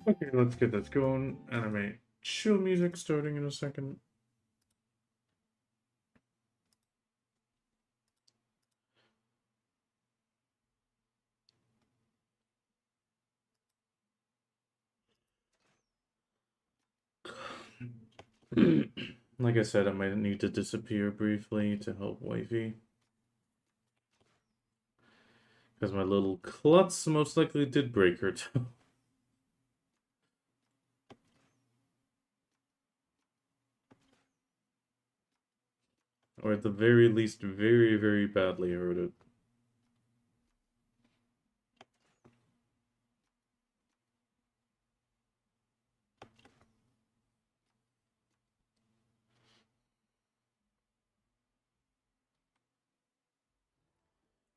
Okay, let's get this going. Anime chill music starting in a second. Like I said, I might need to disappear briefly to help wifey. Because my little klutz most likely did break her toe. Or at the very least, very, very badly hurt it.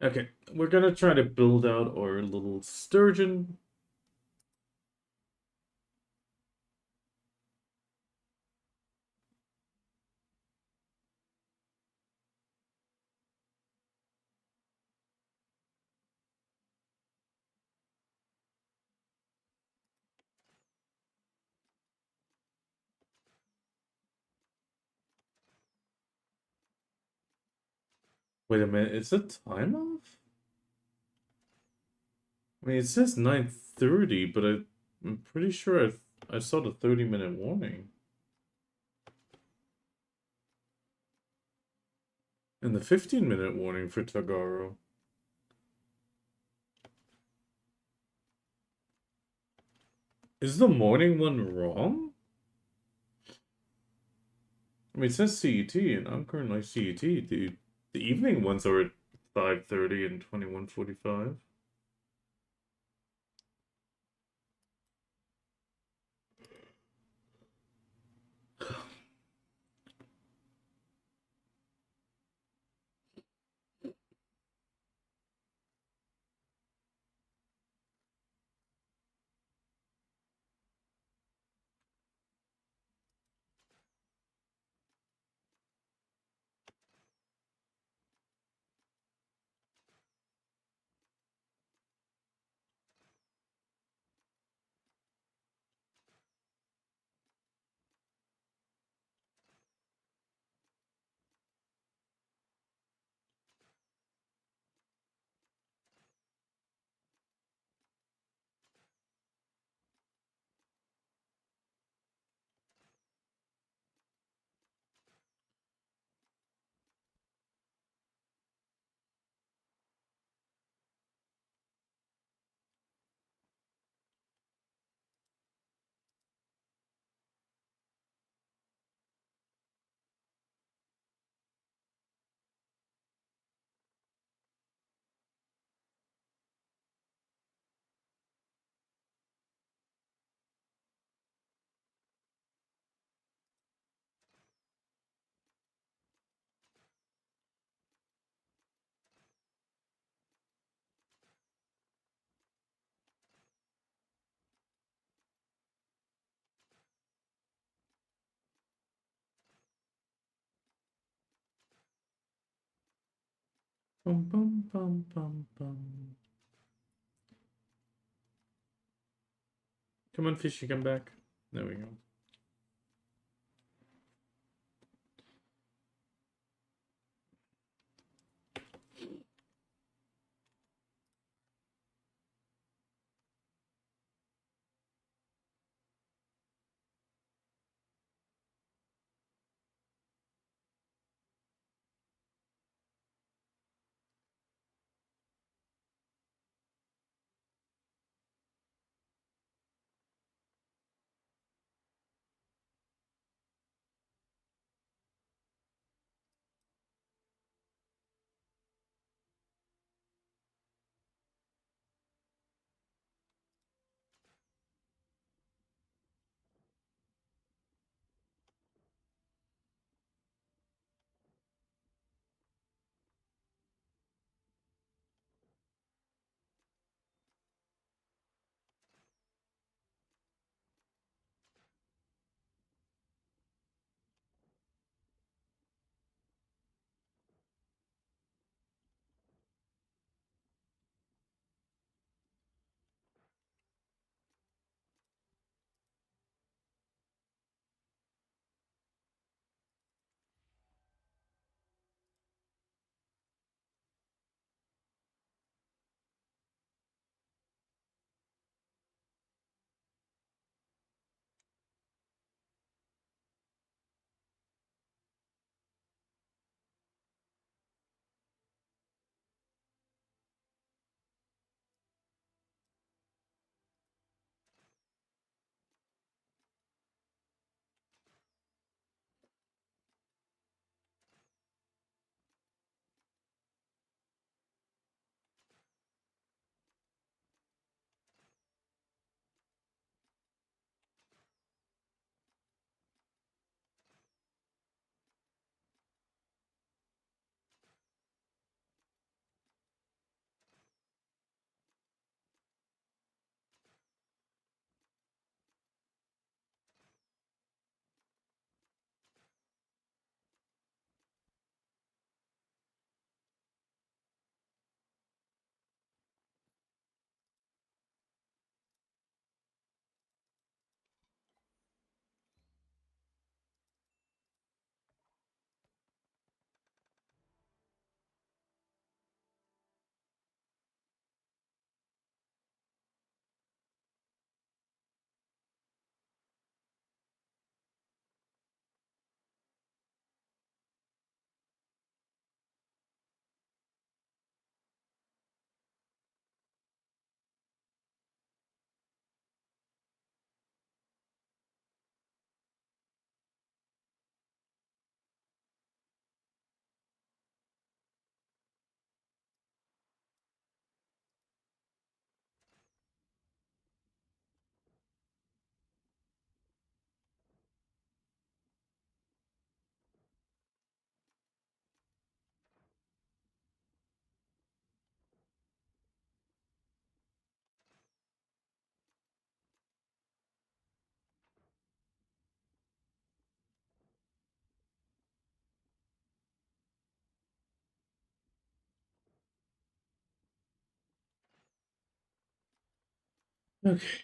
Okay, we're gonna try to build out our little sturgeon. Wait a minute, is the time off? I mean, it says 9:30, but I'm pretty sure I saw the 30-minute warning. And the 15-minute warning for Tagaro. Is the morning one wrong? I mean, it says CET, and I'm currently CET. The evening ones are at 5:30 and 21:45. Bum, bum, bum, bum, bum. Come on, fishy, come back. There we go. Okay.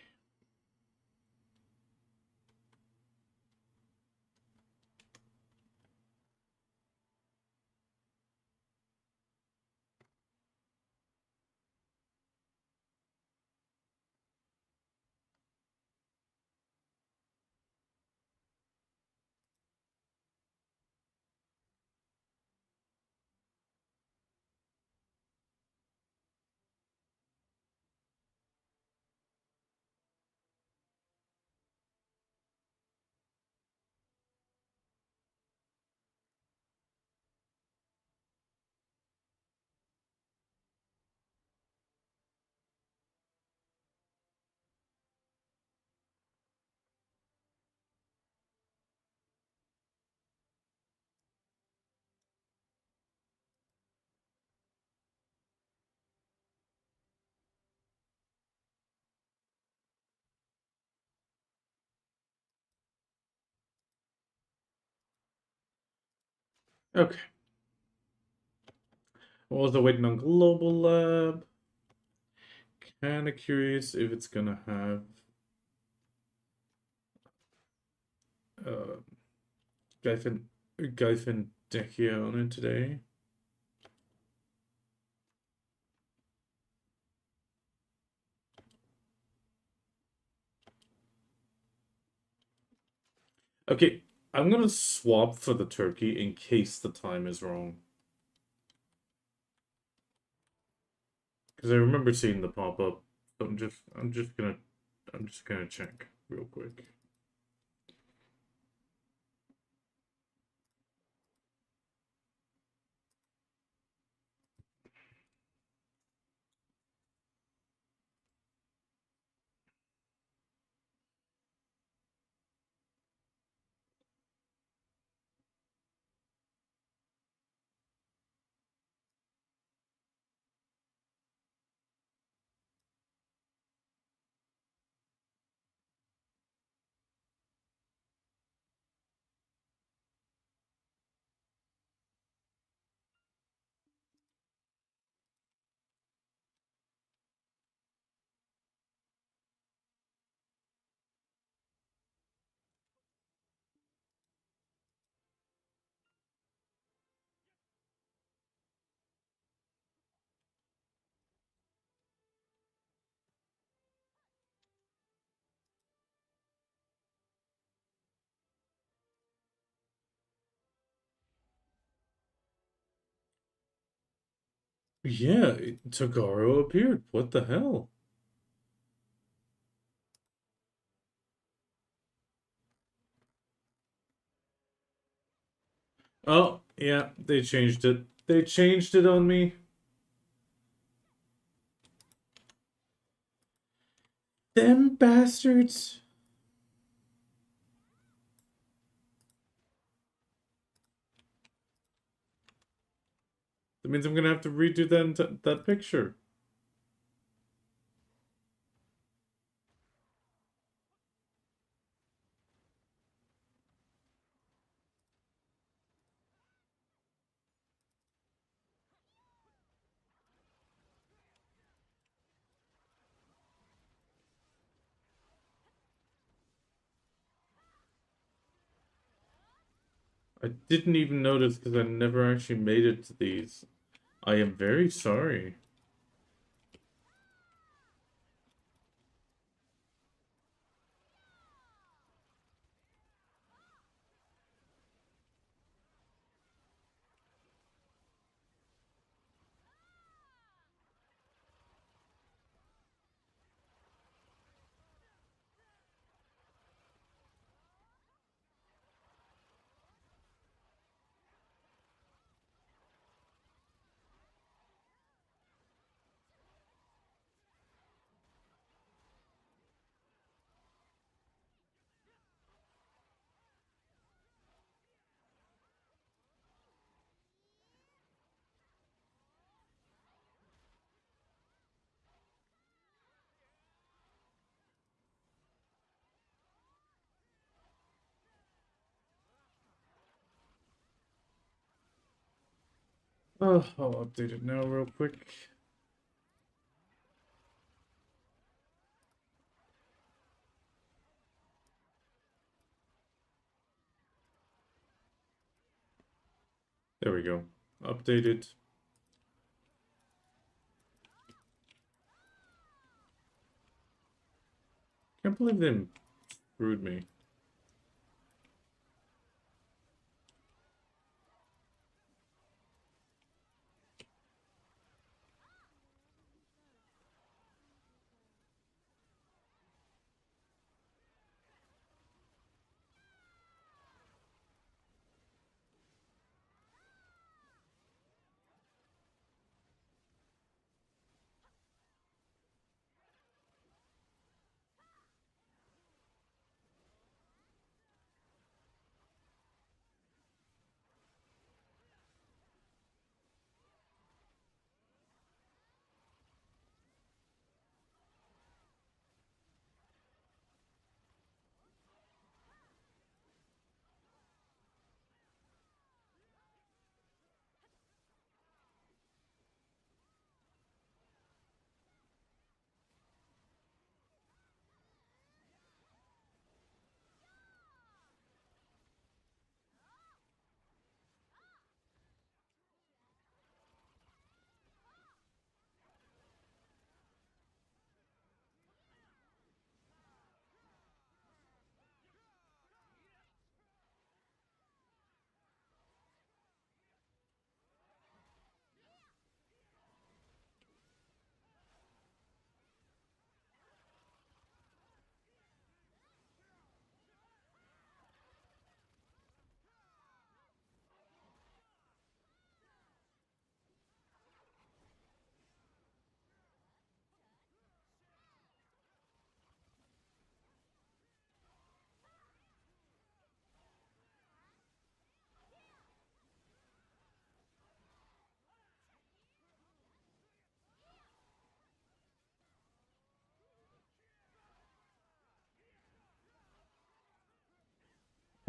Okay. Also waiting on Global Lab. Kinda curious if it's gonna have uh Glyphin Dekia on it today. Okay, I'm gonna swap for the turkey in case the time is wrong. Because I remember seeing the pop-up. So I'm just gonna check real quick. Yeah, Togaro appeared. What the hell? Oh, yeah, they changed it. They changed it on me. Them bastards. That means I'm gonna have to redo that picture. I didn't even notice because I never actually made it to these. I am very sorry. Oh, I'll update it now real quick. There we go. Updated. Can't believe they screwed me.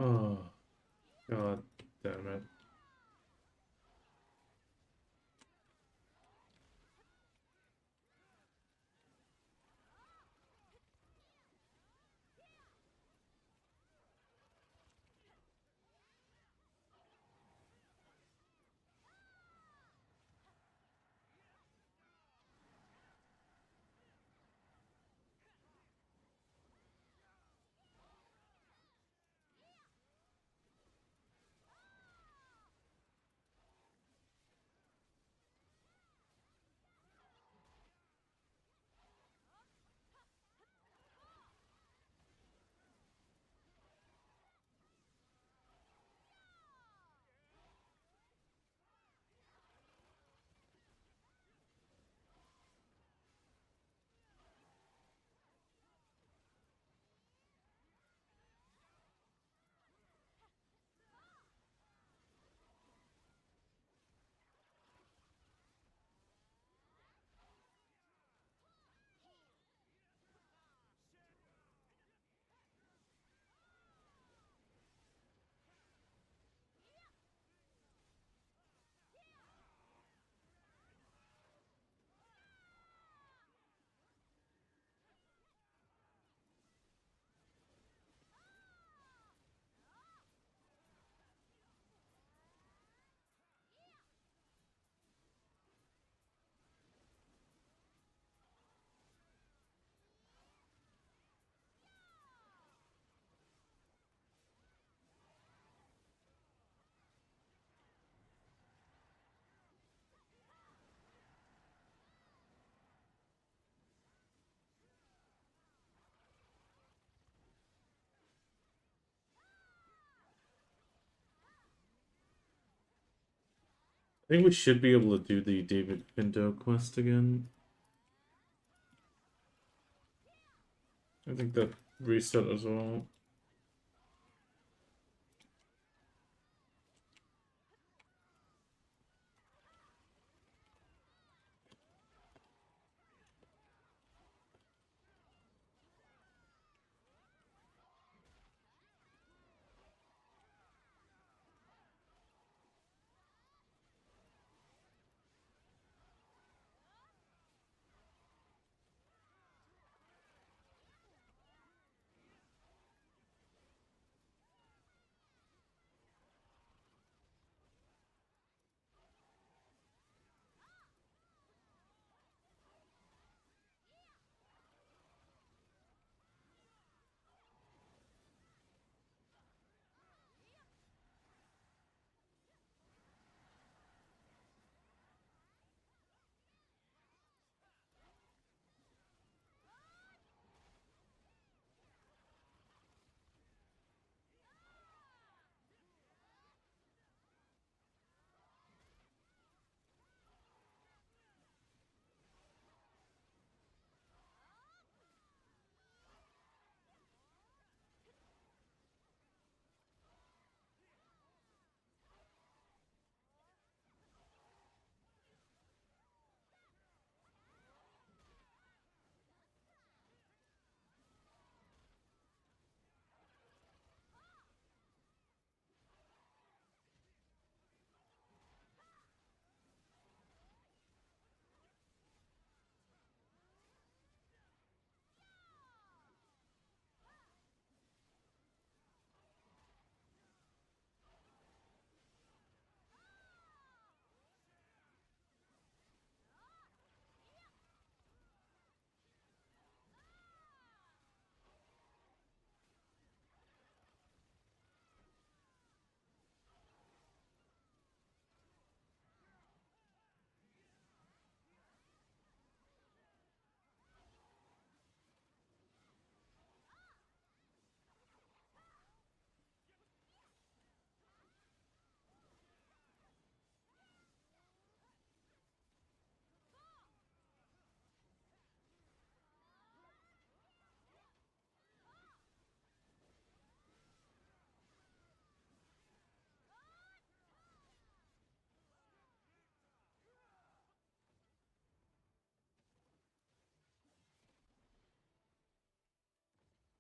Oh, god damn it. I think we should be able to do the David Pinto quest again. I think that reset as well.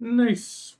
Nice.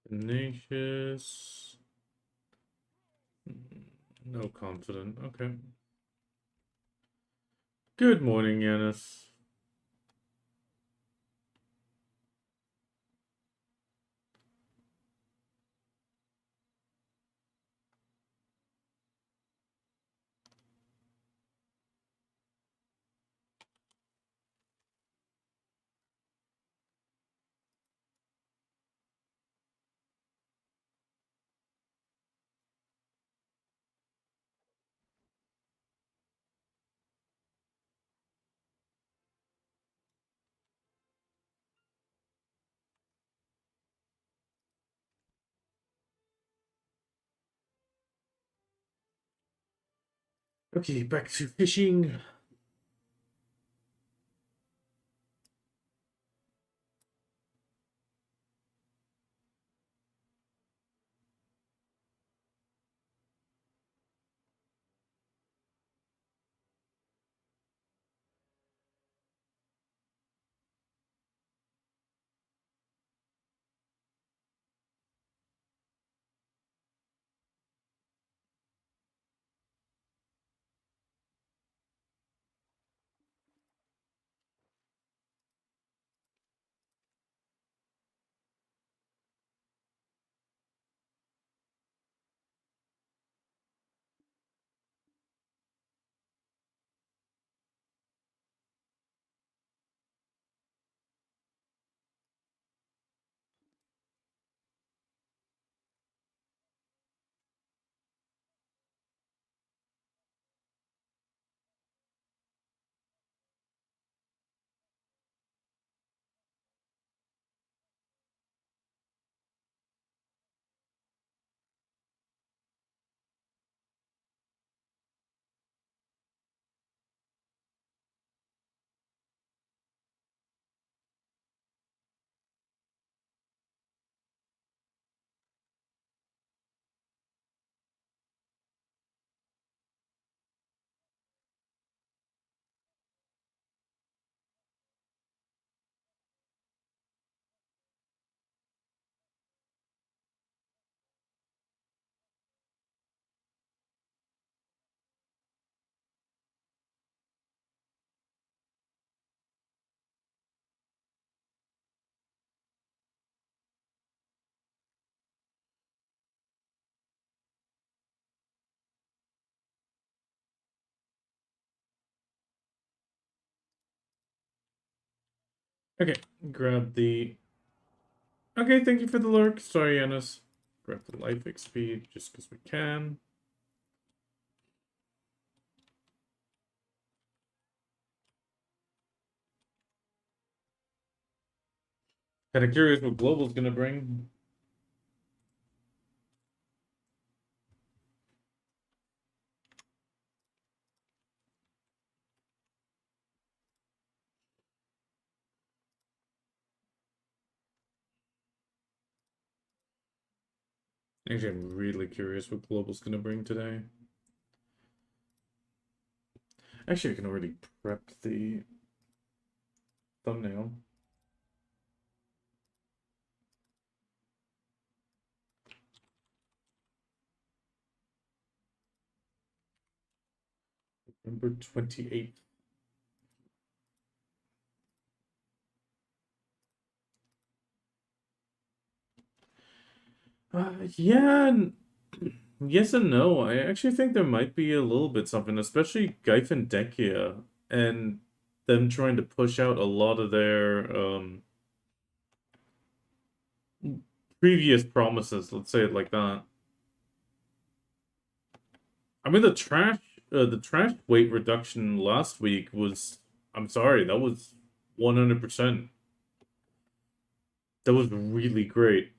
Tenacious. No confident. Okay. Good morning, Yanis. Okay, back to fishing. Okay, grab the... Okay, thank you for the lurk. Sorry, Yanis. Grab the life XP just because we can. Kind of curious what Global's gonna bring. Actually, I'm really curious what Global's gonna bring today. Actually, I can already prep the thumbnail. November 28th. Yeah, yes and no. I actually think there might be a little bit something, especially Dekia and them trying to push out a lot of their previous promises, let's say it like that. I mean the trash weight reduction last week was, I'm sorry, that was 100%. That was really great.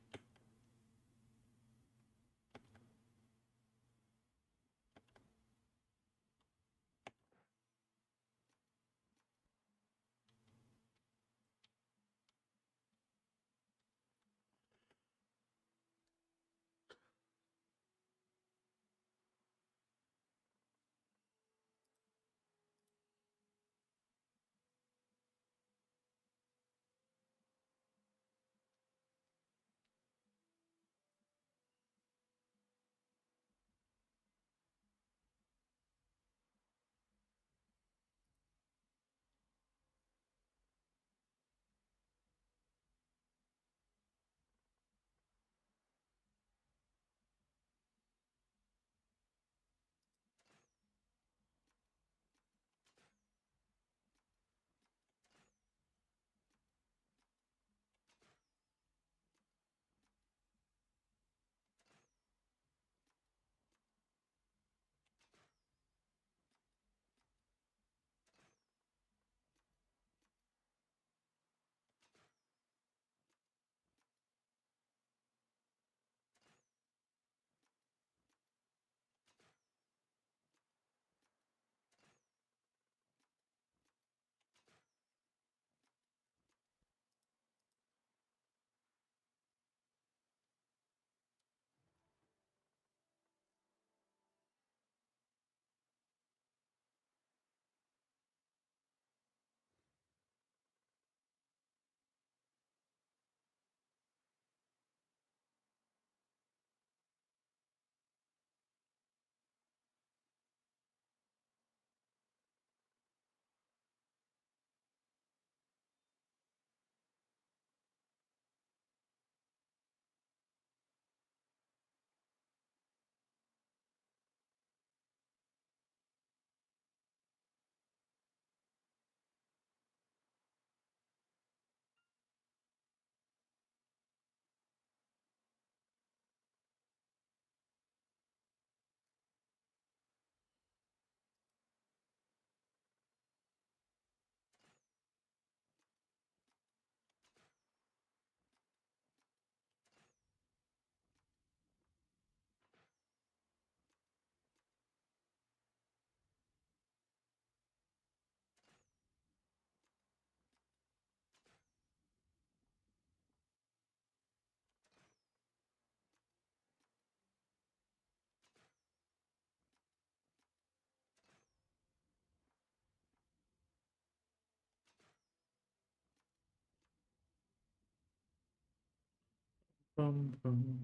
Bum, bum.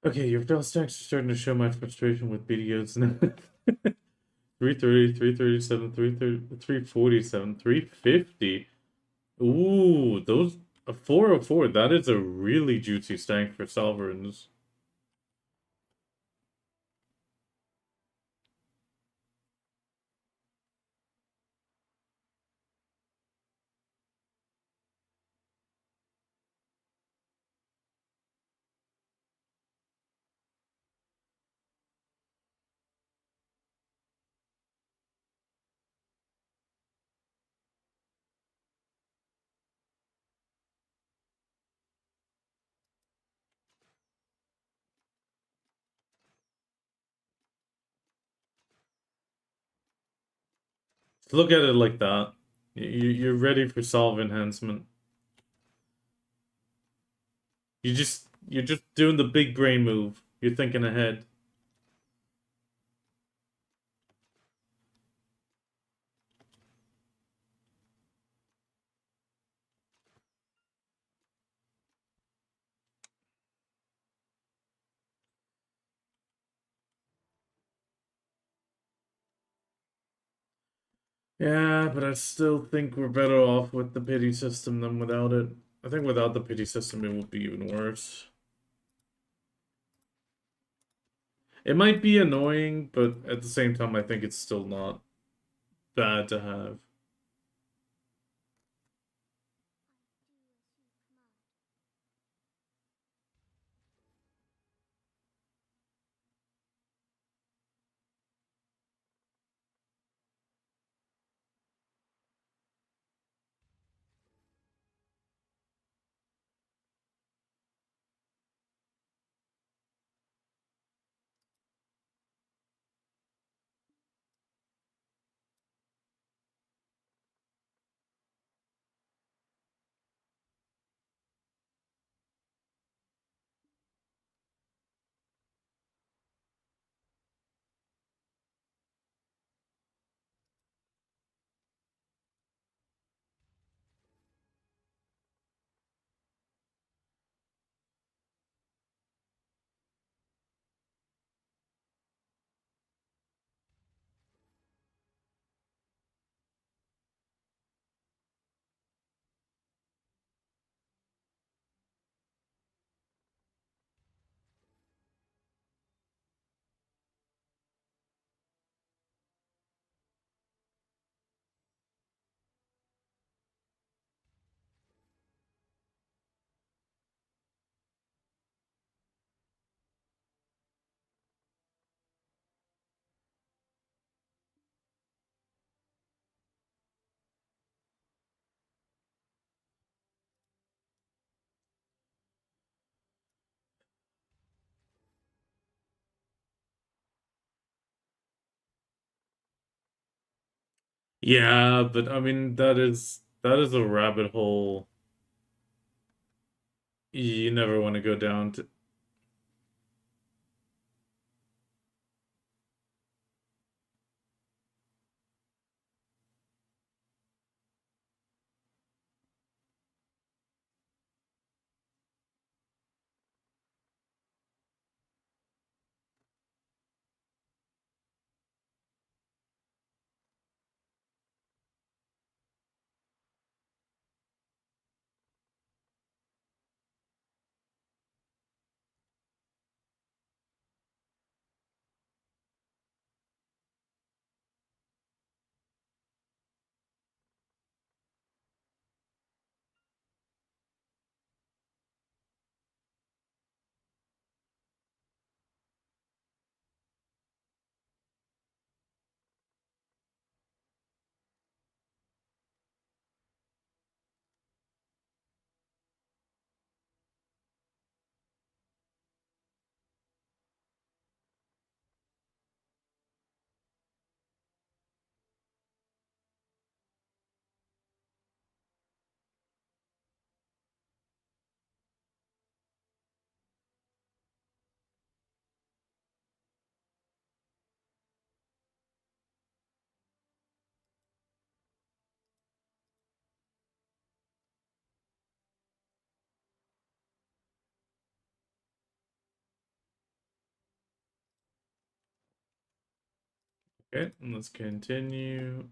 Okay, your fail stacks are starting to show my frustration with BDOs now. 330, 337, 330, 347, 350. Ooh, those a 404. That is a really juicy stack for sovereigns. Look at it like that. You're ready for solve enhancement. You're just doing the big brain move. You're thinking ahead. Yeah, but I still think we're better off with the pity system than without it. I think without the pity system, it would be even worse. It might be annoying, but at the same time, I think it's still not bad to have. Yeah, but I mean, that is a rabbit hole you never want to go down to. Okay, let's continue.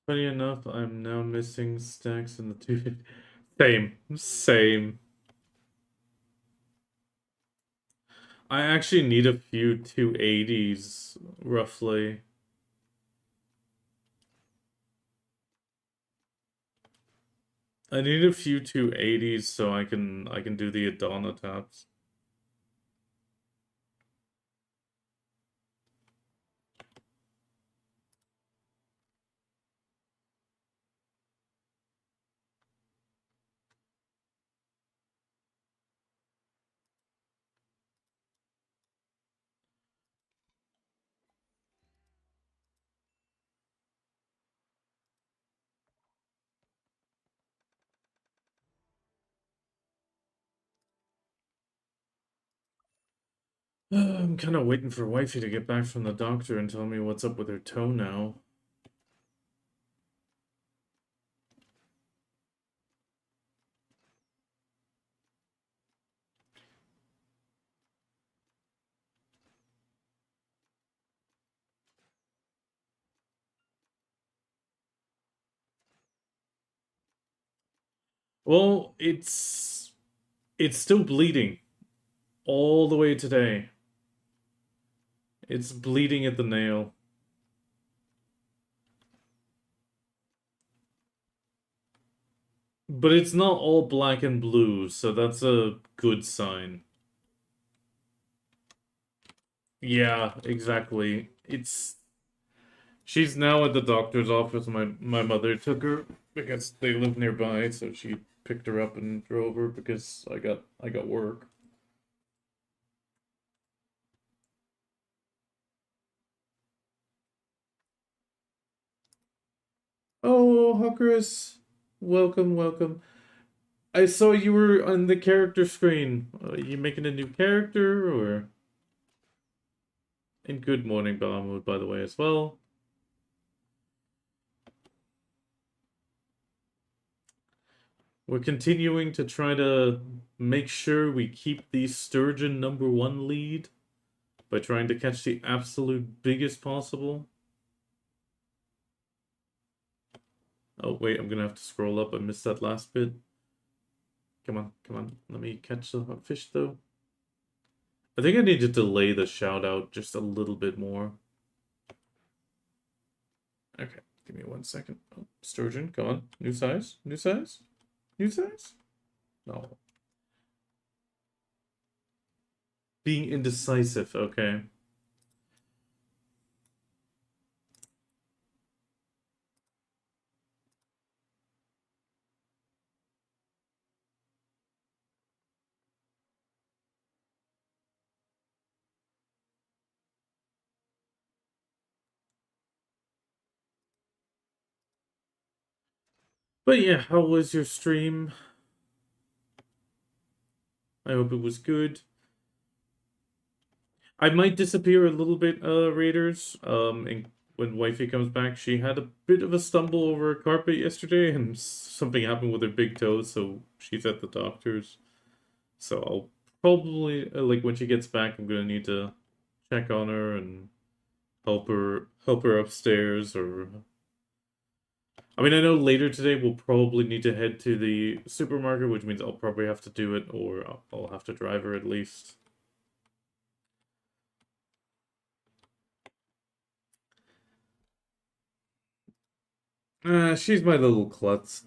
Funny enough, I'm now missing stacks in the 250. Same. I actually need a few 280s, roughly. I need a few 280s so I can do the Adana taps. I'm kind of waiting for wifey to get back from the doctor and tell me what's up with her toe now. Well, it's still bleeding all the way today. It's bleeding at the nail. But it's not all black and blue, so that's a good sign. Yeah, exactly. She's now at the doctor's office. My mother took her because they live nearby, so she picked her up and drove her because I got work. Oh, Hawkers, welcome, welcome. I saw you were on the character screen. Are you making a new character or? And good morning, Bahamut, by the way, as well. We're continuing to try to make sure we keep the Sturgeon #1 lead by trying to catch the absolute biggest possible. Oh, wait, I'm gonna have to scroll up. I missed that last bit. Come on, come on. Let me catch the fish, though. I think I need to delay the shout out just a little bit more. Okay, give me 1 second. Oh, Sturgeon, come on. New size? New size? New size? No. Being indecisive, okay. But yeah, how was your stream? I hope it was good. I might disappear a little bit, Raiders. And when wifey comes back, she had a bit of a stumble over a carpet yesterday, and something happened with her big toe, so she's at the doctor's. So I'll probably like when she gets back, I'm gonna need to check on her and help her upstairs. Or I mean, I know later today we'll probably need to head to the supermarket, which means I'll probably have to do it, or I'll have to drive her at least. She's my little klutz.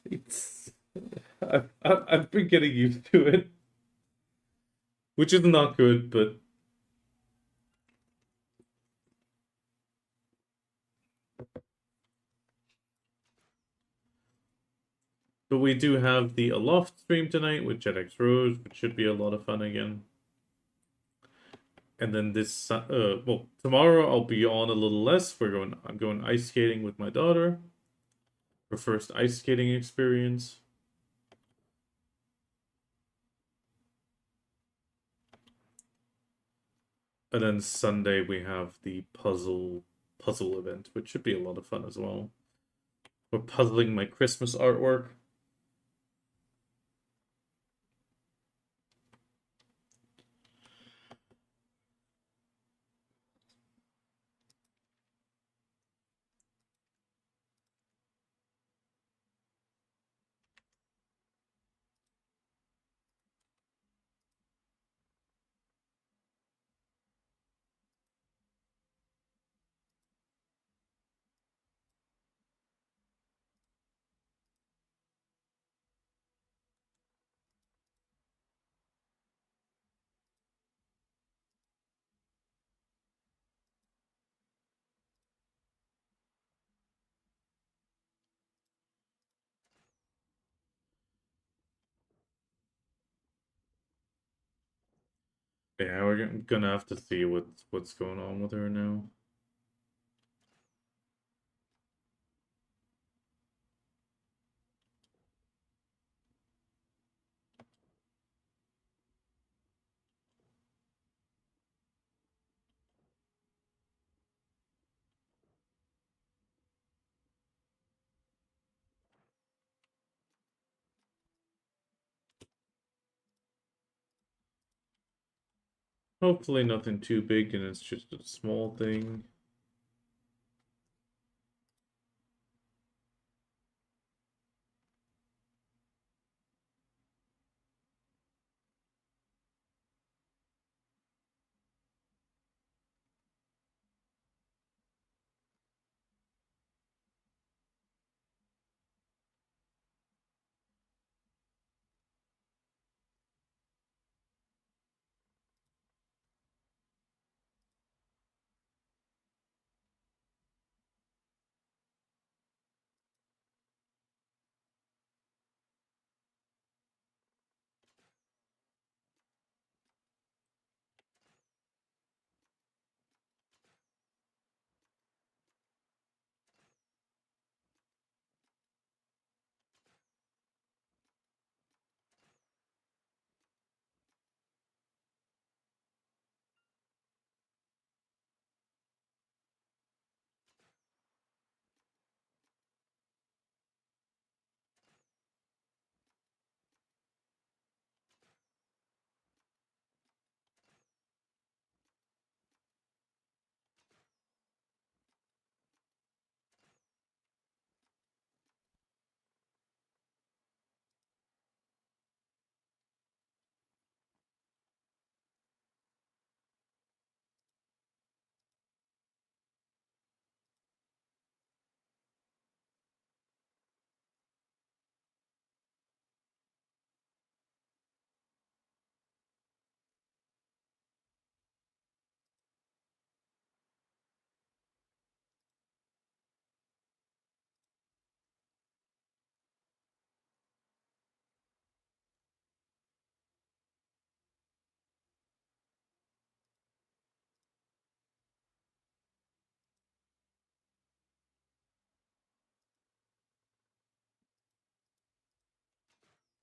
It's I've been getting used to it, which is not good, but we do have the Aloft stream tonight with JetX Rose, which should be a lot of fun again. And then well, tomorrow I'll be on a little less. I'm going ice skating with my daughter. Her first ice skating experience. And then Sunday we have the puzzle event, which should be a lot of fun as well. We're puzzling my Christmas artwork. Yeah, we're gonna have to see what's going on with her now. Hopefully nothing too big and it's just a small thing.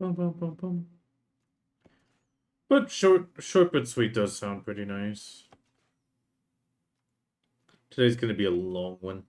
Bum, bum, bum, bum. But short but sweet does sound pretty nice. Today's gonna be a long one.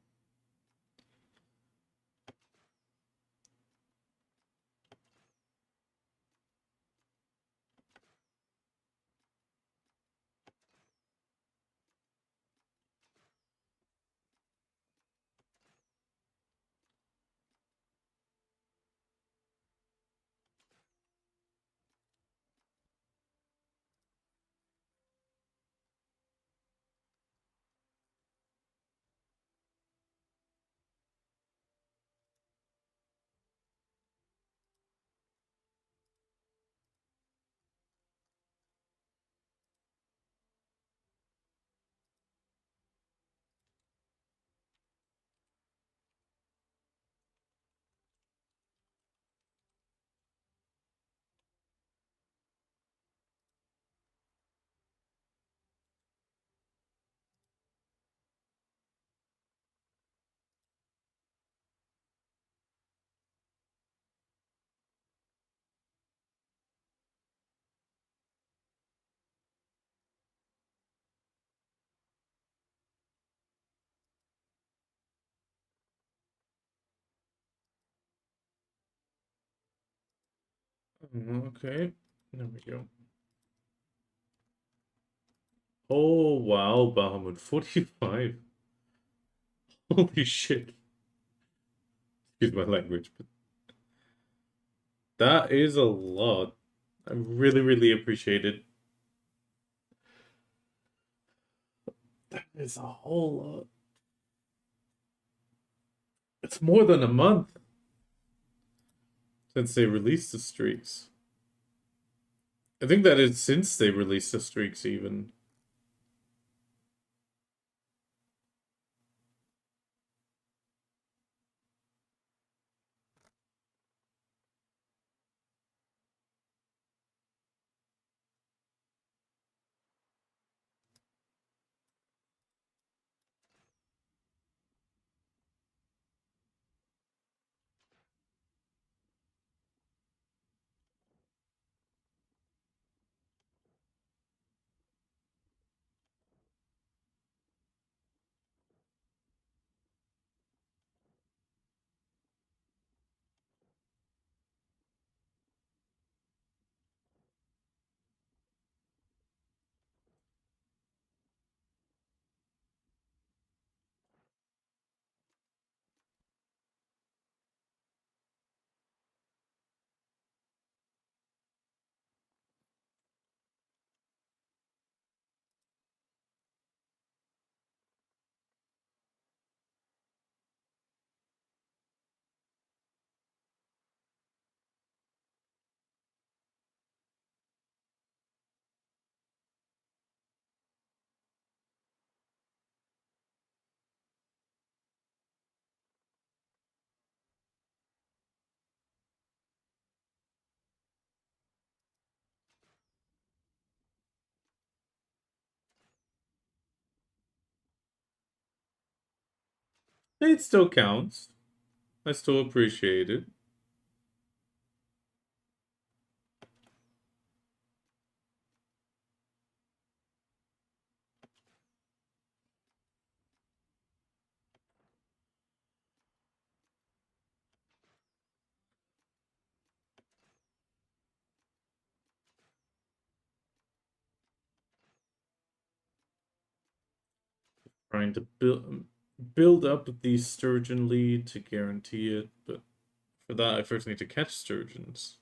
Okay, there we go. Oh wow, Bahamut, 45. Holy shit. Excuse my language, but that is a lot. I really, really appreciate it. That is a whole lot. It's more than a month since they released the streaks. I think that is since they released the streaks, even. It still counts. I still appreciate it. Trying to build up the sturgeon lead to guarantee it, but for that I first need to catch sturgeons.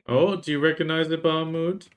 Oh, do you recognize it, Bahamut?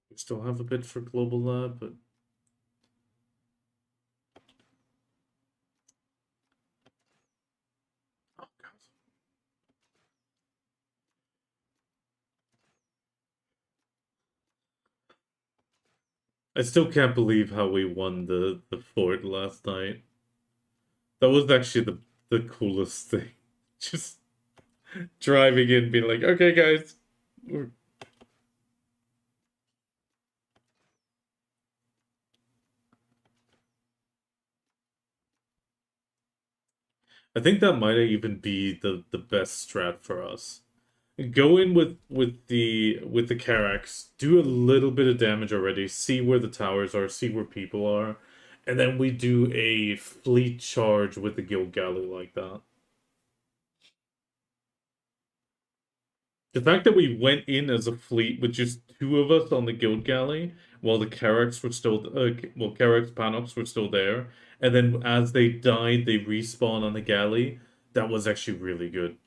We still have a bit for Global Lab, but I still can't believe how we won the fort last night. That was actually the coolest thing. Just driving in, being like, okay, guys. I think that might even be the best strat for us. Go in with the Carax, do a little bit of damage already, see where the towers are, see where people are, and then we do a fleet charge with the Guild Galley like that. The fact that we went in as a fleet with just two of us on the Guild Galley, while the Carax were still, Carax Panox were still there, and then as they died, they respawn on the galley. That was actually really good.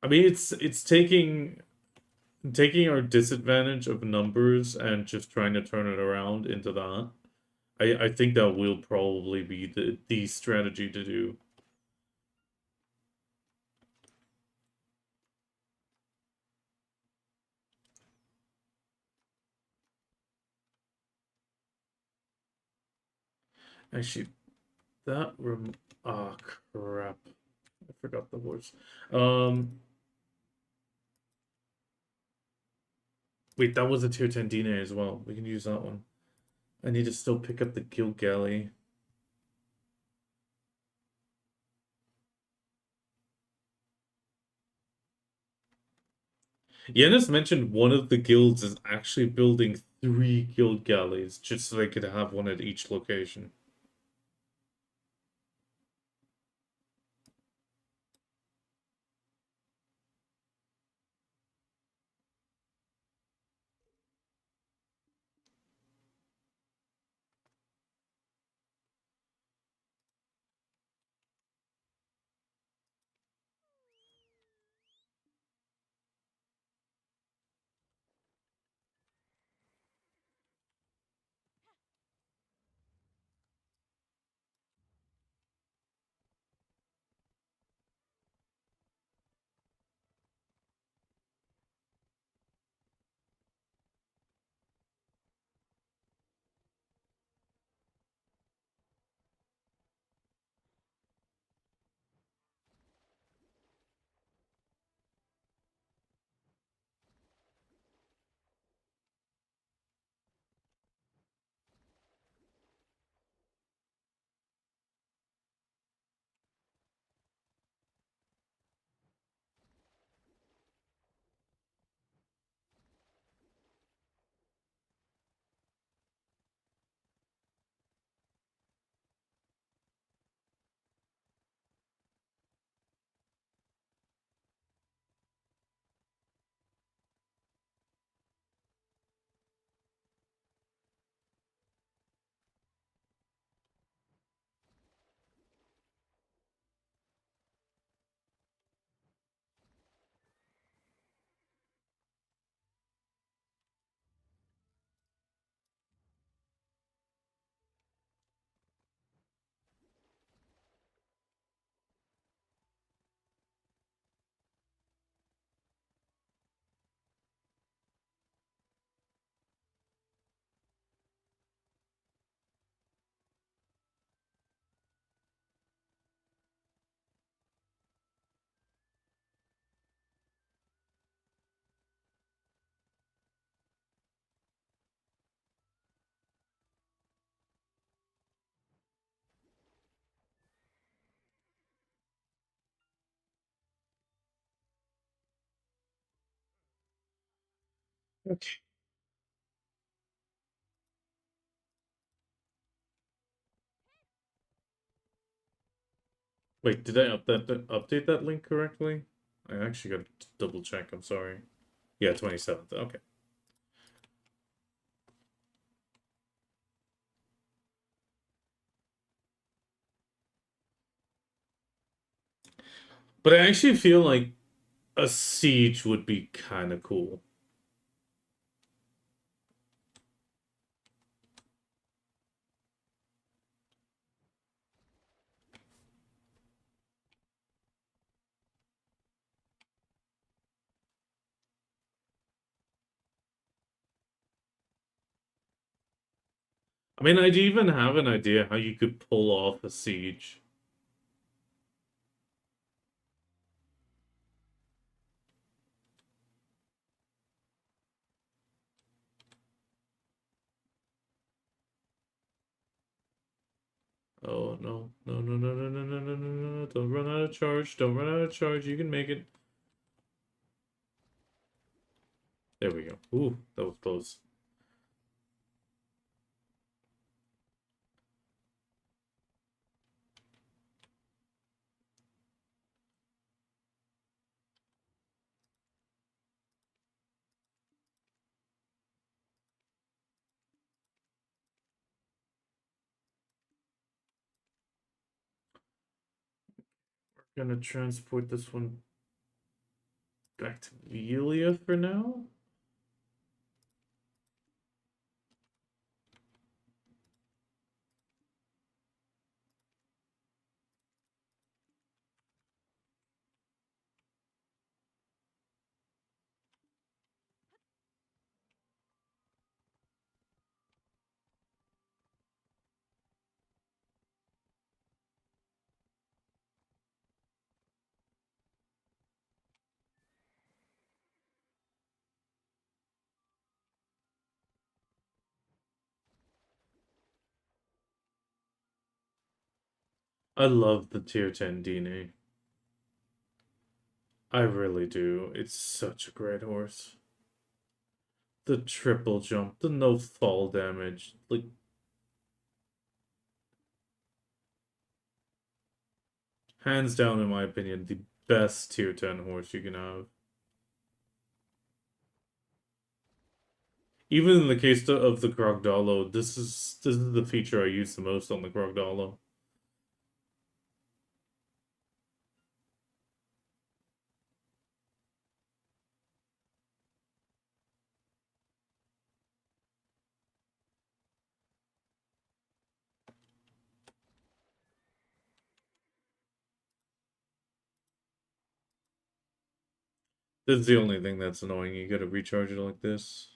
I mean, it's taking our disadvantage of numbers and just trying to turn it around into that. I think that will probably be the strategy to do. Actually, that rem ah crap. I forgot the horse. Um Wait, that was a tier 10 Dine as well. We can use that one. I need to still pick up the Guild Galley. Yennis mentioned one of the guilds is actually building 3 guild galleys just so they could have one at each location. Okay. Wait, did I update that link correctly? I actually got to double check. I'm sorry. Yeah, 27th. Okay. But I actually feel like a siege would be kind of cool. I mean, I even have an idea how you could pull off a siege. Oh no. No, no, no, no, no, no, no, no, no, no. Don't run out of charge. Don't run out of charge. You can make it. There we go. Ooh, that was close. We're gonna transport this one back to Velia for now. I love the tier 10 DNA. I really do. It's such a great horse. The triple jump, the no fall damage. Like, hands down, in my opinion, the best tier 10 horse you can have. Even in the case of the Crocodilo, this is the feature I use the most on the Crocodilo. This is the only thing that's annoying. You gotta recharge it like this.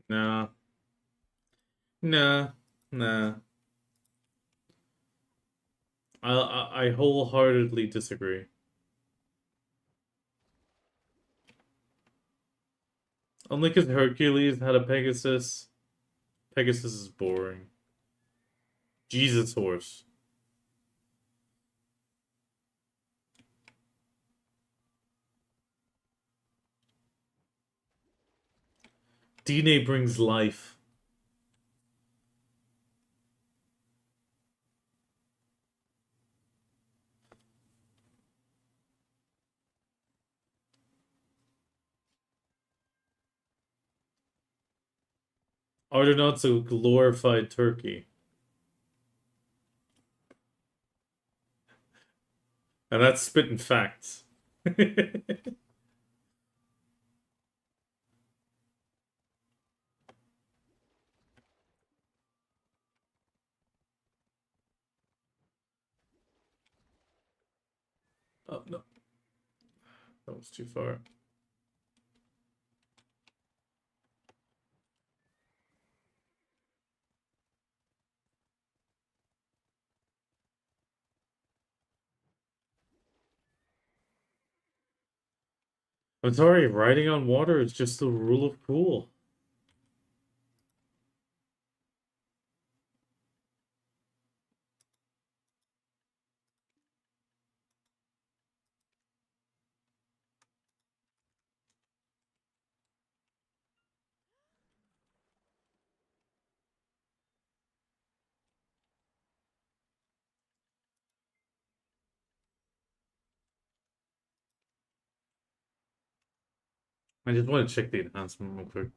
Nah. Nah. Nah. I wholeheartedly disagree. Only because Hercules had a Pegasus. Pegasus is boring. Jesus horse. DNA brings life. Argonaut's a glorified turkey. And that's spitting facts. Oh, no. That was too far. I'm sorry, riding on water is just the rule of cool. I just want to check the enhancement real quick.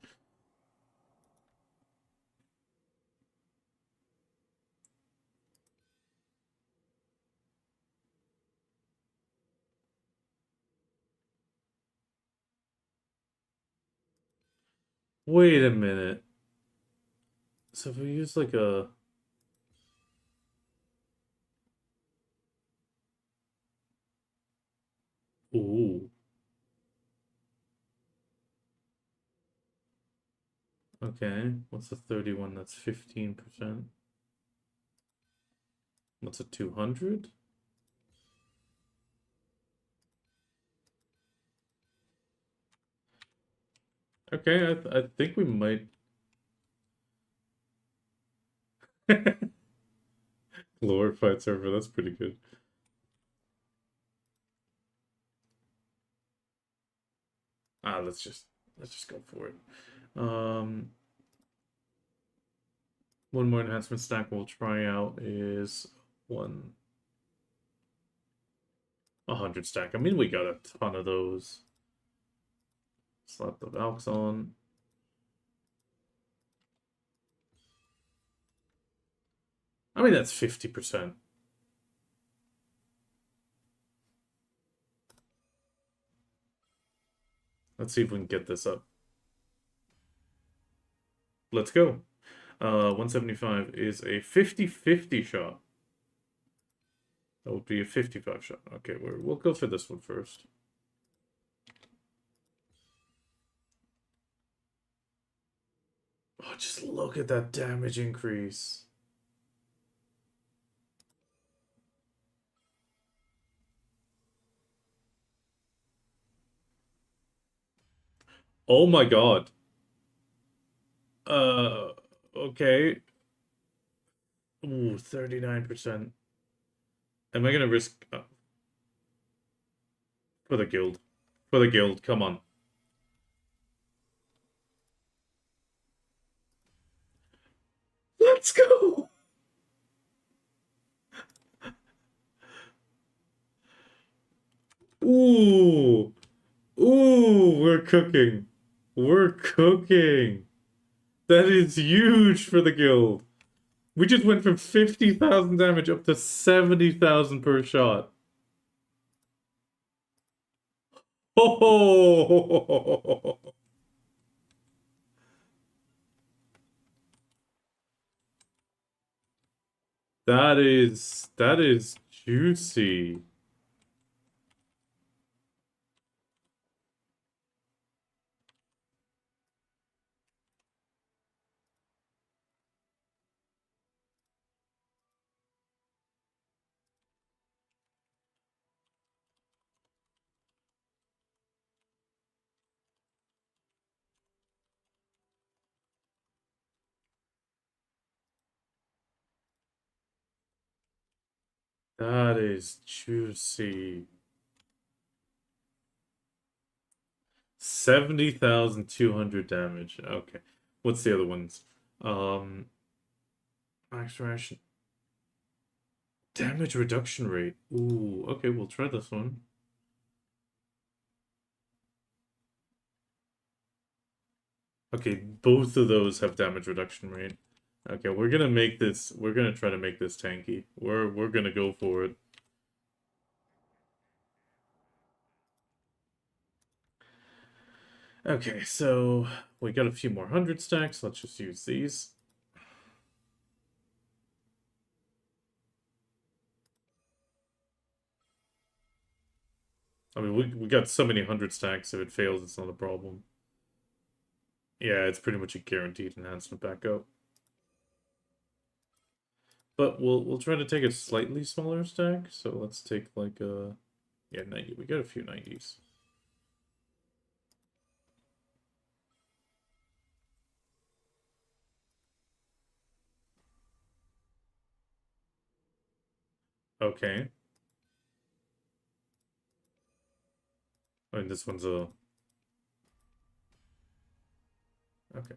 Wait a minute. So if we use like a... Ooh. Okay. What's a 31? That's 15%. What's a 200? Okay, I think we might... Glorified server, that's pretty good. Let's just go for it. One more enhancement stack we'll try out is 100 stack. I mean, we got a ton of those. Slap the Valks on. I mean, that's 50%. Let's see if we can get this up. Let's go. 175 is a 50-50 shot. That would be a 55 shot. Okay, we'll go for this one first. Oh, just look at that damage increase. Oh my god. Uh, okay. Ooh, 39%. Am I gonna risk... for the guild. For the guild, come on. Let's go! Ooh! Ooh, we're cooking. We're cooking. That is huge for the guild. We just went from 50,000 damage up to 70,000 per shot. Oh! That is juicy. That is juicy. 70,200 damage. Okay. What's the other ones? Max ration. Damage reduction rate. Ooh, okay, we'll try this one. Okay, both of those have damage reduction rate. Okay, we're gonna make this. We're gonna try to make this tanky. We're gonna go for it. Okay, so we got a few more 100 stacks. Let's just use these. I mean, we got so many 100 stacks. If it fails, it's not a problem. Yeah, it's pretty much a guaranteed enhancement backup. But we'll try to take a slightly smaller stack. So let's take like a... Yeah, 90. We got a few 90s. Okay. I mean, this one's a... Okay.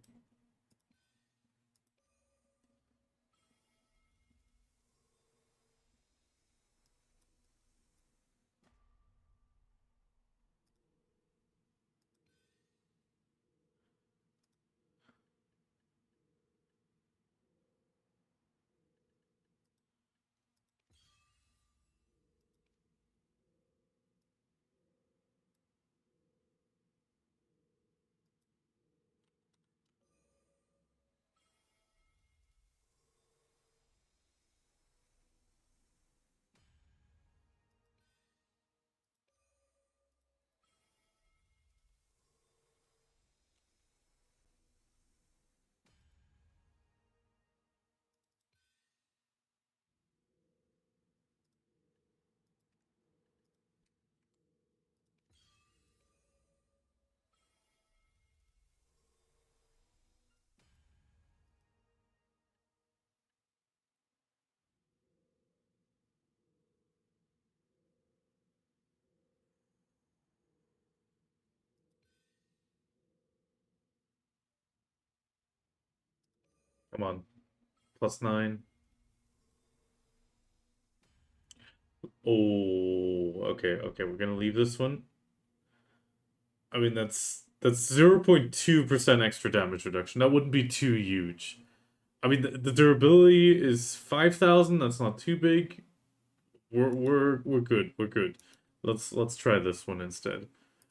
Come on. +9. Oh, okay, okay. We're gonna leave this one. I mean, that's 0.2% extra damage reduction. That wouldn't be too huge. I mean, the durability is 5,000. That's not too big. We're good. We're good. Let's try this one instead.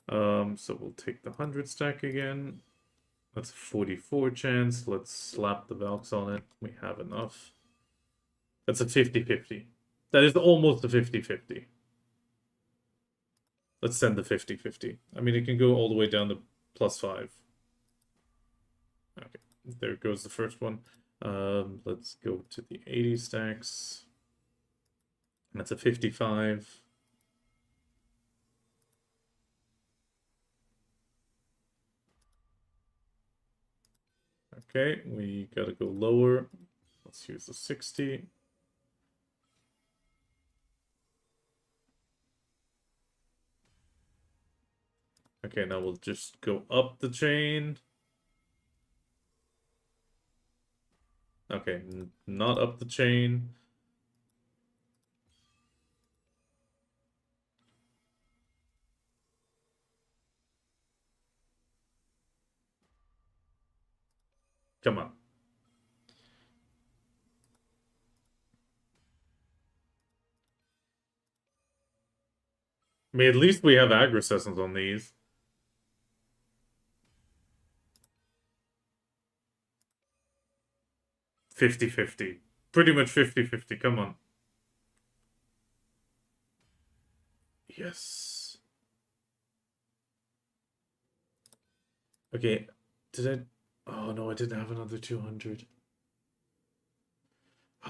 So we'll take the 100 stack again. That's a 44 chance. Let's slap the Valks on it. We have enough. That's a 50-50. That is almost a 50-50. Let's send the 50-50. I mean, it can go all the way down to +5. Okay, there goes the first one. Let's go to the 80 stacks. That's a 55. Okay, we gotta go lower. Let's use the 60. Okay, now we'll just go up the chain. Okay, not up the chain. Come on. I mean, at least we have aggro sessions on these. 50-50. Pretty much 50-50. Come on. Yes. Okay. Did I... Oh, no, I didn't have another 200.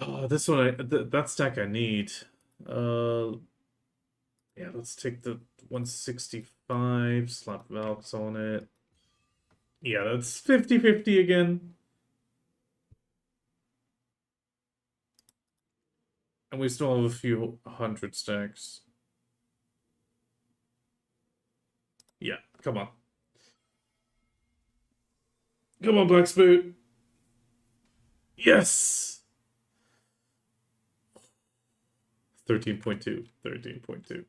Oh, this one, that stack I need. Yeah, let's take the 165, slap Valks on it. Yeah, that's 50-50 again. And we still have a few 100 stacks. Yeah, come on. Come on, Black Spoot. Yes! 13.2. 13.2.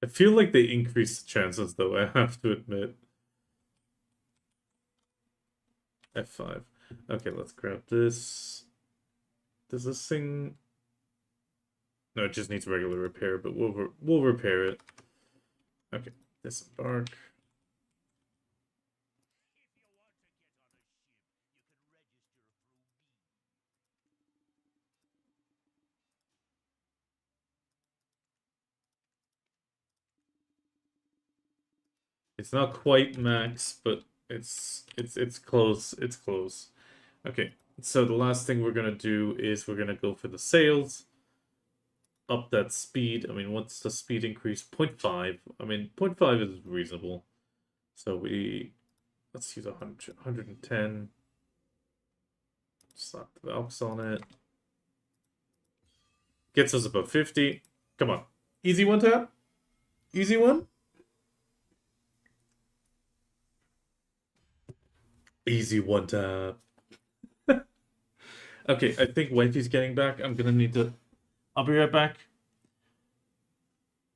I feel like they increased the chances, though, I have to admit. F5. Okay, let's grab this. Does this thing... No, it just needs regular repair, but we'll repair it. Okay, disembark. It's not quite max, but it's close. It's close. Okay, so the last thing we're gonna do is we're gonna go for the sails. Up that speed. I mean, what's the speed increase? 0.5. I mean, 0.5 is reasonable. So let's use 110. Slap the Valks on it. Gets us above 50. Come on. Easy one tap? Easy one? Easy one tap. Okay, I think Wifey's getting back. I'm gonna need to... I'll be right back.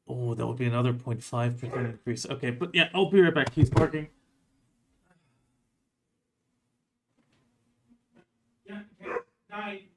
Oh, that would be another 0.5% increase. Okay, but yeah, I'll be right back. He's barking. Yeah, okay. Night.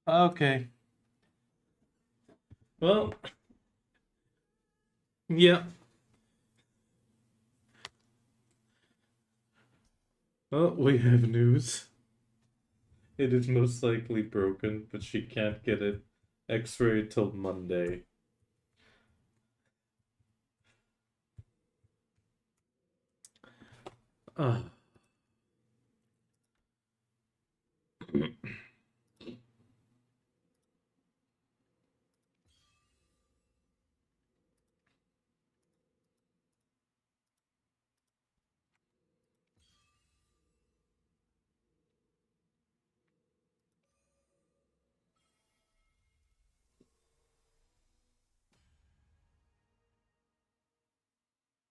Okay. Well, yeah. Well, we have news. It is most likely broken, but she can't get it x-rayed till Monday. Ah.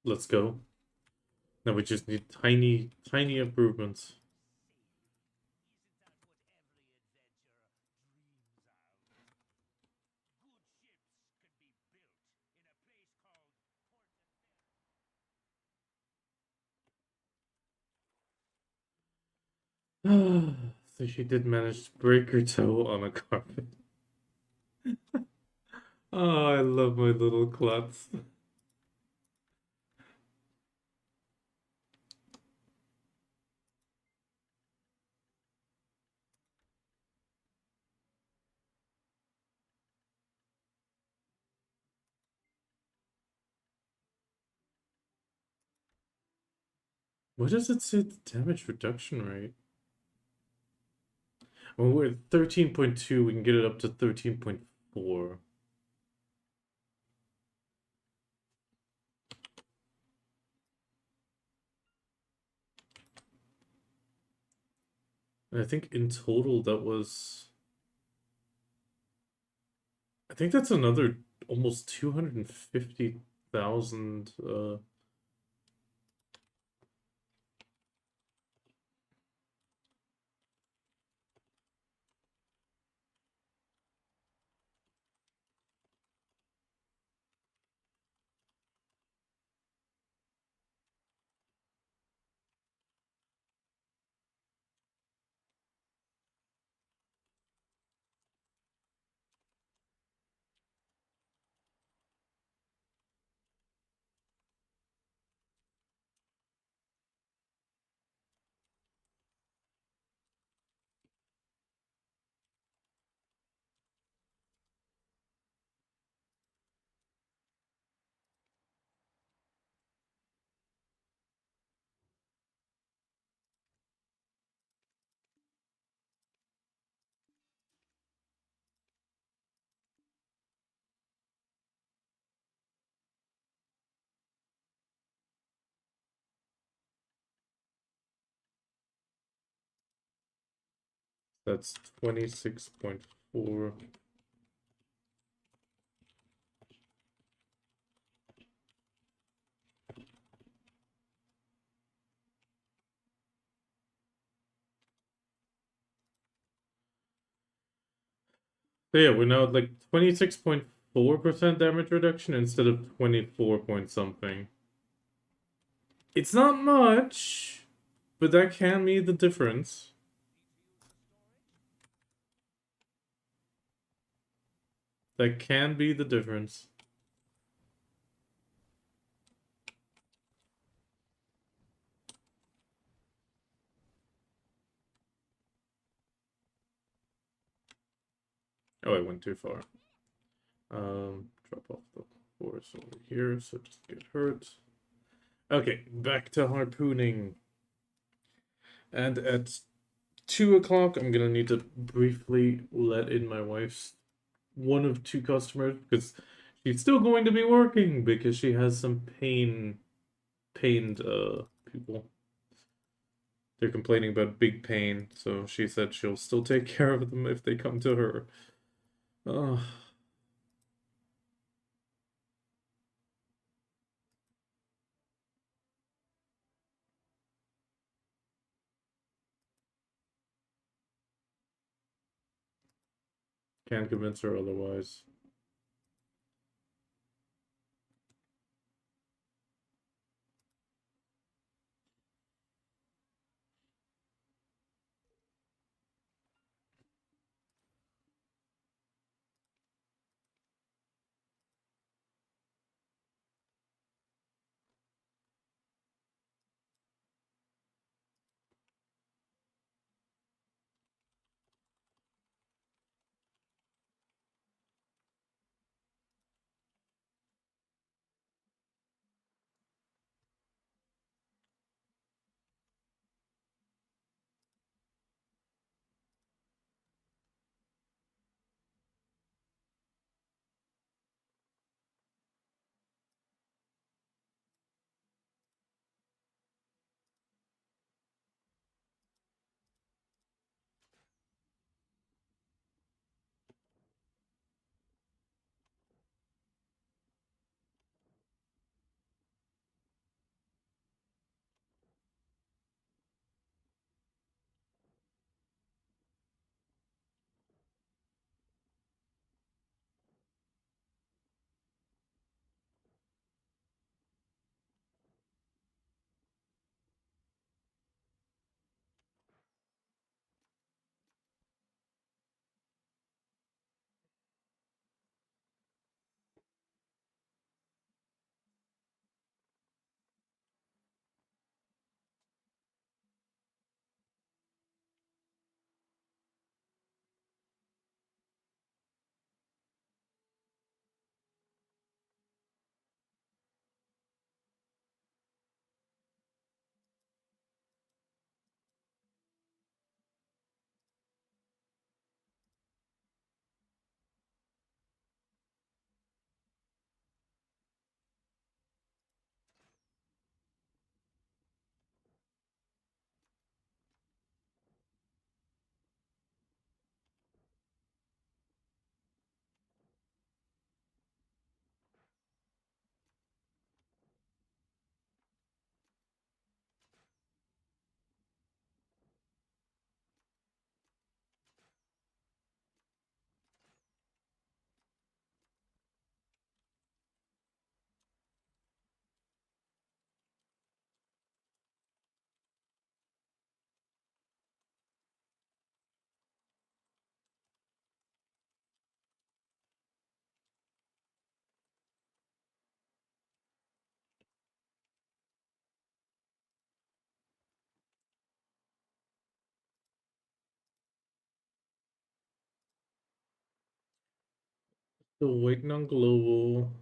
Let's go. Now we just need tiny, tiny improvements. So she did manage to break her toe on a carpet. Oh, I love my little klutz. What does it say the damage reduction rate? When we're at 13.2, we can get it up to 13.4. And I think in total that was... I think that's another almost 250,000. That's 26.4. So yeah, we're now at like 26.4% damage reduction instead of 24 point something. It's not much, but that can be the difference. That can be the difference. Oh, I went too far. Drop off the horse over here so it doesn't get hurt. Okay, back to harpooning. And at 2 o'clock, I'm gonna need to briefly let in my wife's one of two customers because she's still going to be working because she has some pained people. They're complaining about big pain, so she said she'll still take care of them if they come to her. Oh, can't convince her otherwise. Still waiting on global.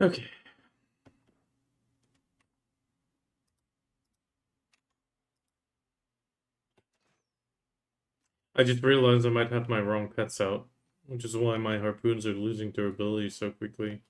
Okay. I just realized I might have my wrong pets out, which is why my harpoons are losing durability so quickly.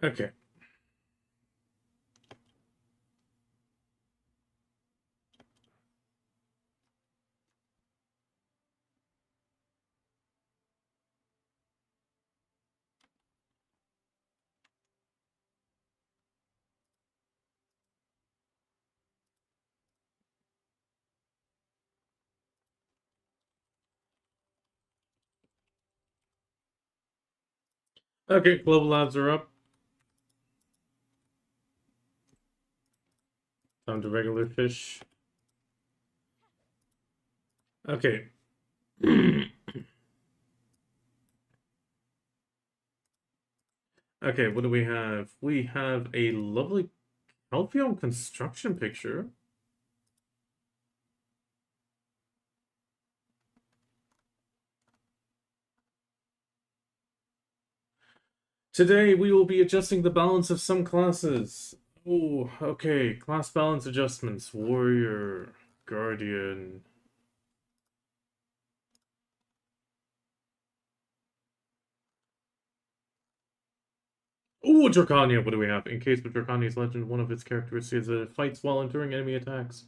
Okay. Okay, global odds are up. Down to regular fish. Okay. Okay, what do we have? We have a lovely Albion construction picture. Today we will be adjusting the balance of some classes. Oh, okay. Class balance adjustments. Warrior, Guardian. Oh, Drakania. What do we have? In case of Drakania's legend, one of its characteristics is that it fights while enduring enemy attacks.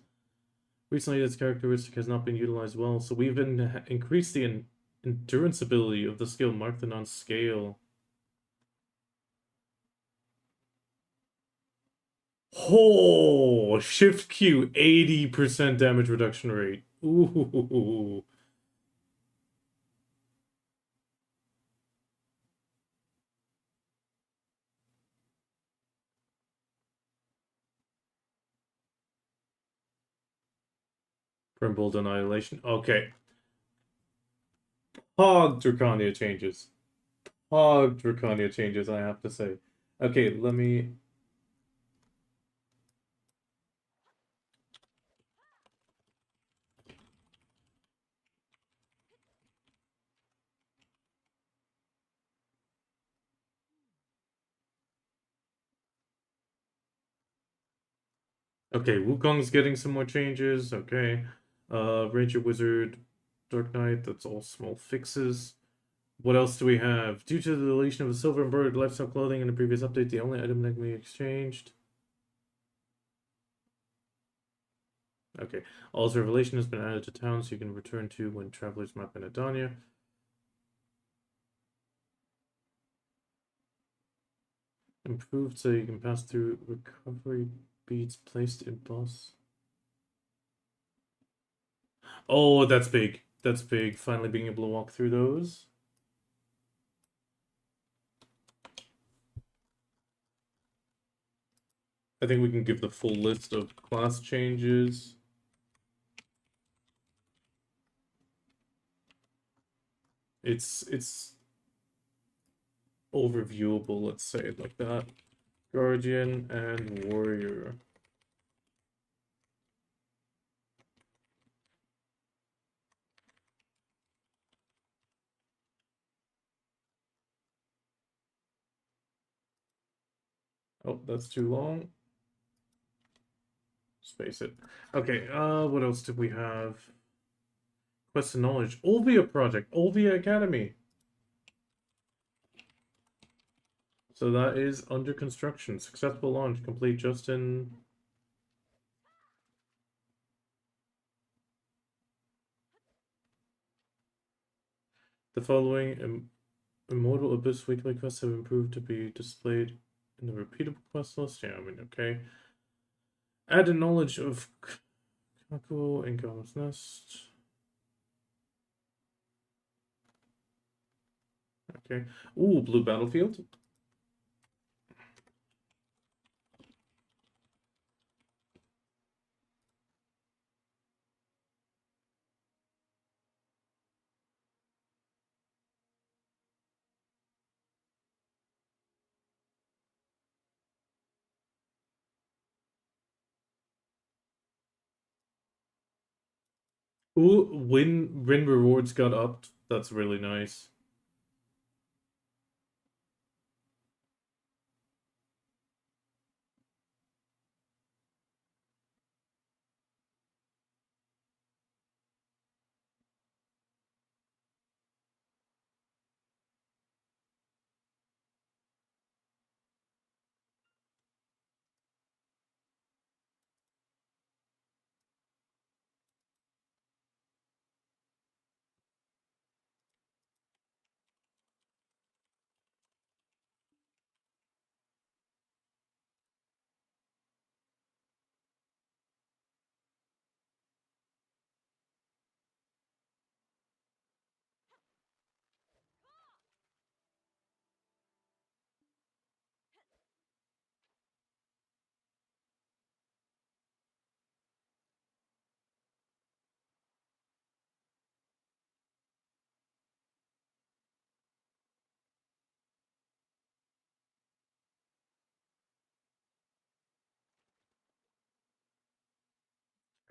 Recently, this characteristic has not been utilized well, so we've increased the endurance ability of the skill marked on scale. Oh, Shift Q, 80% damage reduction rate. Ooh. Brimbold Annihilation. Okay. Hog Dracania changes. Hog Dracania changes, I have to say. Okay, let me... Okay, Wukong's getting some more changes. Okay. Ranger Wizard, Dark Knight, that's all small fixes. What else do we have? Due to the deletion of the silver embroidered lifestyle clothing in the previous update, the only item that can be exchanged. Okay. Also, Revelation has been added to town, so you can return to when travelers map in Adania. Improved so you can pass through recovery beads placed in boss. Oh, that's big. That's big. Finally being able to walk through those. I think we can give the full list of class changes. It's overviewable, let's say it like that. Guardian and Warrior. Oh, that's too long. Space it. Okay, what else did we have? Quest of Knowledge. Olvia Project. Olvia Academy. So that is under construction. Successful launch. Complete just in... The following Immortal Abyss weekly quests have improved to be displayed in the repeatable quest list. Yeah, I mean, okay. Add a knowledge of Kakuo and Golem's Nest. Okay. Ooh, Blue Battlefield. Ooh, win rewards got upped. That's really nice.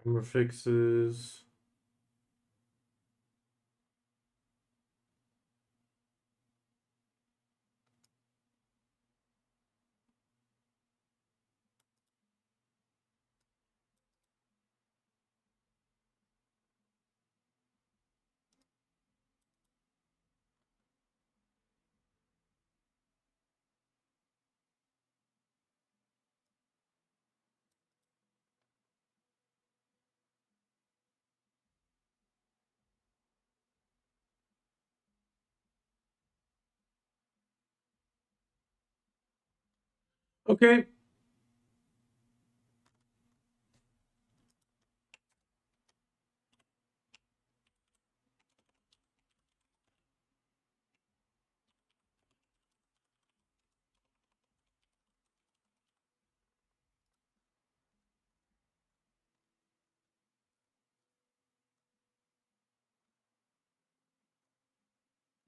Armor fixes. Okay.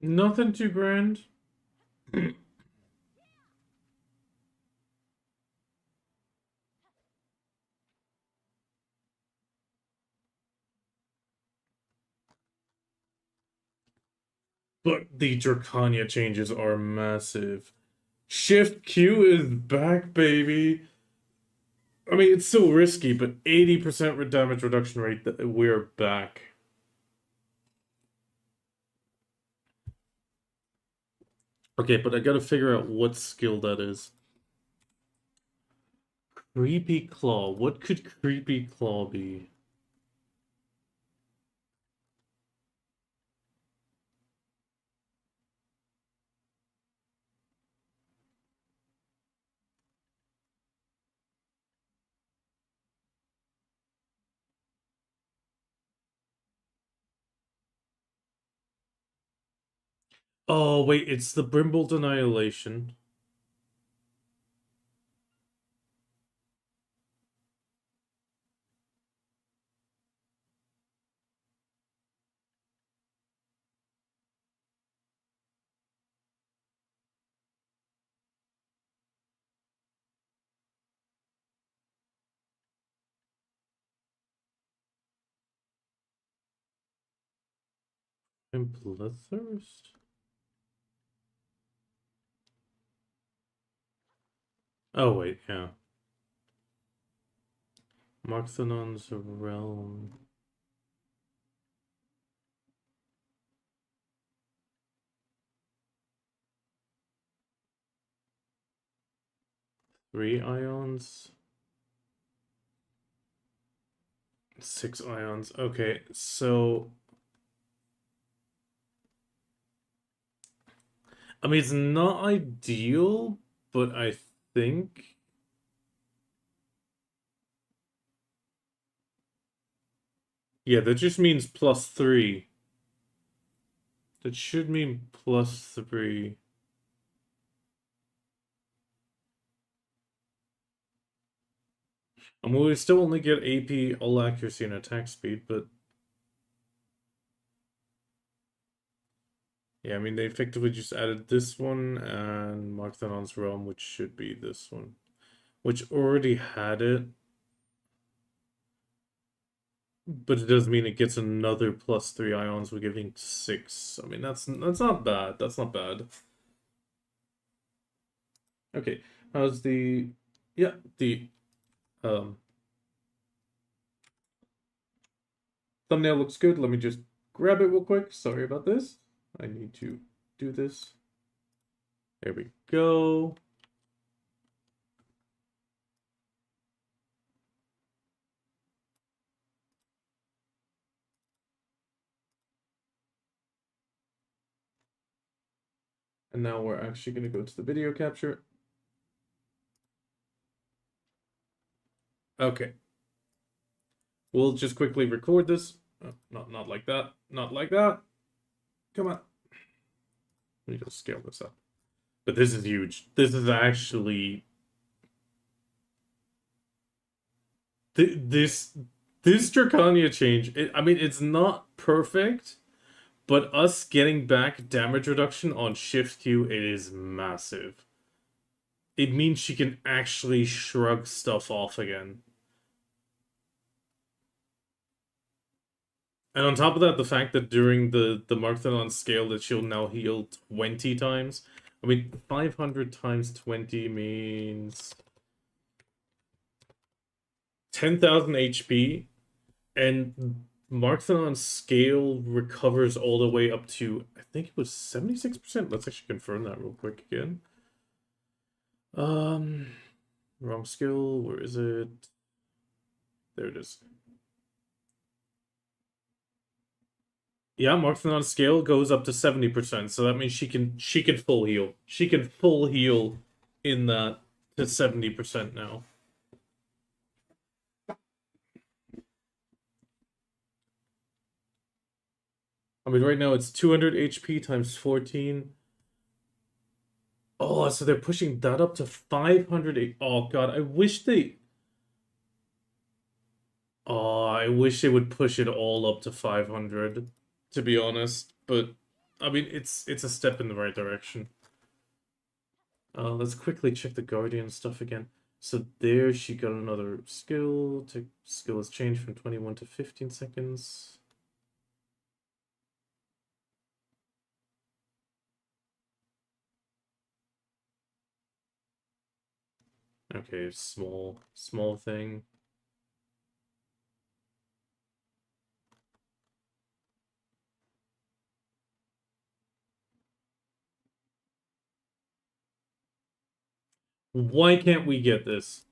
Nothing too grand. But the Drakania changes are massive. Shift Q is back, baby. I mean, it's still risky, but 80% damage reduction rate, we're back. Okay, but I gotta figure out what skill that is. Creepy Claw. What could Creepy Claw be? Oh, wait, it's the Brimbled Annihilation. And Bloodthirst? Oh, wait, yeah. Moxonon's Realm. Three ions. 6 ions. Okay, so I mean it's not ideal, but I think yeah, that just means +3. That should mean +3. I mean we still only get AP, all accuracy, and attack speed, but yeah, I mean they effectively just added this one and Markthanon's Realm, which should be this one. Which already had it. But it does mean it gets another +3 ions. We're giving 6. I mean, that's not bad. That's not bad. Okay, how's the yeah the thumbnail looks good. Let me just grab it real quick. Sorry about this. I need to do this. There we go. And now we're actually going to go to the video capture. Okay. We'll just quickly record this. Oh, not like that. Not like that. Come on. Let me just scale this up. But this is huge. This is actually this Drakania change. I mean, it's not perfect, but us getting back damage reduction on Shift Q, it is massive. It means she can actually shrug stuff off again. And on top of that, the fact that during the Markthon scale that she'll now heal 20 times. I mean, 500 times 20 means 10,000 HP, and Markthon scale recovers all the way up to, I think it was 76%. Let's actually confirm that real quick again. Wrong skill, where is it? There it is. Yeah, Markthon scale goes up to 70%, so that means she can full heal. She can full heal in that to 70% now. I mean, right now it's 200 HP times 14. Oh, so they're pushing that up to 500. Oh god, I wish they. Oh, I wish they would push it all up to 500, to be honest. But I mean, it's a step in the right direction. Let's quickly check the Guardian stuff again. So there she got another skill. Skill has changed from 21 to 15 seconds. Okay, small thing. Why can't we get this?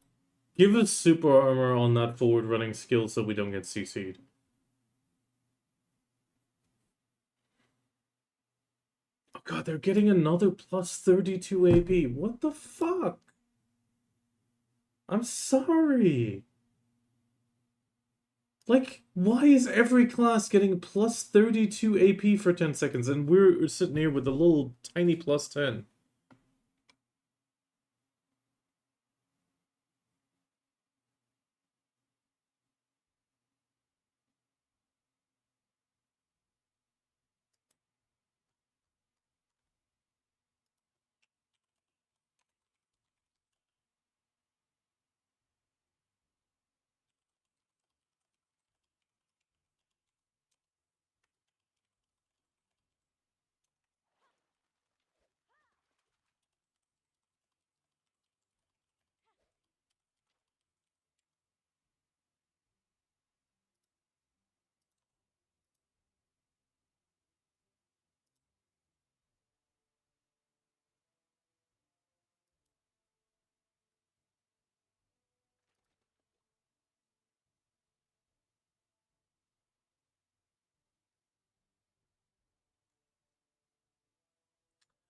Give us super armor on that forward running skill so we don't get CC'd. Oh god, they're getting another plus 32 AP. What the fuck? I'm sorry. Like, why is every class getting plus 32 AP for 10 seconds and we're sitting here with a little tiny plus 10?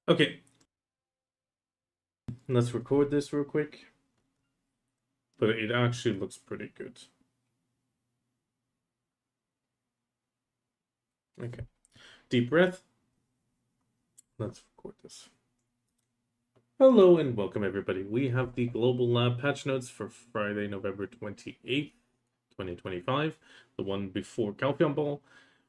Okay, let's record this real quick. But it actually looks pretty good. Okay, deep breath. Let's record this. Hello and welcome everybody. We have the Global Lab patch notes for Friday, November 28th, 2025, the one before Calpheon Ball.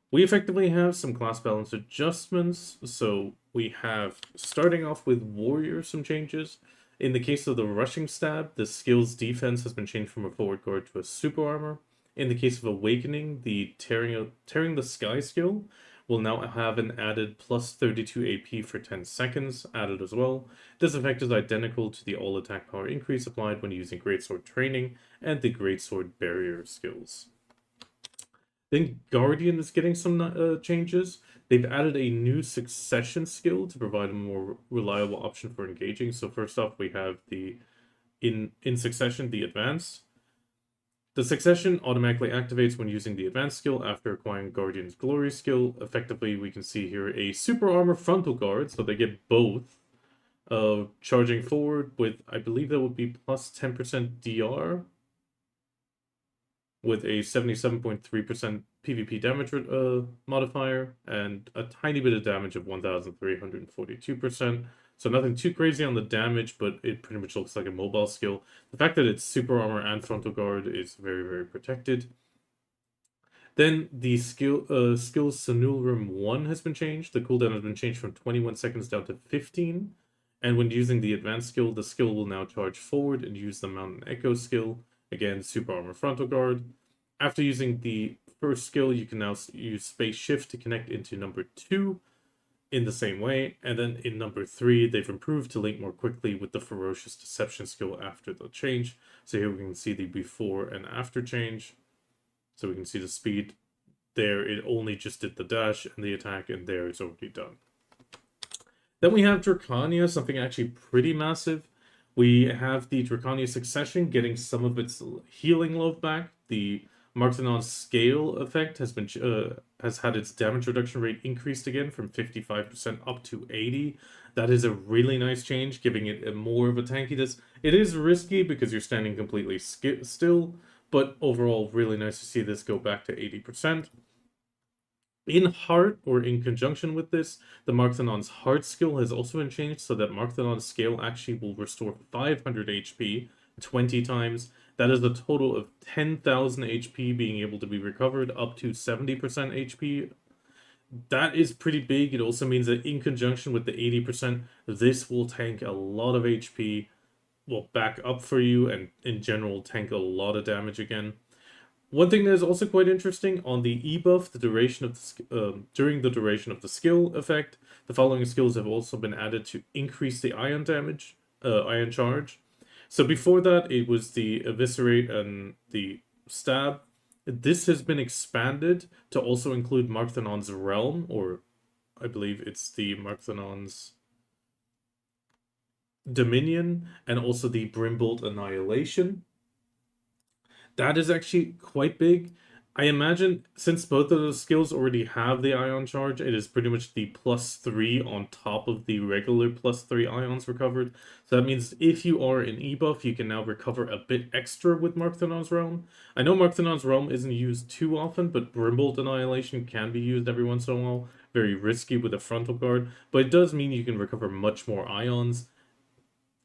We effectively have some class balance adjustments. So we have, starting off with Warrior, some changes. In the case of the Rushing Stab, the skill's defense has been changed from a forward guard to a super armor. In the case of Awakening, the Tearing the Sky skill will now have an added plus 32 AP for 10 seconds added as well. This effect is identical to the all attack power increase applied when using Greatsword Training and the Greatsword Barrier skills. Then Guardian is getting some changes. They've added a new succession skill to provide a more reliable option for engaging. So first off, we have the in succession, the advance. The succession automatically activates when using the advanced skill after acquiring Guardian's Glory skill. Effectively, we can see here a super armor frontal guard, so they get both. Charging forward with, I believe that would be plus 10% DR with a 77.3% PvP damage modifier and a tiny bit of damage of 1,342%. So nothing too crazy on the damage, but it pretty much looks like a mobile skill. The fact that it's super armor and frontal guard is very, very protected. Then the skills Sanul Room 1 has been changed. The cooldown has been changed from 21 seconds down to 15. And when using the advanced skill, the skill will now charge forward and use the Mountain Echo skill. Again, super armor frontal guard. After using the first skill, you can now use space shift to connect into number 2 in the same way. And then in number 3, they've improved to link more quickly with the ferocious deception skill after the change. So here we can see the before and after change. So we can see the speed there, it only just did the dash and the attack, and there it's already done. Then we have Drakania, something actually pretty massive. We have the Drakania Succession getting some of its healing load back. The Markthenon scale effect has had its damage reduction rate increased again from 55% up to 80%. That is a really nice change, giving it more of a tankiness. It is risky because you're standing completely still, but overall really nice to see this go back to 80%. In Heart, or in conjunction with this, the Markthenon's Heart skill has also been changed so that Markthenon's scale actually will restore 500 HP 20 times. That is a total of 10,000 HP being able to be recovered up to 70% HP. That is pretty big. It also means that in conjunction with the 80%, this will tank a lot of HP, will back up for you, and in general tank a lot of damage again. One thing that is also quite interesting, on the E buff, the duration of the during the duration of the skill effect, the following skills have also been added to increase the ion damage, ion charge. So before that, it was the Eviscerate and the Stab. This has been expanded to also include Markthenon's Realm, or I believe it's the Markthenon's Dominion, and also the Brimbolt Annihilation. That is actually quite big. I imagine since both of those skills already have the ion charge, it is pretty much the +3 on top of the regular +3 ions recovered. So that means if you are in E-buff, you can now recover a bit extra with Markthenon's Realm. I know Markthenon's Realm isn't used too often, but Brimbolt Annihilation can be used every once in a while. Very risky with a frontal guard, but it does mean you can recover much more ions.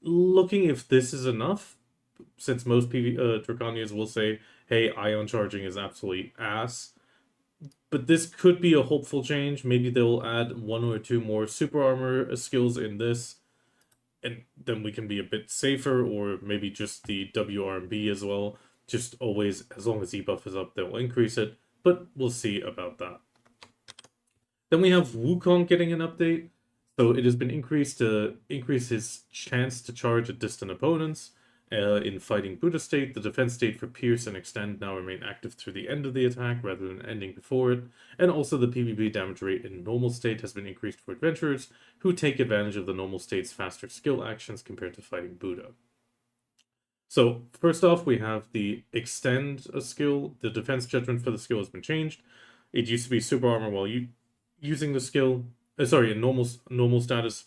Looking if this is enough, since most Drakanians will say, hey, ion charging is absolutely ass. But this could be a hopeful change. Maybe they'll add 1 or 2 more super armor skills in this, and then we can be a bit safer, or maybe just the WRMB as well. Just always, as long as E-buff is up, they'll increase it, but we'll see about that. Then we have Wukong getting an update. So it has been increased to increase his chance to charge at distant opponents. In fighting Buddha state, the defense state for Pierce and Extend now remain active through the end of the attack rather than ending before it, and also the PvP damage rate in normal state has been increased for adventurers who take advantage of the normal state's faster skill actions compared to fighting Buddha. So first off, we have the Extend skill. The defense judgment for the skill has been changed. It used to be super armor while using the skill. In normal status,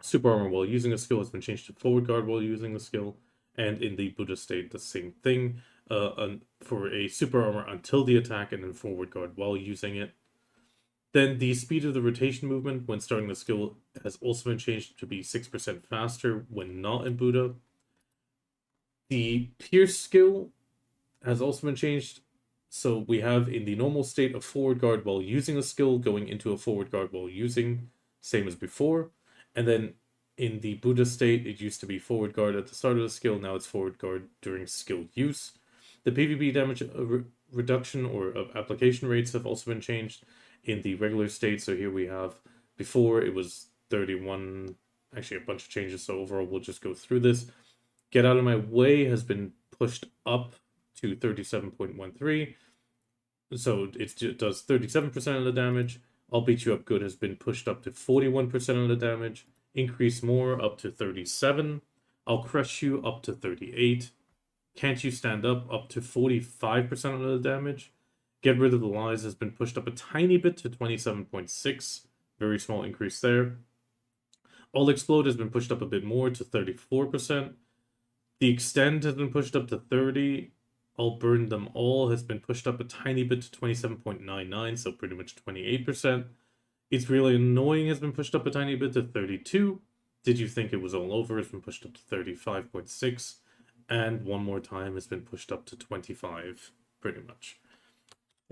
super armor while using a skill has been changed to forward guard while using the skill. And in the Buddha state, the same thing, for a super armor until the attack, and then forward guard while using it. Then the speed of the rotation movement when starting the skill has also been changed to be 6% faster when not in Buddha. The Pierce skill has also been changed. So we have in the normal state a forward guard while using a skill going into a forward guard while using, same as before. And then in the Buddha state, it used to be forward guard at the start of the skill, now it's forward guard during skill use. The PvP damage reduction or application rates have also been changed in the regular state. So here we have, before it was 31, actually a bunch of changes, so overall we'll just go through this. Get Out of My Way has been pushed up to 37.13, so it does 37% of the damage. I'll Beat You Up Good has been pushed up to 41% of the damage. Increase More up to 37. I'll Crush You up to 38. Can't You Stand Up to 45% of the damage. Get Rid of the Lies has been pushed up a tiny bit to 27.6. Very small increase there. All Explode has been pushed up a bit more to 34%. The Extend has been pushed up to 30. I'll Burn Them All has been pushed up a tiny bit to 27.99, so pretty much 28%. It's Really Annoying has been pushed up a tiny bit to 32. Did You Think It Was All Over has been pushed up to 35.6. And One More Time has been pushed up to 25, pretty much.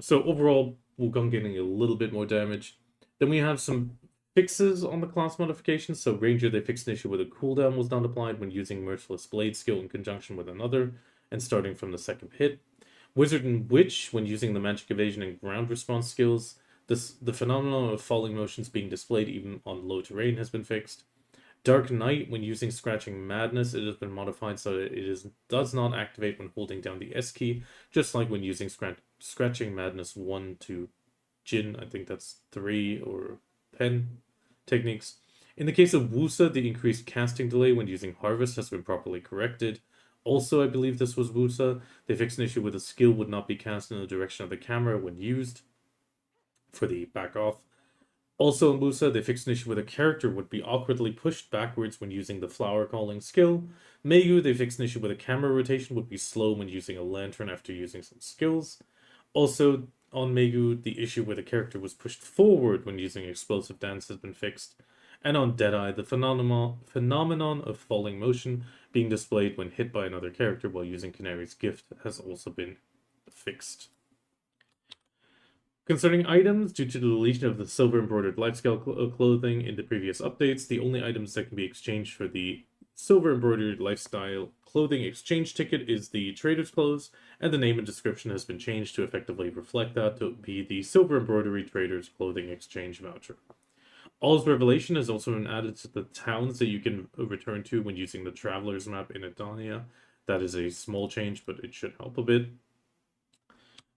So overall, Wukong getting a little bit more damage. Then we have some fixes on the class modifications. So Ranger, they fixed an issue where the cooldown was not applied when using Merciless Blade skill in conjunction with another, and starting from the second hit. Wizard and Witch, when using the magic evasion and ground response skills, the phenomenon of falling motions being displayed even on low terrain has been fixed. Dark Knight, when using Scratching Madness, it has been modified so that does not activate when holding down the S key, just like when using Scratching Madness 1 to Jin, I think that's 3 or Pen techniques. In the case of Wusa, the increased casting delay when using Harvest has been properly corrected. Also, I believe this was Wusa. They fixed an issue where the skill would not be cast in the direction of the camera when used for the back off. Also in Wusa, they fixed an issue where the character would be awkwardly pushed backwards when using the flower calling skill. Meiyu, they fixed an issue where the camera rotation would be slow when using a lantern after using some skills. Also, on Meiyu, the issue where the character was pushed forward when using explosive dance has been fixed. And on Deadeye, the phenomenon of falling motion being displayed when hit by another character while using Canary's gift has also been fixed. Concerning items, due to the deletion of the silver embroidered lifescale clothing in the previous updates, the only items that can be exchanged for the silver embroidered lifestyle clothing exchange ticket is the trader's clothes, and the name and description has been changed to effectively reflect that to be the silver embroidery trader's clothing exchange voucher. All's Revelation has also been added to the towns that you can return to when using the Traveler's map in Drakania. That is a small change, but it should help a bit.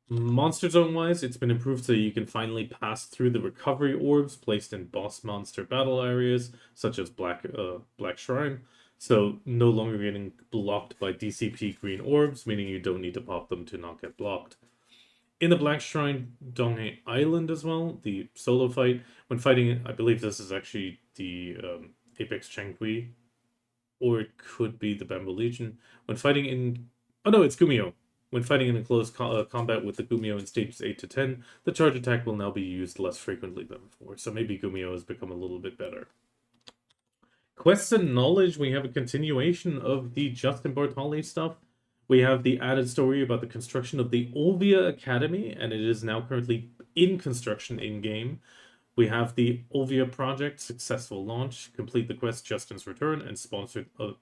Monster Zone wise, it's been improved so you can finally pass through the recovery orbs placed in boss monster battle areas, such as Black Shrine. So no longer getting blocked by DCP green orbs, meaning you don't need to pop them to not get blocked. In the Black Shrine Donghae Island as well, the solo fight, when fighting, I believe this is actually the Apex Changui, or it could be the Bamboo Legion. When fighting in... Oh no, it's Gumio. When fighting in a close combat with the Gumio in stages 8 to 10, the charge attack will now be used less frequently than before, so maybe Gumio has become a little bit better. Quests and Knowledge, we have a continuation of the Justin Bartali stuff. We have the added story about the construction of the Olvia Academy, and it is now currently in construction in-game. We have the Olvia project, successful launch, complete the quest Justin's Return, and sponsor of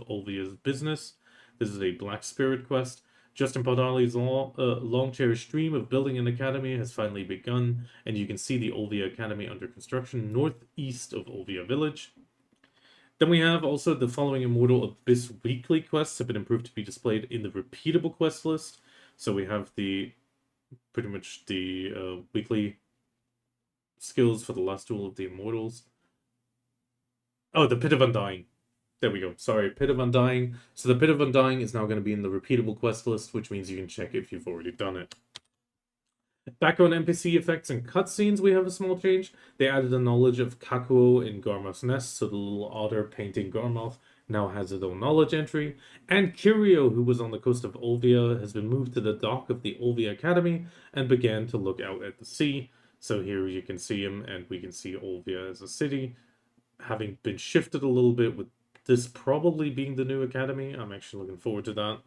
Olvia's business. This is a Black Spirit quest. Justin Bartali's long-cherished dream of building an academy has finally begun, and you can see the Olvia Academy under construction northeast of Olvia Village. Then we have also the following Immortal Abyss weekly quests have been improved to be displayed in the repeatable quest list. So we have pretty much the weekly skills for the last duel of the Immortals. Oh, the Pit of Undying. There we go. Sorry, Pit of Undying. So the Pit of Undying is now going to be in the repeatable quest list, which means you can check if you've already done it. Background NPC effects and cutscenes, we have a small change. They added a knowledge of Kakuo in Garmoth's Nest, so the little otter painting Garmoth now has its own knowledge entry. And Kirio, who was on the coast of Olvia, has been moved to the dock of the Olvia Academy and began to look out at the sea. So here you can see him, and we can see Olvia as a city, having been shifted a little bit, with this probably being the new academy. I'm actually looking forward to that.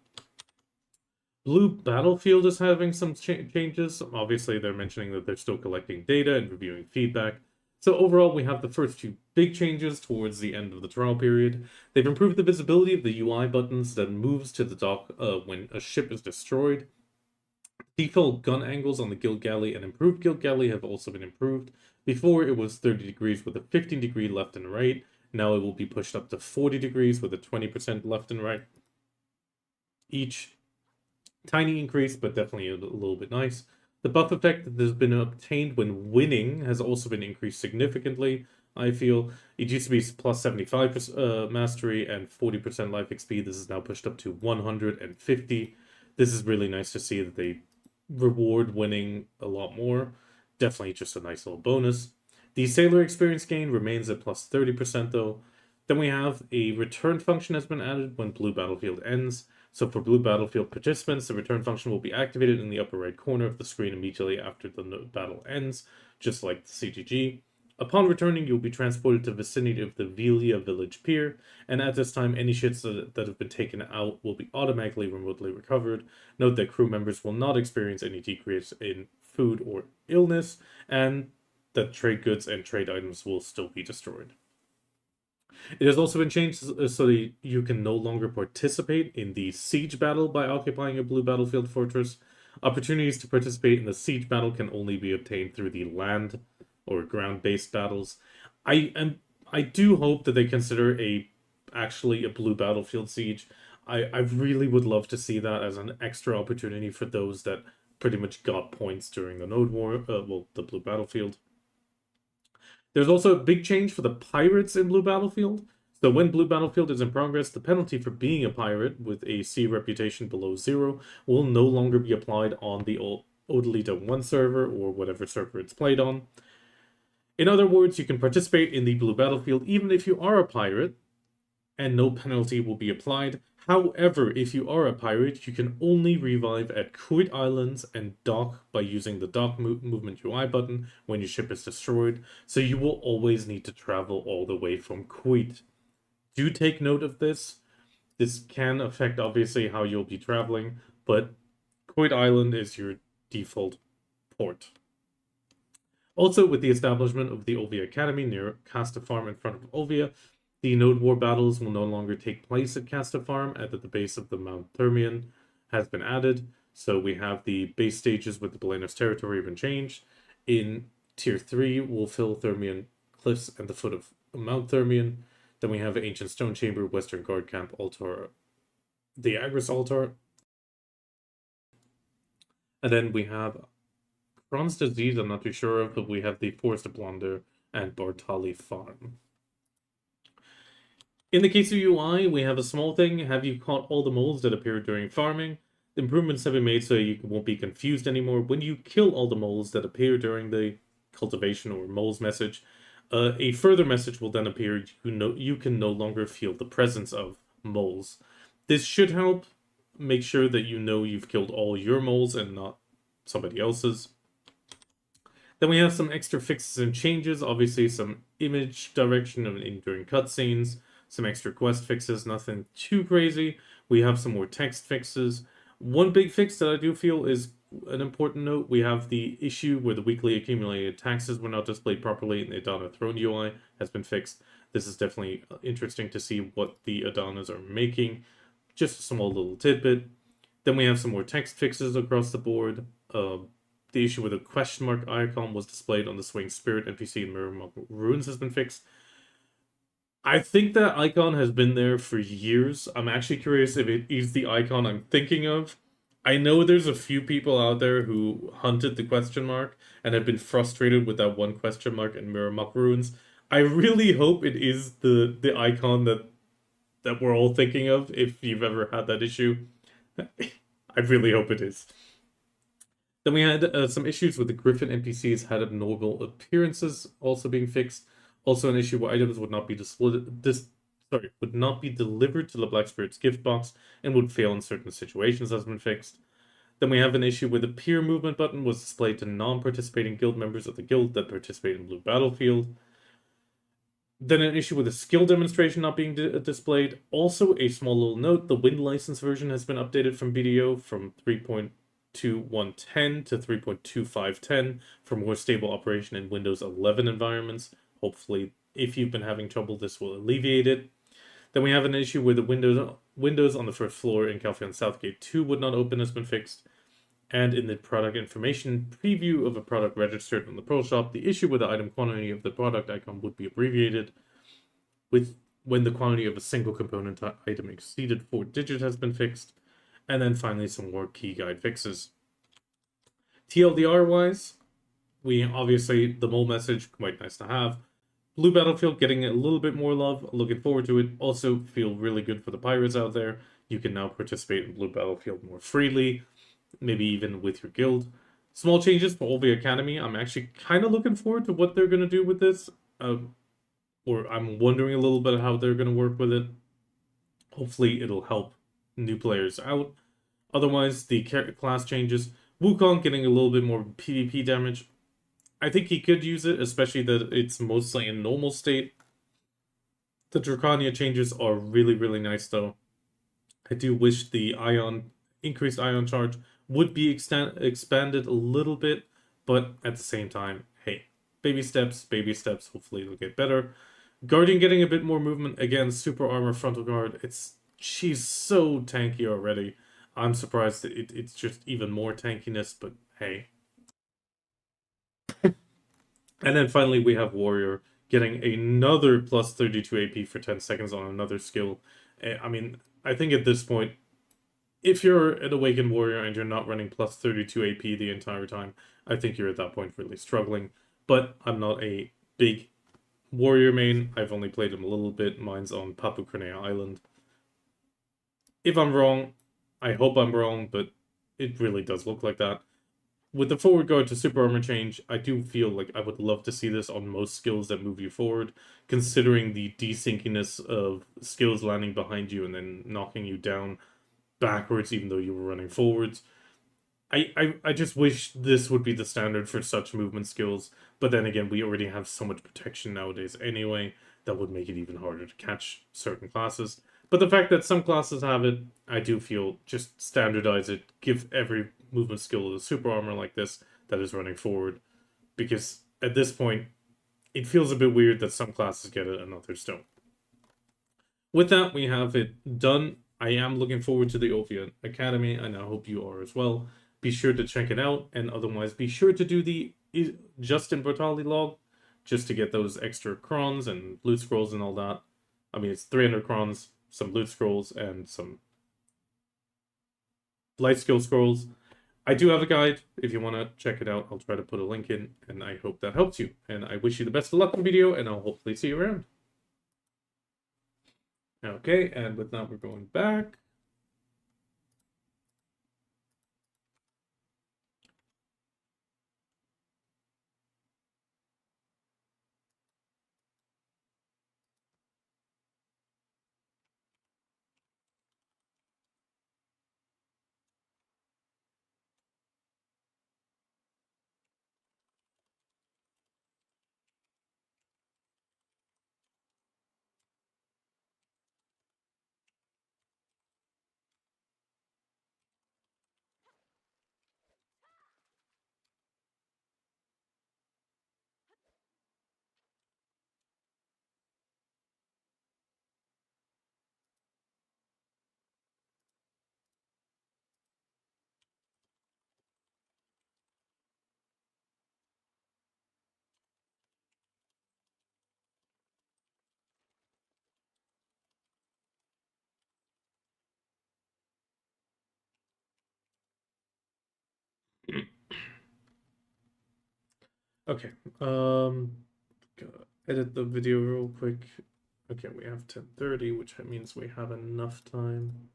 Blue Battlefield is having some changes. Obviously, they're mentioning that they're still collecting data and reviewing feedback. So overall, we have the first two big changes towards the end of the trial period. They've improved the visibility of the UI buttons that moves to the dock when a ship is destroyed. Default gun angles on the Guild Galley and improved Guild Galley have also been improved. Before, it was 30 degrees with a 15-degree left and right. Now it will be pushed up to 40 degrees with a 20% left and right each. Tiny increase, but definitely a little bit nice. The buff effect that has been obtained when winning has also been increased significantly, I feel. It used to be plus 75% mastery and 40% life XP. This is now pushed up to 150. This is really nice to see that they reward winning a lot more. Definitely just a nice little bonus. The Sailor experience gain remains at plus 30% though. Then we have a return function has been added when Blue Battlefield ends. So for Blue Battlefield participants, the return function will be activated in the upper right corner of the screen immediately after the battle ends, just like the CGG. Upon returning, you'll be transported to the vicinity of the Velia Village Pier, and at this time, any ships that have been taken out will be automatically remotely recovered. Note that crew members will not experience any decrease in food or illness, and that trade goods and trade items will still be destroyed. It has also been changed so that you can no longer participate in the siege battle by occupying a blue battlefield fortress. Opportunities to participate in the siege battle can only be obtained through the land or ground-based battles. I do hope that they consider actually a blue battlefield siege. I really would love to see that as an extra opportunity for those that pretty much got points during the Node War, well, the blue battlefield. There's also a big change for the pirates in Blue Battlefield. So when Blue Battlefield is in progress, the penalty for being a pirate with a C reputation below 0 will no longer be applied on the Odalita 1 server or whatever server it's played on. In other words, you can participate in the Blue Battlefield even if you are a pirate, and no penalty will be applied. However, if you are a pirate, you can only revive at Kuwait Islands and dock by using the dock movement UI button when your ship is destroyed, so you will always need to travel all the way from Kuwait. Do take note of this. This can affect, obviously, how you'll be traveling, but Kuwait Island is your default port. Also, with the establishment of the Ovia Academy near Casta Farm in front of Ovia, the Node War battles will no longer take place at Casta Farm, and at the base of the Mount Thermion has been added. So we have the base stages with the Belenos territory have been changed. In Tier 3, we'll fill Thermion Cliffs and the foot of Mount Thermion. Then we have Ancient Stone Chamber, Western Guard Camp, Altar, the Agris Altar. And then we have Kron's Disease, I'm not too sure of, but we have the Forest of Plunder and Bartali Farm. In the case of UI, we have a small thing. Have you caught all the moles that appeared during farming? The improvements have been made so you won't be confused anymore. When you kill all the moles that appear during the cultivation or moles message, a further message will then appear. You can no longer feel the presence of moles. This should help make sure that you know you've killed all your moles and not somebody else's. Then we have some extra fixes and changes. Obviously, some image direction during cutscenes. Some extra quest fixes, nothing too crazy. We have some more text fixes. One big fix that I do feel is an important note. We have the issue where the weekly accumulated taxes were not displayed properly in the Adana Throne UI has been fixed. This is definitely interesting to see what the Adanas are making. Just a small little tidbit. Then we have some more text fixes across the board. The issue with the question mark icon was displayed on the Swing Spirit NPC in Mirror Ruins has been fixed. I think that icon has been there for years. I'm actually curious if it is the icon I'm thinking of. I know there's a few people out there who hunted the question mark and have been frustrated with that one question mark in Mirror Ruins. I really hope it is the icon that we're all thinking of, if you've ever had that issue. I really hope it is. Then we had some issues with the Griffin NPCs had abnormal appearances also being fixed. Also, an issue where items would not be would not be delivered to the Black Spirit's gift box and would fail in certain situations has been fixed. Then we have an issue where the peer movement button was displayed to non-participating guild members of the guild that participate in Blue Battlefield. Then an issue with the skill demonstration not being displayed. Also, a small little note, the Wind license version has been updated from BDO from 3.2110 to 3.2510 for more stable operation in Windows 11 environments. Hopefully, if you've been having trouble, this will alleviate it. Then we have an issue where the windows on the first floor in Calpheon Southgate 2 would not open has been fixed. And in the product information preview of a product registered on the Pearl Shop, the issue with the item quantity of the product icon would be abbreviated when the quantity of a single component item exceeded 4 digits has been fixed. And then finally, some more key guide fixes. TLDR-wise, we obviously, the mole message, quite nice to have. Blue Battlefield getting a little bit more love. Looking forward to it. Also feel really good for the pirates out there. You can now participate in Blue Battlefield more freely, maybe even with your guild. Small changes for Ovia Academy. I'm actually kind of looking forward to what they're going to do with this. Or I'm wondering a little bit how they're going to work with it. Hopefully it'll help new players out. Otherwise, the class changes. Wukong getting a little bit more PvP damage. I think he could use it, especially that it's mostly in normal state. The Drakania changes are really, really nice, though. I do wish the increased ion charge would be expanded a little bit, but at the same time, hey, baby steps, hopefully it'll get better. Guardian getting a bit more movement. Again, super armor frontal guard. She's so tanky already. I'm surprised that it's just even more tankiness, but hey. And then finally we have Warrior getting another plus 32 AP for 10 seconds on another skill. I mean, I think at this point, if you're an Awakened Warrior and you're not running plus 32 AP the entire time, I think you're at that point really struggling. But I'm not a big Warrior main. I've only played him a little bit. Mine's on Papua Crenea Island. If I'm wrong, I hope I'm wrong, but it really does look like that. With the forward guard to super armor change, I do feel like I would love to see this on most skills that move you forward, considering the desynciness of skills landing behind you and then knocking you down backwards even though you were running forwards. I just wish this would be the standard for such movement skills, but then again, we already have so much protection nowadays anyway, that would make it even harder to catch certain classes. But the fact that some classes have it, I do feel just standardize it, give every movement skill a super armor like this that is running forward, because at this point, it feels a bit weird that some classes get it and others don't. With that, we have it done. I am looking forward to the Ovia Academy, and I hope you are as well. Be sure to check it out, and otherwise be sure to do the Justin Bertali log, just to get those extra crons and loot scrolls and all that. I mean, it's 300 crons, some loot scrolls, and some life skill scrolls. I do have a guide. If you want to check it out, I'll try to put a link in, and I hope that helps you. And I wish you the best of luck in the video, and I'll hopefully see you around. Okay, and with that, we're going back. Okay, edit the video real quick. Okay, we have 10:30, which means we have enough time.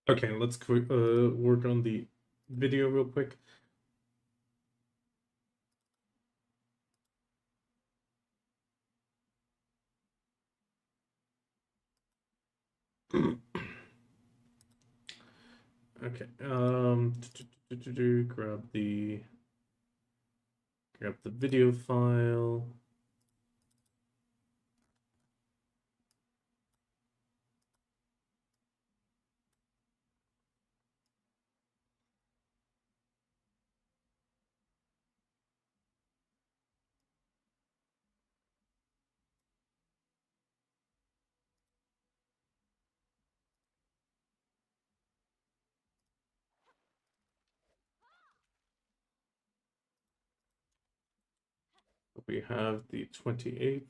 Okay, let's work on the video real quick. Okay. Grab the video file. We have the 28th.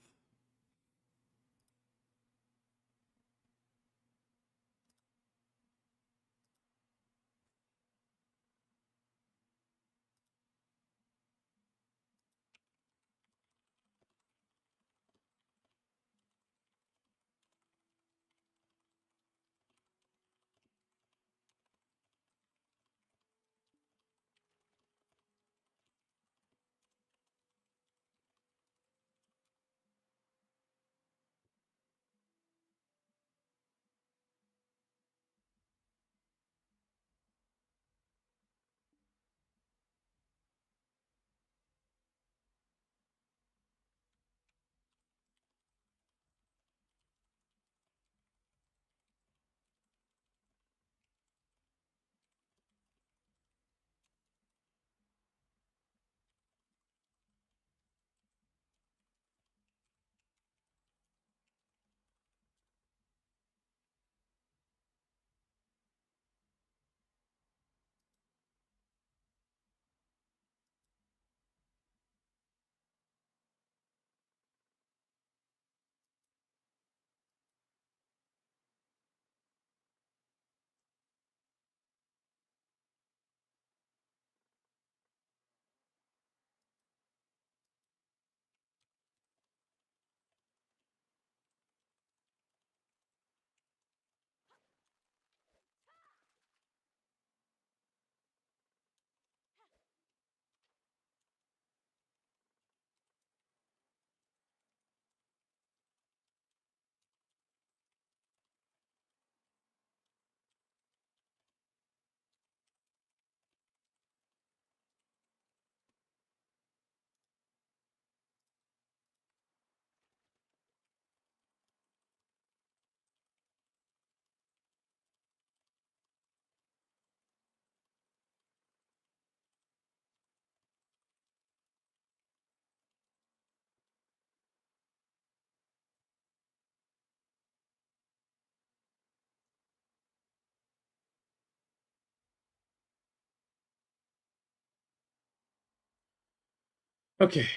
Okay.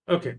Okay.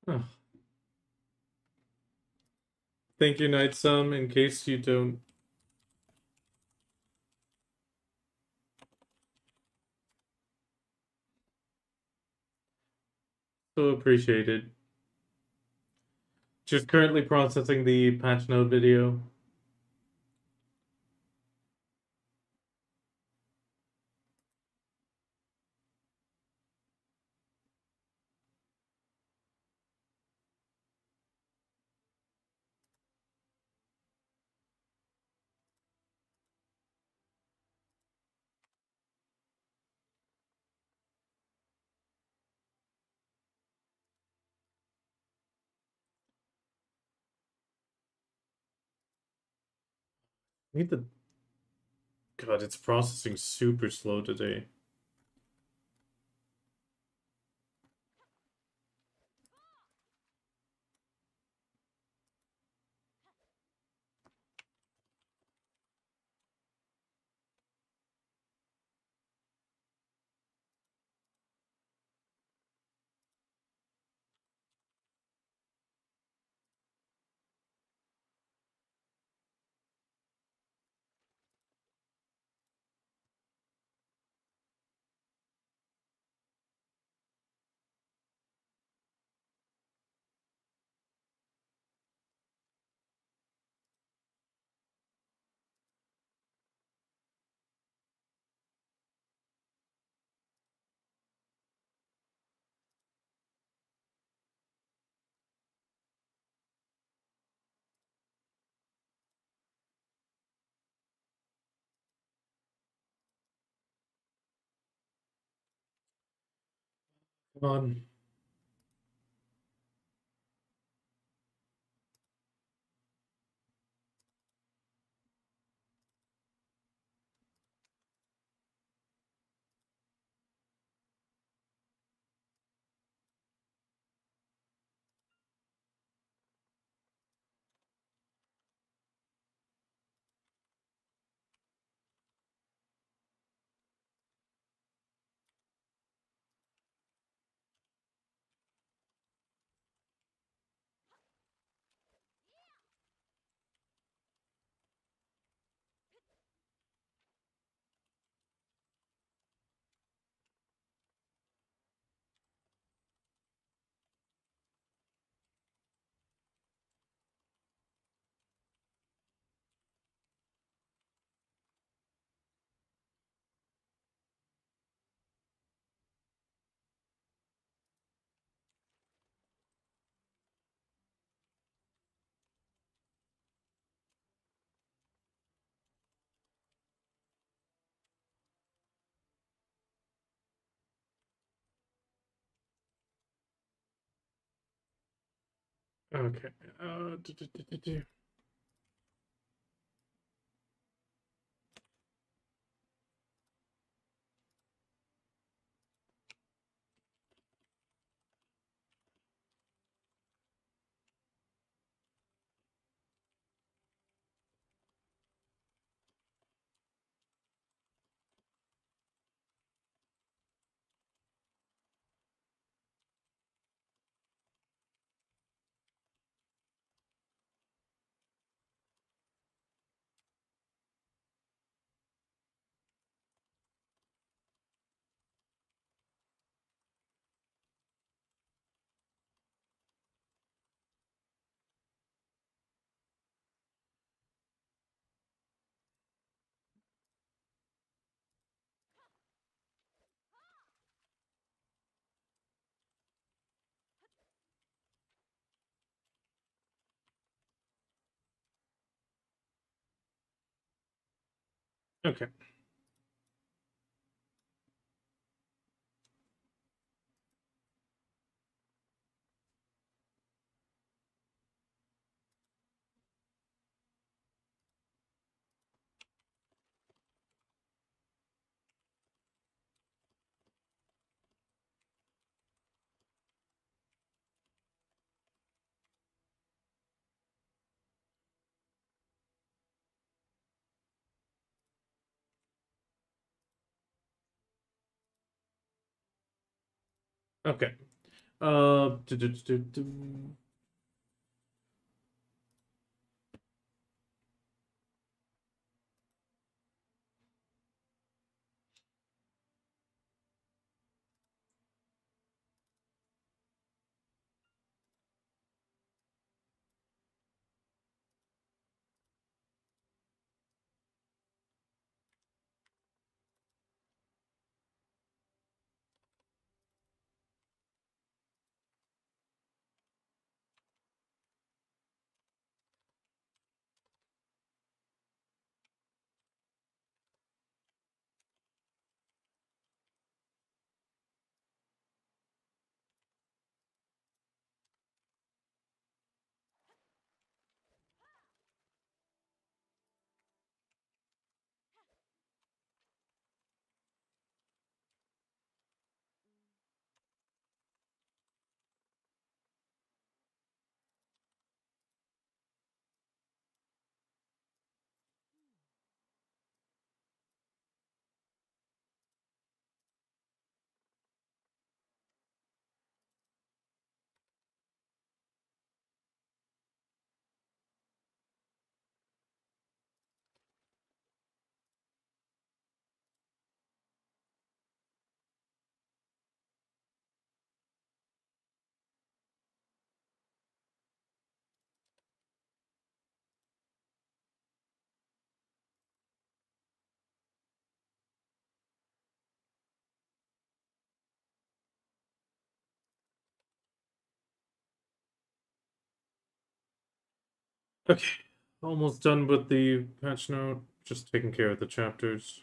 Oh, thank you, Night Sum. In case you don't. So appreciated. Just currently processing the patch note video. Need the... God, it's processing super slow today. Come on. Okay. Do. Okay. Okay. Do. Okay, almost done with the patch note. Just taking care of the chapters.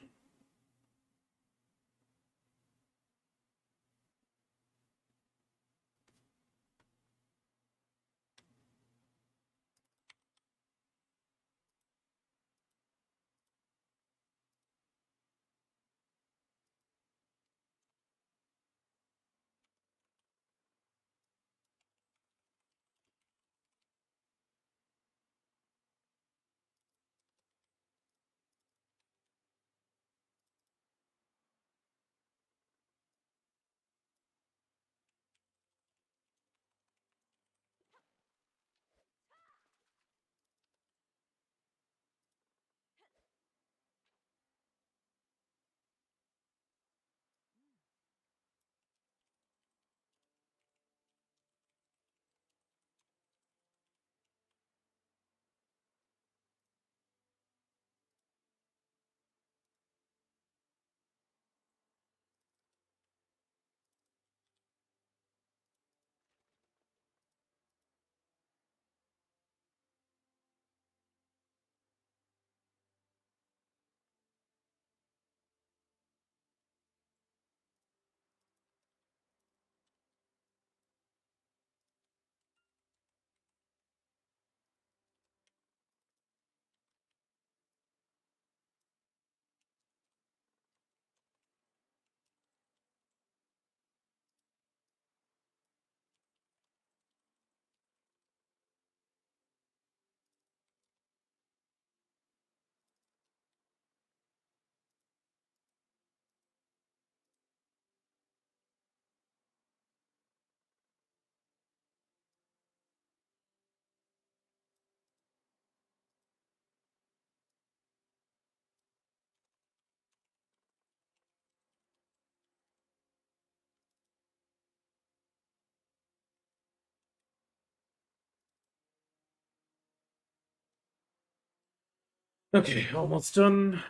Okay, almost done.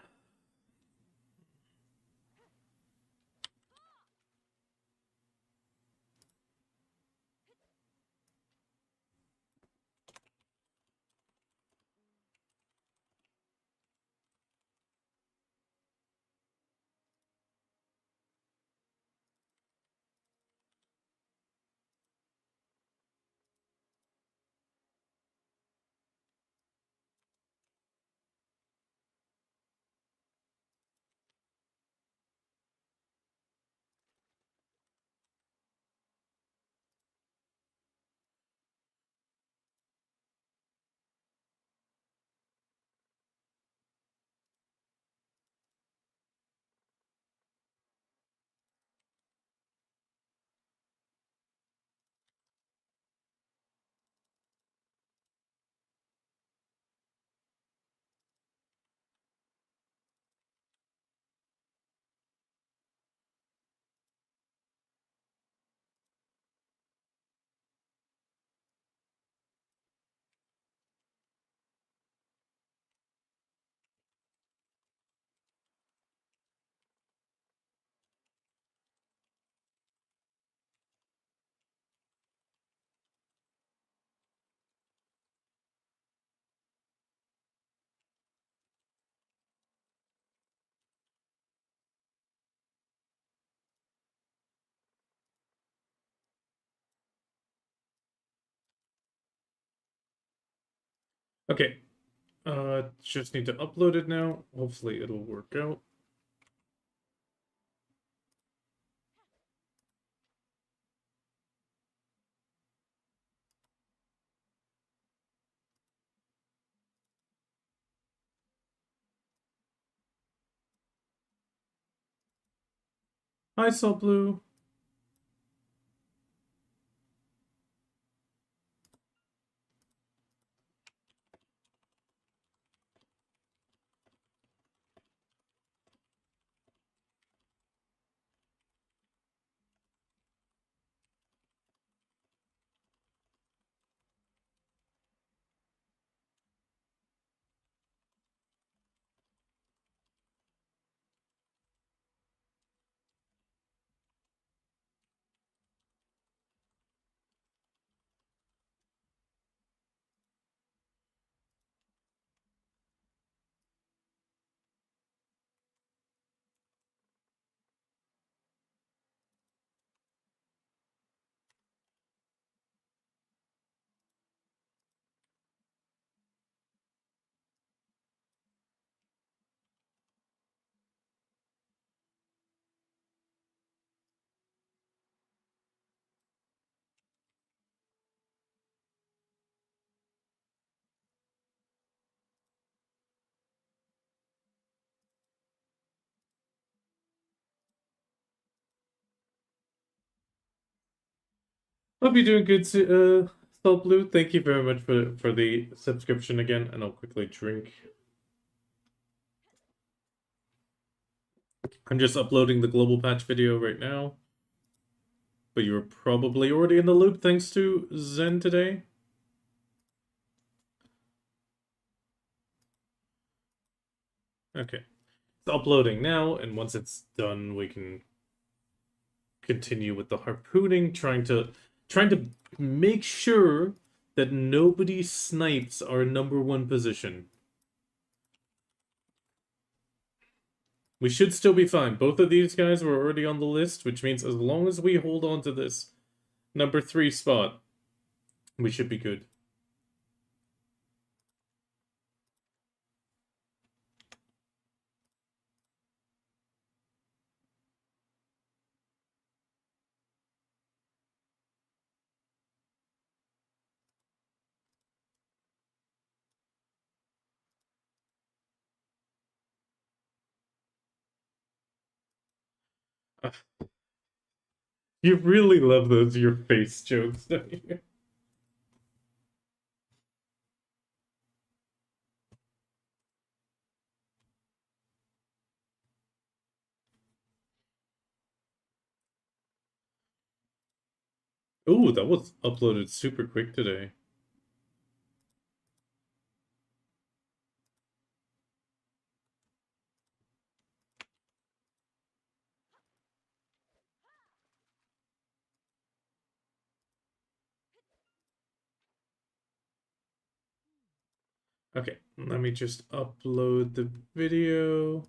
Okay, just need to upload it now. Hopefully it'll work out. Hi, Salt Blue. Hope you're doing good, Salt Blue. Thank you very much for the subscription again, and I'll quickly drink. I'm just uploading the global patch video right now, but you were probably already in the loop thanks to Zen today. Okay, it's uploading now, and once it's done, we can continue with the harpooning, trying to make sure that nobody snipes our #1 position. We should still be fine. Both of these guys were already on the list, which means as long as we hold on to this #3 spot, we should be good. You really love those your face jokes, don't you? Ooh, that was uploaded super quick today. Okay, let me just upload the video.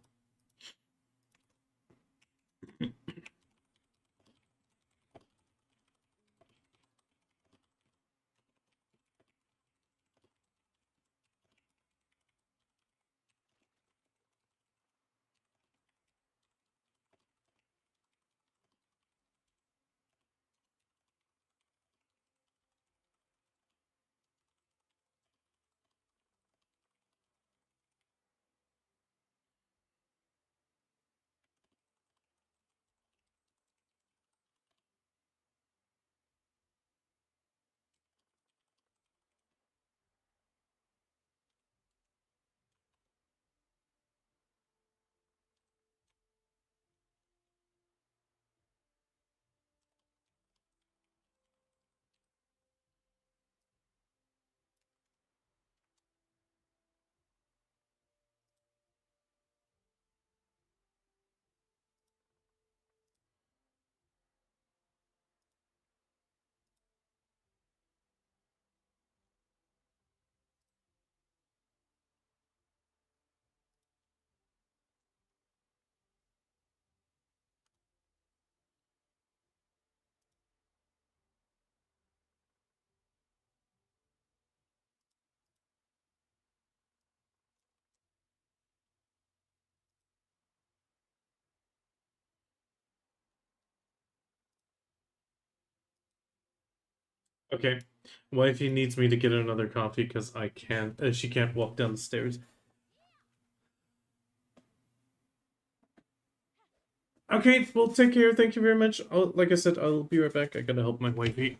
Okay. Wifey needs me to get another coffee because I can't. She can't walk down the stairs. Okay, well, take care. Thank you very much. Like I said, I'll be right back. I gotta help my wifey.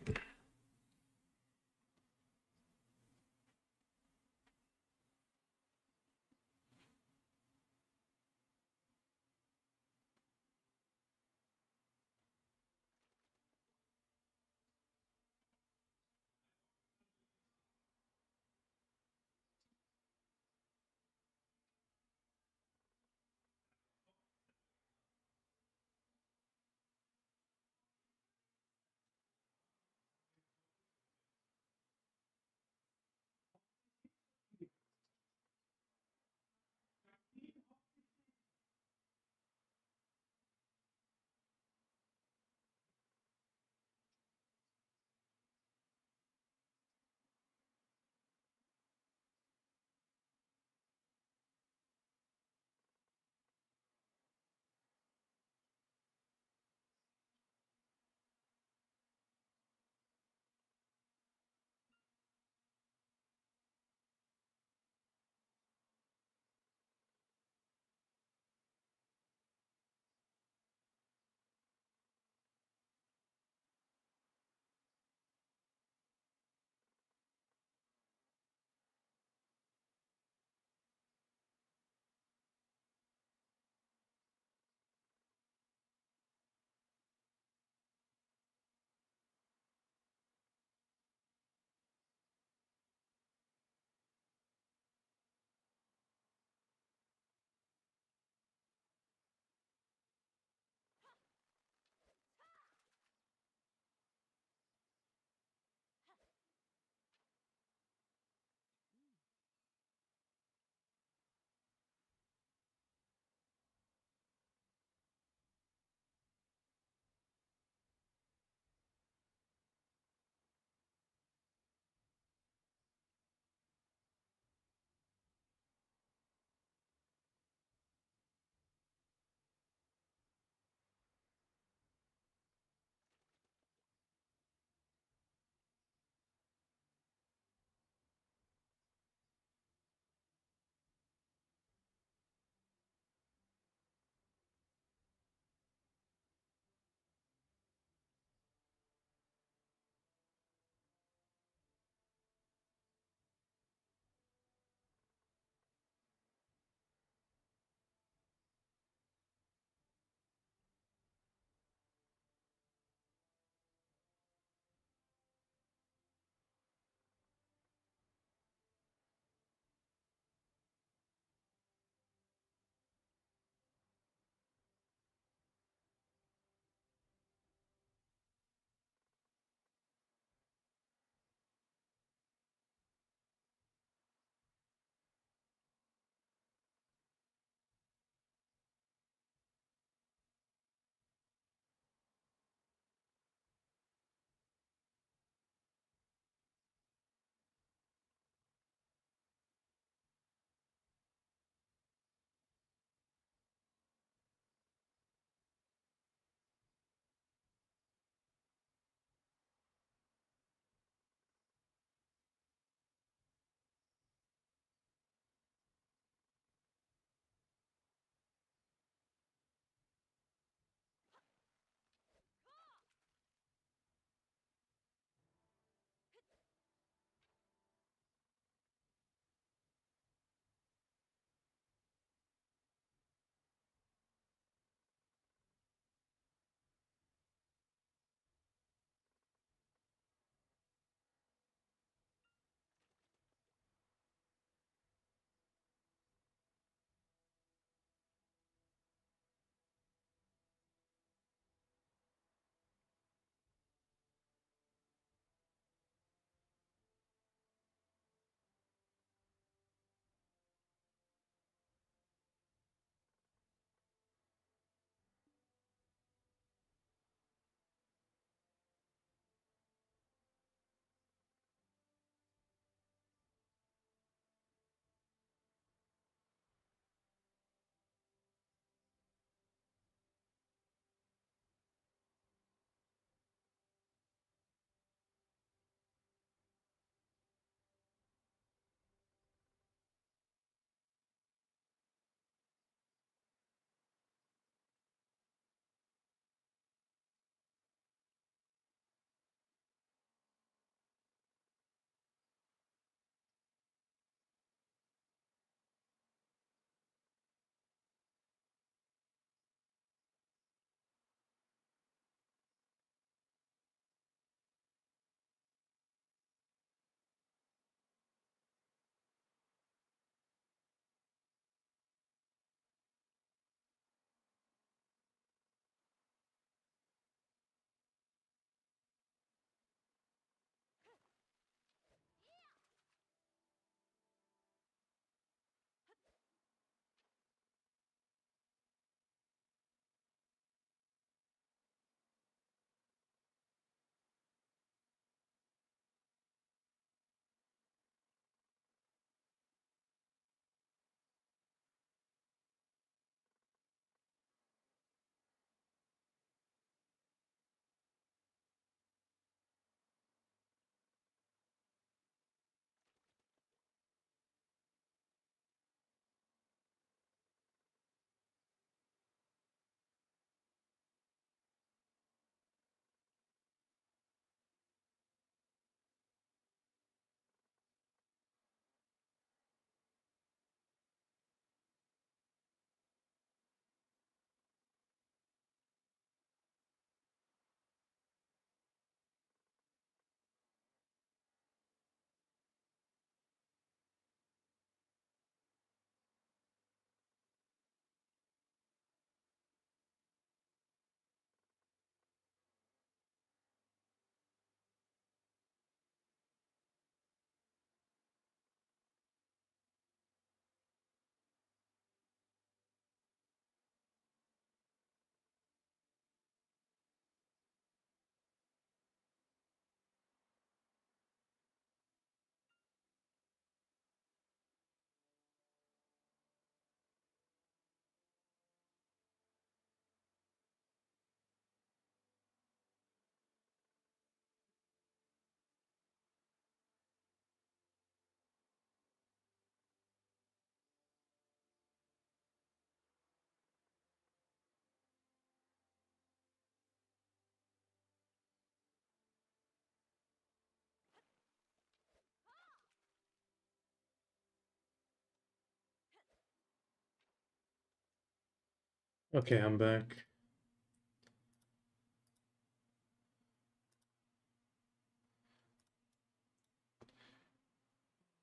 Okay, I'm back.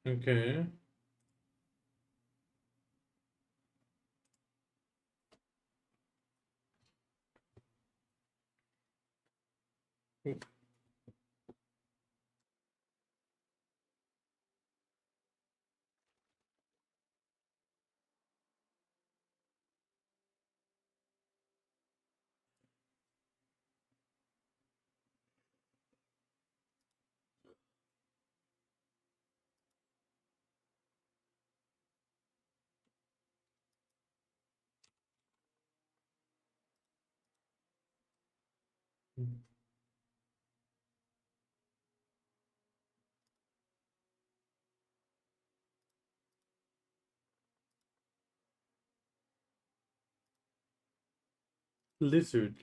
Okay. Lizard.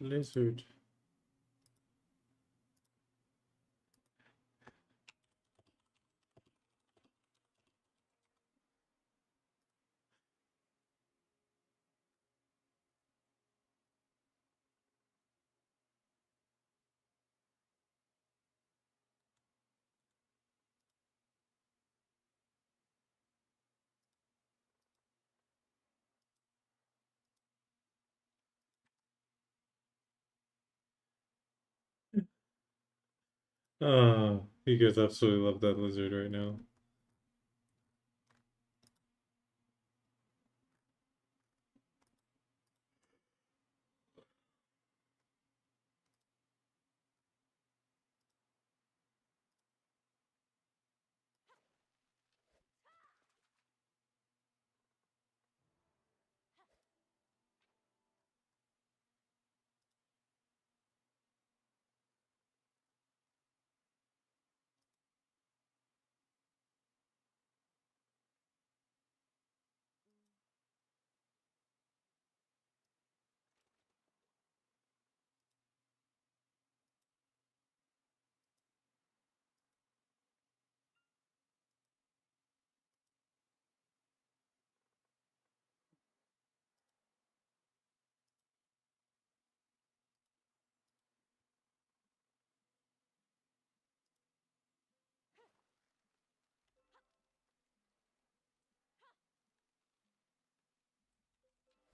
You guys absolutely love that lizard right now.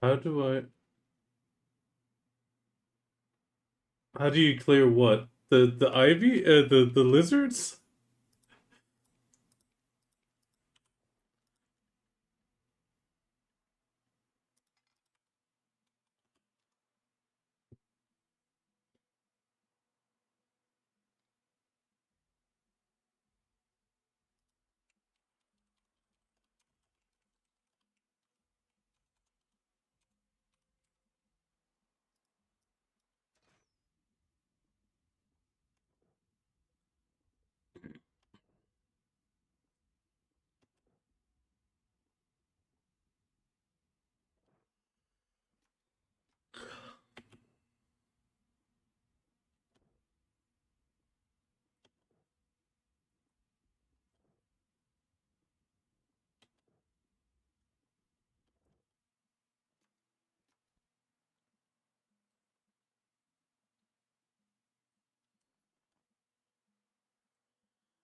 How do I... How do you clear what? The ivy? The lizards?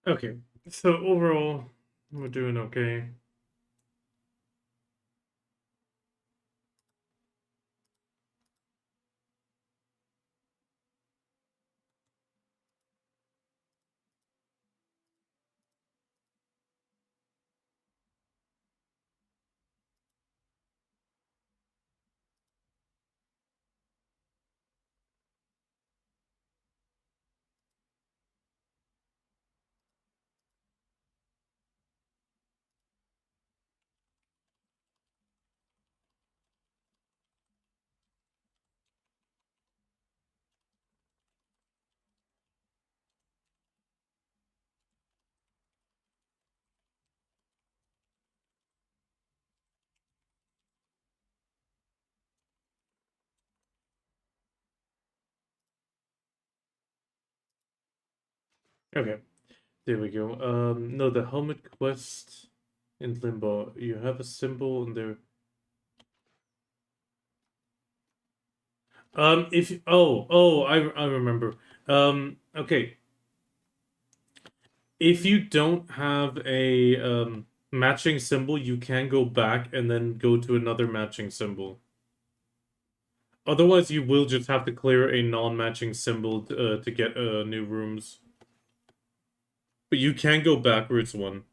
Okay, so overall, we're doing okay. Okay, there we go. No, the helmet quest in Limbo. You have a symbol and there. If I remember. Okay. If you don't have a matching symbol, you can go back and then go to another matching symbol. Otherwise, you will just have to clear a non-matching symbol to get new rooms. But you can go backwards one.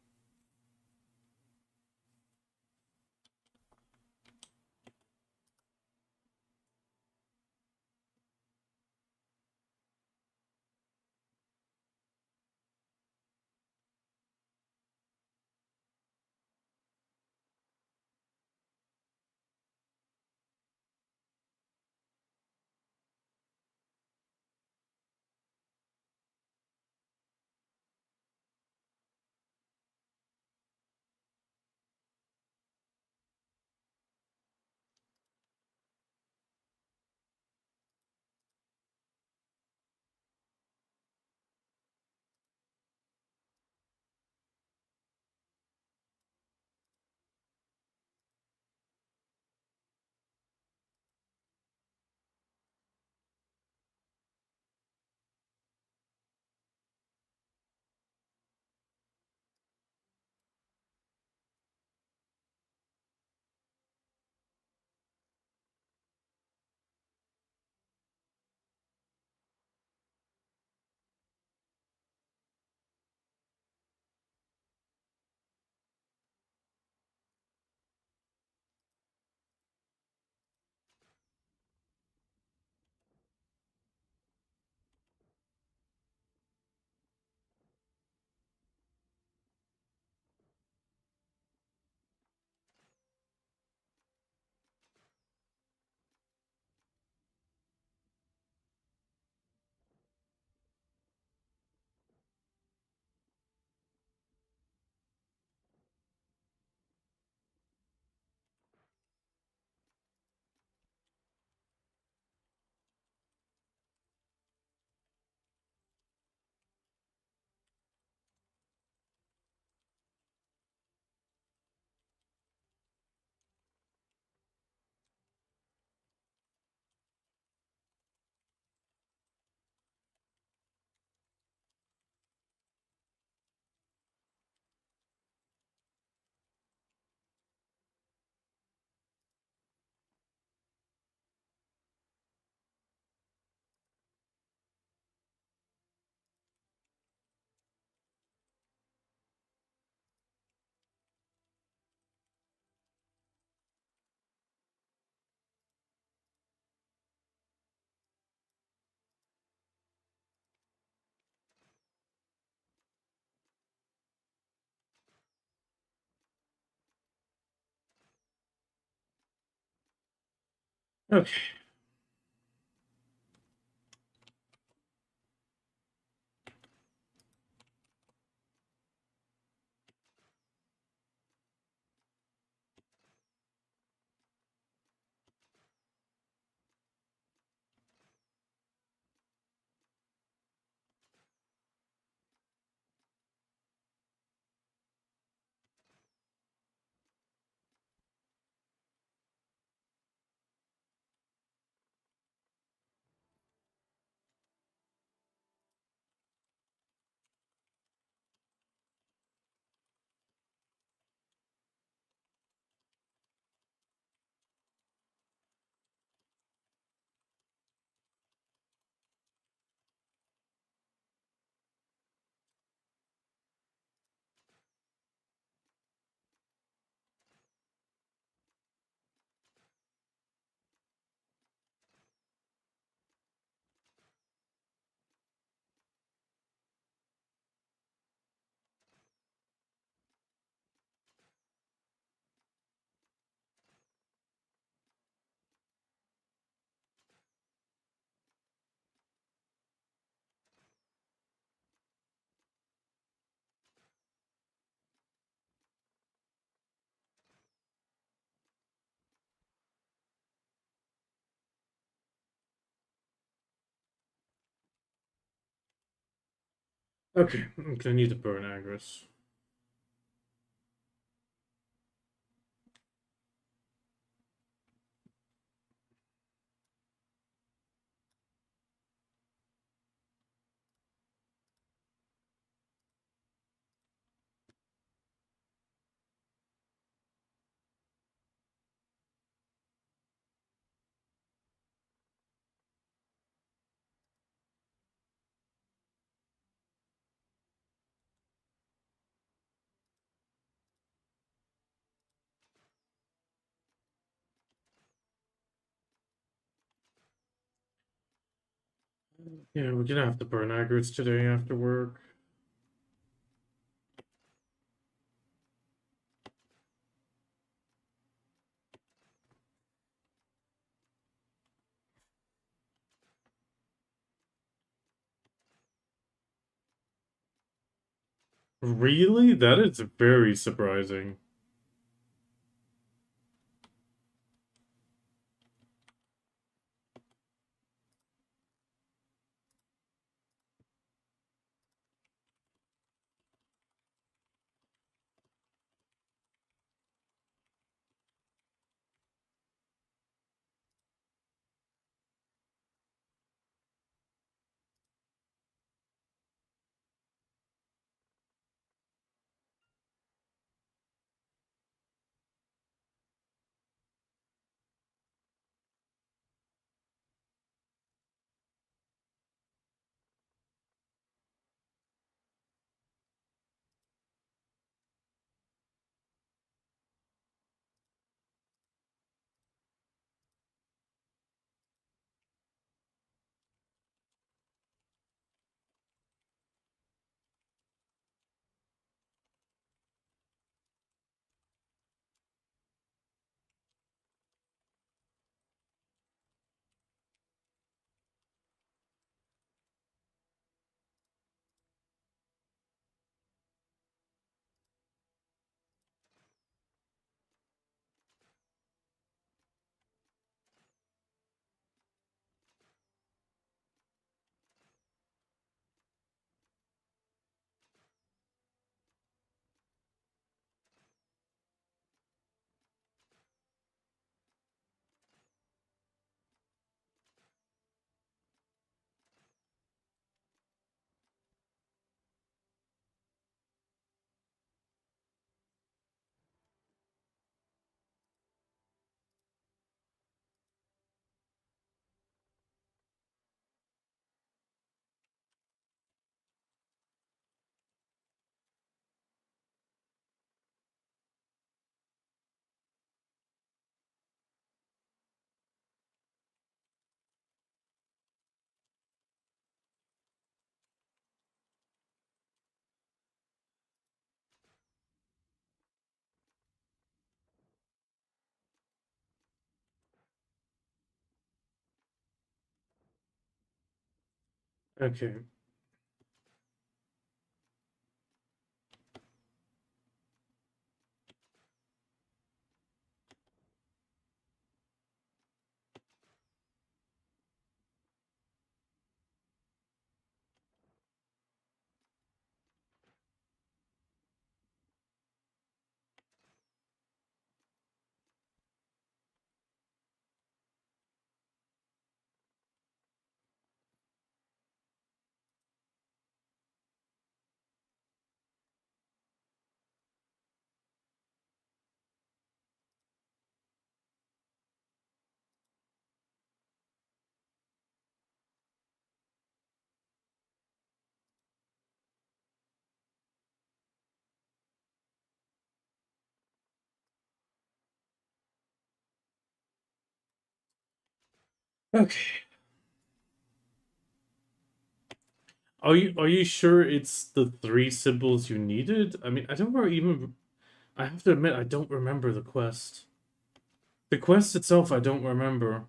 Okay. Okay. I need to burn Agris. Yeah, we're gonna have to burn aggrots today after work. Really? That is very surprising. Okay. Okay. Are you sure it's the three symbols you needed? I mean, I don't even. I have to admit, I don't remember the quest. The quest itself, I don't remember.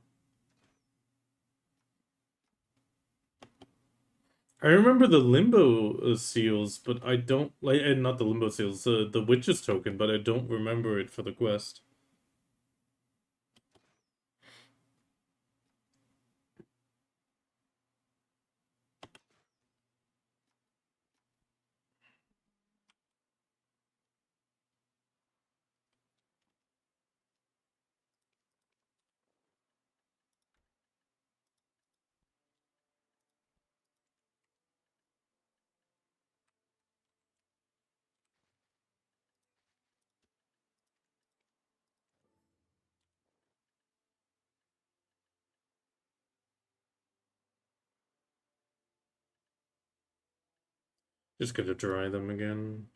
I remember the limbo seals, but I don't like, and not the limbo seals, the witch's token, but I don't remember it for the quest. Just gotta dry them again.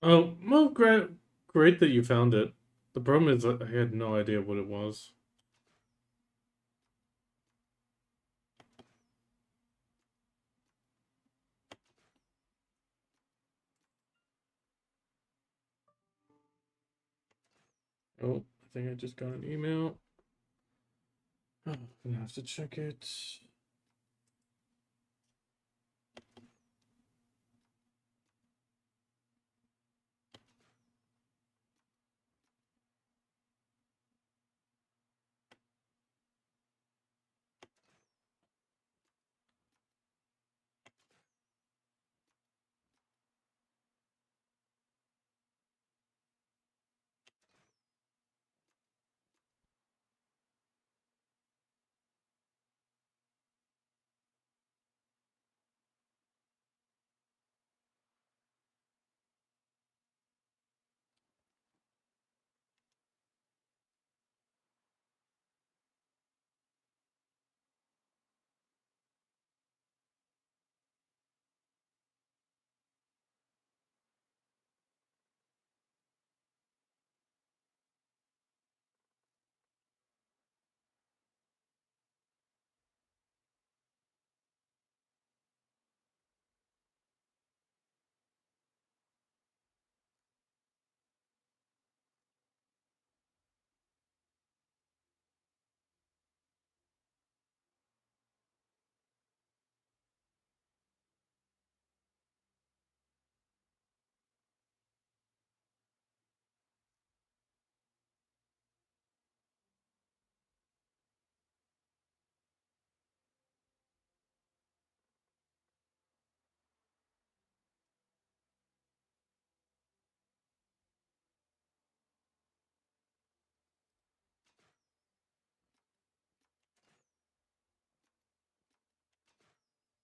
Oh, well, great that you found it. The problem is I had no idea what it was. Oh, I think I just got an email. Oh, I'm gonna have to check it.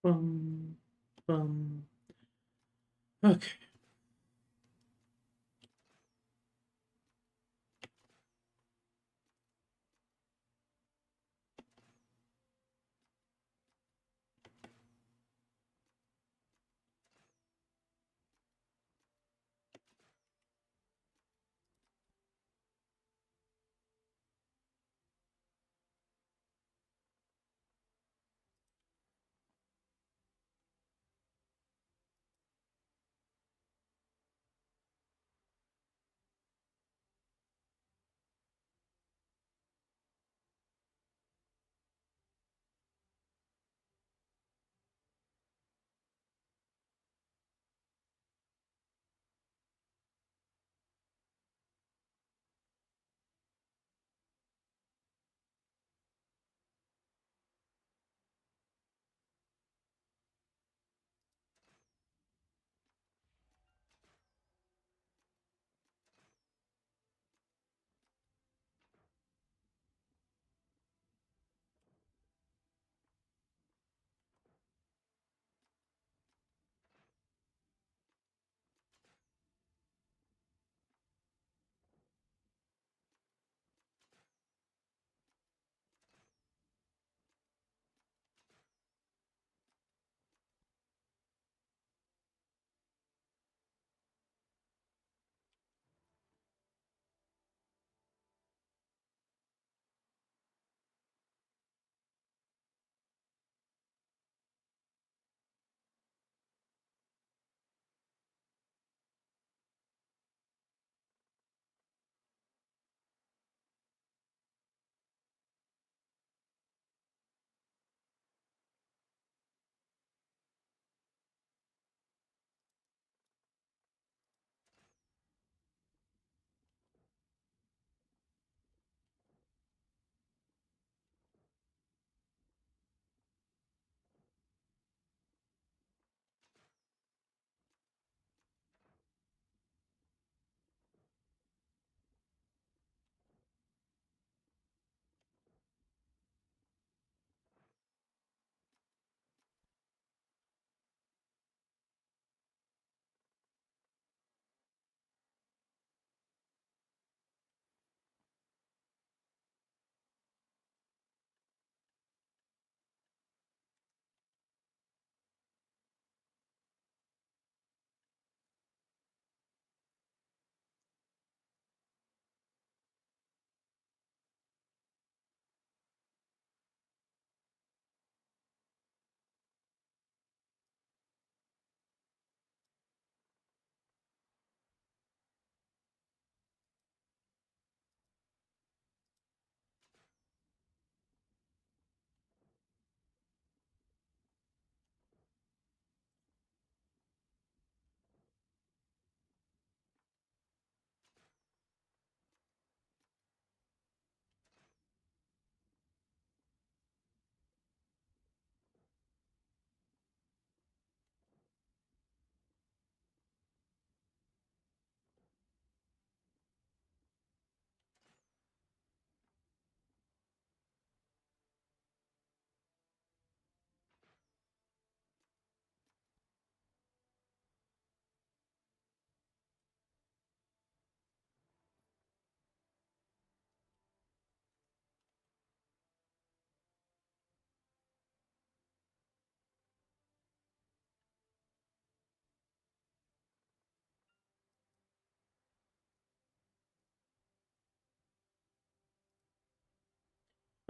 Bum, bum. Okay.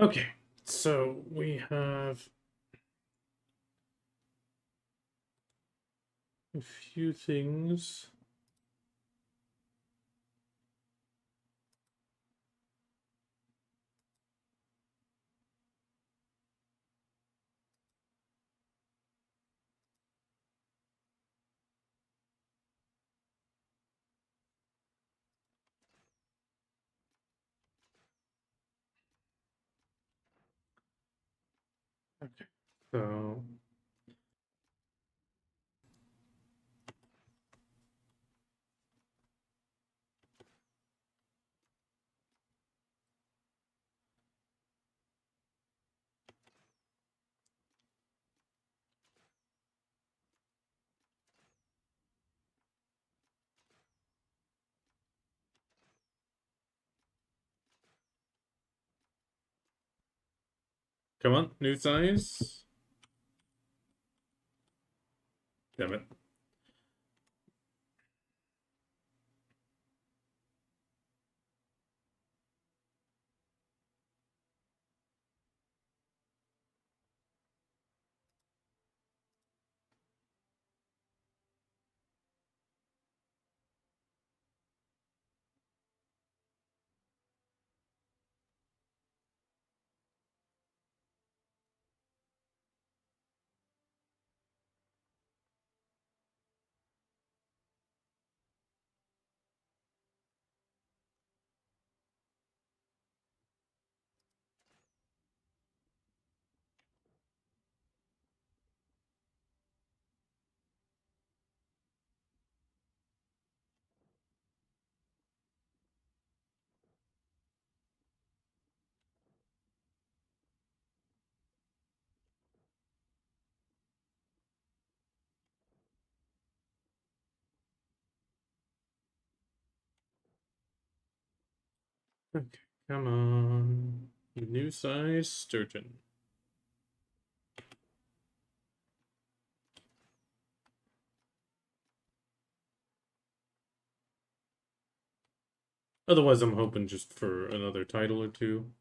Okay, so we have a few things. Okay, so come on, new size. Damn it. Okay, come on. New size sturgeon. Otherwise, I'm hoping just for another title or two.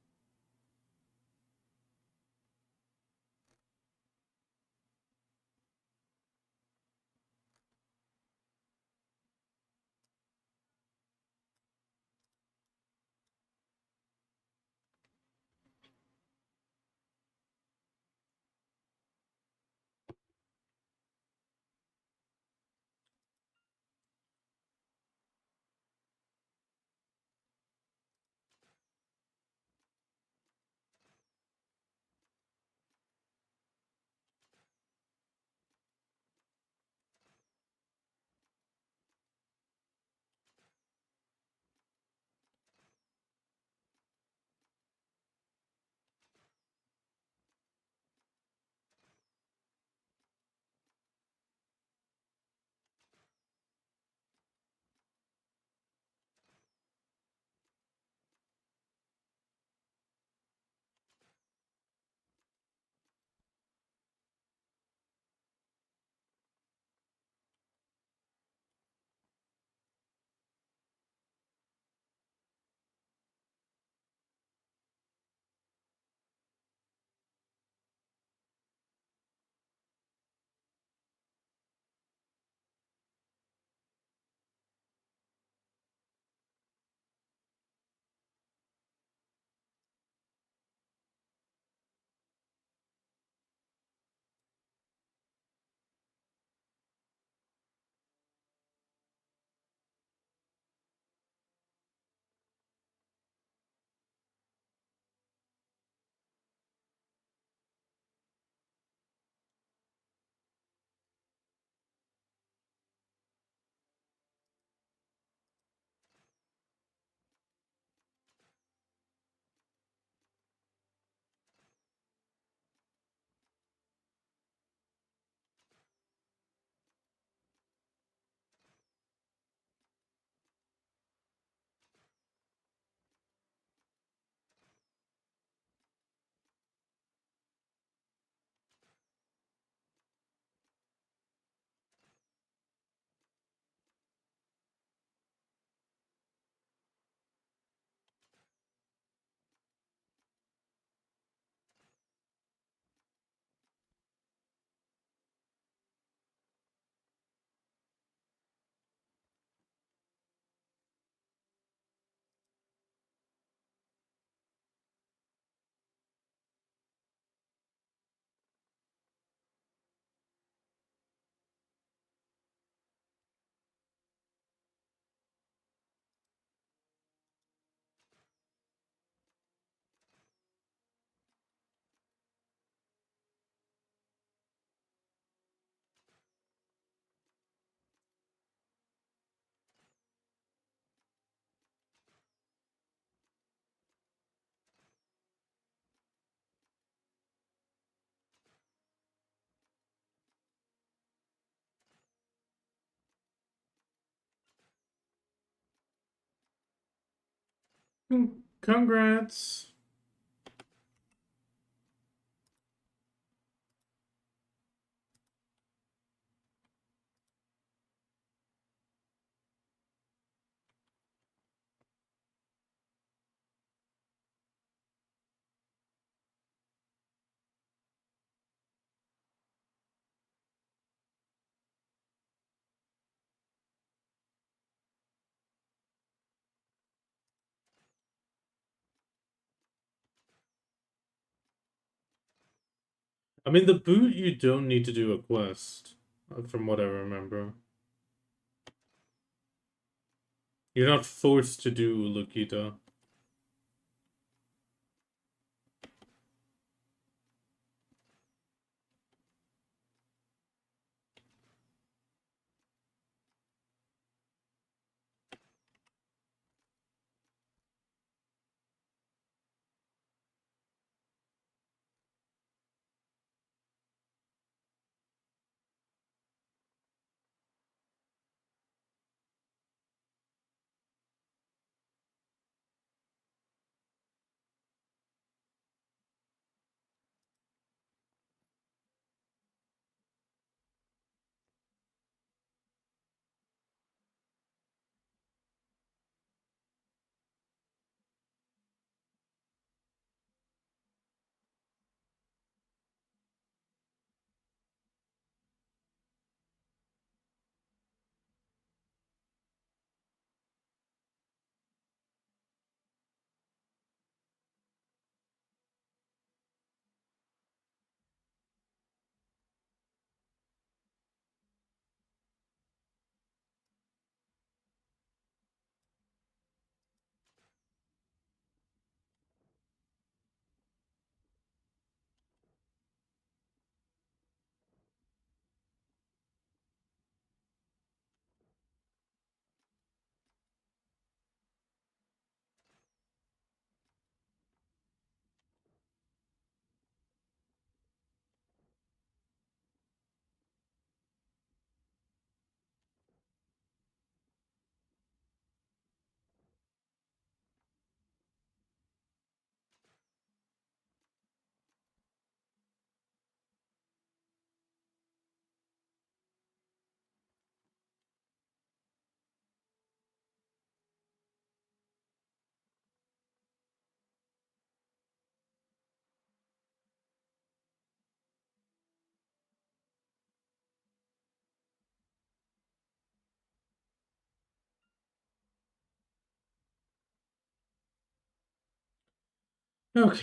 Congrats. I mean, the boot, you don't need to do a quest, from what I remember. You're not forced to do Lukita. Okay.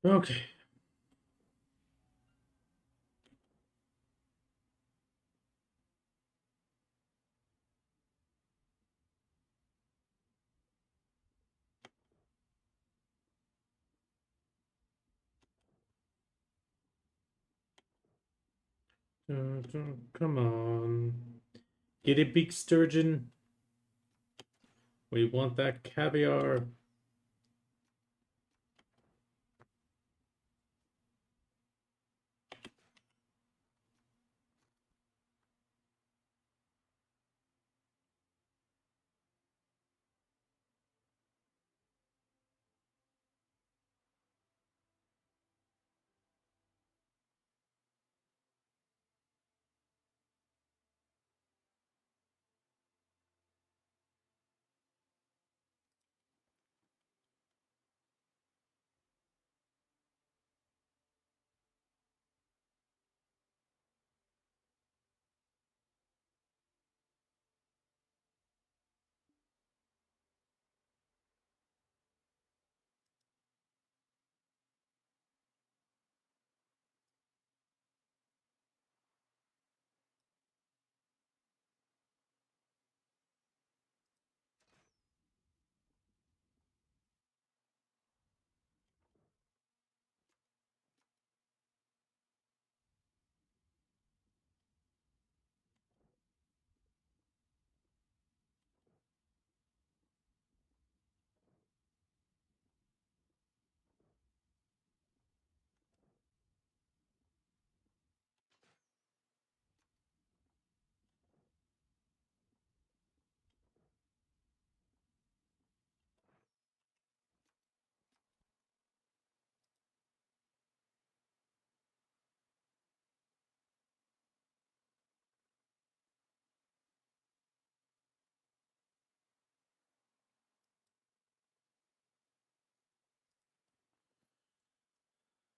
Okay. Come on. Get it, big sturgeon. We want that caviar.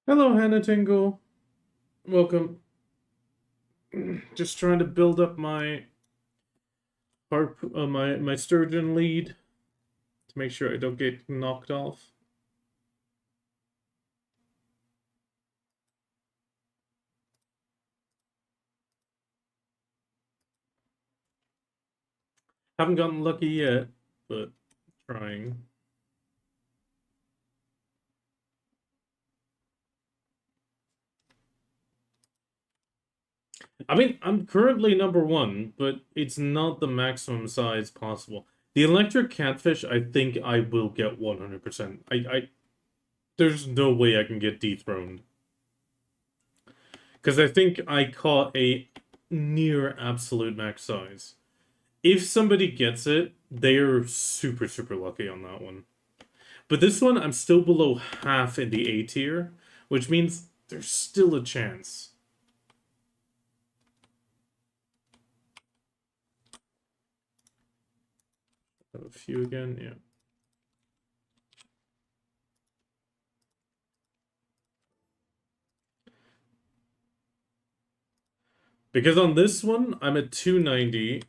Hello, Hannah Tingle. Welcome. Just trying to build up my my sturgeon lead to make sure I don't get knocked off. Haven't gotten lucky yet, but trying. I mean, I'm currently number one, but it's not the maximum size possible. The electric catfish, I think I will get 100%. There's no way I can get dethroned. Because I think I caught a near absolute max size. If somebody gets it, they are super, super lucky on that one. But this one, I'm still below half in the A tier, which means there's still a chance. A few again, yeah. Because on this one, I'm at 290.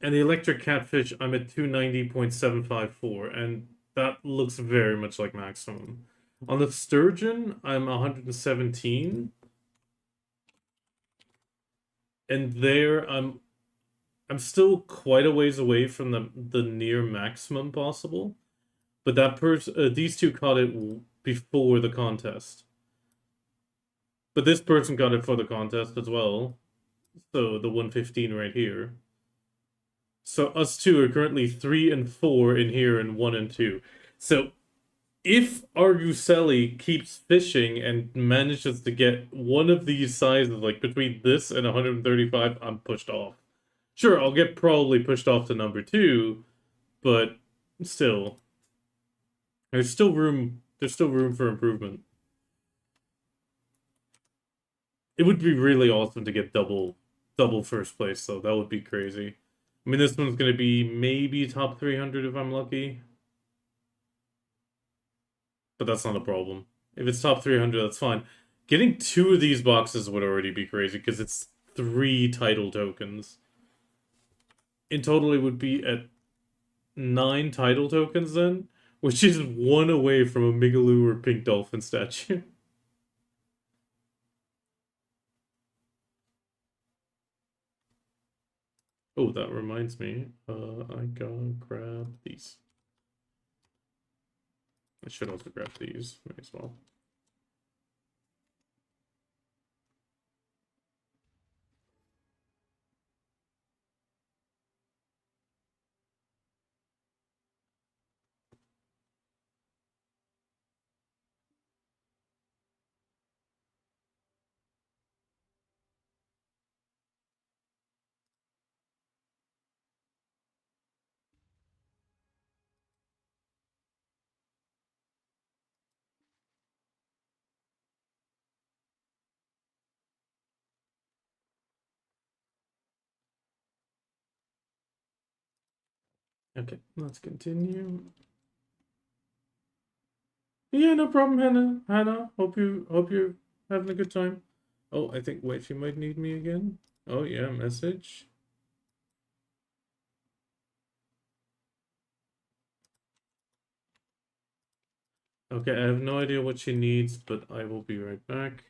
And the electric catfish, I'm at 290.754. And that looks very much like maximum. On the sturgeon, I'm 117. And there, I'm still quite a ways away from the near maximum possible. But that these two caught it before the contest. But this person got it for the contest as well. So the 115 right here. So us two are currently 3 and 4 in here and 1 and 2. So if Arguselli keeps fishing and manages to get one of these sizes, like between this and 135, I'm pushed off. Sure, I'll get probably pushed off to number 2, but still, there's still room. There's still room for improvement. It would be really awesome to get double first place, though. That would be crazy. I mean, this one's gonna be maybe top 300 if I'm lucky. But that's not a problem. If it's top 300, that's fine. Getting 2 of these boxes would already be crazy, because it's 3 title tokens. In total, it would be at 9 title tokens then, Which is one away from a Migaloo or Pink Dolphin statue. Oh, that reminds me. I gotta grab these. I should also grab these. May as well. Okay, let's continue. Yeah, no problem, Hannah. Hannah, hope you're having a good time. Oh, I think wait, she might need me again. Oh yeah, message. Okay, I have no idea what she needs, but I will be right back.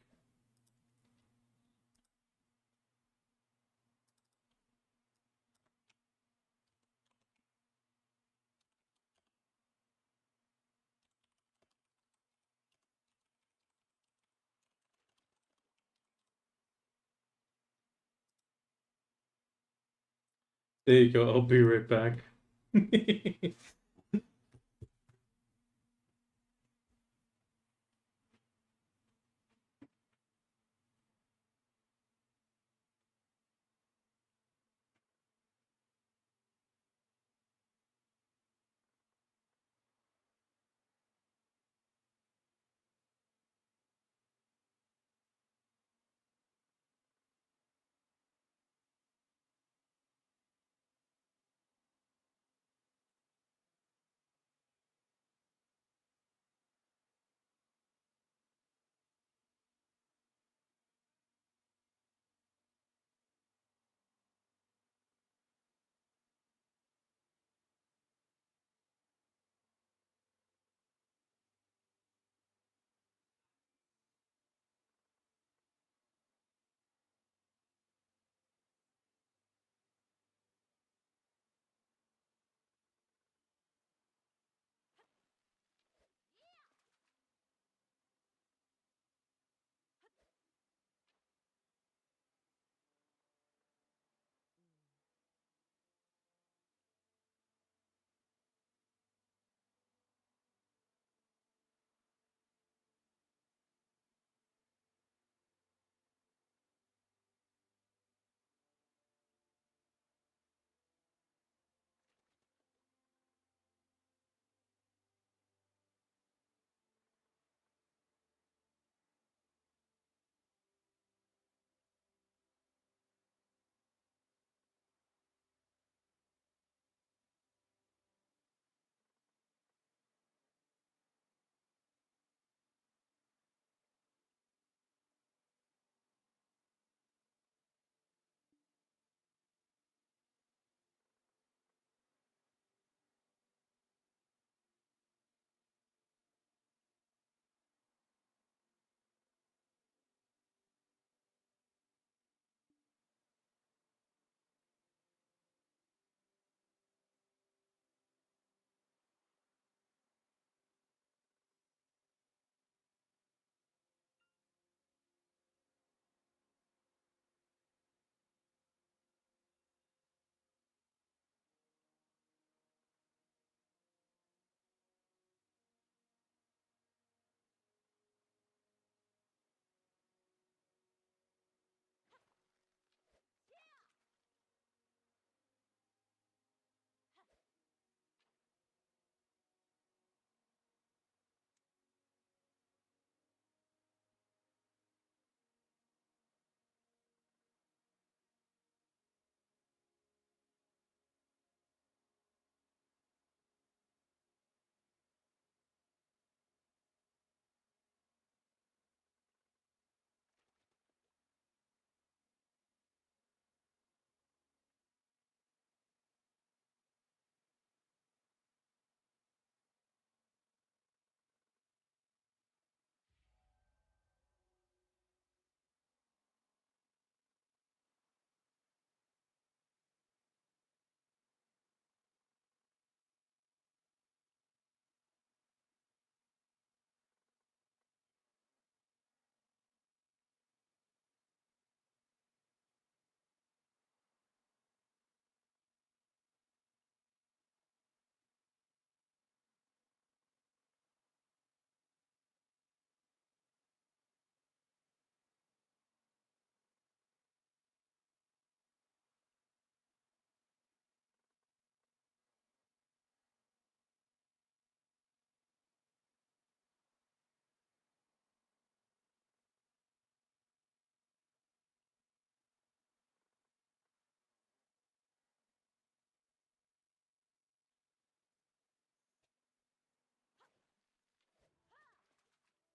There you go. I'll be right back.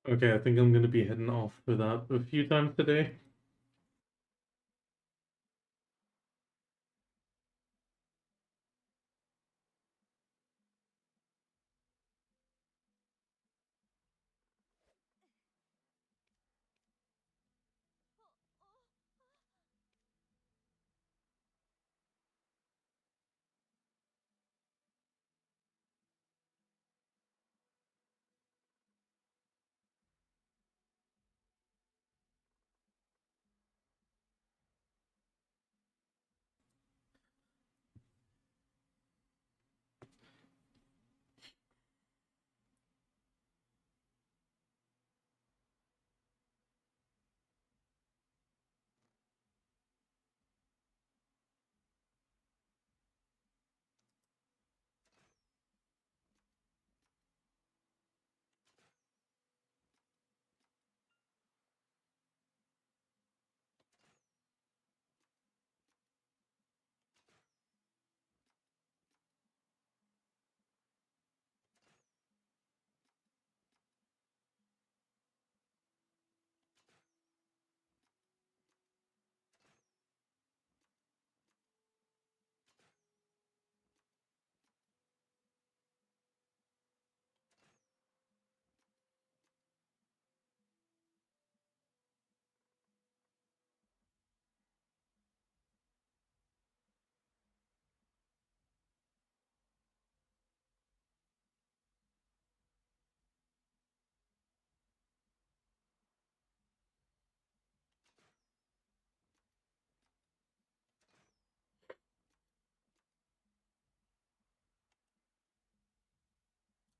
Okay, I think I'm gonna be heading off for that a few times today.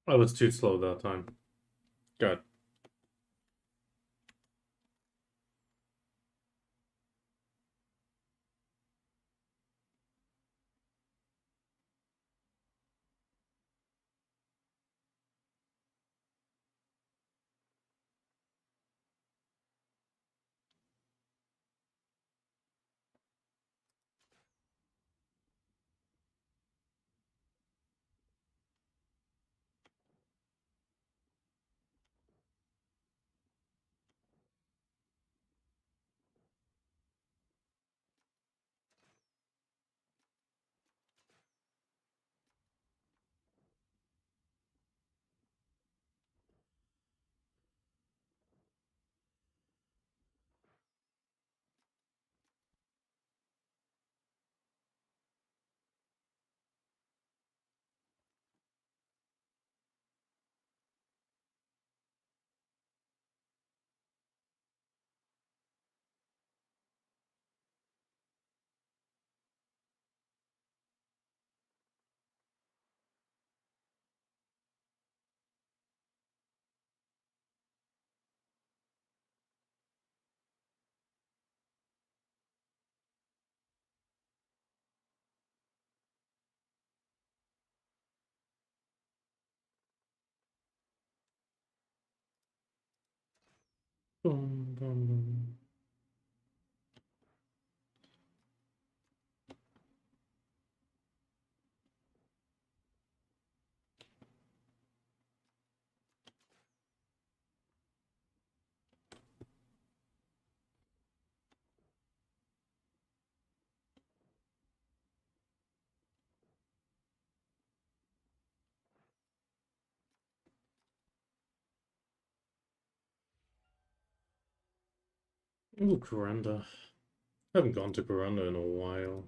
I was too slow that time. God. Boom, boom, boom. Ooh, Kuranda. Haven't gone to Kuranda in a while.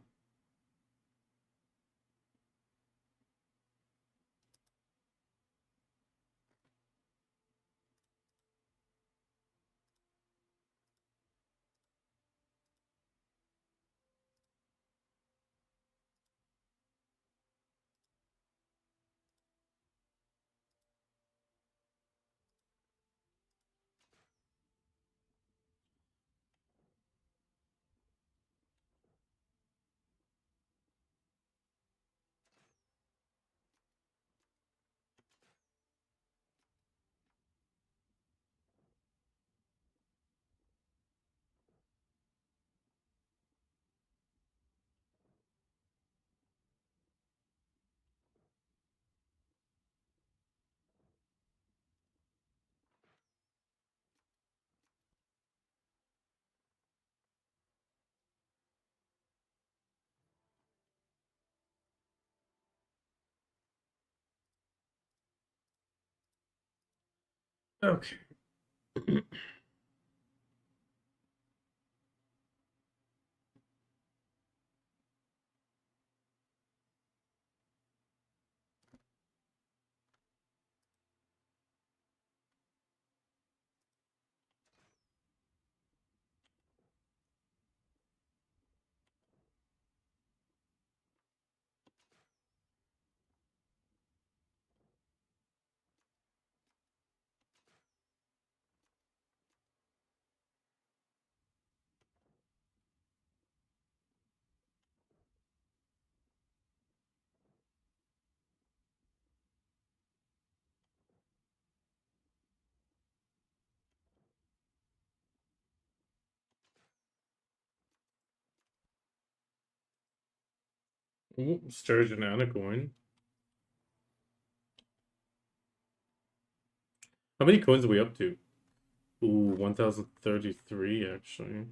Okay. Ooh, sturgeon and a coin. How many coins are we up to? Ooh, 1033 actually.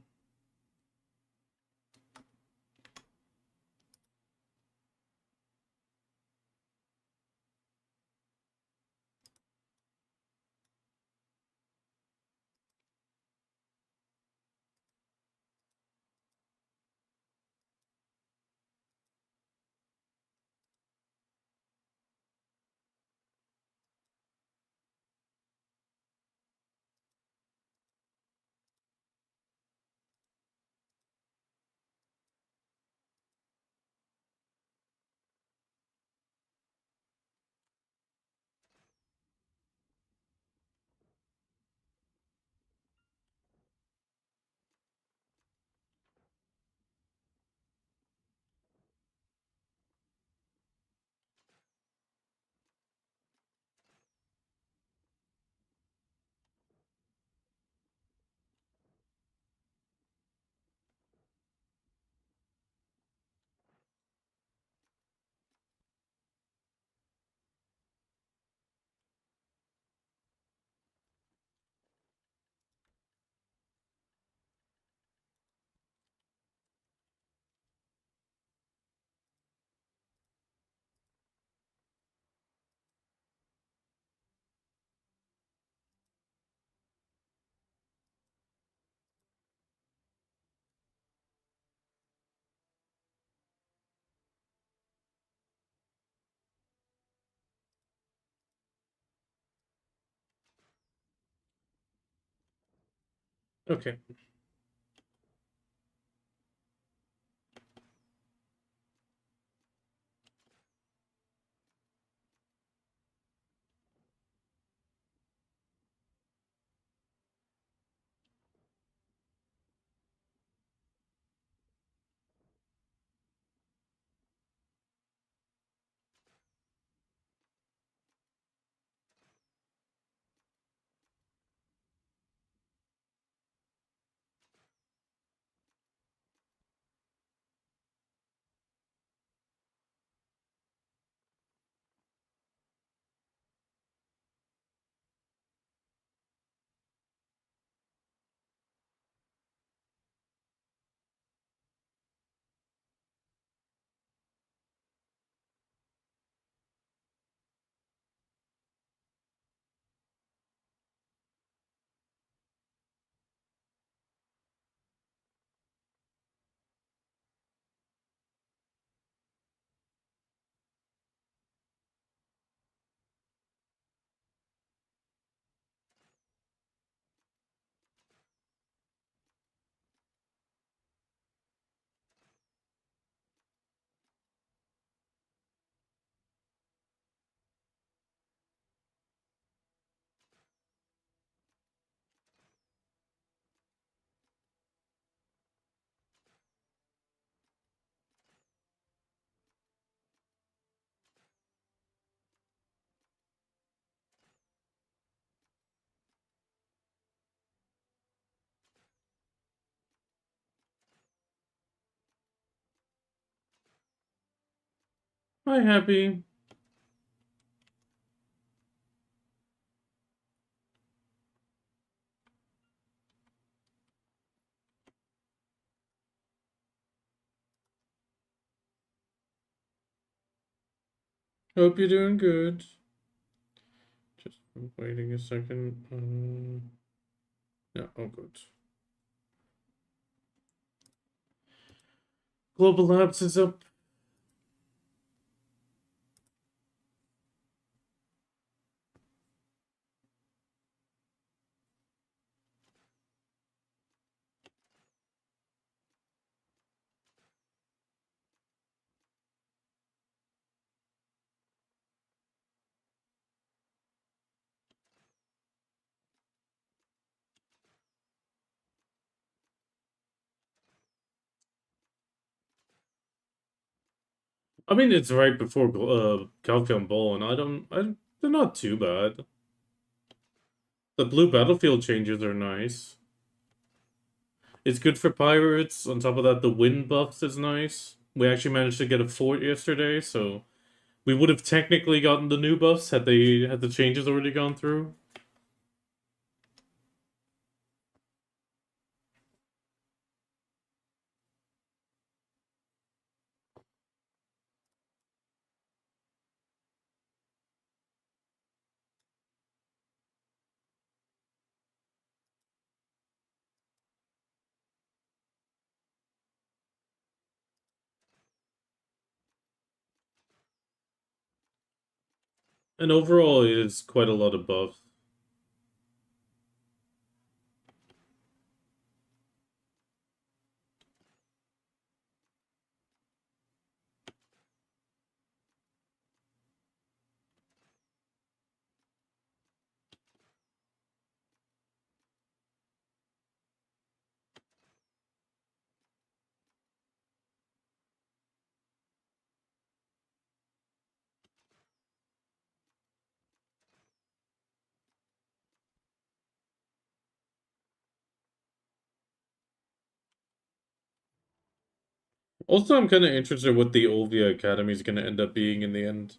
Okay. Hi, Happy. Hope you're doing good. Just I'm waiting a second. Yeah, all good. Global Labs is up. I mean, it's right before Calcon Ball, and they're not too bad. The blue battlefield changes are nice. It's good for pirates. On top of that, the wind buffs is nice. We actually managed to get a fort yesterday, so we would have technically gotten the new buffs had the changes already gone through. And overall, it is quite a lot of buffs. Also, I'm kind of interested what the Olvia Academy is going to end up being in the end.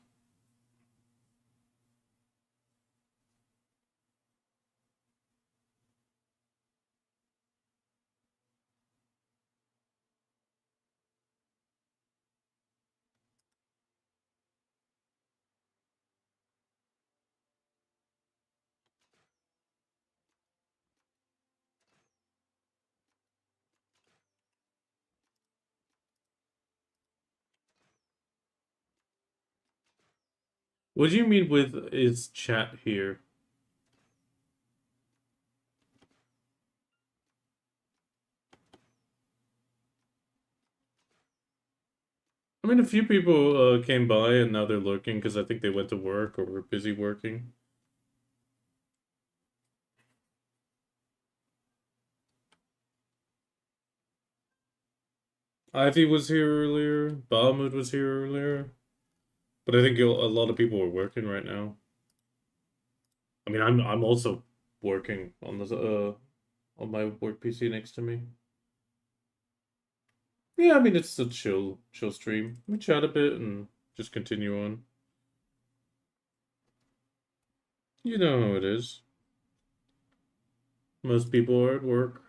What do you mean with is chat here? I mean, a few people came by and now they're looking because I think they went to work or were busy working. Ivy was here earlier. Bahamut was here earlier. But I think a lot of people are working right now. I mean, I'm also working on this on my work PC next to me. Yeah, I mean it's a chill stream. We chat a bit and just continue on. You know how it is. Most people are at work.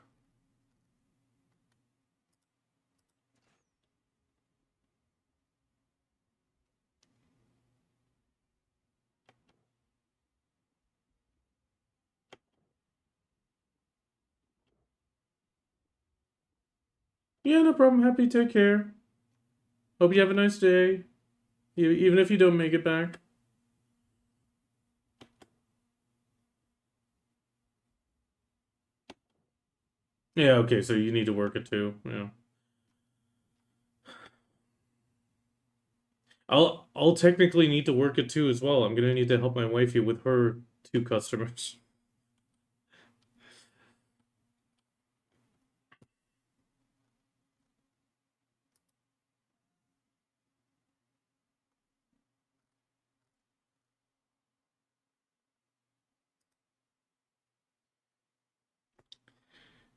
Yeah, no problem. Happy. Take care. Hope you have a nice day. Even if you don't make it back. Yeah, okay, so you need to work it too. Yeah. I'll technically need to work it too as well. I'm gonna need to help my wifey with her two customers.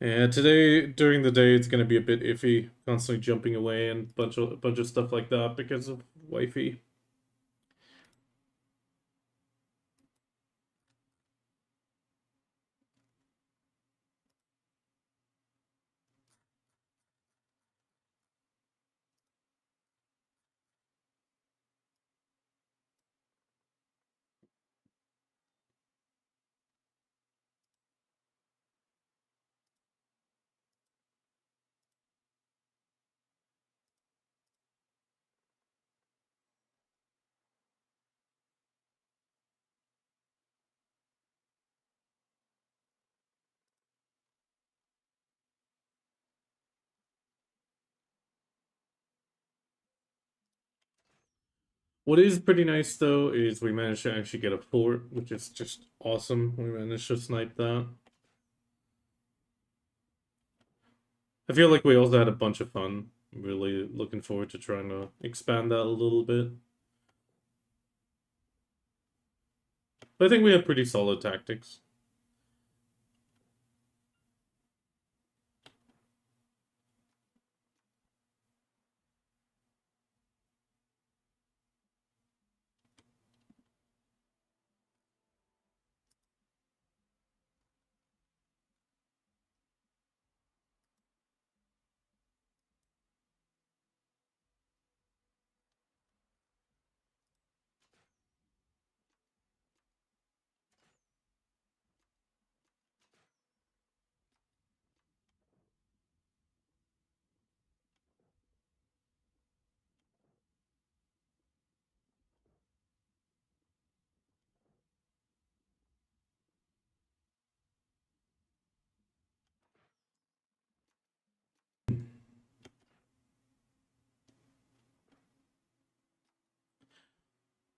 And today, during the day, it's gonna be a bit iffy, constantly jumping away and bunch of stuff like that because of wifey. What is pretty nice though is we managed to actually get a fort, which is just awesome. We managed to snipe that. I feel like we also had a bunch of fun. Really looking forward to trying to expand that a little bit. But I think we have pretty solid tactics.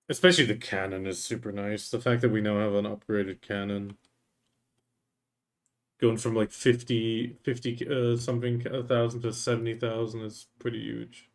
Especially the cannon is super nice. The fact that we now have an upgraded cannon. Going from like 50 something thousand to 70,000 is pretty huge.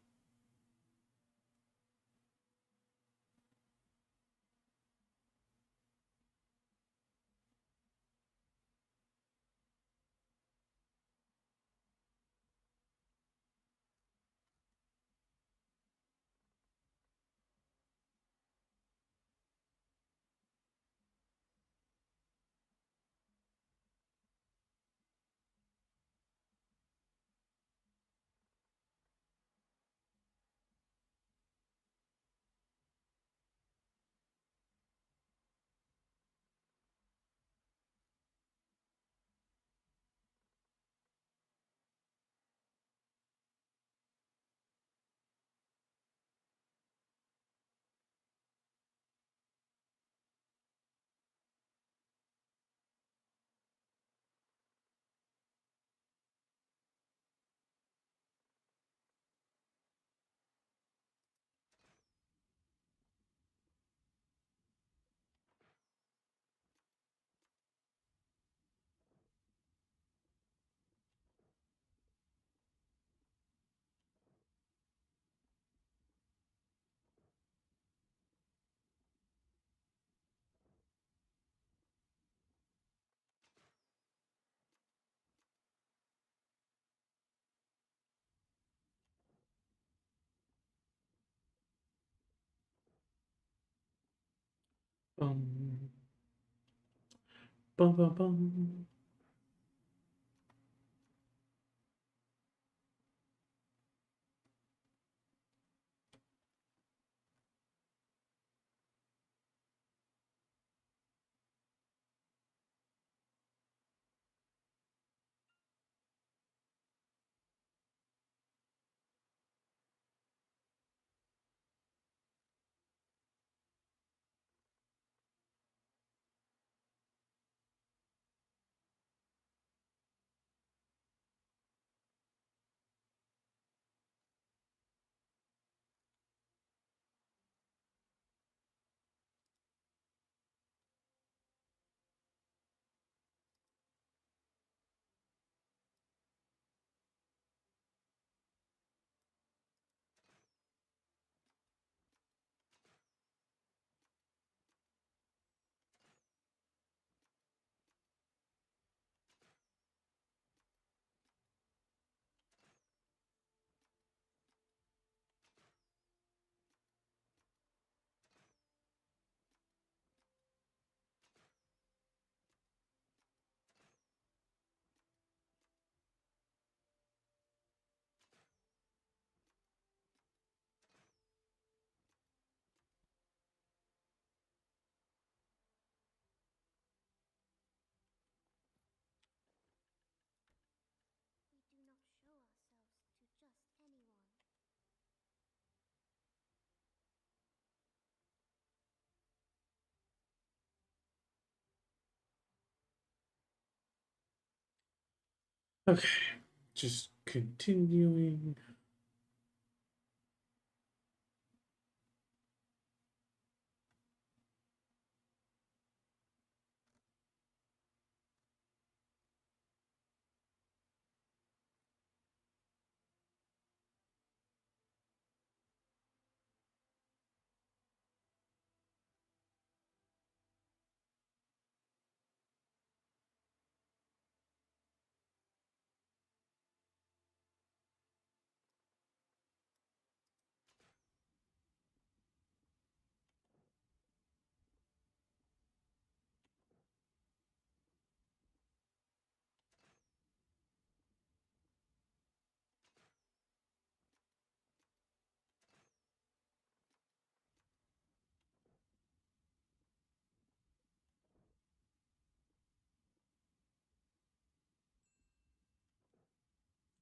Um, bum, bum, bum. Okay, just continuing.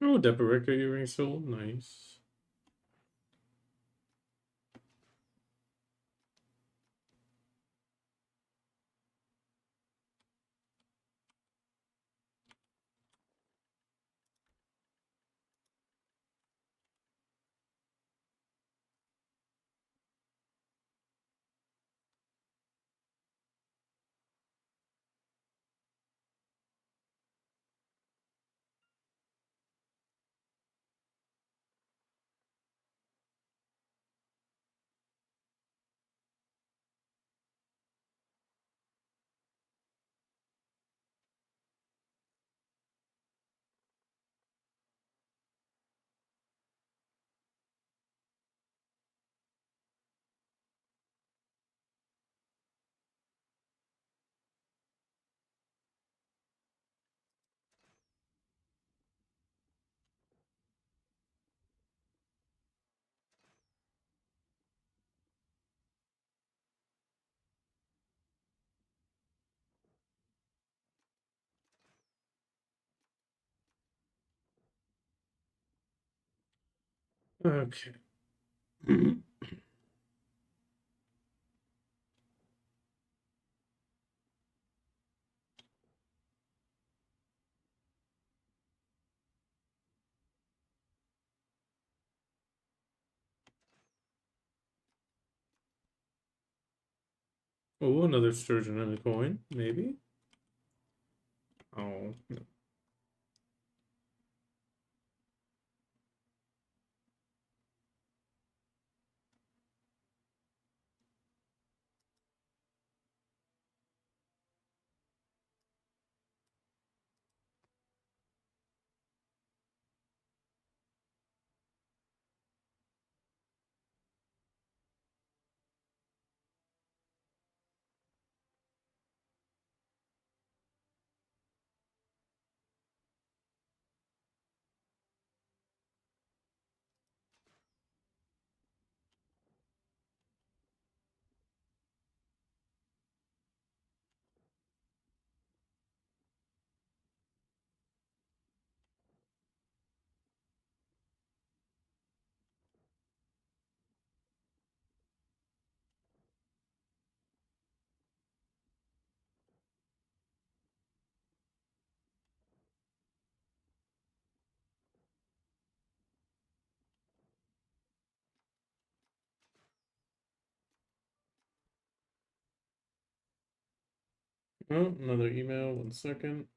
Oh, Deboreka earring sold. Nice. Okay. Oh, another sturgeon and a coin, maybe? Oh, no. Oh, another email. 1 second.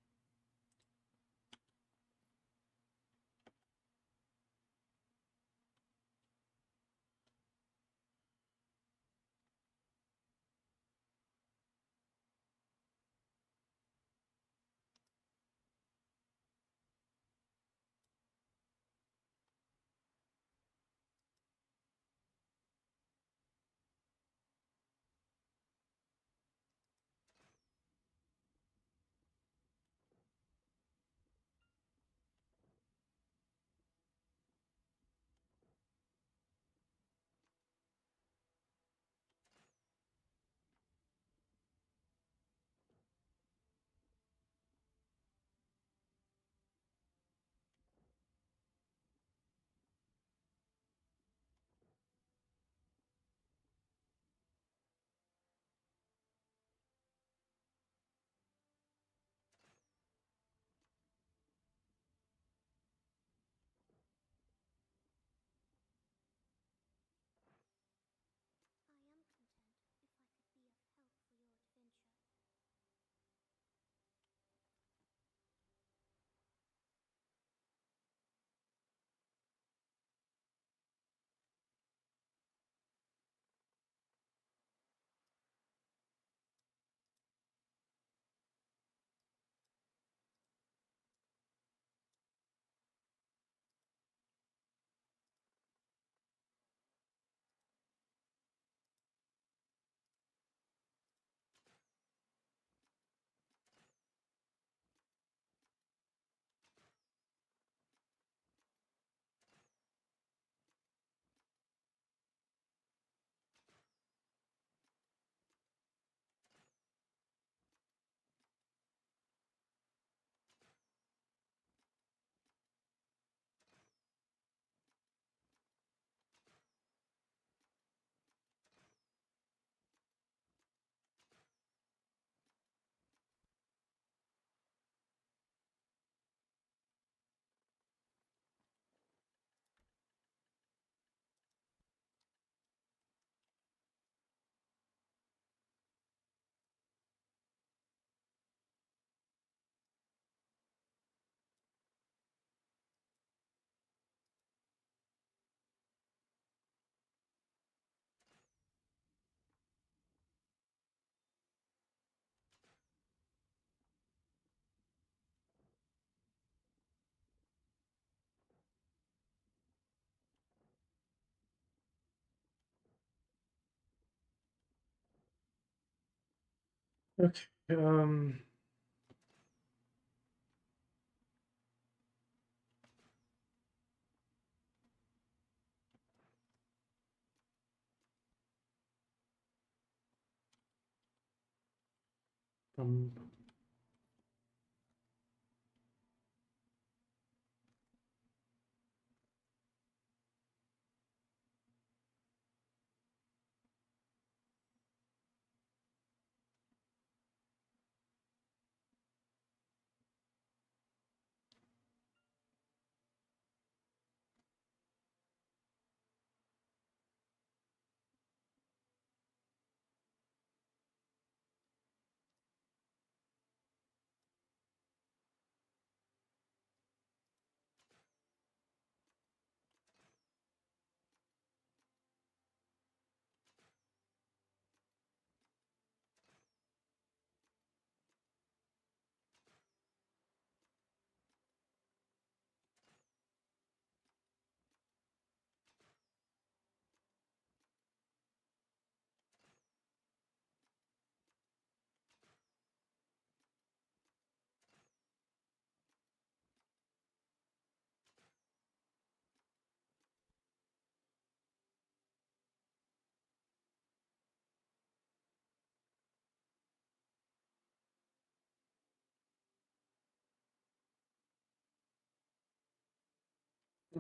Okay. Um,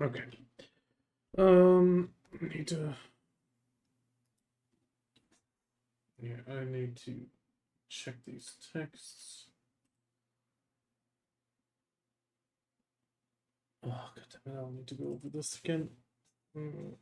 okay. I need to. Yeah, I need to check these texts. Oh, god damn it, I'll need to go over this again. Mm,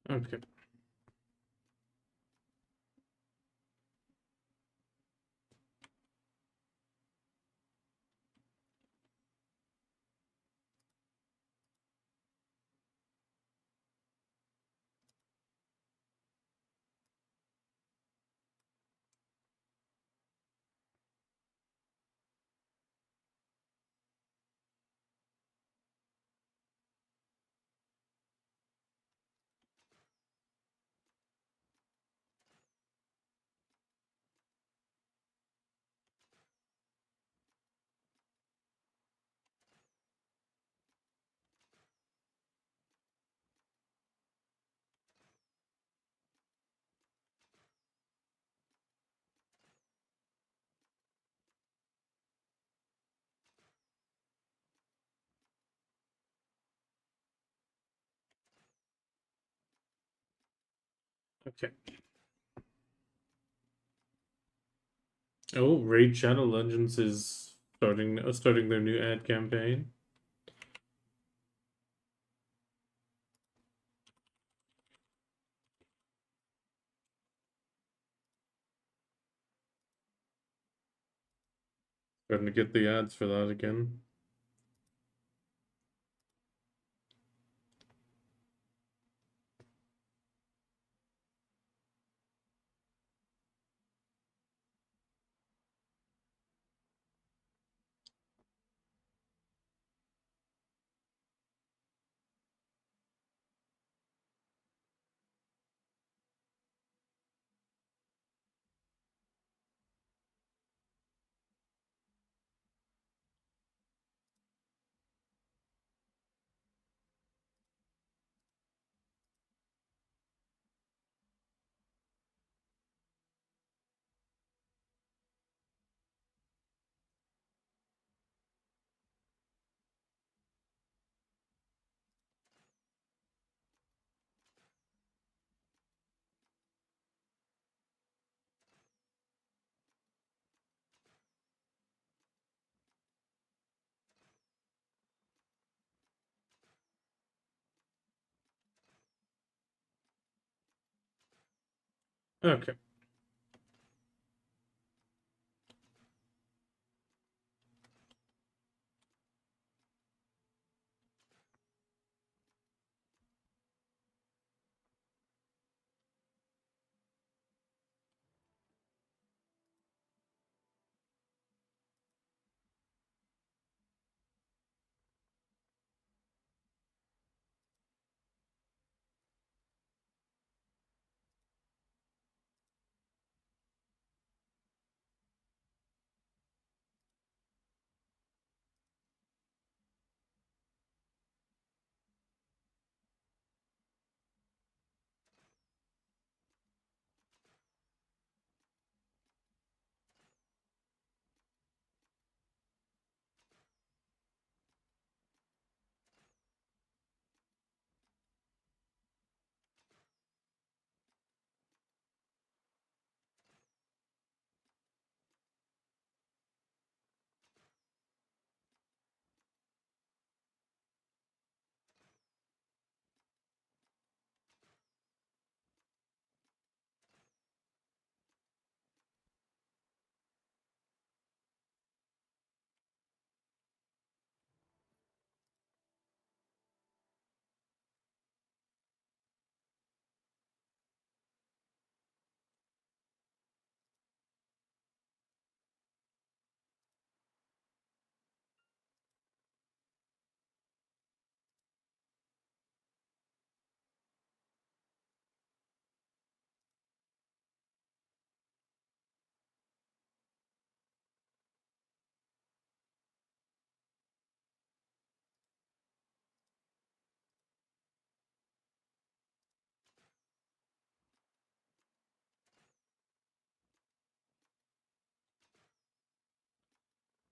Okay. Okay. Oh, Raid Shadow Legends is starting their new ad campaign. Starting to get the ads for that again. Okay.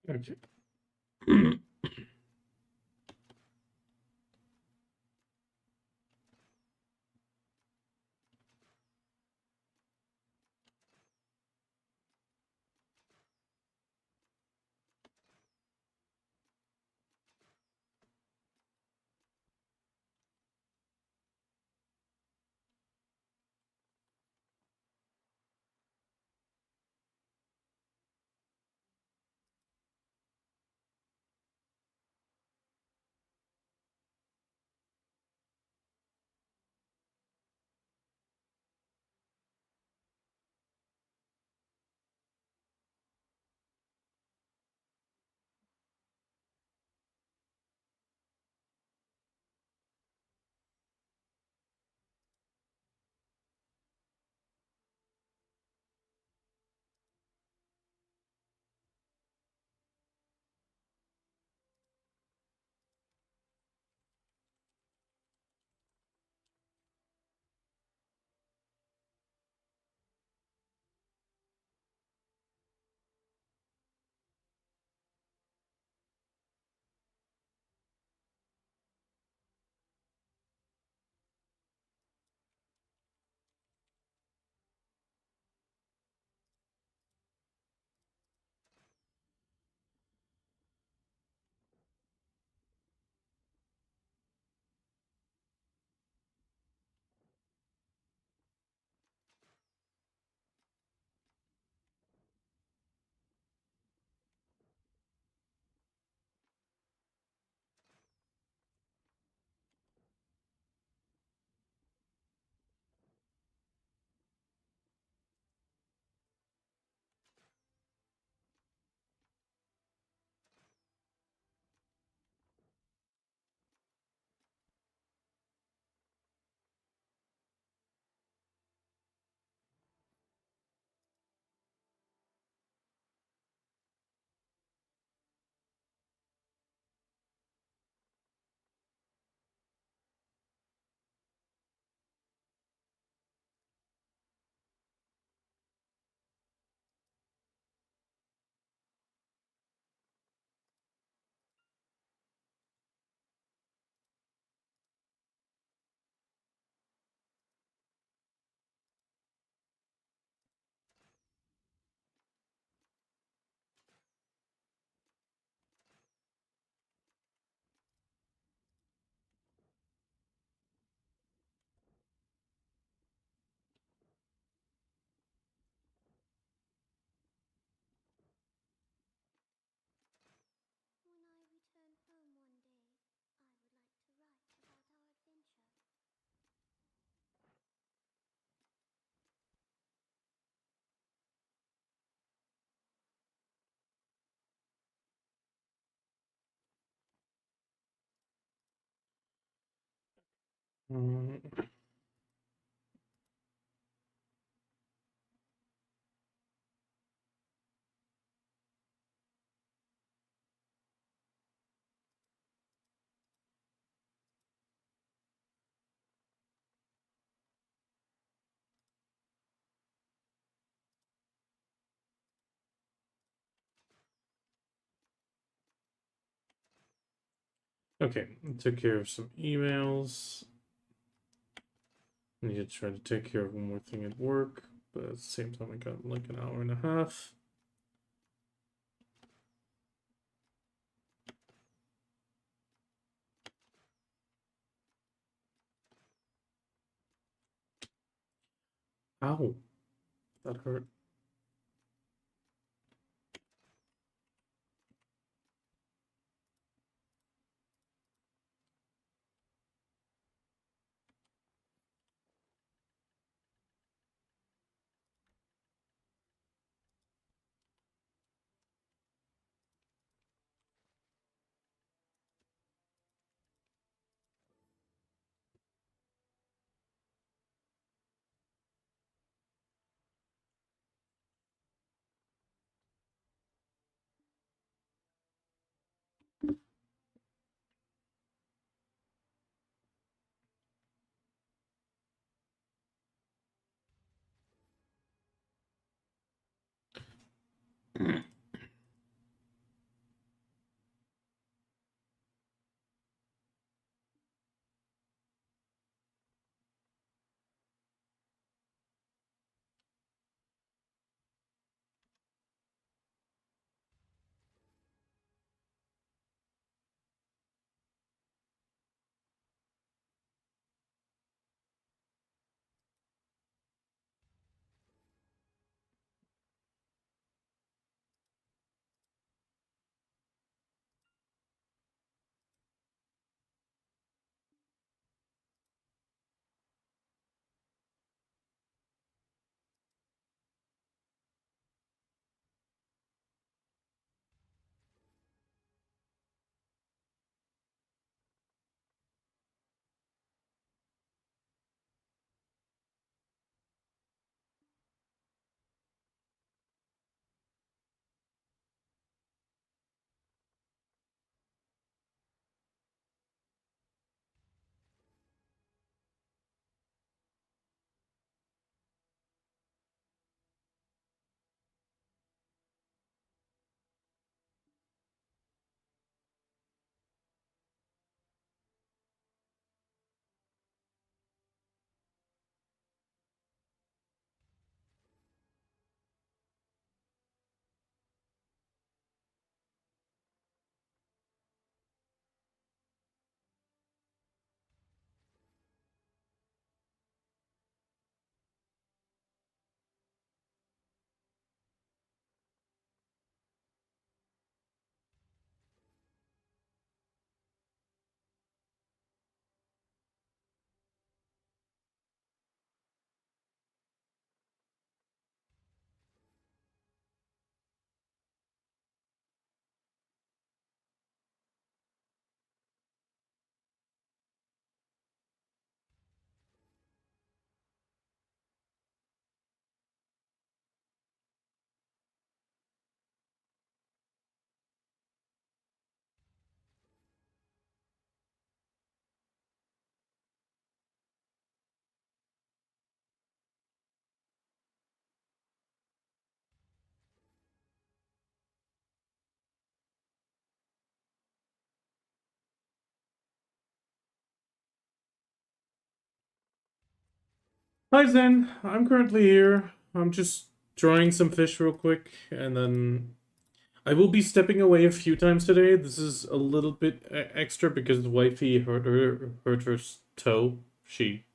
Okay. When I return home one day, I would like to write about our adventure. Mm, okay, took care of some emails. Need to try to take care of one more thing at work, but at the same time, I got like an hour and a half. Ow, that hurt. Hi Zen, I'm currently here. I'm just drying some fish real quick, and then I will be stepping away a few times today. This is a little bit extra because wifey hurt her toe. She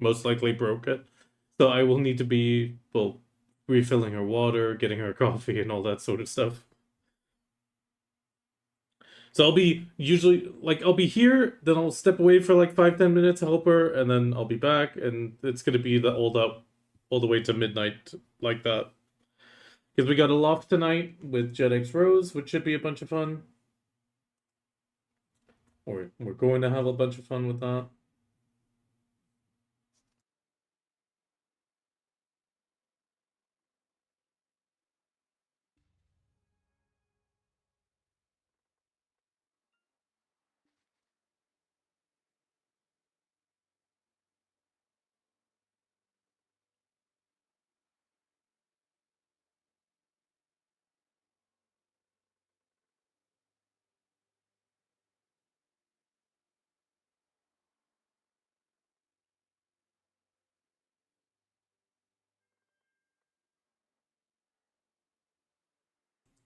most likely broke it, so I will need to be well refilling her water, getting her coffee, and all that sort of stuff. So I'll be usually like I'll be here, then I'll step away for like 5-10 minutes, help her, and then I'll be back, and it's gonna be the all the way to midnight like that. Because we got a loft tonight with JetX Rose, which should be a bunch of fun. Or we're going to have a bunch of fun with that.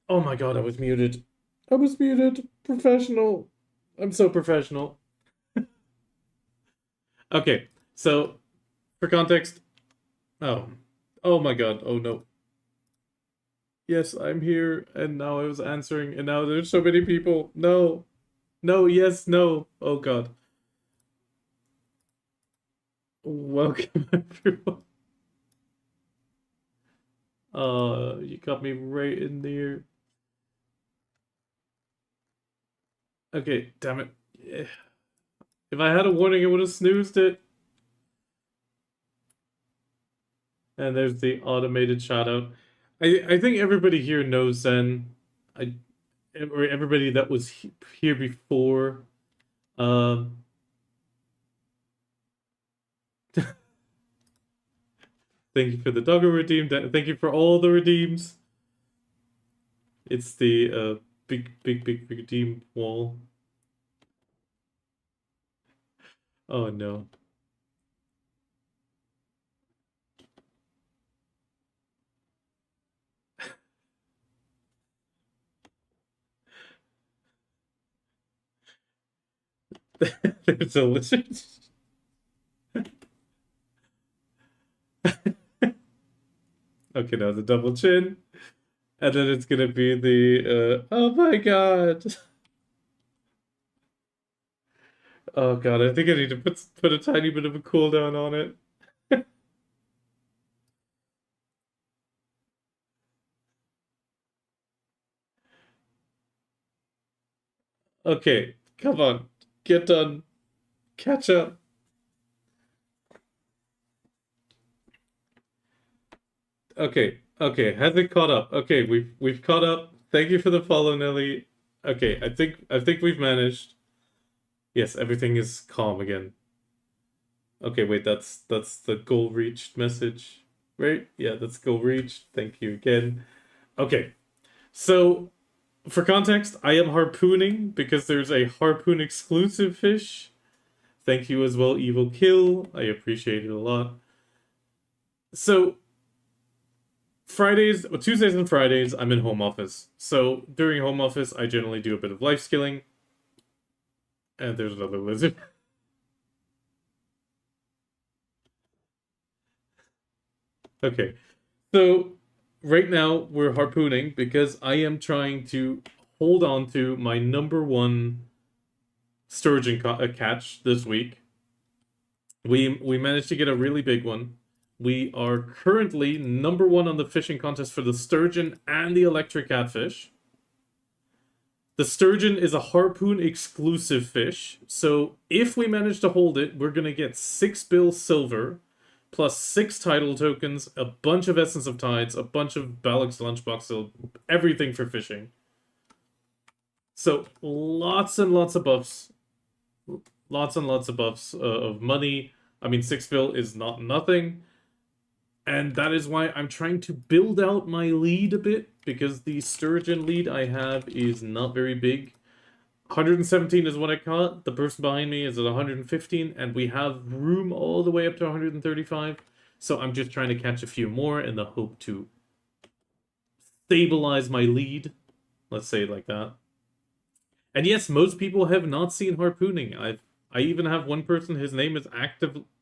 Oh my god, I was muted. I was muted. Professional. I'm so professional. Okay, so for context, oh, oh my god, oh no. Yes, I'm here, and now I was answering, and now there's so many people. No, no, yes, no. Oh god. Welcome everyone. You got me right in there. Okay, damn it. If I had a warning, I would have snoozed it. And there's the automated shout out. I think everybody here knows Zen. I or everybody that was here before. Um, thank you for the doggo redeem. Thank you for all the redeems. It's the big redeem wall. Oh no. There's a lizard. Okay, now the double chin. And then it's gonna be the oh my god. Oh god, I think I need to put a tiny bit of a cooldown on it. Okay, come on. Get done. Catch up. Okay, okay, has it caught up? Okay, we've caught up. Thank you for the follow, Nelly. Okay, I think we've managed. Yes, everything is calm again. Okay, wait, that's the goal reached message, right? Yeah, that's goal reached. Thank you again. Okay, so for context, I am harpooning because there's a harpoon exclusive fish. Thank you as well, Evil Kill. I appreciate it a lot. So Tuesdays and Fridays, I'm in home office. So during home office, I generally do a bit of life skilling. And there's another lizard. Okay. So right now we're harpooning because I am trying to hold on to my number one sturgeon catch this week. We managed to get a really big one. We are currently number one on the fishing contest for the sturgeon and the electric catfish. The sturgeon is a harpoon exclusive fish, so if we manage to hold it, we're gonna get 6 bill silver, plus 6 title tokens, a bunch of Essence of Tides, a bunch of Balak's Lunchbox, everything for fishing. So lots and lots of buffs, lots and lots of buffs of money. I mean, 6 bill is not nothing. And that is why I'm trying to build out my lead a bit, because the sturgeon lead I have is not very big. 117 is what I caught. The person behind me is at 115, and we have room all the way up to 135. So I'm just trying to catch a few more in the hope to stabilize my lead. Let's say it like that. And yes, most people have not seen harpooning. I even have one person, his name is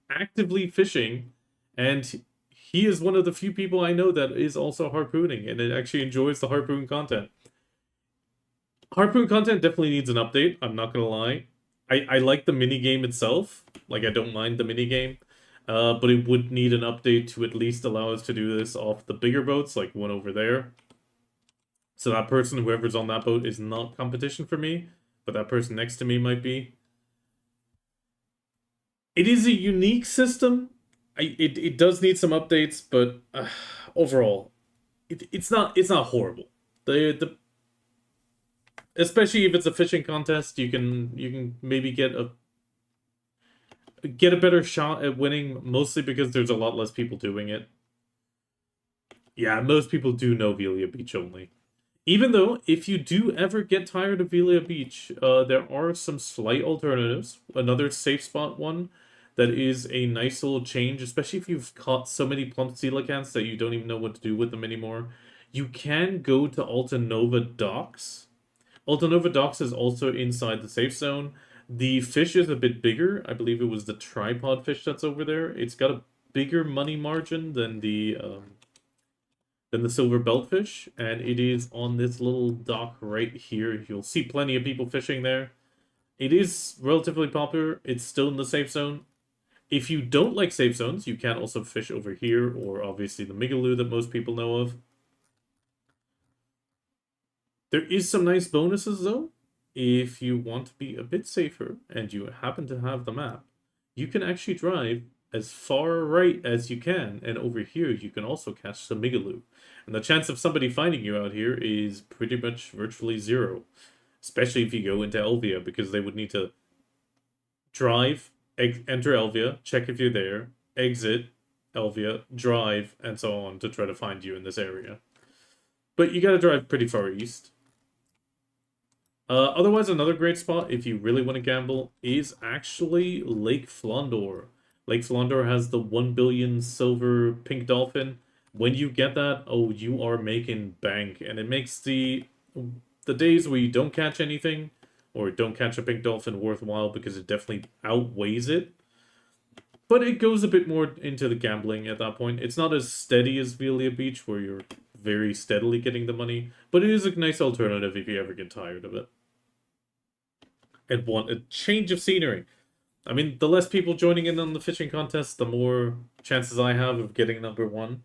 actively fishing, and he is one of the few people I know that is also harpooning and it actually enjoys the harpoon content. Harpoon content definitely needs an update, I'm not gonna lie. I like the minigame itself. Like, I don't mind the minigame. But it would need an update to at least allow us to do this off the bigger boats, like one over there. So that person, whoever's on that boat, is not competition for me, but that person next to me might be. It is a unique system. It does need some updates, but overall, it's not horrible. The especially if it's a fishing contest, you can maybe get a better shot at winning, mostly because there's a lot less people doing it. Yeah, most people do know Velia Beach only. Even though, if you do ever get tired of Velia Beach, there are some slight alternatives. Another safe spot one that is a nice little change, especially if you've caught so many plump coelacanths that you don't even know what to do with them anymore. You can go to Altanova Docks. Altanova Docks is also inside the safe zone. The fish is a bit bigger. I believe it was the tripod fish that's over there. It's got a bigger money margin than the silver beltfish, and it is on this little dock right here. You'll see plenty of people fishing there. It is relatively popular. It's still in the safe zone. If you don't like safe zones, you can also fish over here, or obviously the Migaloo that most people know of. There is some nice bonuses, though. If you want to be a bit safer, and you happen to have the map, you can actually drive as far right as you can, and over here you can also catch the Migaloo. And the chance of somebody finding you out here is pretty much virtually zero. Especially if you go into Elvia, because they would need to drive, enter Elvia, check if you're there, exit Elvia, drive, and so on to try to find you in this area. But you gotta drive pretty far east. Otherwise, another great spot, if you really want to gamble, is actually Lake Flondor. Lake Flondor has the 1 billion silver pink dolphin. When you get that, oh, you are making bank. And it makes the days where you don't catch anything, or don't catch a pink dolphin, worthwhile, because it definitely outweighs it. But it goes a bit more into the gambling at that point. It's not as steady as Velia Beach, where you're very steadily getting the money, but it is a nice alternative if you ever get tired of it and want a change of scenery. I mean, the less people joining in on the fishing contest, the more chances I have of getting number one.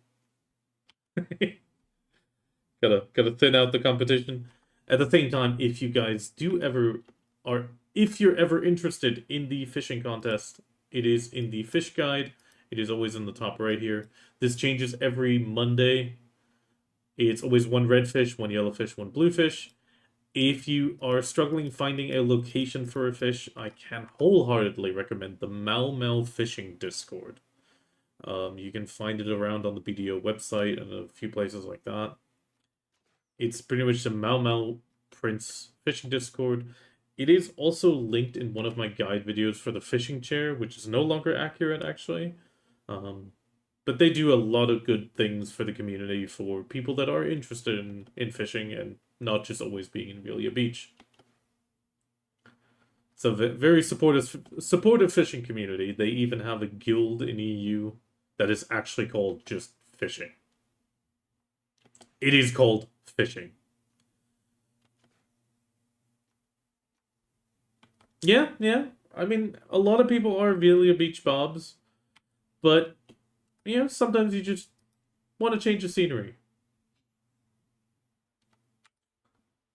gotta thin out the competition. At the same time, if you guys do ever if you're ever interested in the fishing contest, it is in the fish guide. It is always in the top right here. This changes every Monday. It's always one red fish, one yellow fish, one blue fish. If you are struggling finding a location for a fish, I can wholeheartedly recommend the Mau Mau Fishing Discord. You can find it around on the BDO website and a few places like that. It's pretty much the Mau Mau Prince Fishing Discord. It is also linked in one of my guide videos for the fishing chair, which is no longer accurate, actually. But they do a lot of good things for the community, for people that are interested in fishing and not just always being in Velia Beach. It's a very supportive fishing community. They even have a guild in EU that is actually called just fishing. It is called fishing. Yeah. I mean, a lot of people are Velia Beach bobs, but you know, sometimes you just want to change the scenery.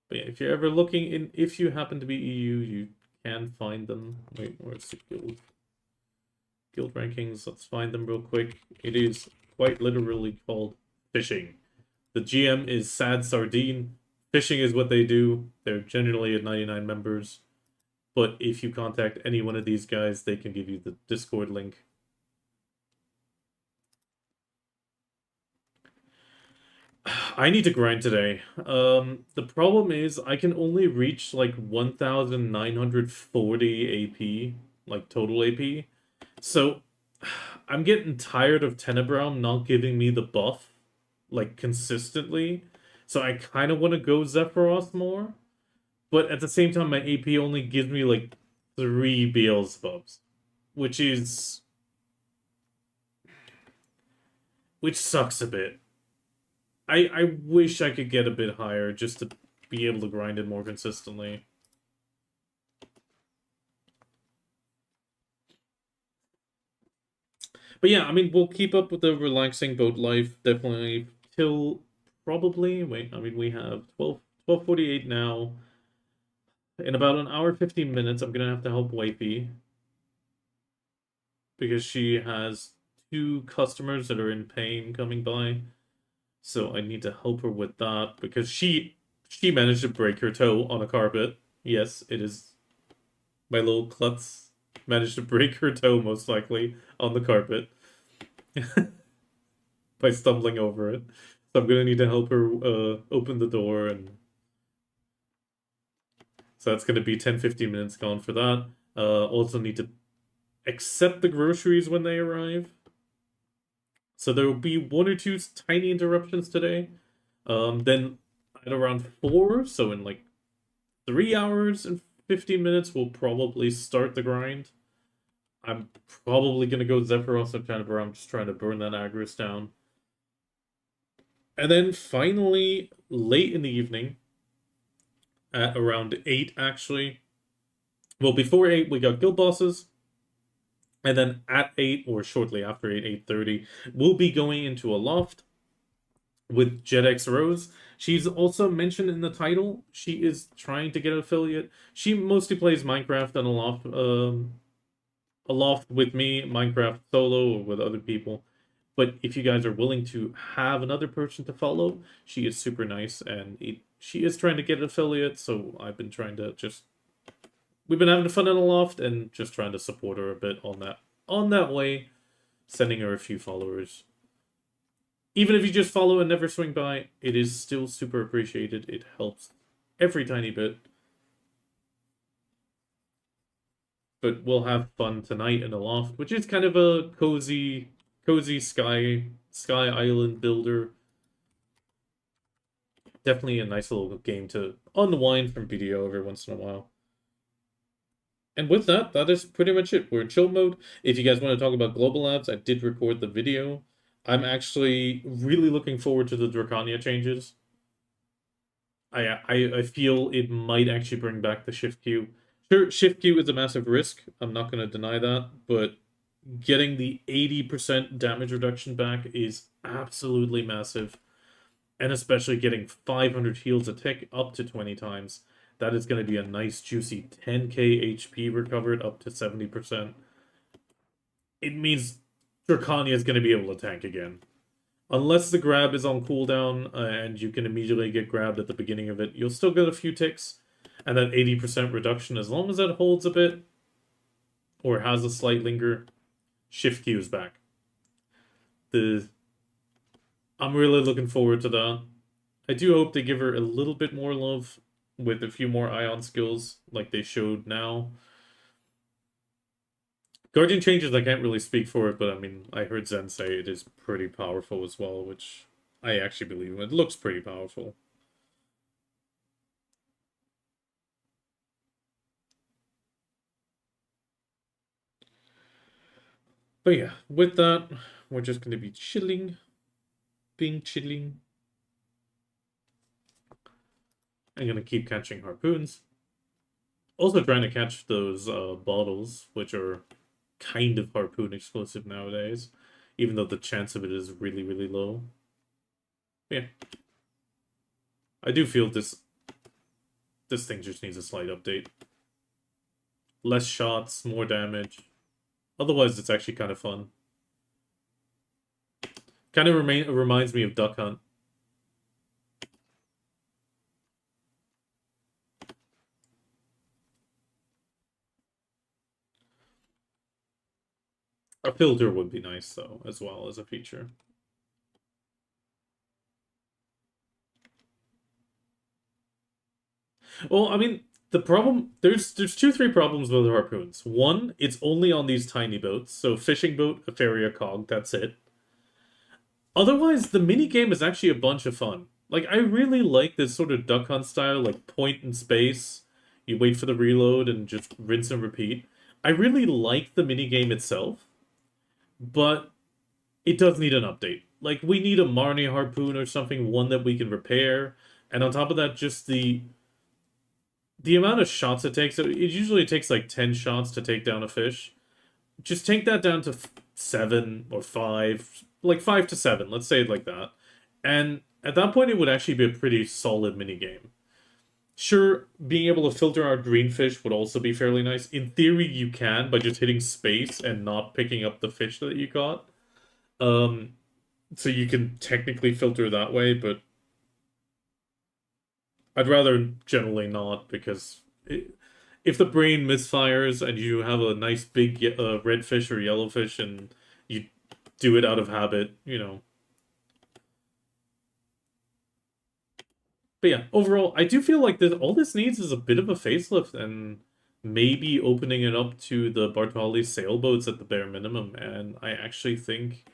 But yeah, if you're ever looking in, if you happen to be EU, you can find them. Wait, where's the guild? Guild rankings, let's find them real quick. It is quite literally called fishing. The GM is Sad Sardine. Fishing is what they do. They're generally at 99 members. But if you contact any one of these guys, they can give you the Discord link. I need to grind today. The problem is I can only reach like 1,940 AP, like total AP. So I'm getting tired of Tenebrum not giving me the buff, like, consistently. So I kind of want to go Zephyros more. But at the same time, my AP only gives me, like, 3 Beelzebubs. Which is... Which sucks a bit. I wish I could get a bit higher just to be able to grind it more consistently. But yeah, I mean, we'll keep up with the relaxing boat life, definitely, till probably, wait, I mean, we have 12:48 now. In about an hour, 15 minutes, I'm gonna have to help Wifey. Because she has 2 customers that are in pain coming by. So I need to help her with that, because she managed to break her toe on a carpet. Yes, it is my little klutz managed to break her toe, most likely, on the carpet. By stumbling over it. So I'm gonna need to help her open the door, and so that's gonna be 10-15 minutes gone for that. Also need to accept the groceries when they arrive. So there will be 1 or 2 tiny interruptions today. Then at around 4, so in like 3 hours and 15 minutes, we'll probably start the grind. I'm probably gonna go Zephyros or Tenebra. I'm just trying to burn that Agris down. And then finally, late in the evening, at around 8 actually. Well, before 8, we got guild bosses. And then at 8, or shortly after 8, 8:30, we'll be going into Aloft with JetX Rose. She's also mentioned in the title. She is trying to get an affiliate. She mostly plays Minecraft and Aloft with me, Minecraft solo, or with other people. But if you guys are willing to have another person to follow, she is super nice, and she is trying to get an affiliate, so I've been trying to just... We've been having fun in Aloft, and just trying to support her a bit on that way, sending her a few followers. Even if you just follow and never swing by, it is still super appreciated. It helps every tiny bit. But we'll have fun tonight in Aloft, which is kind of a cozy sky island builder. Definitely a nice little game to unwind from BDO every once in a while. And with that, that is pretty much it. We're in chill mode. If you guys want to talk about global labs, I did record the video. I'm actually really looking forward to the Drakania changes. I feel it might actually bring back the shift queue. Sure, shift queue is a massive risk. I'm not going to deny that, but getting the 80% damage reduction back is absolutely massive. And especially getting 500 heals a tick up to 20 times. That is going to be a nice, juicy 10k HP recovered up to 70%. It means Drakania is going to be able to tank again. Unless the grab is on cooldown and you can immediately get grabbed at the beginning of it, you'll still get a few ticks. And that 80% reduction, as long as that holds a bit, or has a slight linger, shift Q is back. I'm really looking forward to that. I do hope they give her a little bit more love with a few more Ion skills like they showed now. Guardian changes, I can't really speak for it, but I mean, I heard Zen say it is pretty powerful as well, which I actually believe. It looks pretty powerful. But yeah, with that, we're just going to be chilling. Being chilling. I'm going to keep catching harpoons. Also trying to catch those bottles, which are kind of harpoon exclusive nowadays, even though the chance of it is really, really low. Yeah. I do feel this thing just needs a slight update. Less shots, more damage. Otherwise, it's actually kind of fun. Kind of reminds me of Duck Hunt. A filter would be nice, though, as well as a feature. Well, I mean, The problem there's three problems with harpoons. One, it's only on these tiny boats, so fishing boat, a ferry, a cog, that's it. Otherwise, the mini game is actually a bunch of fun. Like I really like this sort of duck hunt style, like point in space. You wait for the reload and just rinse and repeat. I really like the mini game itself, but it does need an update. Like we need a Marnie harpoon or something, one that we can repair. And on top of that, just the amount of shots it takes. It usually takes like 10 shots to take down a fish. Just take that down to 7 or 5, like 5 to 7, let's say it like that. And at that point, it would actually be a pretty solid mini game. Sure, being able to filter out green fish would also be fairly nice. In theory, you can by just hitting space and not picking up the fish that you caught. Um, so you can technically filter that way, but I'd rather generally not because if the brain misfires and you have a nice big red fish or yellow fish and you do it out of habit, you know. But yeah, overall, I do feel like all this needs is a bit of a facelift and maybe opening it up to the Bartali sailboats at the bare minimum. And I actually think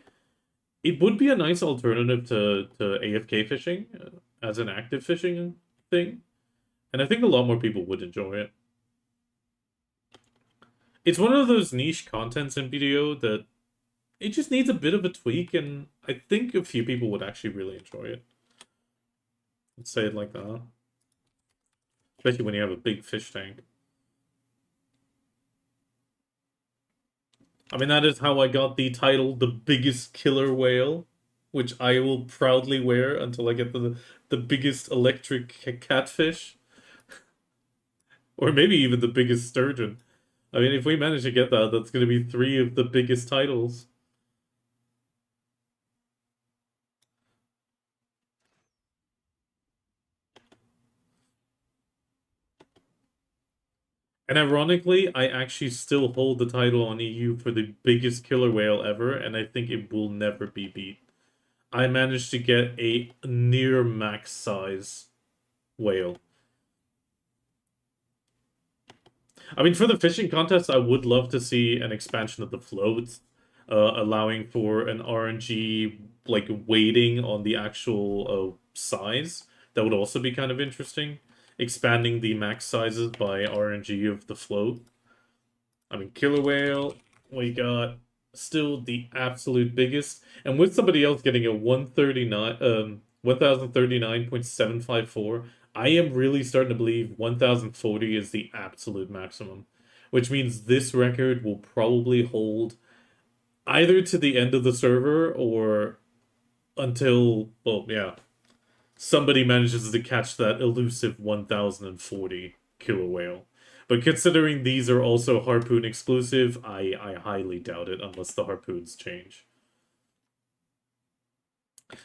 it would be a nice alternative to AFK fishing as an active fishing thing. And I think a lot more people would enjoy it. It's one of those niche contents in video that it just needs a bit of a tweak, and I think a few people would actually really enjoy it. Let's say it like that. Especially when you have a big fish tank. I mean, that is how I got the title, The Biggest Killer Whale, which I will proudly wear until I get the biggest electric catfish. Or maybe even the biggest sturgeon. I mean, if we manage to get that, that's going to be 3 of the biggest titles. And ironically, I actually still hold the title on EU for the biggest killer whale ever, and I think it will never be beat. I managed to get a near max size whale. I mean, for the fishing contest, I would love to see an expansion of the floats, allowing for an RNG like weighting on the actual size. That would also be kind of interesting. Expanding the max sizes by RNG of the float. I mean, killer whale, we got still the absolute biggest, and with somebody else getting a 1039.754, I am really starting to believe 1040 is the absolute maximum, which means this record will probably hold either to the end of the server or until, well, yeah, somebody manages to catch that elusive 1040 killer whale. But considering these are also Harpoon exclusive, I highly doubt it unless the Harpoons change.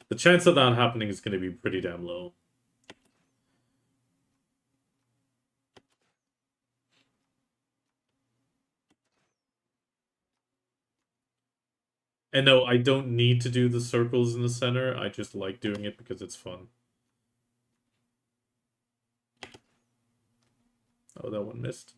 The chance of that happening is going to be pretty damn low. And no, I don't need to do the circles in the center. I just like doing it because it's fun. Oh, that one missed.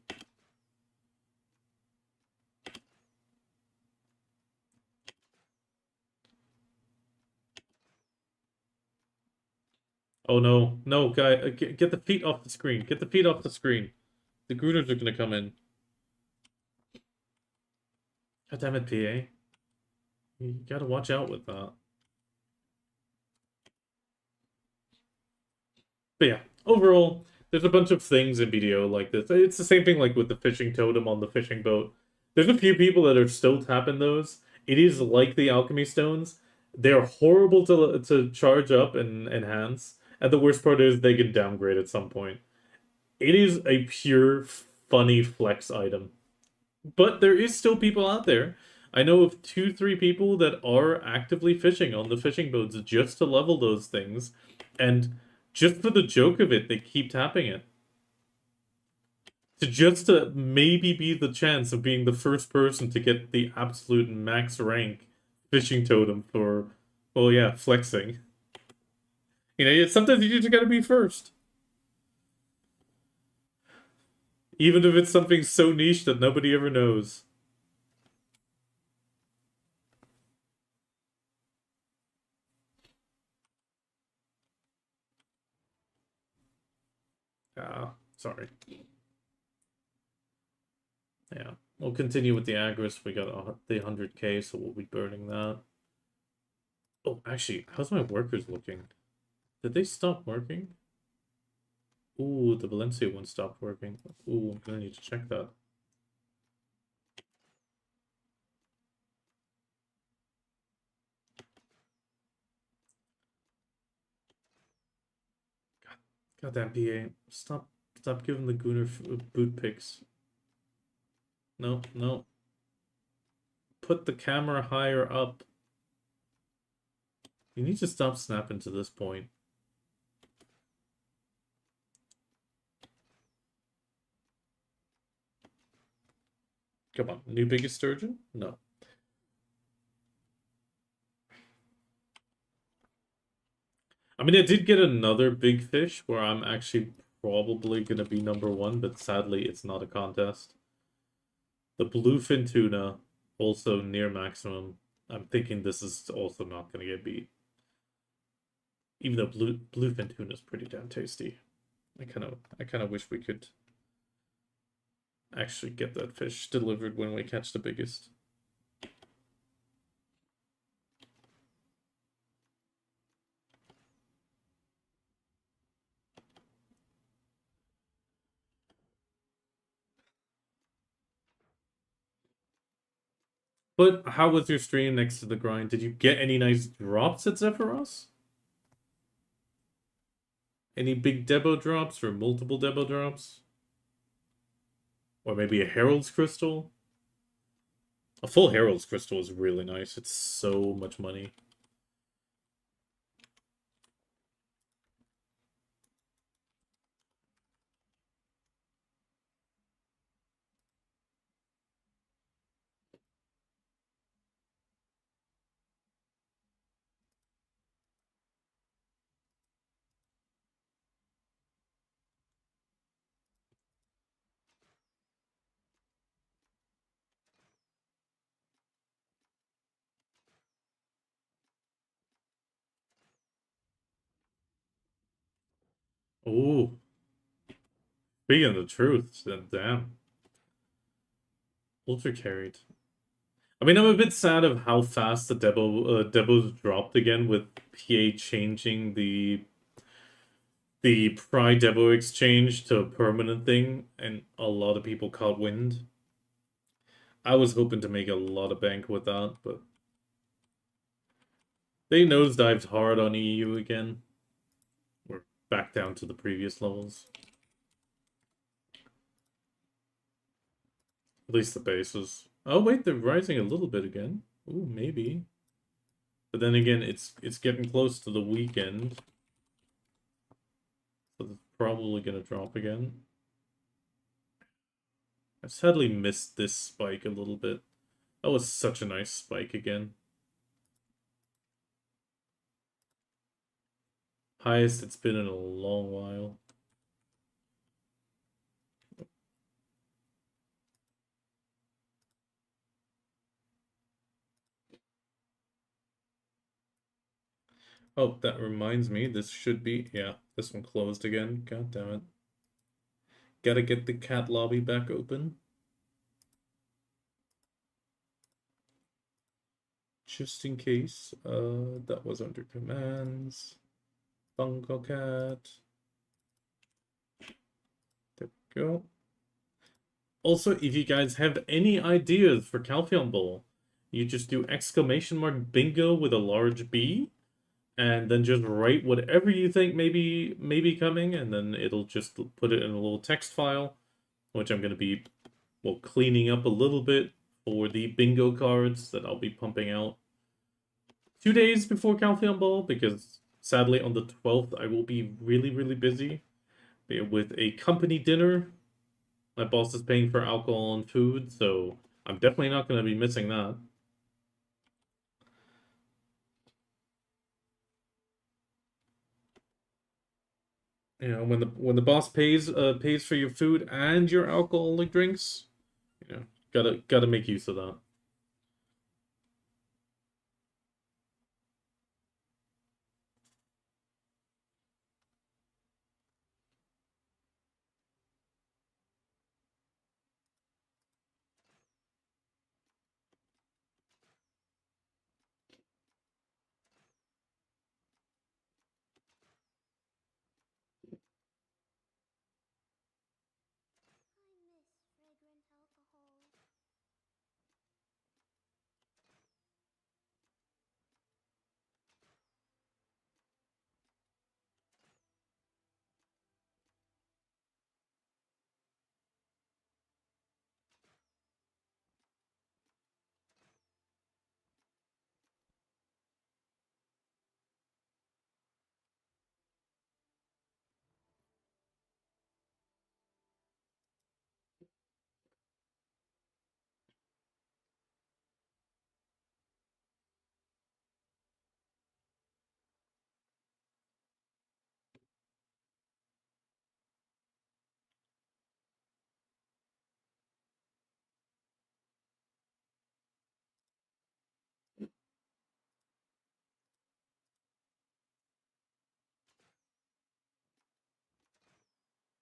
Oh no, no, guy, get the feet off the screen. Get the feet off the screen. The Grooters are gonna come in. God damn it, PA. You gotta watch out with that. But yeah, overall, there's a bunch of things in BDO like this. It's the same thing like with the fishing totem on the fishing boat. There's a few people that are still tapping those. It is like the alchemy stones. They're horrible to charge up and enhance. And the worst part is they can downgrade at some point. It is a pure funny flex item. But there is still people out there. I know of 2, 3 people that are actively fishing on the fishing boats just to level those things. And just for the joke of it, they keep tapping it. To maybe be the chance of being the first person to get the absolute max rank fishing totem for, well, yeah, flexing. You know, sometimes you just gotta be first. Even if it's something so niche that nobody ever knows. Ah, sorry. Yeah, we'll continue with the Agris. We got the 100k, so we'll be burning that. Oh, actually, how's my workers looking? Did they stop working? Ooh, the Valencia one stopped working. Ooh, I'm gonna need to check that. Goddamn PA. Stop giving the Gunner boot picks. No, no. Put the camera higher up. You need to stop snapping to this point. Come on, new biggest sturgeon? No. I mean, I did get another big fish where I'm actually probably going to be #1, but sadly it's not a contest. The bluefin tuna, also near maximum. I'm thinking this is also not going to get beat. Even though bluefin tuna is pretty damn tasty. I kind of wish we could actually get that fish delivered when we catch the biggest. But how was your stream next to the grind? Did you get any nice drops at Zephyros? Any big Debo drops or multiple Debo drops? Or maybe a Herald's Crystal? A full Herald's Crystal is really nice. It's so much money. Ooh. Speaking of the truth, then damn. Ultra carried. I mean, I'm a bit sad of how fast the Debos dropped again with PA changing the Pride Debo exchange to a permanent thing, and a lot of people caught wind. I was hoping to make a lot of bank with that, but they nosedived hard on EU again. We're back down to the previous levels. At least the bases. Oh wait, they're rising a little bit again. Ooh, maybe. But then again, it's getting close to the weekend. So it's probably gonna drop again. I sadly missed this spike a little bit. That was such a nice spike again. Highest it's been in a long while. Oh, that reminds me, this should be... Yeah, this one closed again. God damn it. Gotta get the cat lobby back open. Just in case. That was under commands. Bungo cat. There we go. Also, if you guys have any ideas for Calpheon Bowl, you just do !bingo with a large B, and then just write whatever you think may be coming, and then it'll just put it in a little text file, which I'm going to be, well, cleaning up a little bit for the bingo cards that I'll be pumping out 2 days before Calpheon Bowl, because sadly on the 12th I will be really, really busy with a company dinner. My boss is paying for alcohol and food, so I'm definitely not going to be missing that. You know, when the boss pays for your food and your alcoholic drinks, you know, gotta make use of that. I miss fragrant alcohol.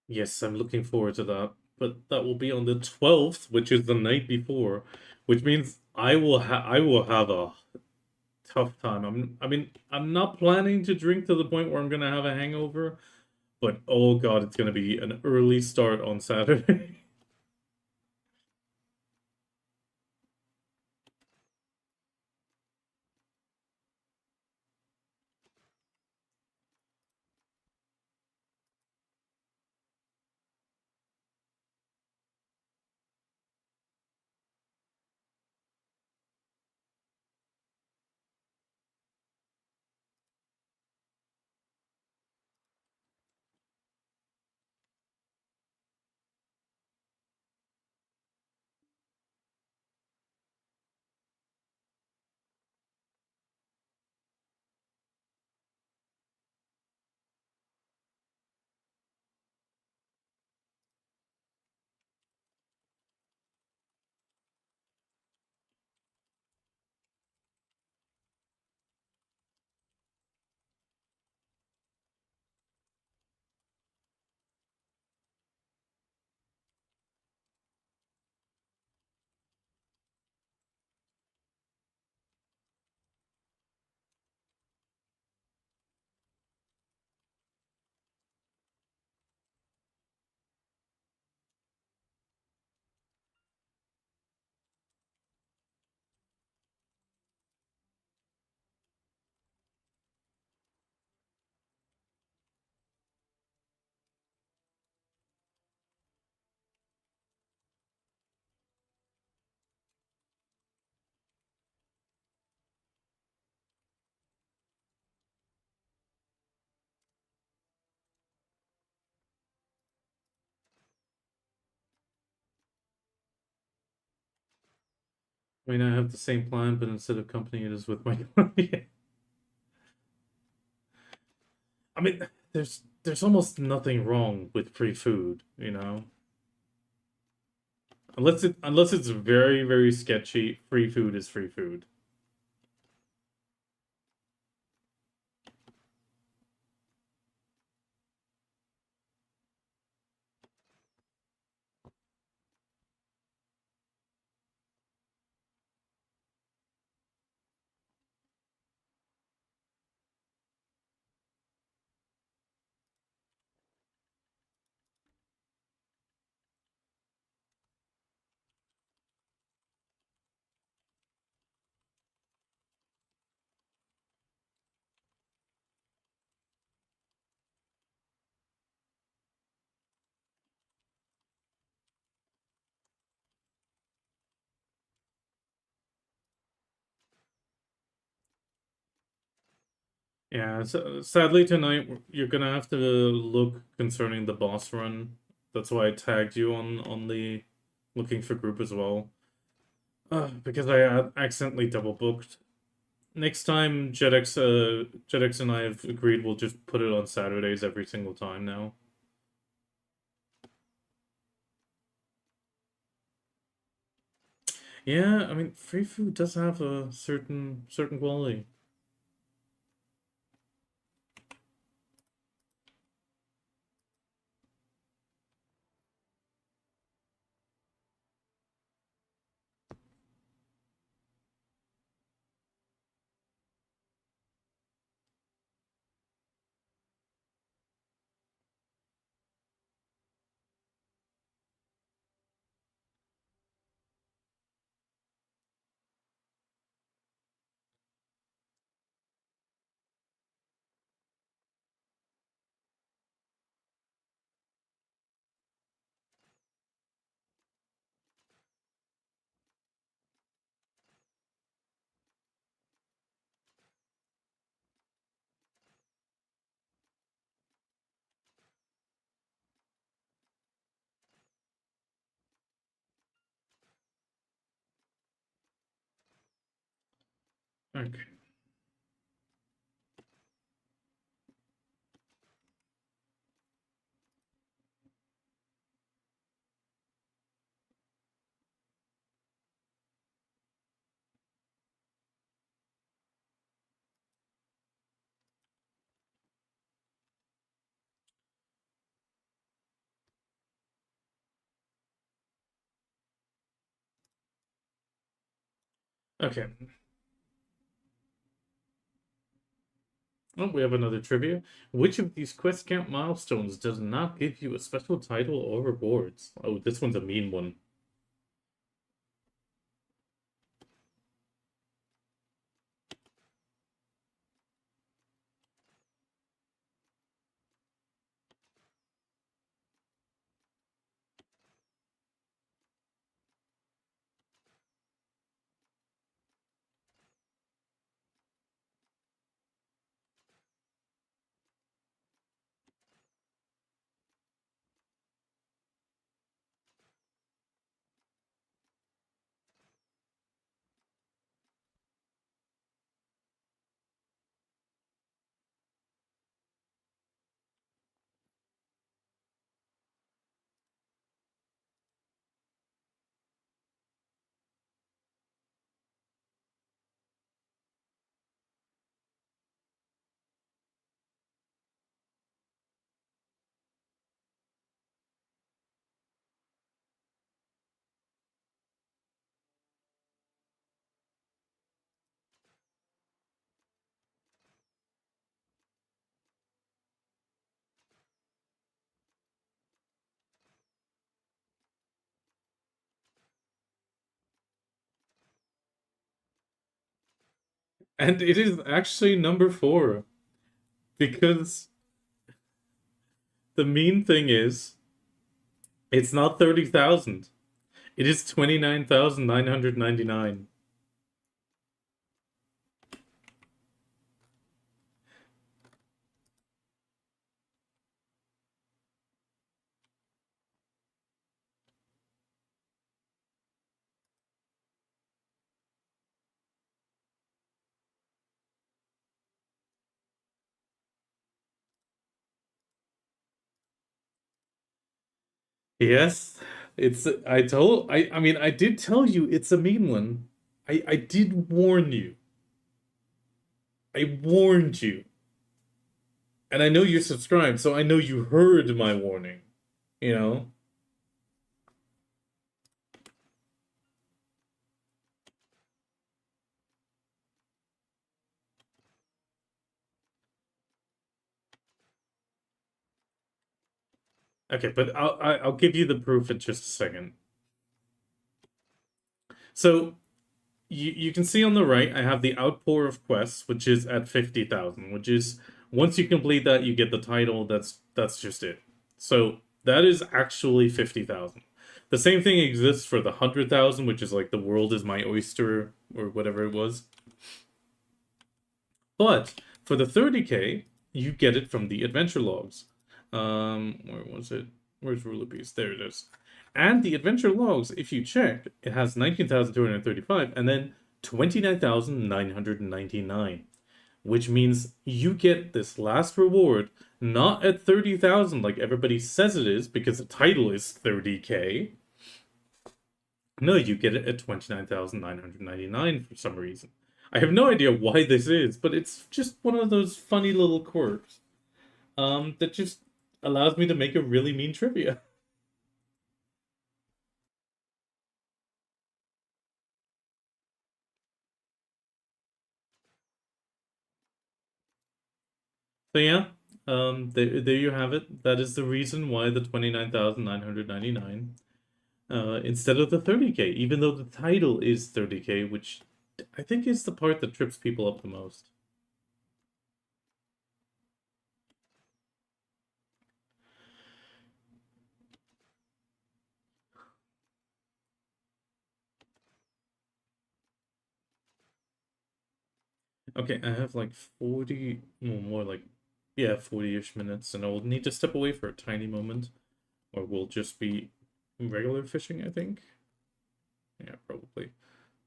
Yes, I'm looking forward to that. But that will be on the 12th, which is the night before, which means I will have a tough time. I mean, I'm not planning to drink to the point where I'm gonna have a hangover, but oh God, it's gonna be an early start on Saturday. I mean, I have the same plan, but instead of company, it is with my company. I mean, there's almost nothing wrong with free food, you know? Unless it's very, very sketchy, free food is free food. Yeah, so sadly tonight you're gonna have to look concerning the boss run. That's why I tagged you on the looking for group as well. Because I accidentally double booked. Next time, JetX and I have agreed we'll just put it on Saturdays every single time now. Yeah, I mean, free food does have a certain quality. Okay. Okay. Oh, we have another trivia. Which of these quest count milestones does not give you a special title or rewards? Oh, this one's a mean one. And it is actually number 4. Because the mean thing is, it's not 30,000. It is 29,999. Yes, I mean, I did tell you it's a mean one. I did warn you. I warned you. And I know you're subscribed, so I know you heard my warning. You know? Okay, but I'll give you the proof in just a second. So you can see on the right, I have the outpour of quests, which is at 50,000, which is once you complete that, you get the title. That's just it. So that is actually 50,000. The same thing exists for the 100,000, which is like the world is my oyster or whatever it was. But for the 30K, you get it from the adventure logs. Where was it? Where's Rulebees? There it is. And the adventure logs, if you check, it has 19,235 and then 29,999, which means you get this last reward not at 30,000 like everybody says it is because the title is 30k. No, you get it at 29,999 for some reason. I have no idea why this is, but it's just one of those funny little quirks that just allows me to make a really mean trivia. So yeah, there you have it. That is the reason why the 29,999 instead of the 30k, even though the title is 30k, which I think is the part that trips people up the most. Okay, I have like 40, well, more like, yeah, 40-ish minutes, and I will need to step away for a tiny moment, or we'll just be regular fishing, I think. Yeah, probably.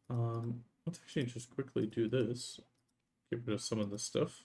Let's actually just quickly do this. Get rid of some of this stuff.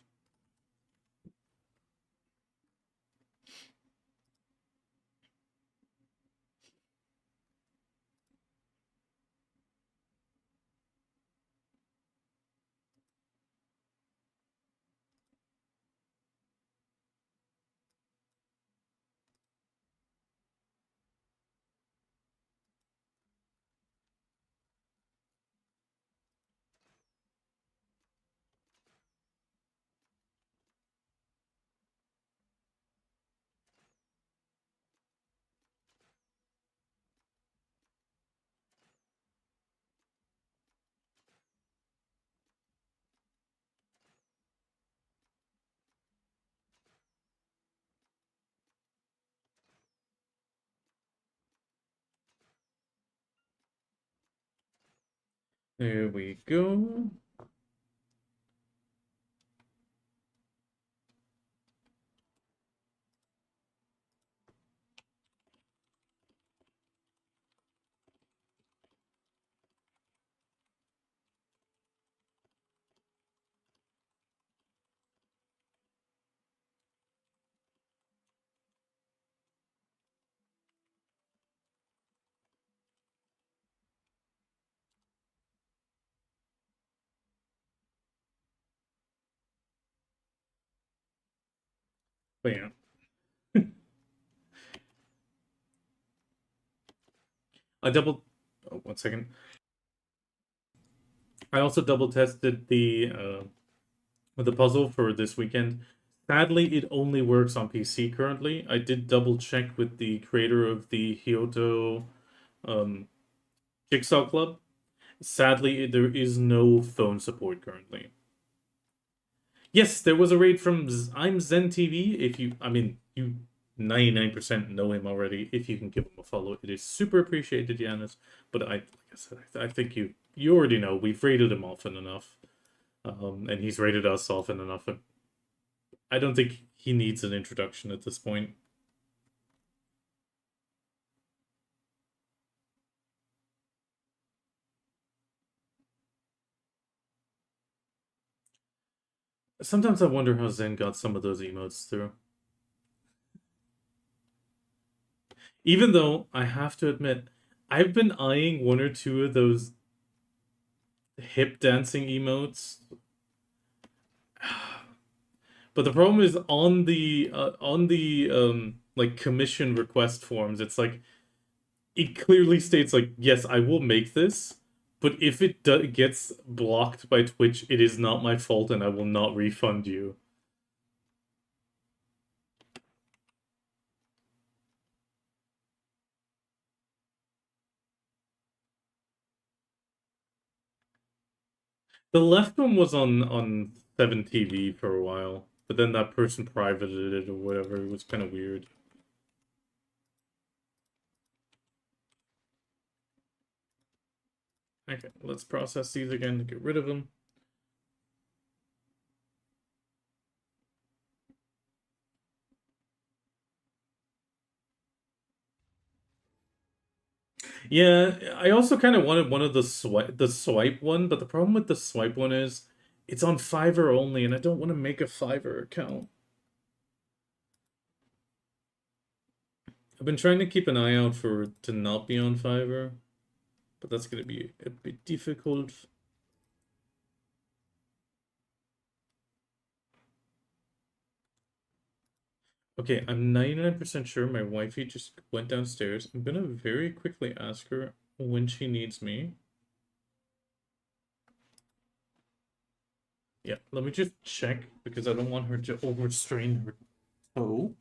There we go. But yeah. I double. Oh, 1 second. I also double tested the puzzle for this weekend. Sadly, it only works on PC currently. I did double check with the creator of the Hyoto um, Jigsaw Club. Sadly, there is no phone support currently. Yes, there was a raid from I'm Zen TV. If you, I mean, you 99% know him already. If you can give him a follow, it is super appreciated, Yanis. But like I said, I think you already know we've raided him often enough, and he's raided us often enough. And I don't think he needs an introduction at this point. Sometimes I wonder how Zen got some of those emotes through. Even though I have to admit, I've been eyeing one or two of those hip dancing emotes. But the problem is on the like commission request forms, it's like it clearly states like, yes, I will make this, but if it gets blocked by Twitch, it is not my fault and I will not refund you. The left one was on 7TV for a while, but then that person privated it or whatever. It was kind of weird. Okay, let's process these again to get rid of them. Yeah, I also kind of wanted one of the swipe one, but the problem with the swipe one is it's on Fiverr only, and I don't want to make a Fiverr account. I've been trying to keep an eye out for to not be on Fiverr, but that's gonna be a bit difficult. Okay, I'm 99% sure my wifey just went downstairs. I'm gonna very quickly ask her when she needs me. Yeah, let me just check because I don't want her to overstrain her toe.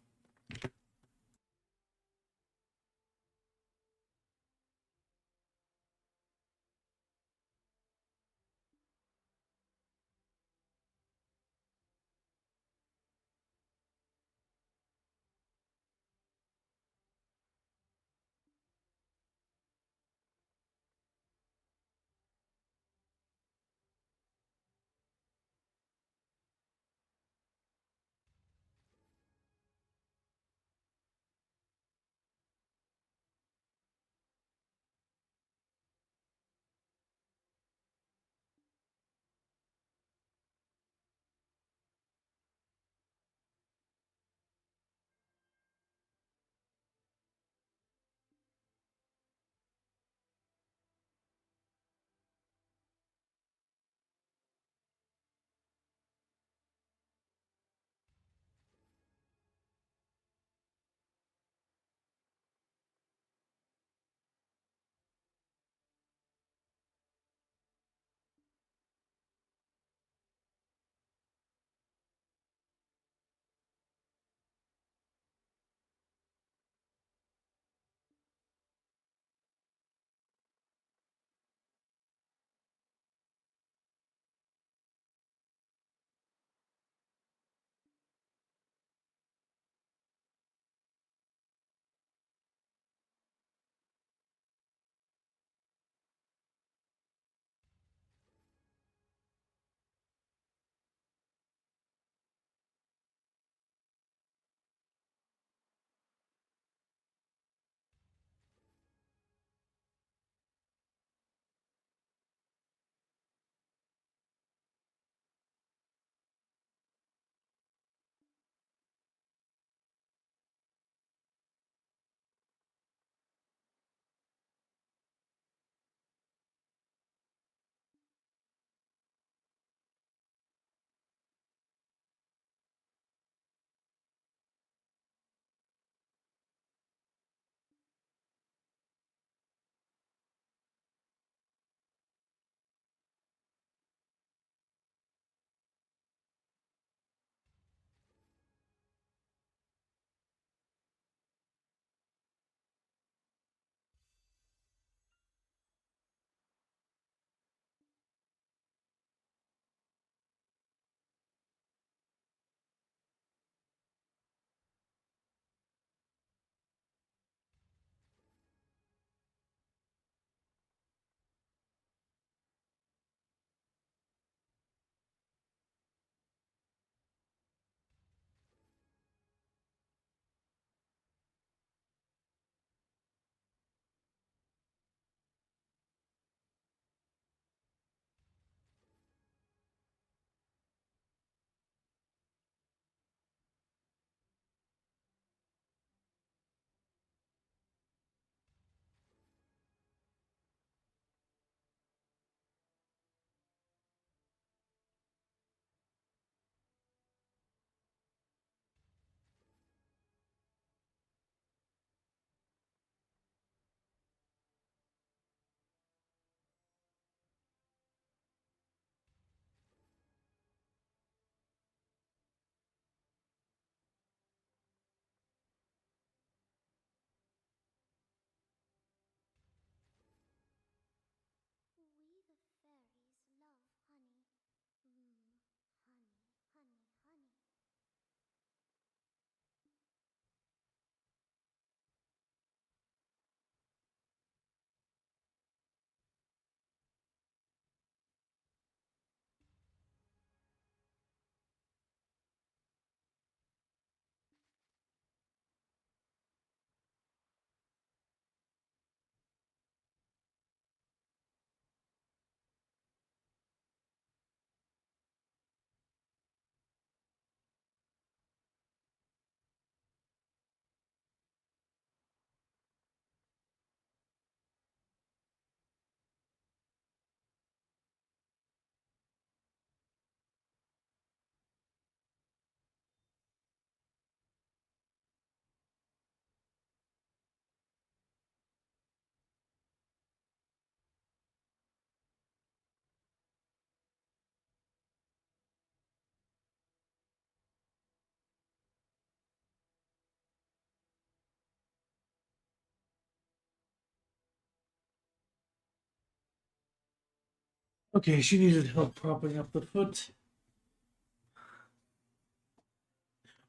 Okay, she needed help propping up the foot.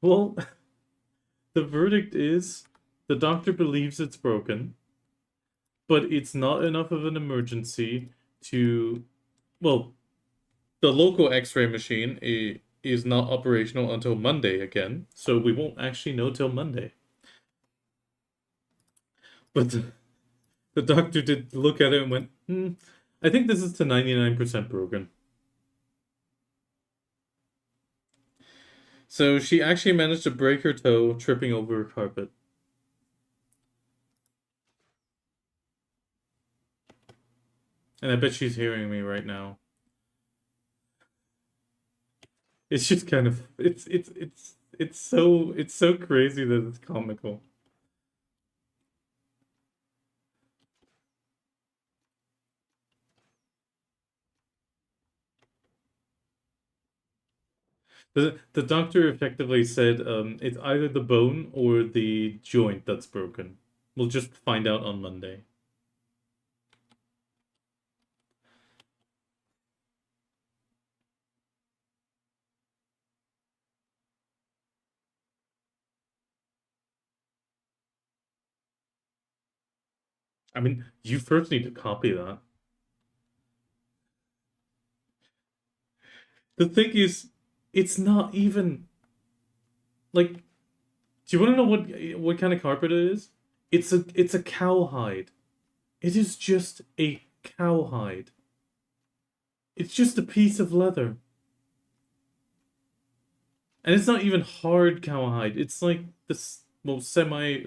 Well, the verdict is the doctor believes it's broken, but it's not enough of an emergency to. Well, the local x ray machine is not operational until Monday again, so we won't actually know till Monday. But the doctor did look at it and went, I think this is to 99% broken. So she actually managed to break her toe tripping over a carpet. And I bet she's hearing me right now. It's just kind of it's so crazy that it's comical. The doctor effectively said it's either the bone or the joint that's broken. We'll just find out on Monday. I mean, you first need to copy that. The thing is, it's not even like. Do you want to know what kind of carpet it is? It's a cowhide. It is just a cowhide. It's just a piece of leather. And it's not even hard cowhide. It's like this, well, semi,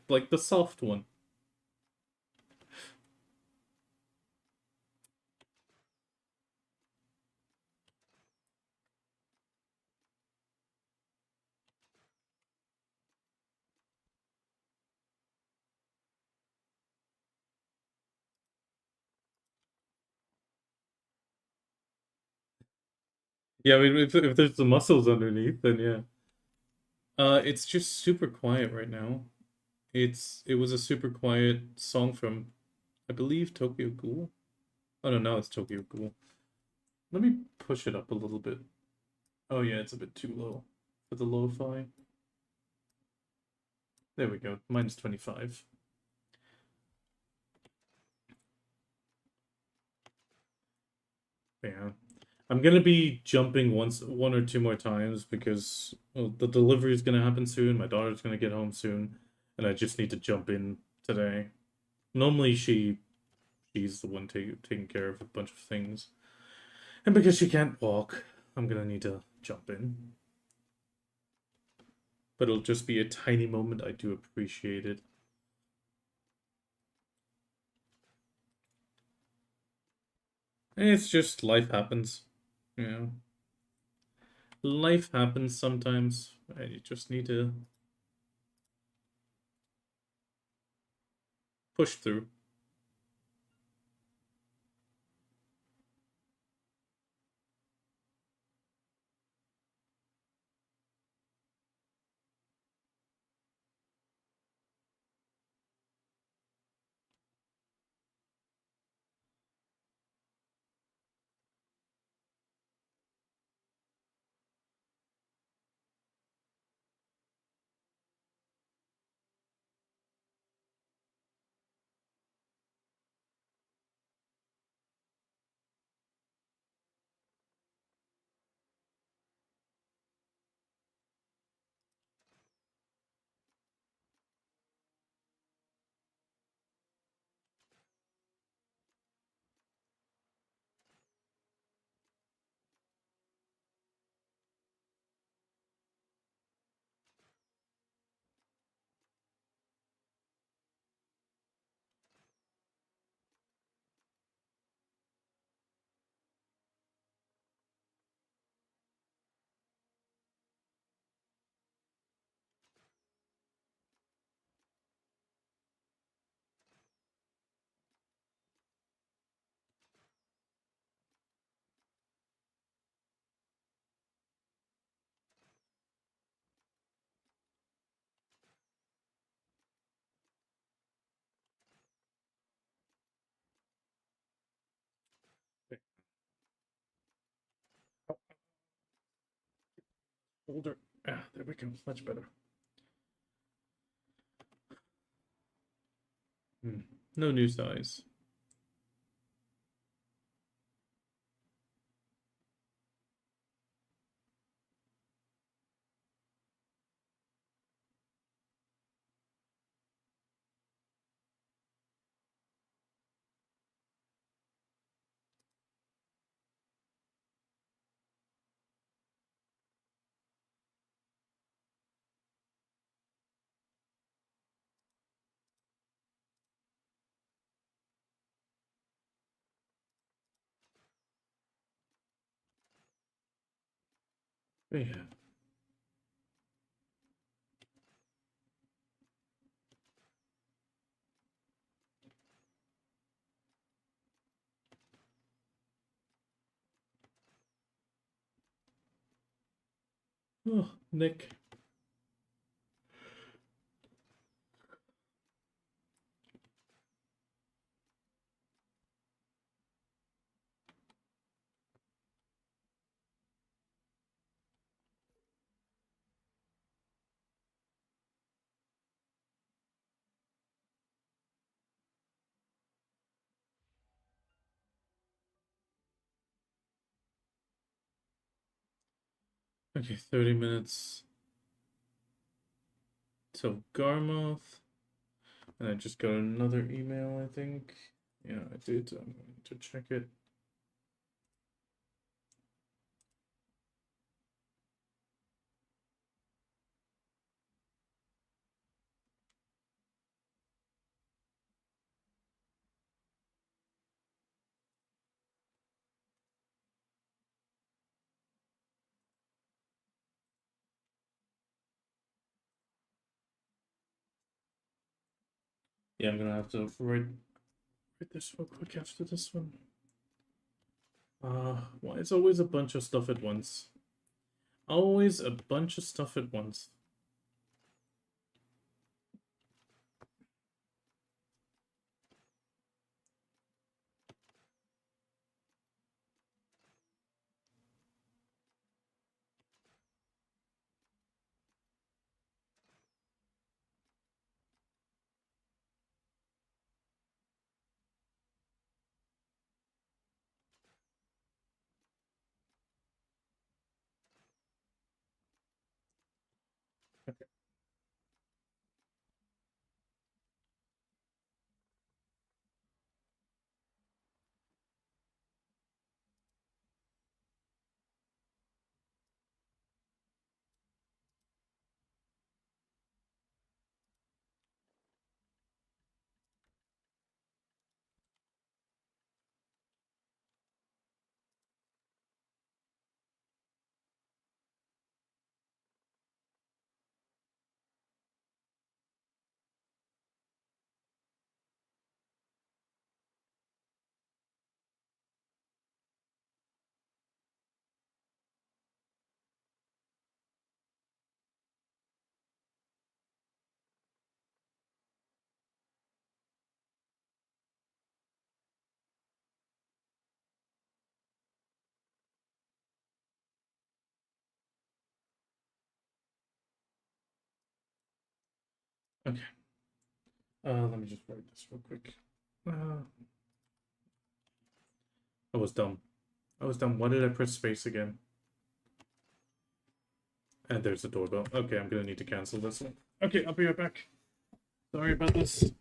like the soft one. Yeah, I mean, if there's the muscles underneath, then yeah. It's just super quiet right now. It was a super quiet song from, I believe, Tokyo Ghoul. Oh no, now it's Tokyo Ghoul. Let me push it up a little bit. Oh yeah, it's a bit too low for the lo-fi. There we go. Minus 25. Yeah. I'm gonna be jumping one or two more times because well, the delivery is gonna happen soon. My daughter's gonna get home soon, and I just need to jump in today. Normally, she's the one taking care of a bunch of things, and because she can't walk, I'm gonna need to jump in. But it'll just be a tiny moment. I do appreciate it. And it's just life happens, you know. Life happens sometimes. I just need to push through. Older. Ah, there we go. Much better. No new size. Yeah. Oh, Nick. Okay, 30 minutes till Garmoth. And I just got another email, I think. Yeah, I did. I'm going to check it. Yeah, I'm gonna have to write this real quick after this one. Why it's always a bunch of stuff at once? Always a bunch of stuff at once. Okay. Okay. Let me just write this real quick. I was dumb. I was dumb. Why did I press space again? And there's the doorbell. Okay, I'm gonna need to cancel this one. Okay, I'll be right back. Sorry about this.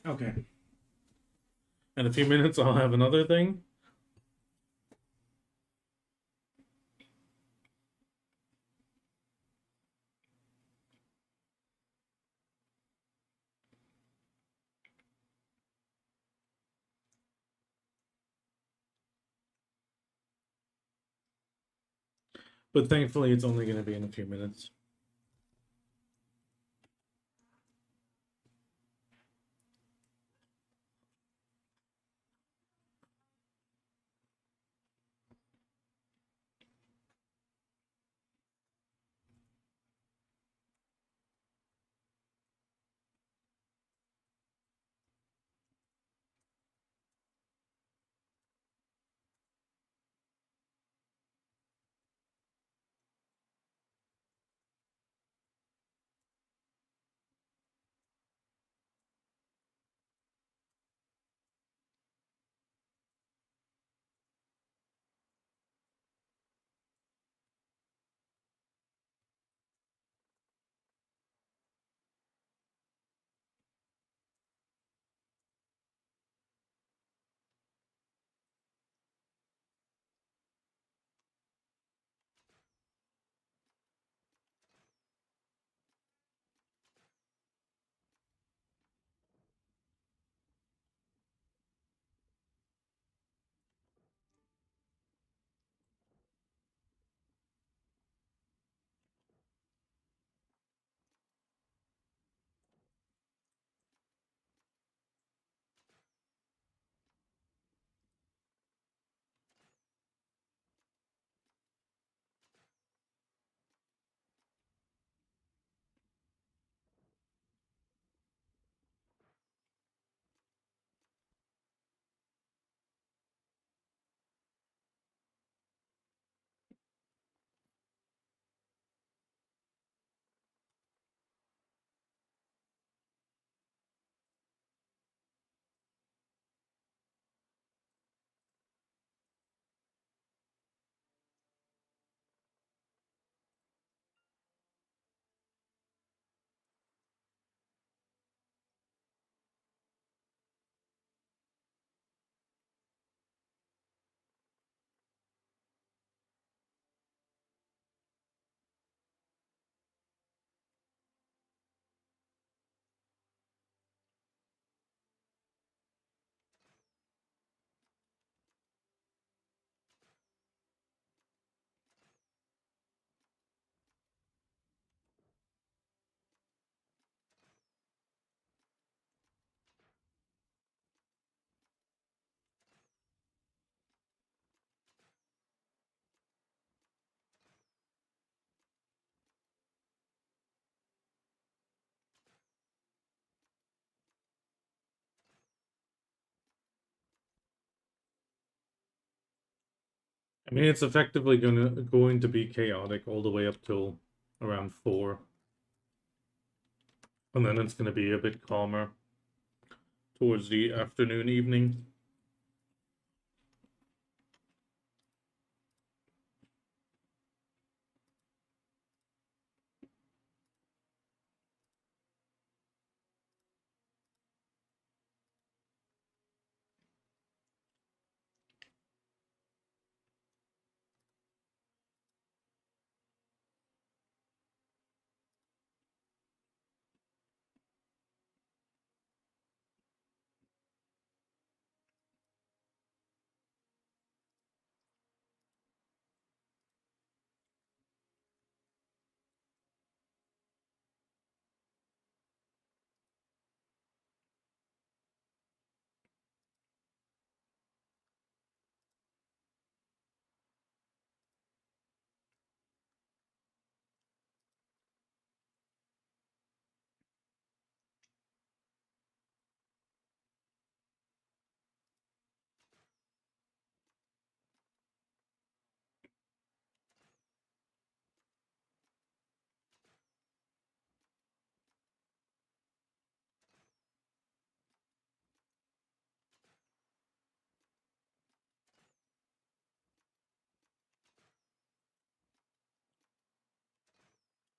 Okay. In a few minutes, I'll have another thing. But thankfully, it's only going to be in a few minutes. I mean, it's effectively going to be chaotic all the way up till around 4, and then it's going to be a bit calmer towards the afternoon, evening.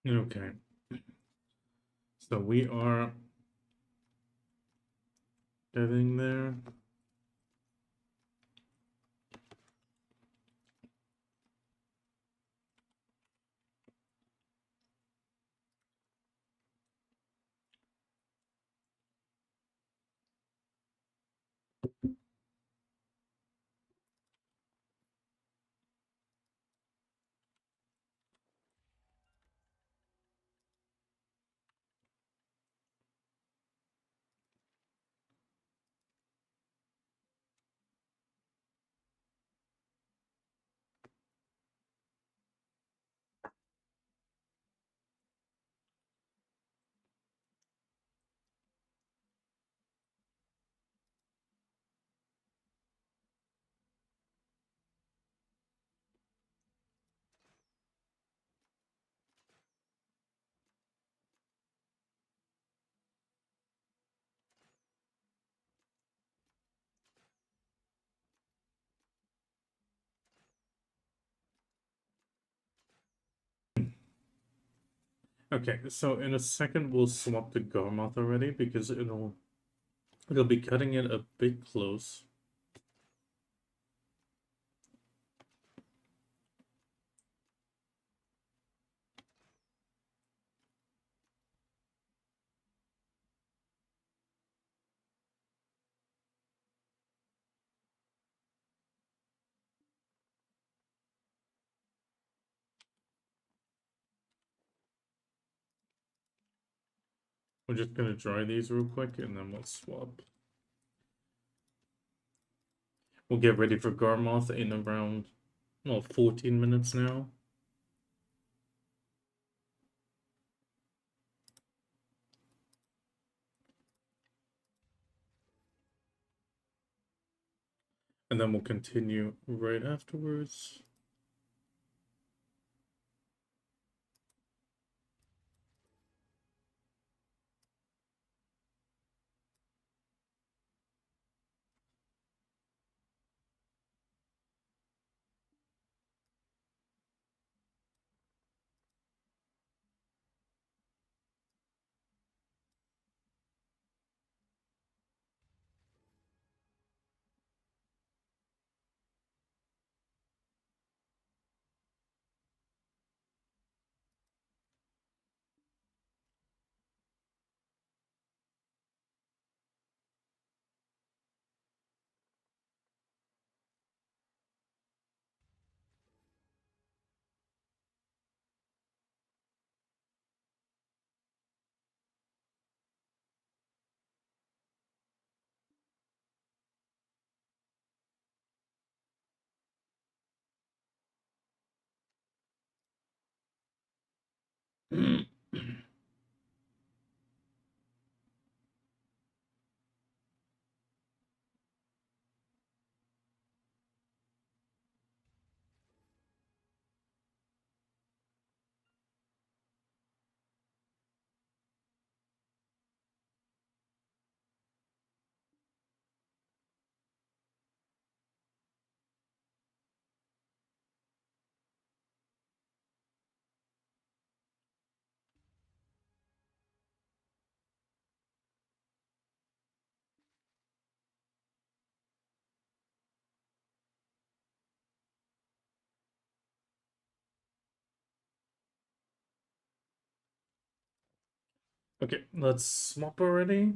Okay. So we are Everything there. Okay, so in a second we'll swap the Garmoth already because it'll be cutting it a bit close. We're just gonna dry these real quick and then we'll swap. We'll get ready for Garmoth in around, well, 14 minutes now. And then we'll continue right afterwards. Okay, let's swap already.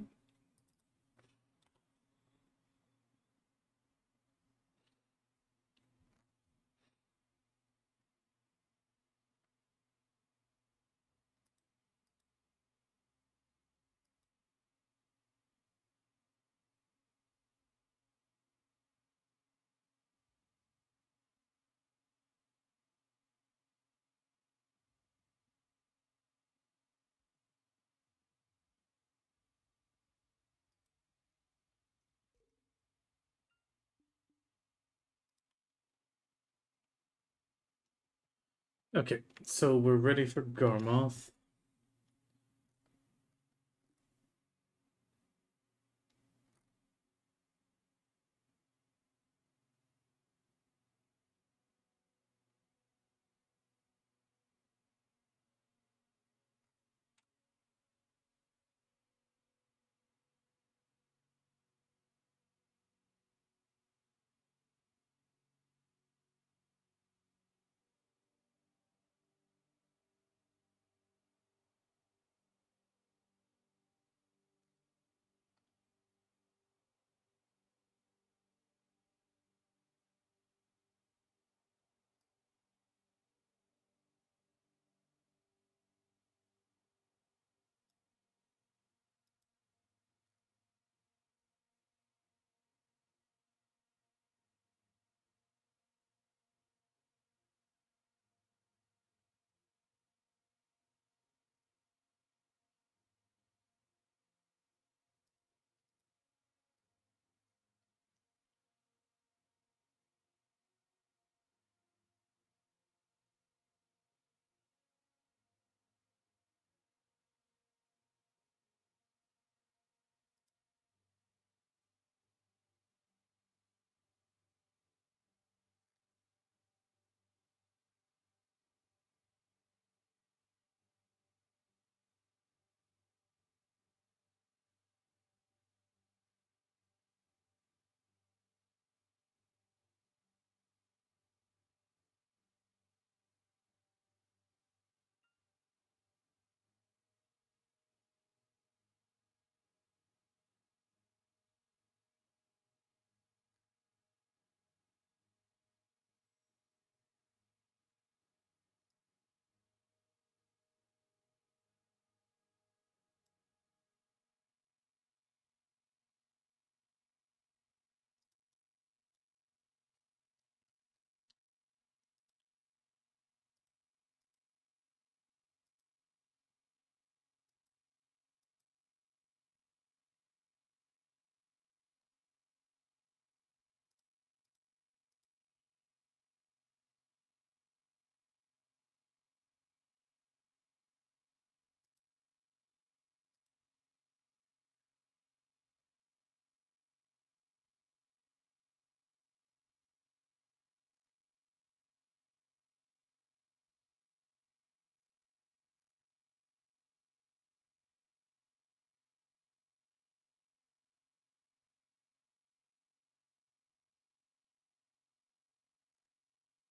Okay, so we're ready for Garmoth.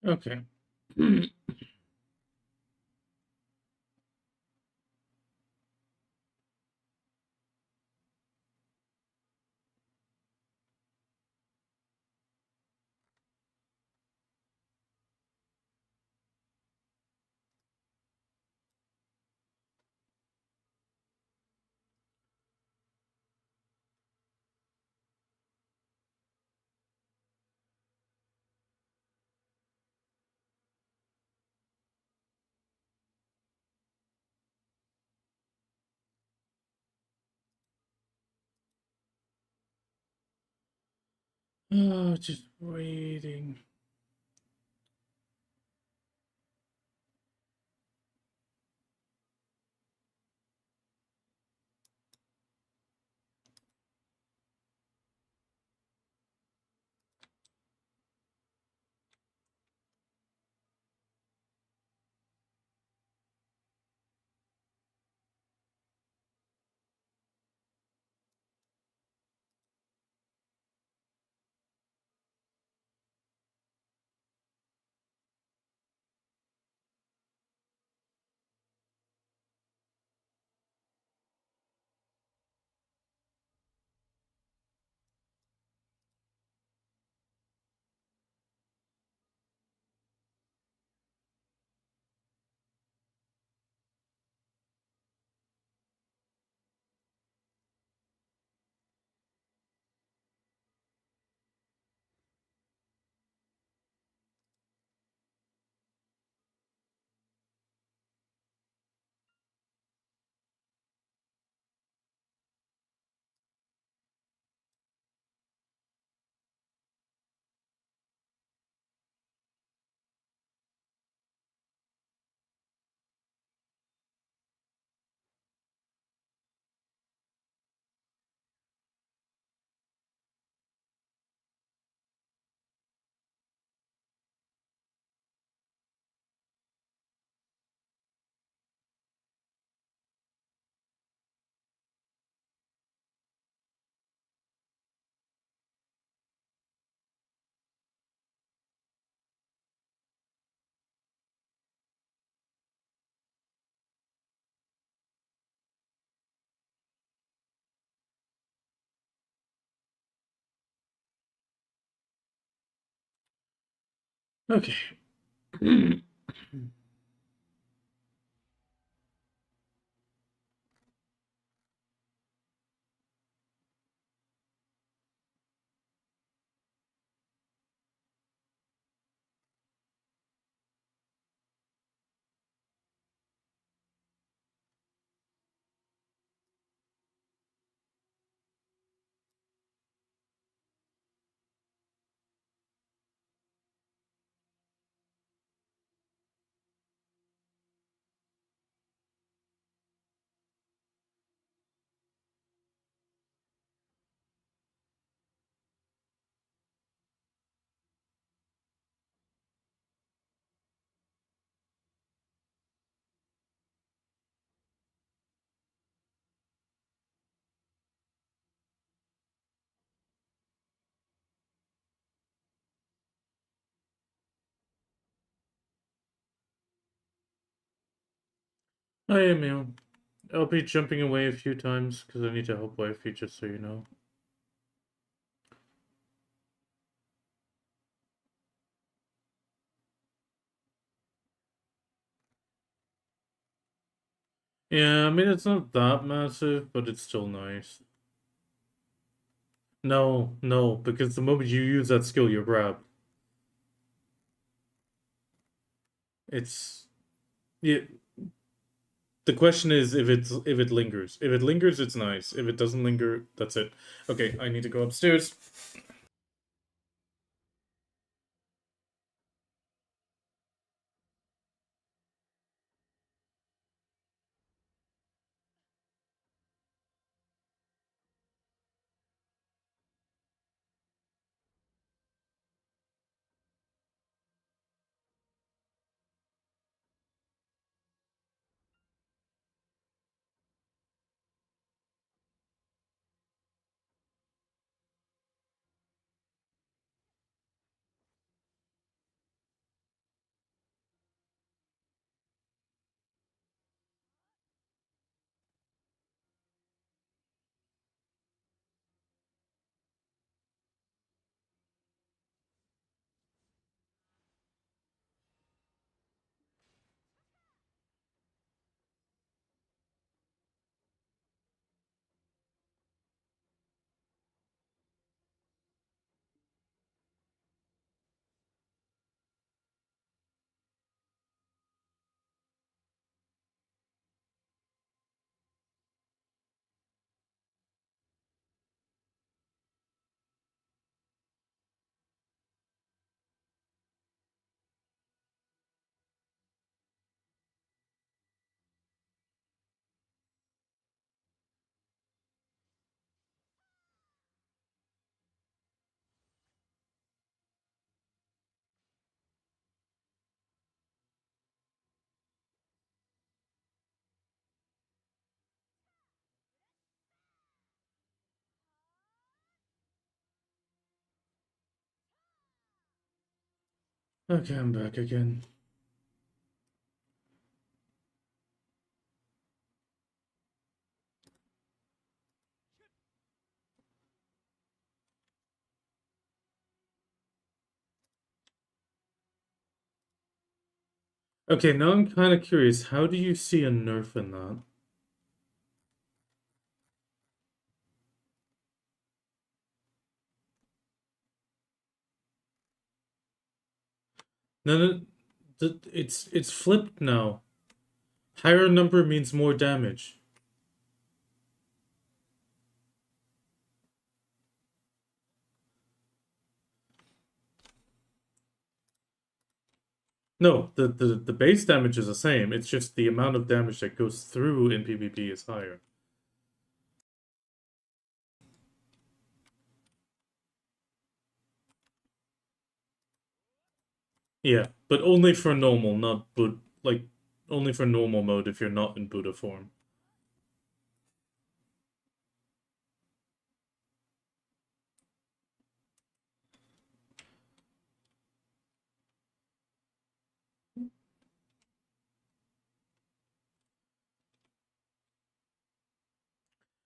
Okay. Oh, just waiting. Okay. I am, yeah. I'll be jumping away a few times because I need to help wifey, just so you know. Yeah, I mean, it's not that massive, but it's still nice. No, no, because the moment you use that skill, you're grabbed. It's yeah. The question is if it lingers. If it lingers, it's nice. If it doesn't linger, that's it. Okay, I need to go upstairs. Okay, I'm back again. Okay, now I'm kind of curious. How do you see a nerf in that? No, no, it's flipped now. Higher number means more damage. No, the base damage is the same. It's just the amount of damage that goes through in PvP is higher. Yeah, but only for normal, not like only for normal mode if you're not in Buddha form.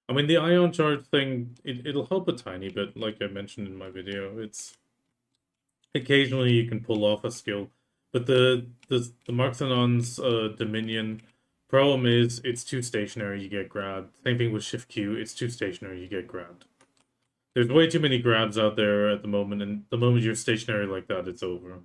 I mean, the ion charge thing, it'll help a tiny bit, like I mentioned in my video. It's occasionally you can pull off a skill, but the Marxanon's Dominion problem is it's too stationary, you get grabbed. Same thing with Shift Q, it's too stationary, you get grabbed. There's way too many grabs out there at the moment, and the moment you're stationary like that, it's over.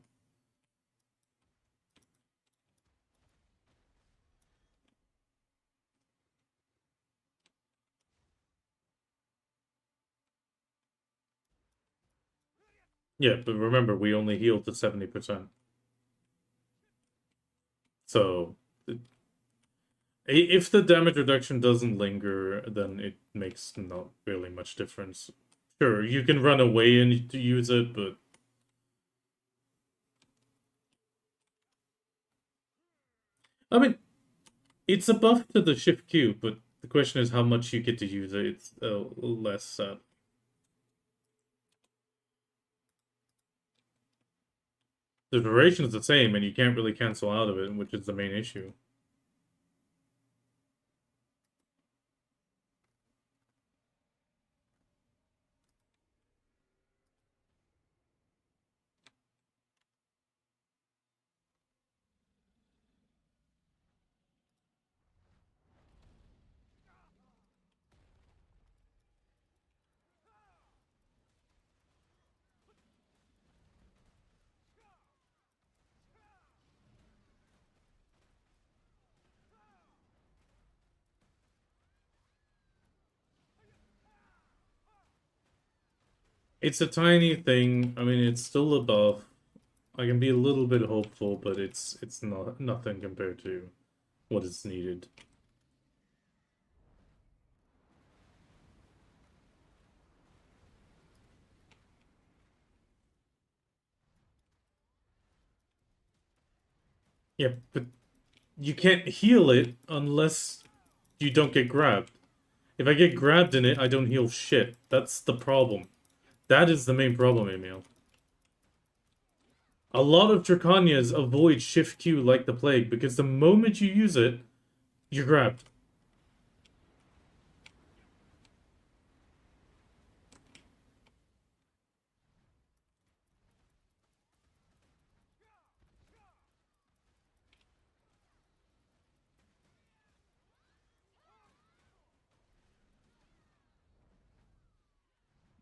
Yeah, but remember, we only heal to 70%. So, if the damage reduction doesn't linger, then it makes not really much difference. Sure, you can run away and use it, but I mean, it's a buff to the shift Q, but the question is how much you get to use it. It's less sad. The duration is the same, and you can't really cancel out of it, which is the main issue. It's a tiny thing. I mean, it's still a buff. I can be a little bit hopeful, but it's not nothing compared to what is needed. Yeah, but you can't heal it unless you don't get grabbed. If I get grabbed in it, I don't heal shit. That's the problem. That is the main problem, Emil. A lot of Drakanias avoid Shift Q like the plague because the moment you use it, you're grabbed.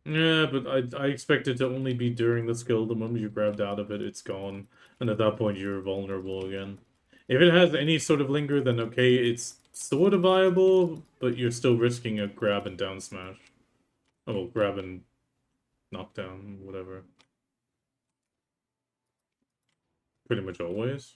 Yeah, but I expect it to only be during the skill. The moment you're grabbed out of it, it's gone. And at that point, you're vulnerable again. If it has any sort of linger, then okay, it's sort of viable, but you're still risking a grab and down smash. Oh, grab and knockdown, whatever. Pretty much always.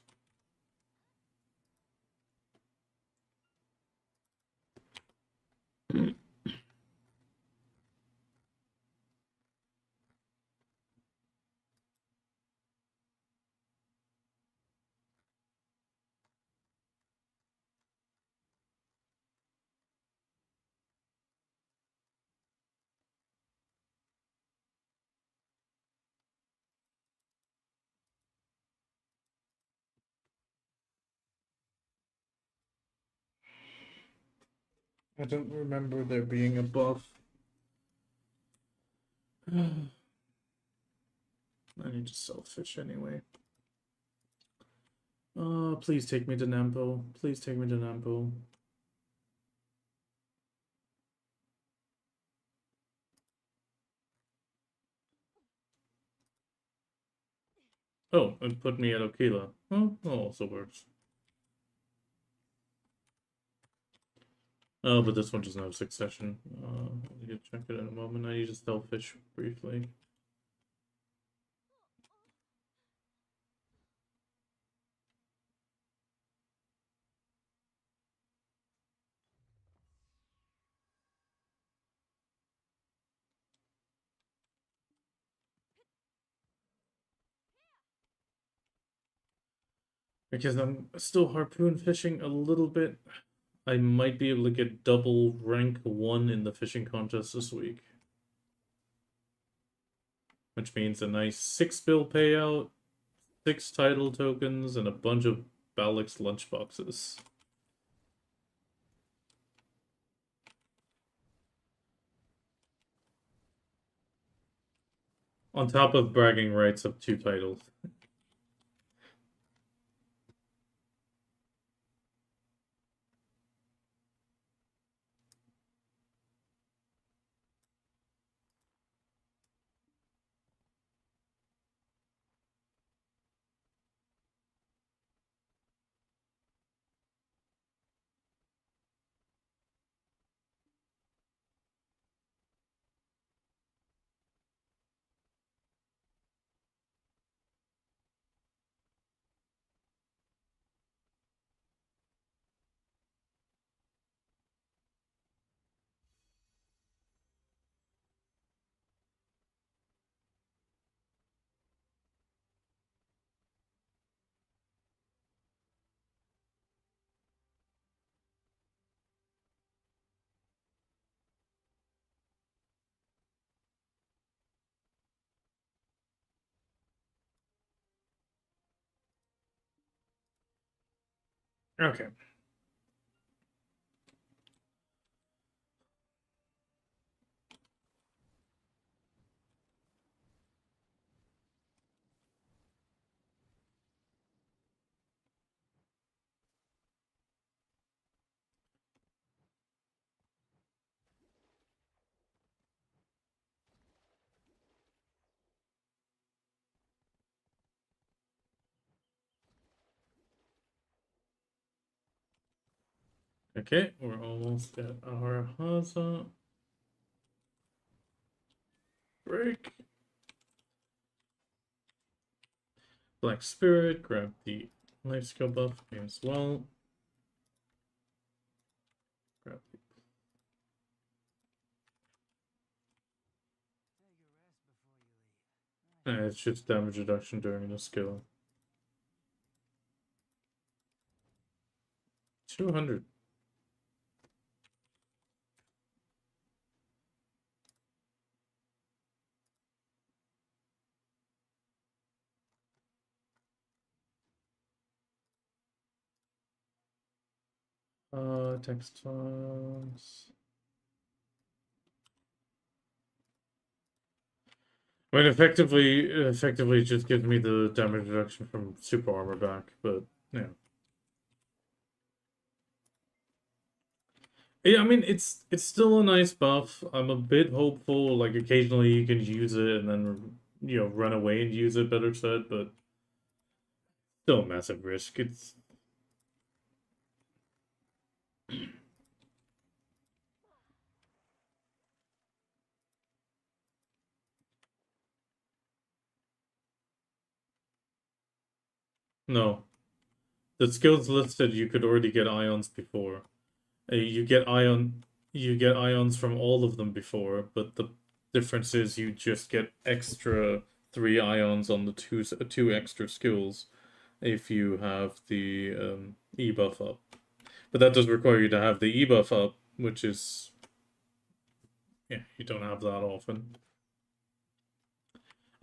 I don't remember there being a buff. I need to sell fish anyway. Please take me to Nampo. Please take me to Nampo. Oh, and put me at Okila. Oh, also works. Oh, but this one doesn't have succession. I'll check it in a moment. I need to sell fish briefly. Because I'm still harpoon fishing a little bit. I might be able to get double rank 1 in the fishing contest this week. Which means a nice 6 bill payout, 6 title tokens, and a bunch of Balix lunchboxes. On top of bragging rights of 2 titles. Okay. Okay, we're almost at our Haza. Break. Black Spirit, grab the life skill buff as well. Grab the... it's just damage reduction during the skill. 200. Textiles. I mean, effectively, it just gives me the damage reduction from super armor back, but yeah. Yeah, I mean, it's still a nice buff. I'm a bit hopeful, like, occasionally you can use it and then, you know, run away and use it, better said, but still a massive risk. It's... No. The skills listed, you could already get ions before. You get ions from all of them before, but the difference is you just get extra 3 ions on the two extra skills if you have the E buff up. But that does require you to have the E buff up, which is, yeah, you don't have that often.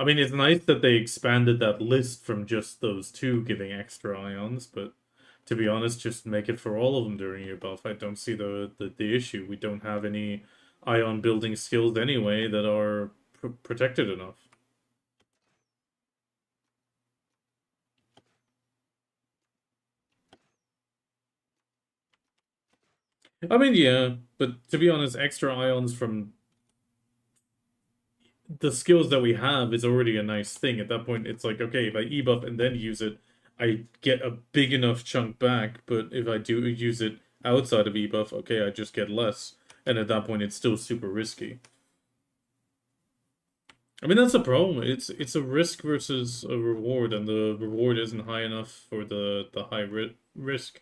I mean, it's nice that they expanded that list from just those 2 giving extra ions, but to be honest, just make it for all of them during your buff. I don't see the issue. We don't have any ion building skills anyway that are protected enough. I mean, yeah, but to be honest, extra ions from the skills that we have is already a nice thing. At that point, it's like, okay, if I e-buff and then use it, I get a big enough chunk back, but if I do use it outside of e-buff, okay, I just get less. And at that point, it's still super risky. I mean, that's a problem. It's a risk versus a reward, and the reward isn't high enough for the high risk.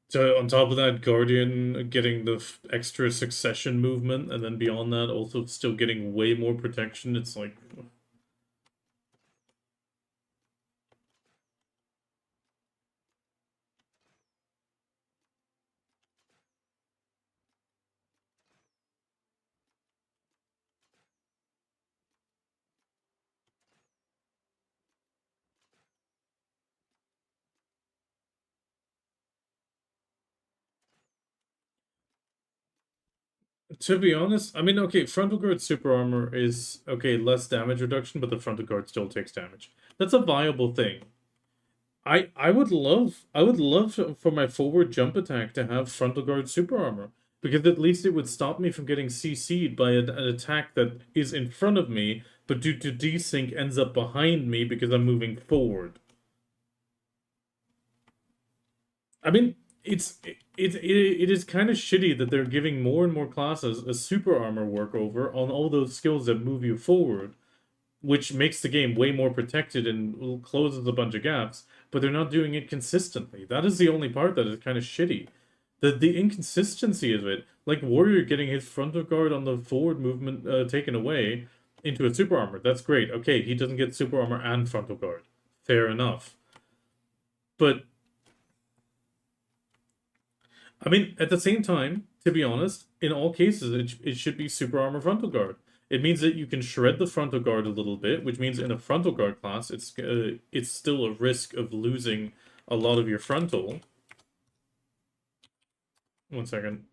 So on top of that, Guardian getting the extra succession movement, and then beyond that, also still getting way more protection. It's like, to be honest, I mean, okay, frontal guard super armor is okay, less damage reduction, but the frontal guard still takes damage. That's a viable thing. I would love for my forward jump attack to have frontal guard super armor, because at least it would stop me from getting CC'd by an attack that is in front of me, but due to desync ends up behind me because I'm moving forward. I mean, it is kind of shitty that they're giving more and more classes a super armor workover on all those skills that move you forward, which makes the game way more protected and closes a bunch of gaps, but they're not doing it consistently. That is the only part that is kind of shitty. The inconsistency of it, like Warrior getting his frontal guard on the forward movement taken away into a super armor. That's great. Okay, he doesn't get super armor and frontal guard. Fair enough. But I mean, at the same time, to be honest, in all cases, it should be super armor frontal guard. It means that you can shred the frontal guard a little bit, which means in a frontal guard class, it's still a risk of losing a lot of your frontal. One second.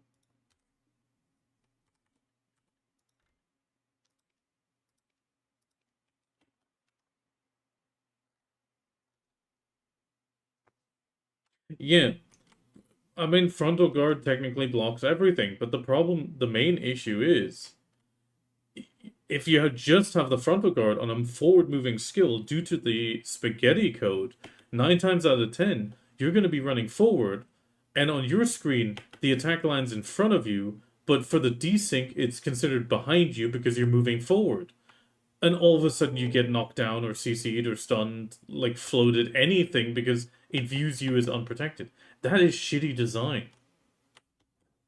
Yeah, I mean, frontal guard technically blocks everything, but the main issue is if you just have the frontal guard on a forward-moving skill due to the spaghetti code, 9 times out of 10, you're going to be running forward, and on your screen, the attack lands in front of you, but for the desync, it's considered behind you because you're moving forward. And all of a sudden, you get knocked down or CC'd or stunned, like floated, anything, because it views you as unprotected. That is shitty design.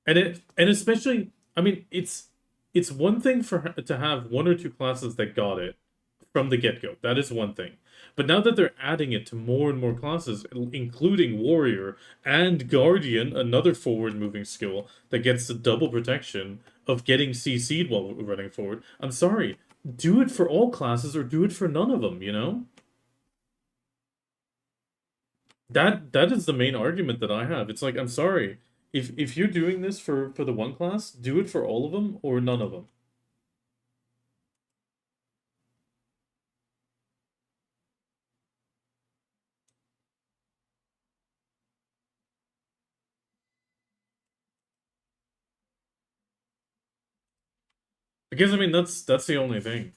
And especially, I mean, it's one thing to have one or two classes that got it from the get-go. That is one thing. But now that they're adding it to more and more classes, including Warrior and Guardian, another forward-moving skill that gets the double protection of getting CC'd while running forward, I'm sorry, do it for all classes or do it for none of them, you know? That is the main argument that I have. It's like, I'm sorry, if you're doing this for the one class, do it for all of them or none of them. Because I mean that's the only thing.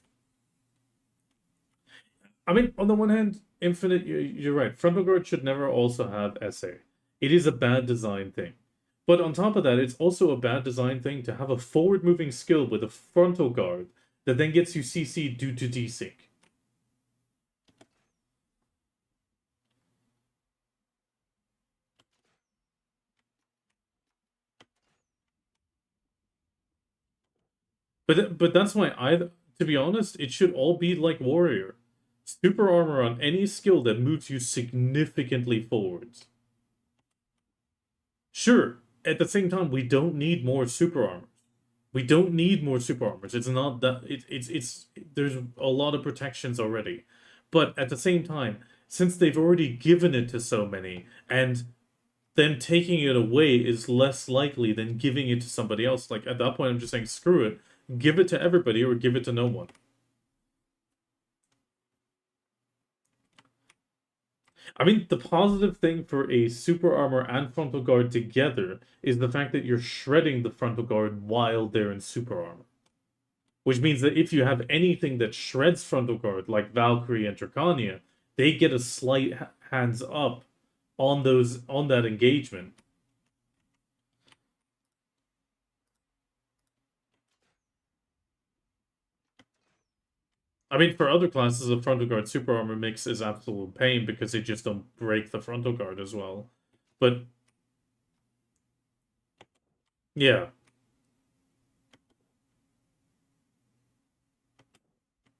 I mean, on the one hand, Infinite, you're right. Frontal Guard should never also have SA. It is a bad design thing. But on top of that, it's also a bad design thing to have a forward-moving skill with a frontal guard that then gets you CC due to desync. But that's why to be honest, it should all be like Warrior. Super armor on any skill that moves you significantly forwards. Sure, at the same time, we don't need more super armors. We don't need more super armors. It's not that it's there's a lot of protections already. But at the same time, since they've already given it to so many, and then taking it away is less likely than giving it to somebody else. Like, at that point, I'm just saying, screw it. Give it to everybody or give it to no one. I mean, the positive thing for a super armor and frontal guard together is the fact that you're shredding the frontal guard while they're in super armor. Which means that if you have anything that shreds frontal guard, like Valkyrie and Drakania, they get a slight hands up on that engagement. I mean, for other classes, a frontal guard super armor mix is absolute pain because they just don't break the frontal guard as well. But yeah.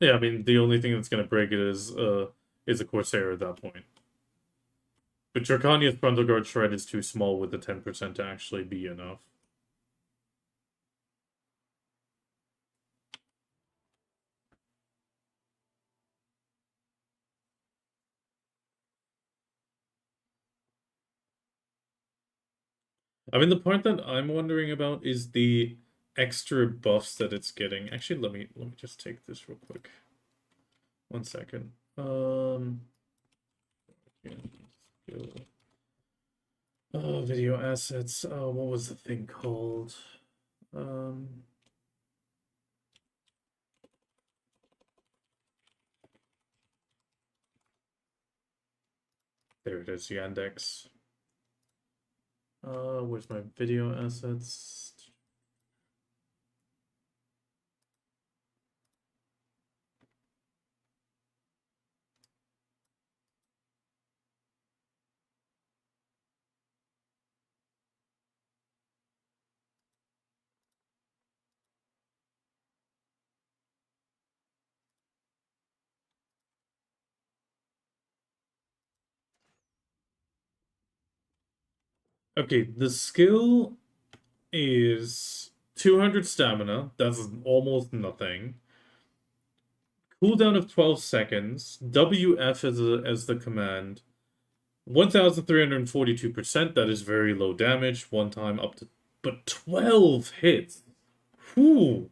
Yeah, I mean, the only thing that's going to break it is a Corsair at that point. But Drakania's frontal guard shred is too small with the 10% to actually be enough. I mean, the part that I'm wondering about is the extra buffs that it's getting. Actually, let me just take this real quick. 1 second. Video assets. Oh, what was the thing called? There it is, Yandex. Where's my video assets? Okay, the skill is 200 stamina. That's almost nothing. Cooldown of 12 seconds. WF as the command. 1,342%. That is very low damage. One time up to... But 12 hits. Whew.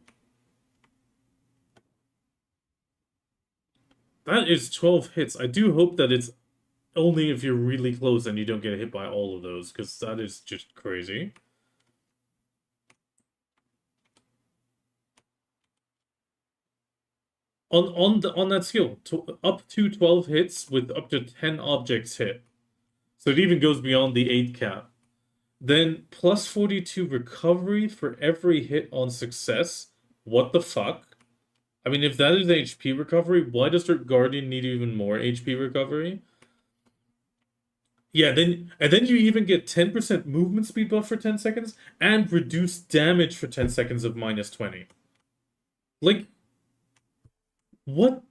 That is 12 hits. I do hope that it's only if you're really close and you don't get hit by all of those, because that is just crazy. On that skill, up to 12 hits with up to 10 objects hit. So it even goes beyond the 8 cap. Then plus 42 recovery for every hit on success. What the fuck? I mean, if that is HP recovery, why does your Guardian need even more HP recovery? Yeah, then you even get 10% movement speed buff for 10 seconds and reduced damage for 10 seconds of minus 20. Like, what?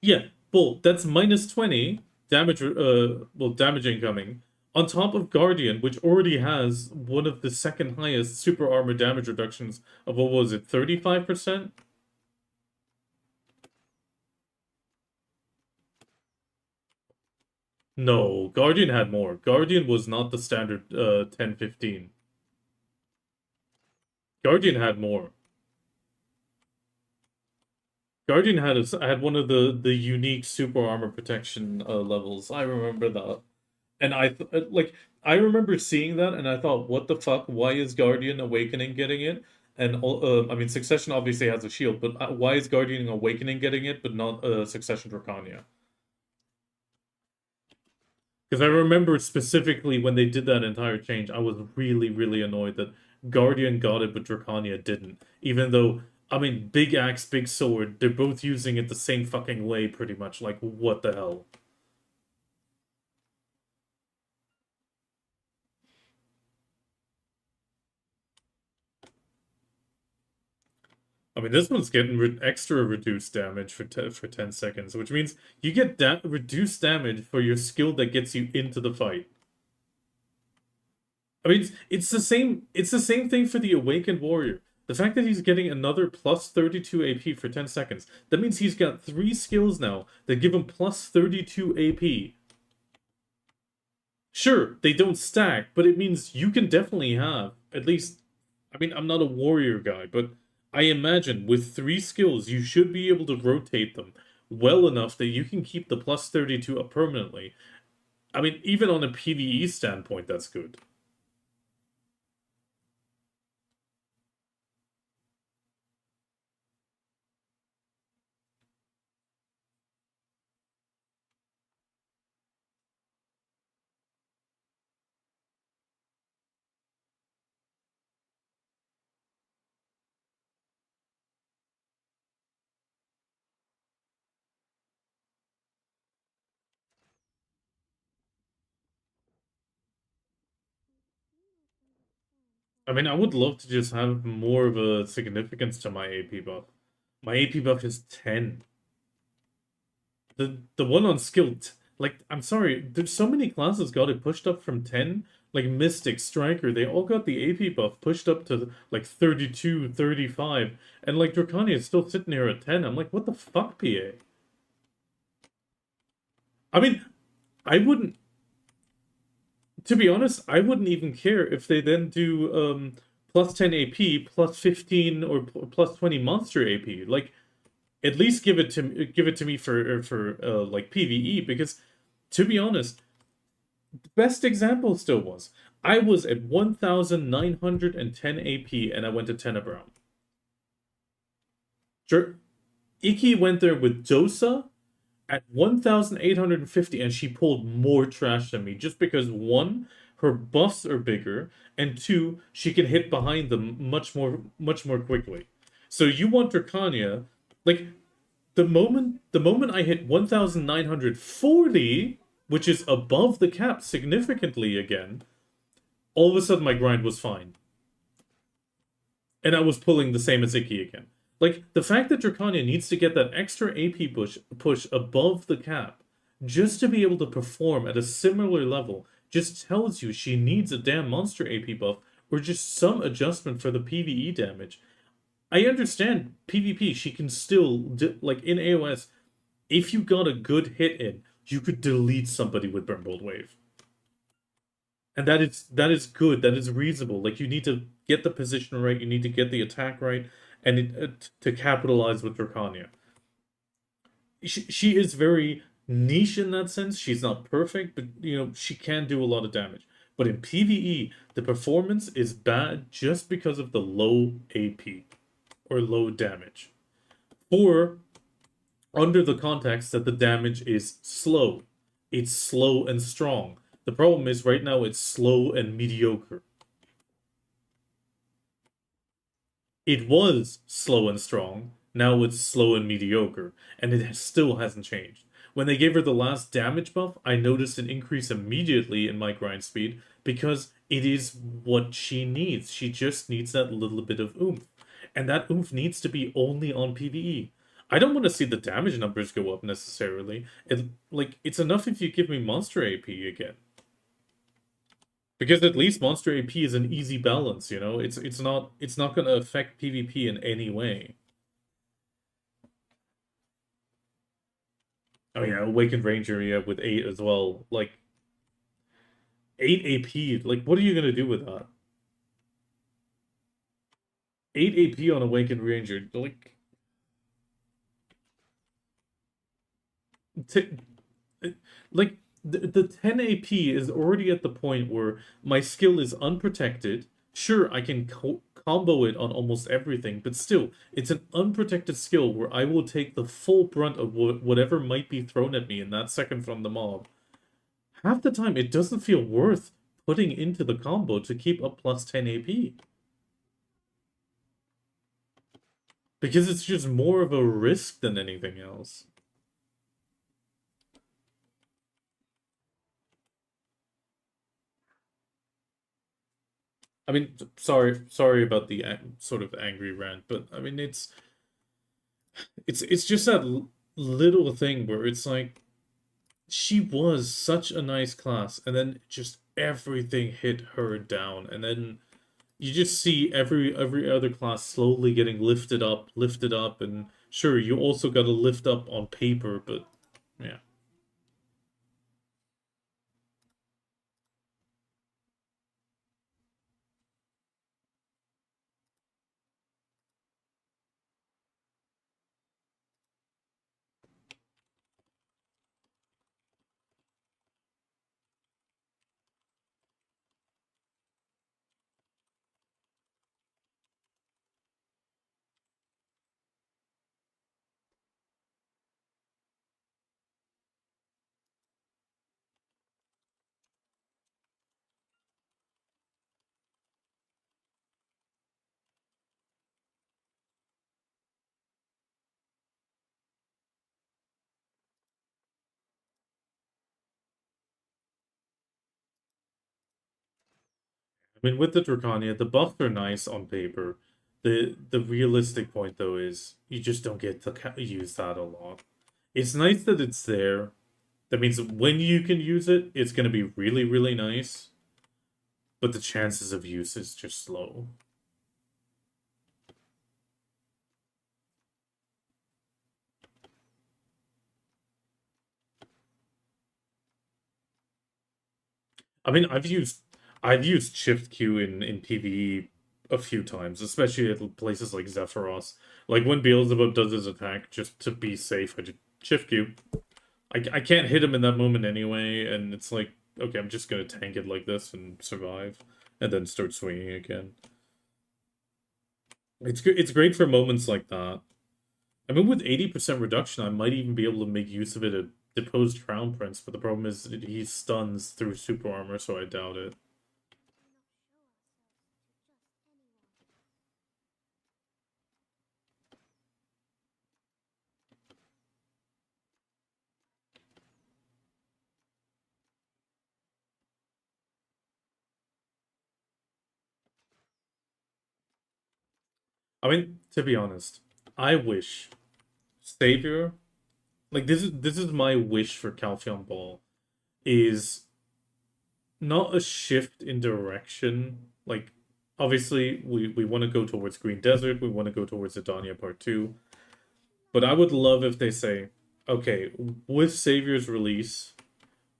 Yeah, well, that's minus 20 damage, damage incoming, on top of Guardian, which already has one of the second highest super armor damage reductions of, what was it, 35%? No, Guardian had more. Guardian was not the standard 10-15. Guardian had more. Guardian had one of the unique super armor protection levels. I remember that. And I remember seeing that and I thought, what the fuck? Why is Guardian Awakening getting it? And I mean, Succession obviously has a shield, but why is Guardian Awakening getting it, but not Succession Drakania? Because I remember specifically when they did that entire change, I was really, really annoyed that Guardian got it, but Drakania didn't. Even though, I mean, big axe, big sword, they're both using it the same fucking way, pretty much. Like, what the hell? I mean, this one's getting extra reduced damage for 10 seconds, which means you get reduced damage for your skill that gets you into the fight. I mean, it's the same thing for the Awakened Warrior. The fact that he's getting another plus 32 AP for 10 seconds, that means he's got 3 skills now that give him plus 32 AP. Sure, they don't stack, but it means you can definitely have, at least, I mean, I'm not a warrior guy, but I imagine with 3 skills, you should be able to rotate them well enough that you can keep the plus 32 up permanently. I mean, even on a PvE standpoint, that's good. I mean, I would love to just have more of a significance to my AP buff. My AP buff is 10. The one on skilled, like, I'm sorry, there's so many classes got it pushed up from 10. Like Mystic, Striker, they all got the AP buff pushed up to like 32, 35. And like Drakania is still sitting here at 10. I'm like, what the fuck, PA? I mean, I wouldn't, to be honest, I wouldn't even care if they then do plus 10 AP, plus 15 or plus 20 monster AP. Like, at least give it to me for like PvE, because to be honest, the best example still was I was at 1910 AP and I went to Tenebrae. Iki went there with Dosa at 1850 and she pulled more trash than me just because one, her buffs are bigger, and two, she can hit behind them much more quickly. So you want Drakania, like the moment I hit 1940, which is above the cap significantly again, all of a sudden my grind was fine. And I was pulling the same as Icky again. Like, the fact that Drakania needs to get that extra AP push above the cap just to be able to perform at a similar level just tells you she needs a damn monster AP buff or just some adjustment for the PvE damage. I understand PvP, she can still, like in AOS, if you got a good hit in, you could delete somebody with Brimbold Wave. And that is good, that is reasonable. Like, you need to get the position right, you need to get the attack right, and to capitalize with Drakania. She is very niche in that sense. She's not perfect, but she can do a lot of damage. But in PvE, the performance is bad just because of the low AP or low damage. Or under the context that the damage is slow. It's slow and strong. The problem is right now it's slow and mediocre. It was slow and strong. Now it's slow and mediocre. And it still hasn't changed. When they gave her the last damage buff, I noticed an increase immediately in my grind speed because it is what she needs. She just needs that little bit of oomph. And that oomph needs to be only on PvE. I don't want to see the damage numbers go up necessarily. It's enough if you give me monster AP again. Because at least monster AP is an easy balance, It's not gonna affect PvP in any way. Oh yeah, Awakened Ranger, yeah, with 8 as well. Like 8 AP, like what are you gonna do with that? 8 AP on Awakened Ranger, t like the 10 AP is already at the point where my skill is unprotected. Sure, I can combo it on almost everything, but still, it's an unprotected skill where I will take the full brunt of whatever might be thrown at me in that second from the mob. Half the time, it doesn't feel worth putting into the combo to keep up plus 10 AP. Because it's just more of a risk than anything else. I mean, sorry about the sort of angry rant, but I mean, it's just that little thing where it's like she was such a nice class, and then just everything hit her down, and then you just see every other class slowly getting lifted up, and sure, you also got to lift up on paper, but yeah. I mean, with the Dracania, the buffs are nice on paper. The realistic point though is you just don't get to use that a lot. It's nice that it's there. That means that when you can use it, it's going to be really nice. But the chances of use is just low. I mean, I've used Shift Q in PvE a few times, especially at places like Zephyros. Like when Beelzebub does his attack, just to be safe, I just Shift Q. I can't hit him in that moment anyway, and it's like, okay, I'm just gonna tank it like this and survive, and then start swinging again. It's great for moments like that. I mean, with 80% reduction, I might even be able to make use of it at Deposed Crown Prince, but the problem is that he stuns through super armor, so I doubt it. I mean, to be honest, I wish Savior, like this is my wish for Calpheon Ball, is not a shift in direction. Like, obviously, we want to go towards Green Desert, we want to go towards Adania Part 2, but I would love if they say, okay, with Savior's release,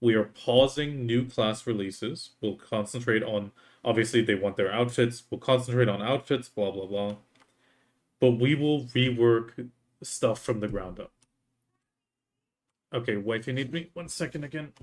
we are pausing new class releases. We'll concentrate on, obviously, they want their outfits. We'll concentrate on outfits, blah, blah, blah. But we will rework stuff from the ground up. Okay, wife, you need me? 1 second again.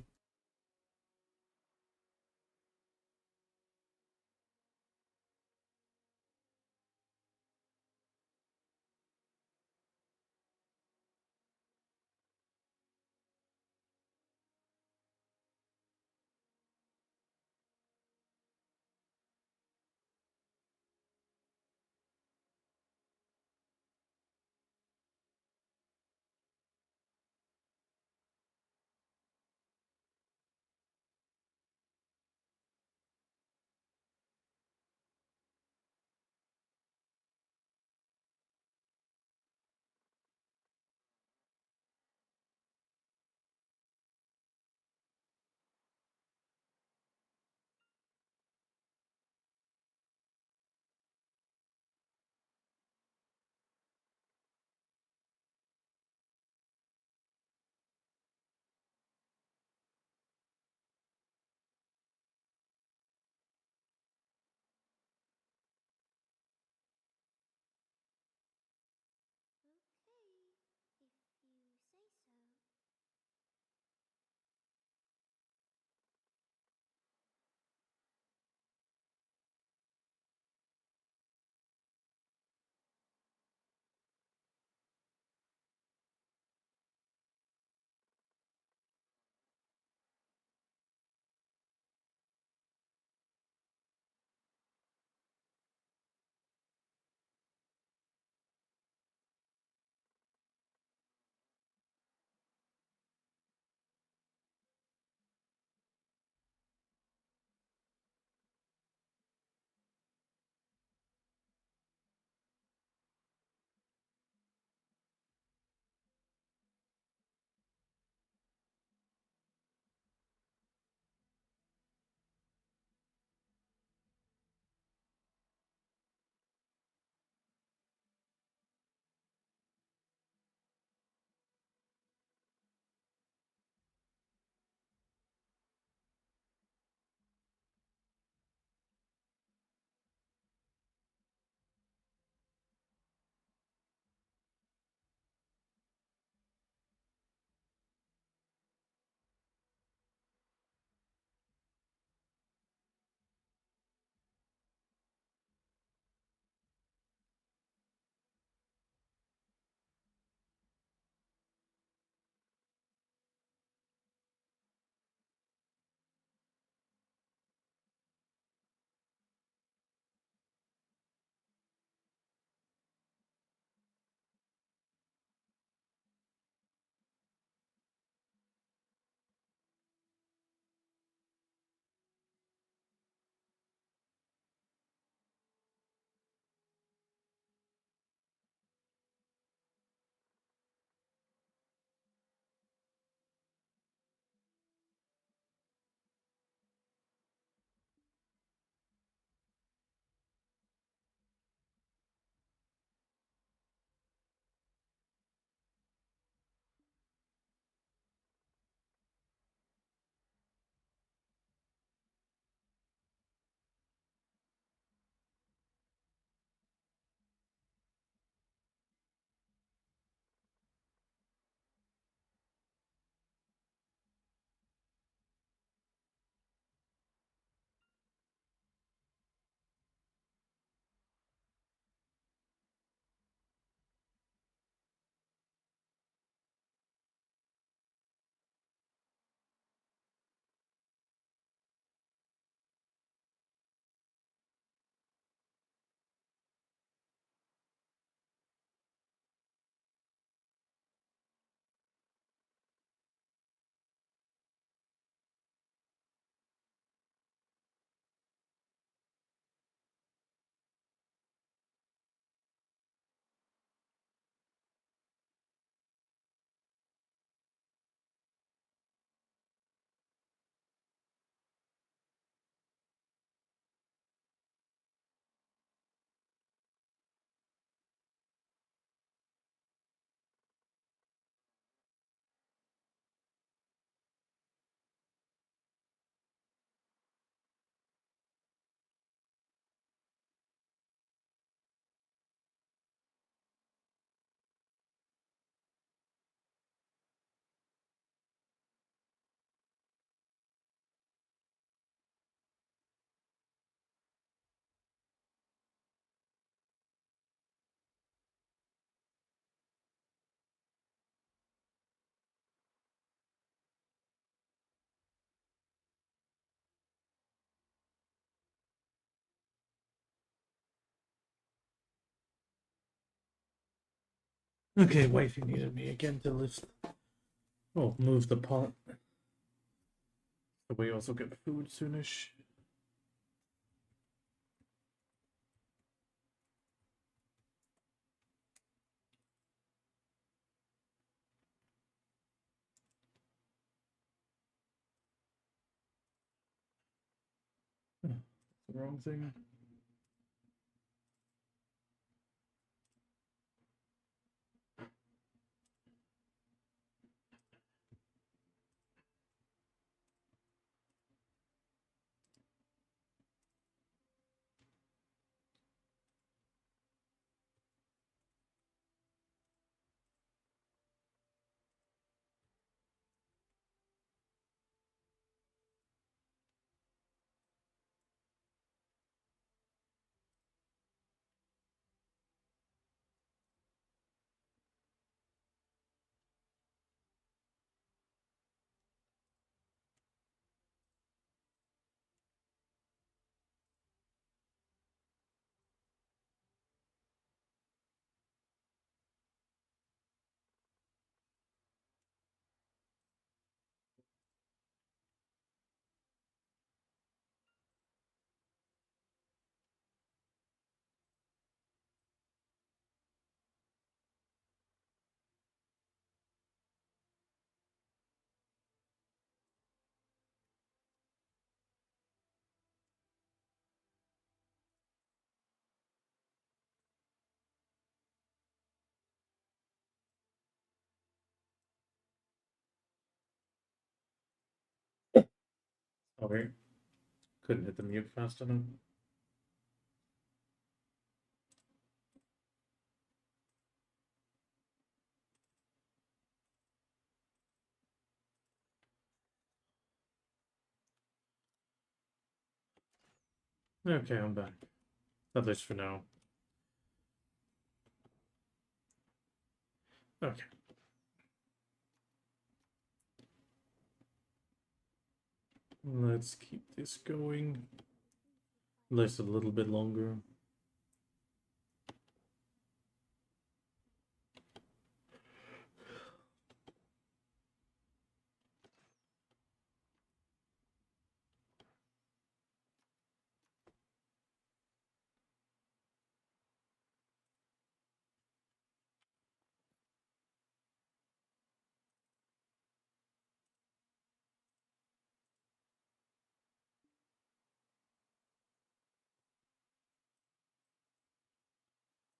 Okay, wifey needed me again to lift. Oh, move the pot. We also get food soonish. The wrong thing. Okay. Couldn't hit the mute fast enough. Okay, I'm back. At least for now. Okay. Let's keep this going. At least a little bit longer.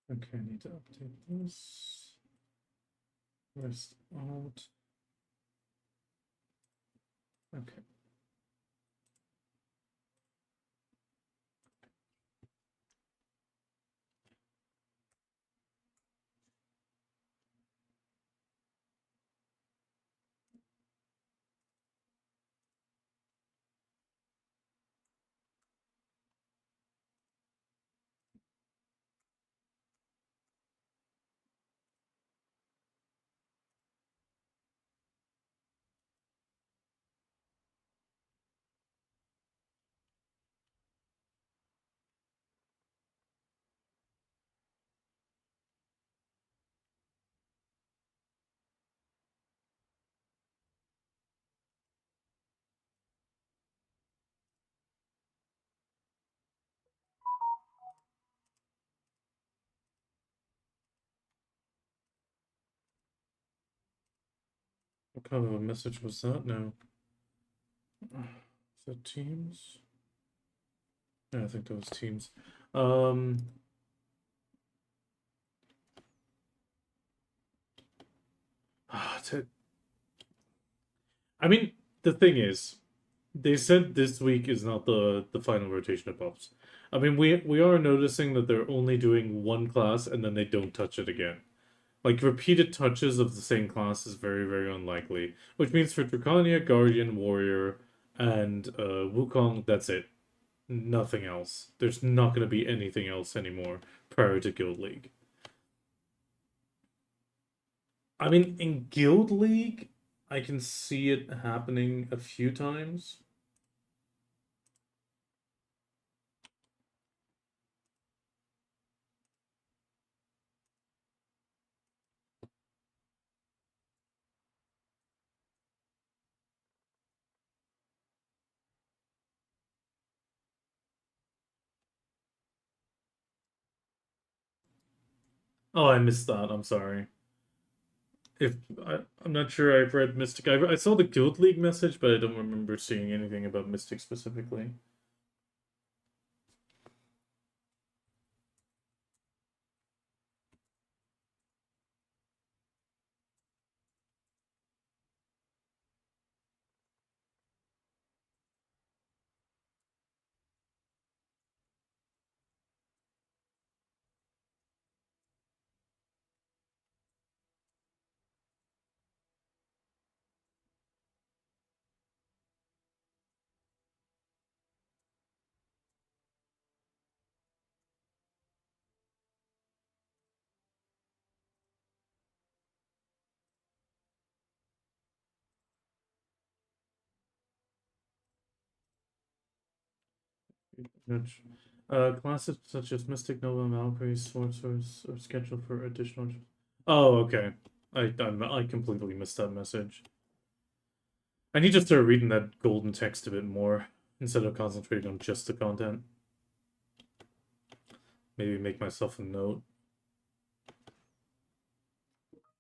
Okay, I need to update this. Rest out. Okay. What kind of a message was that now? Is that Teams? Yeah, I think that was Teams. To, I mean, the thing is, they said this week is not the final rotation of buffs. I mean, we are noticing that they're only doing one class and then they don't touch it again. Like repeated touches of the same class is very very unlikely. Which means for Drakania, Guardian, Warrior, and Wukong, that's it. Nothing else. There's not going to be anything else anymore prior to Guild League. I mean, in Guild League, I can see it happening a few times. Oh, I missed that. I'm sorry. If I'm not sure I've read Mystic. I saw the Guild League message, but I don't remember seeing anything about Mystic specifically. Which, classes such as Mystic, Nova, Valkyrie, Sword Source are scheduled for additional. Oh, okay. I completely missed that message. I need to start reading that golden text a bit more instead of concentrating on just the content. Maybe make myself a note.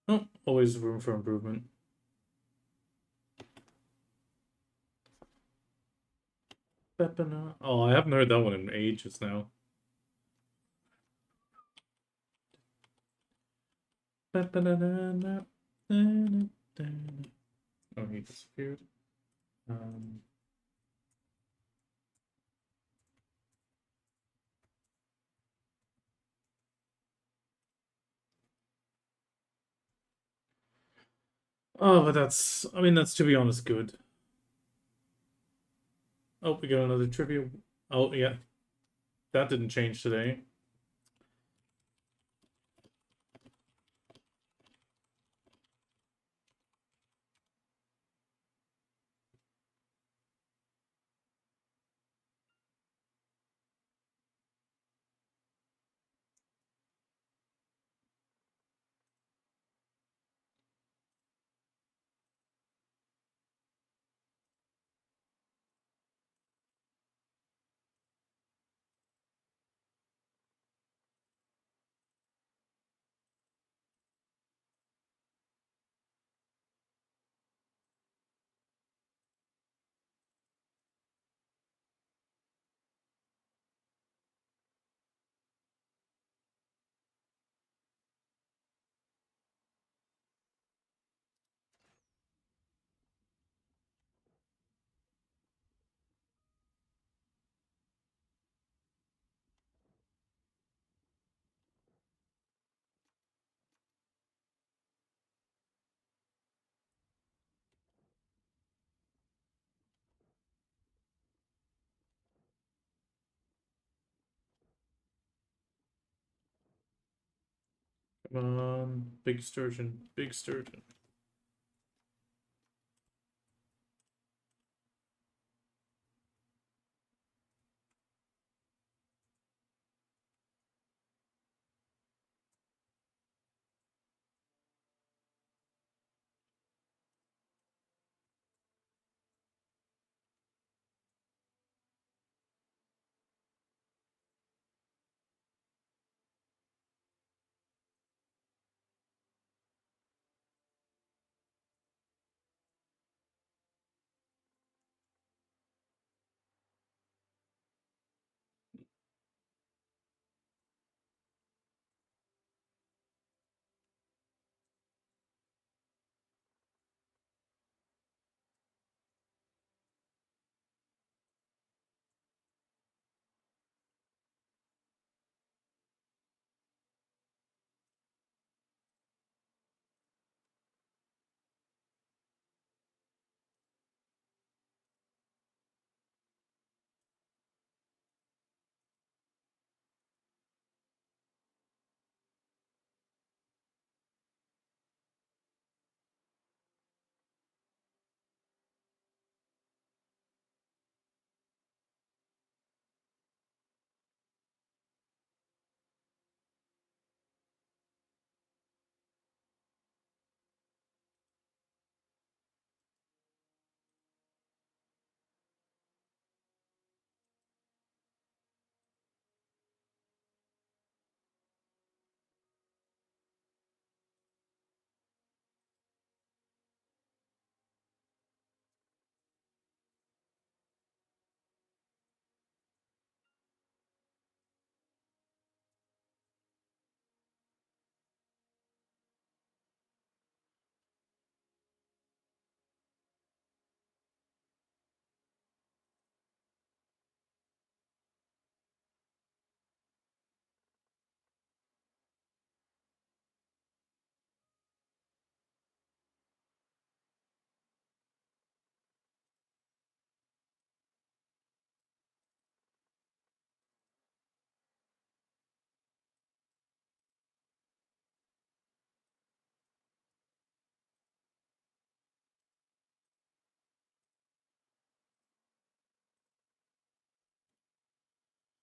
Oh, always room for improvement. Oh, I haven't heard that one in ages now. Oh, he disappeared. Um, oh, but that's, I mean, that's to be honest good. Oh, we got another trivia. Oh, yeah. That didn't change today. Come on. Big sturgeon. Big sturgeon.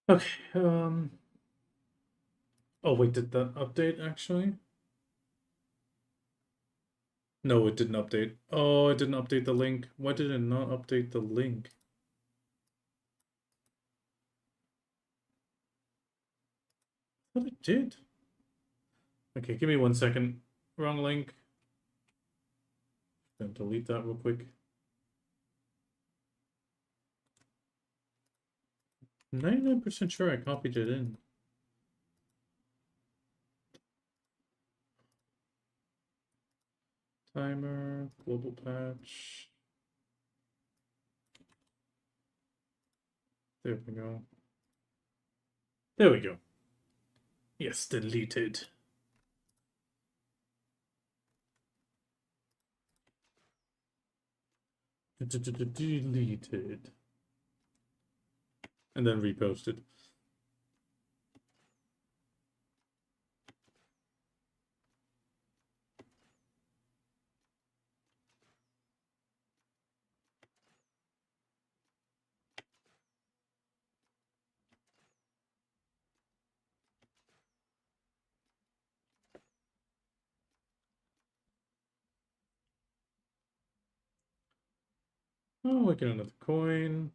Okay. Oh wait, did that update actually? No, it didn't update. Oh, it didn't update the link. Why did it not update the link? I thought it did. Okay, give me 1 second. Wrong link. Gonna delete that real quick. 99% sure I copied it in. Timer, global patch. There we go. There we go. Yes, deleted. Deleted. And then reposted. Oh, I get another coin.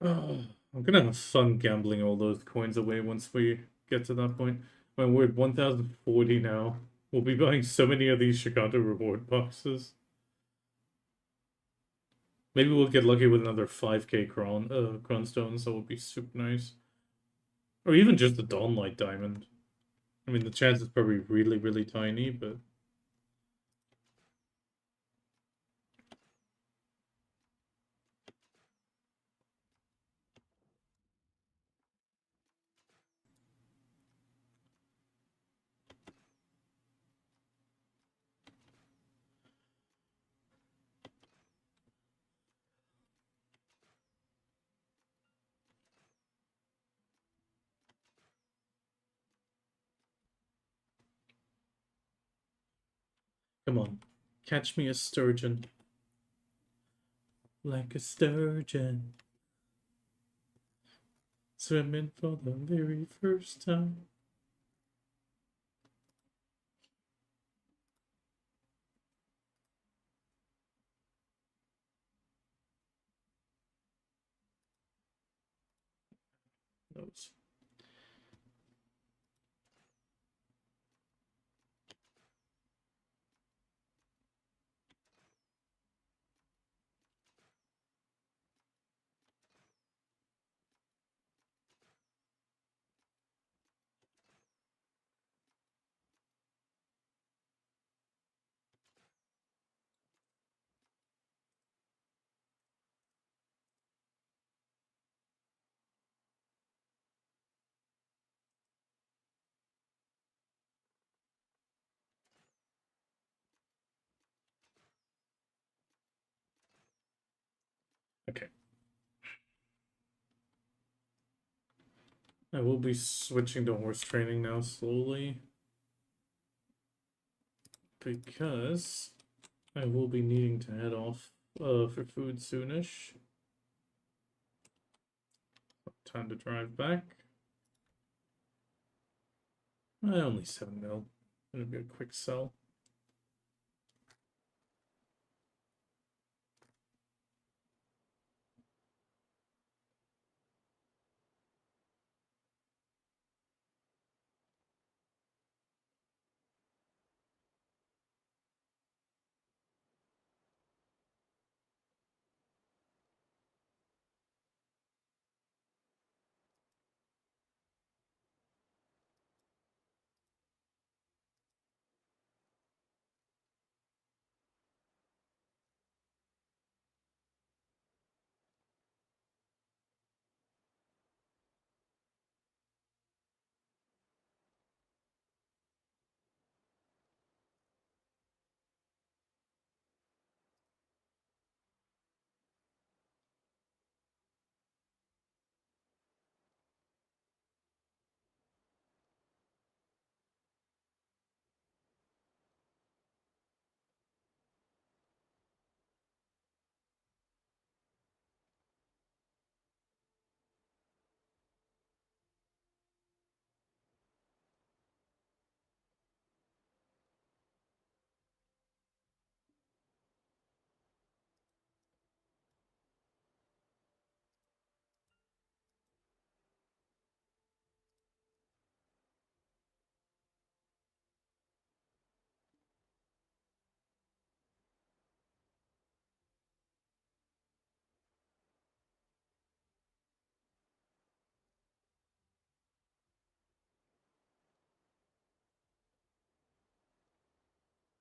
Oh, I'm gonna have fun gambling all those coins away once we get to that point. When we're at 1040 now, we'll be buying so many of these Chicago reward boxes. Maybe we'll get lucky with another 5k crown stones, that would be super nice. Or even just the Dawnlight Diamond. I mean, the chance is probably really, really tiny, but... Come on, catch me a sturgeon. Like a sturgeon. Swimming for the very first time. Those. Okay. I will be switching to horse training now slowly. Because I will be needing to head off for food soonish. Time to drive back. Only 7 mil. It'll be a quick sell.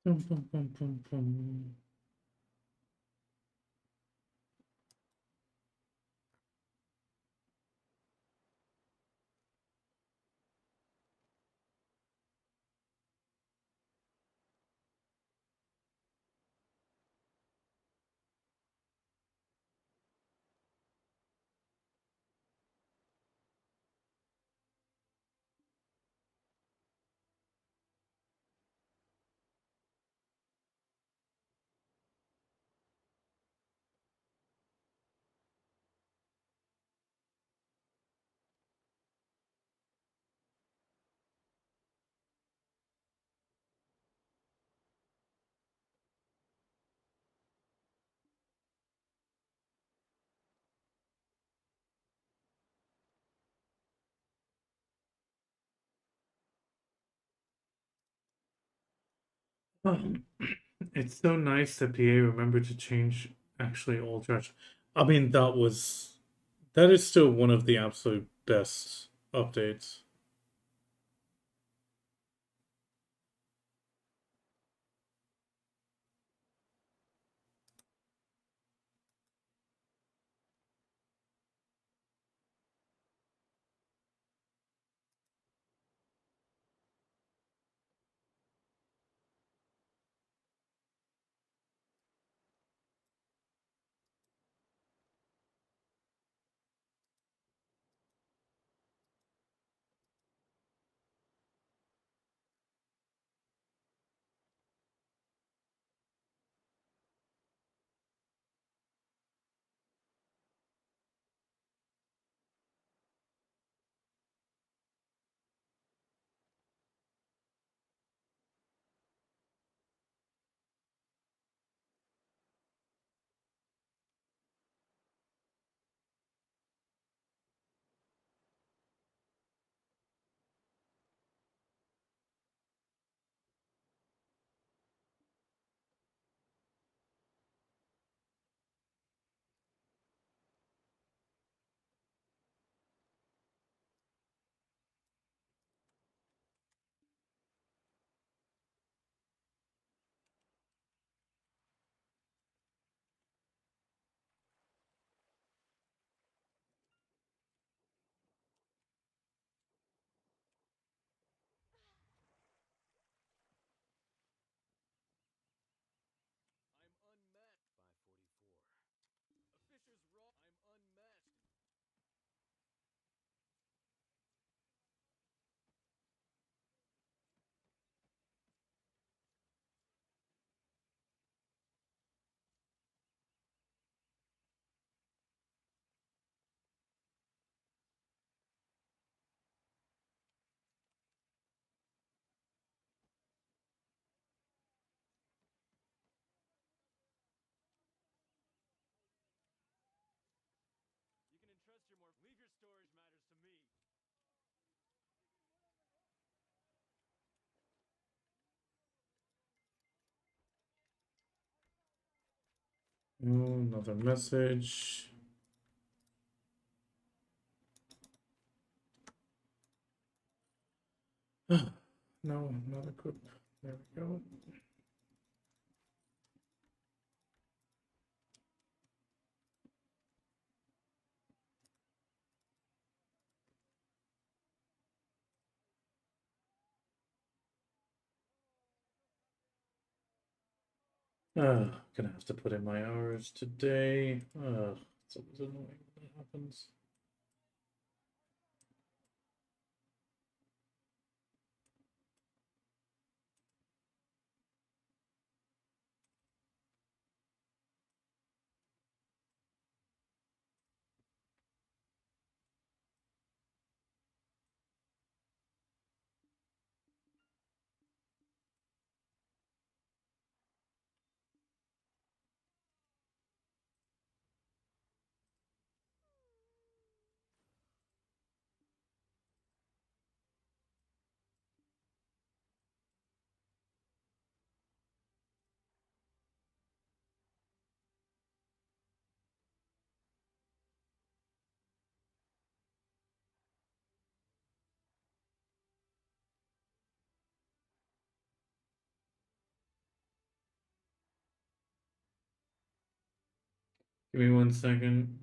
Bum, bum, bum, bum, bum. Oh, it's so nice that PA remembered to change actually all trash. I mean, that is still one of the absolute best updates. Oh, another message. No, not equip. There we go. Gonna have to put in my hours today. It's always annoying when that happens. Give me 1 second.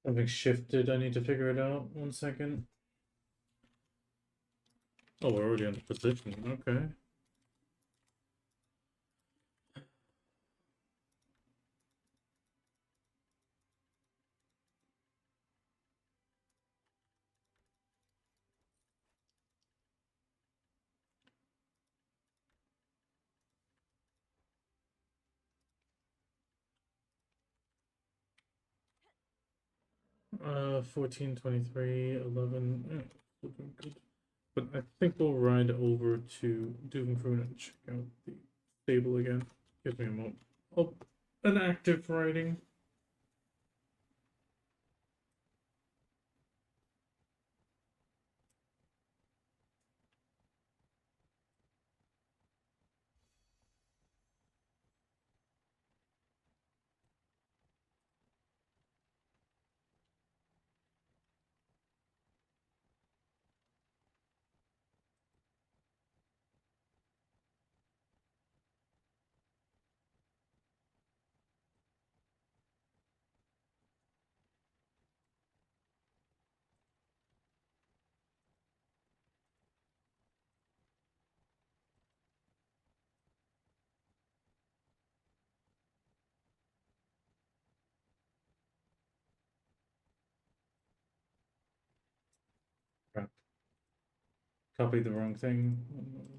Something shifted. I need to figure it out. 1 second. Oh, we're already on the position. Okay. 14, 23, 11. Looking good. But I think we'll ride over to Doomfruit and check out the stable again. Give me a moment. Oh, an active riding. Crap. Copied the wrong thing. 1 moment.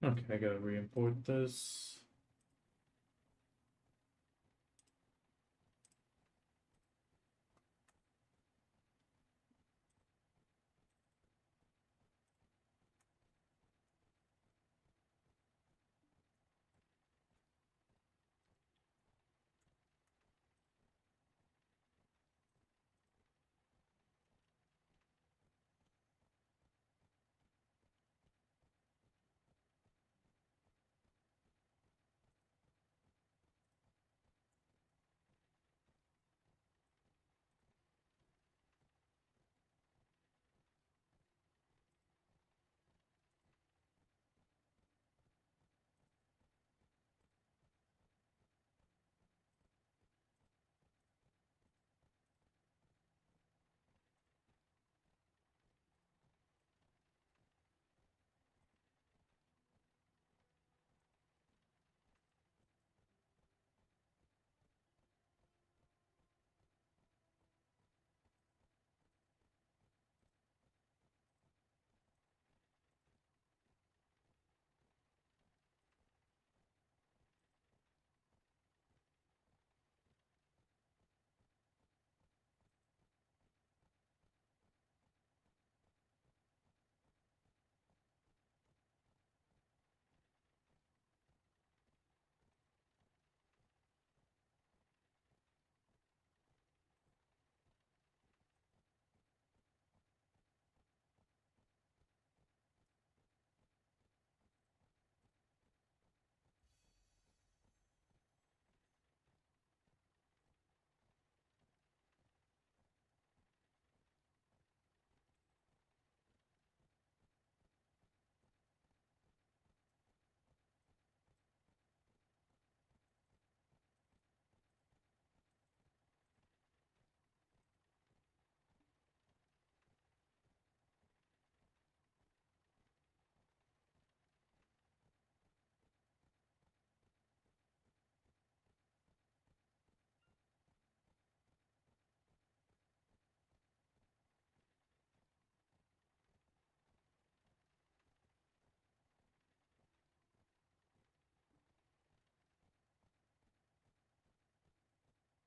Okay, I gotta re-import this.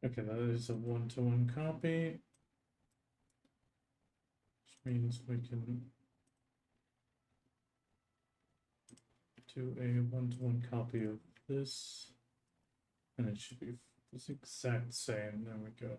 Okay, that is a one-to-one copy. Which means we can do a one-to-one copy of this. And it should be the exact same. There we go.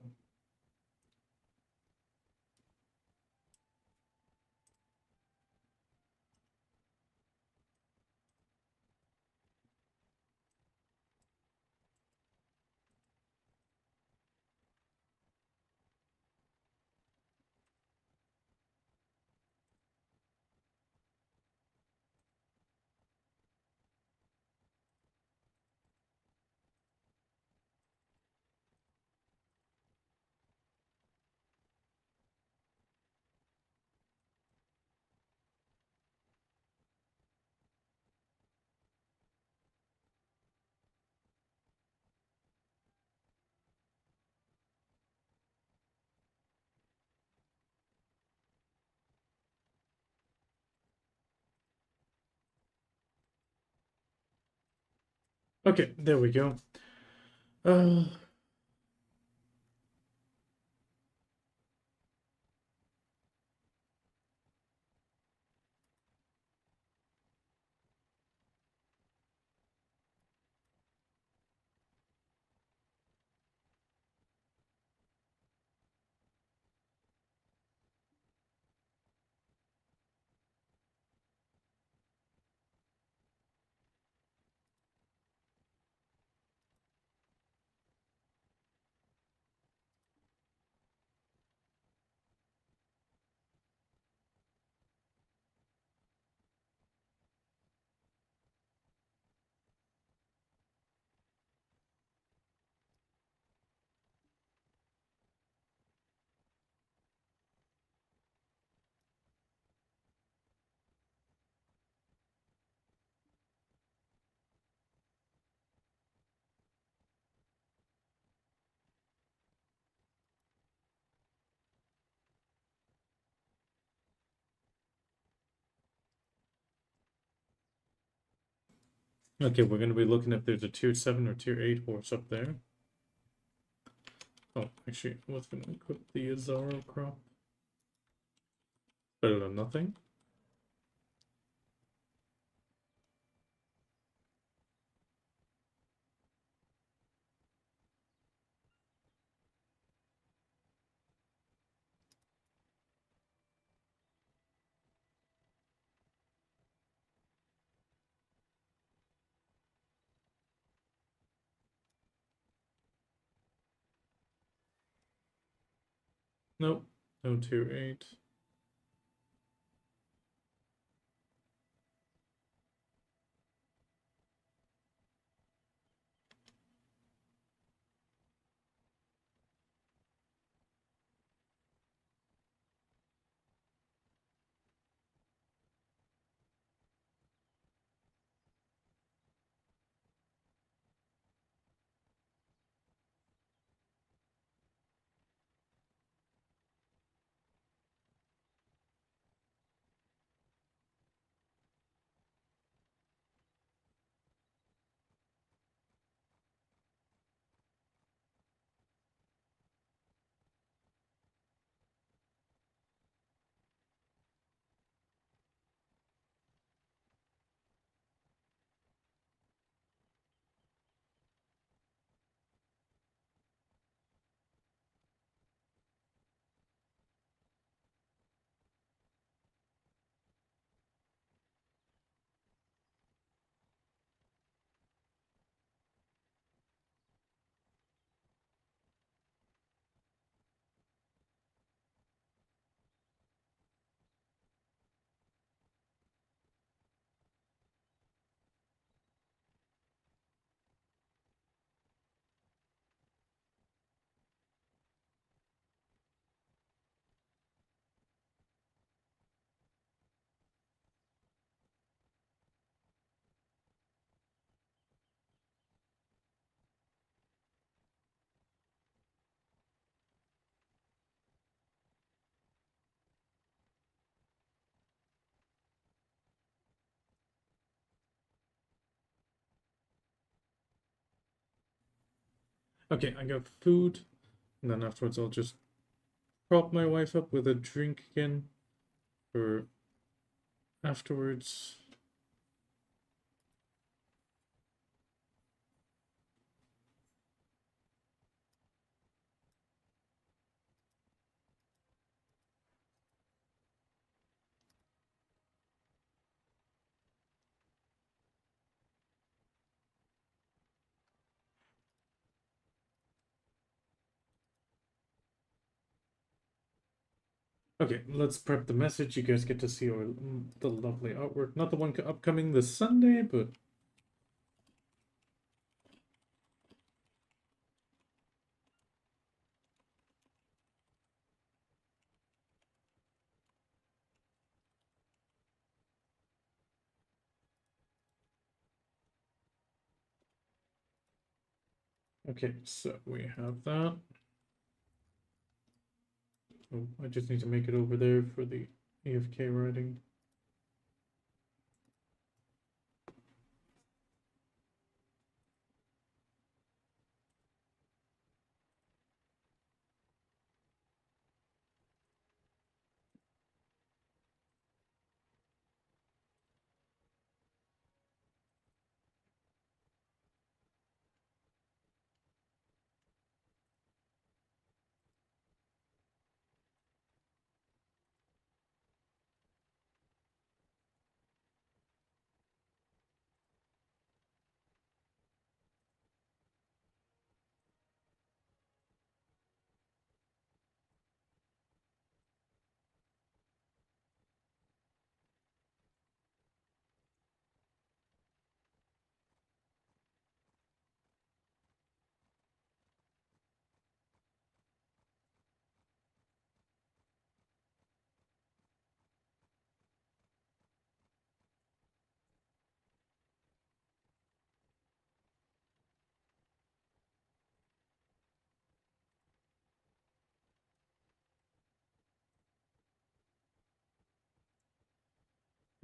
Okay, there we go. Okay, we're going to be looking if there's a tier 7 or tier 8 horse up there. Oh, actually, I was going to equip the Azaro crop. Better than nothing. Nope, no tier 8. Okay, I got food, and then afterwards I'll just prop my wife up with a drink again for afterwards. Okay, let's prep the message. You guys get to see the lovely artwork. Not the one upcoming this Sunday, but okay, so we have that. Oh, I just need to make it over there for the AFK writing.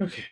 Okay.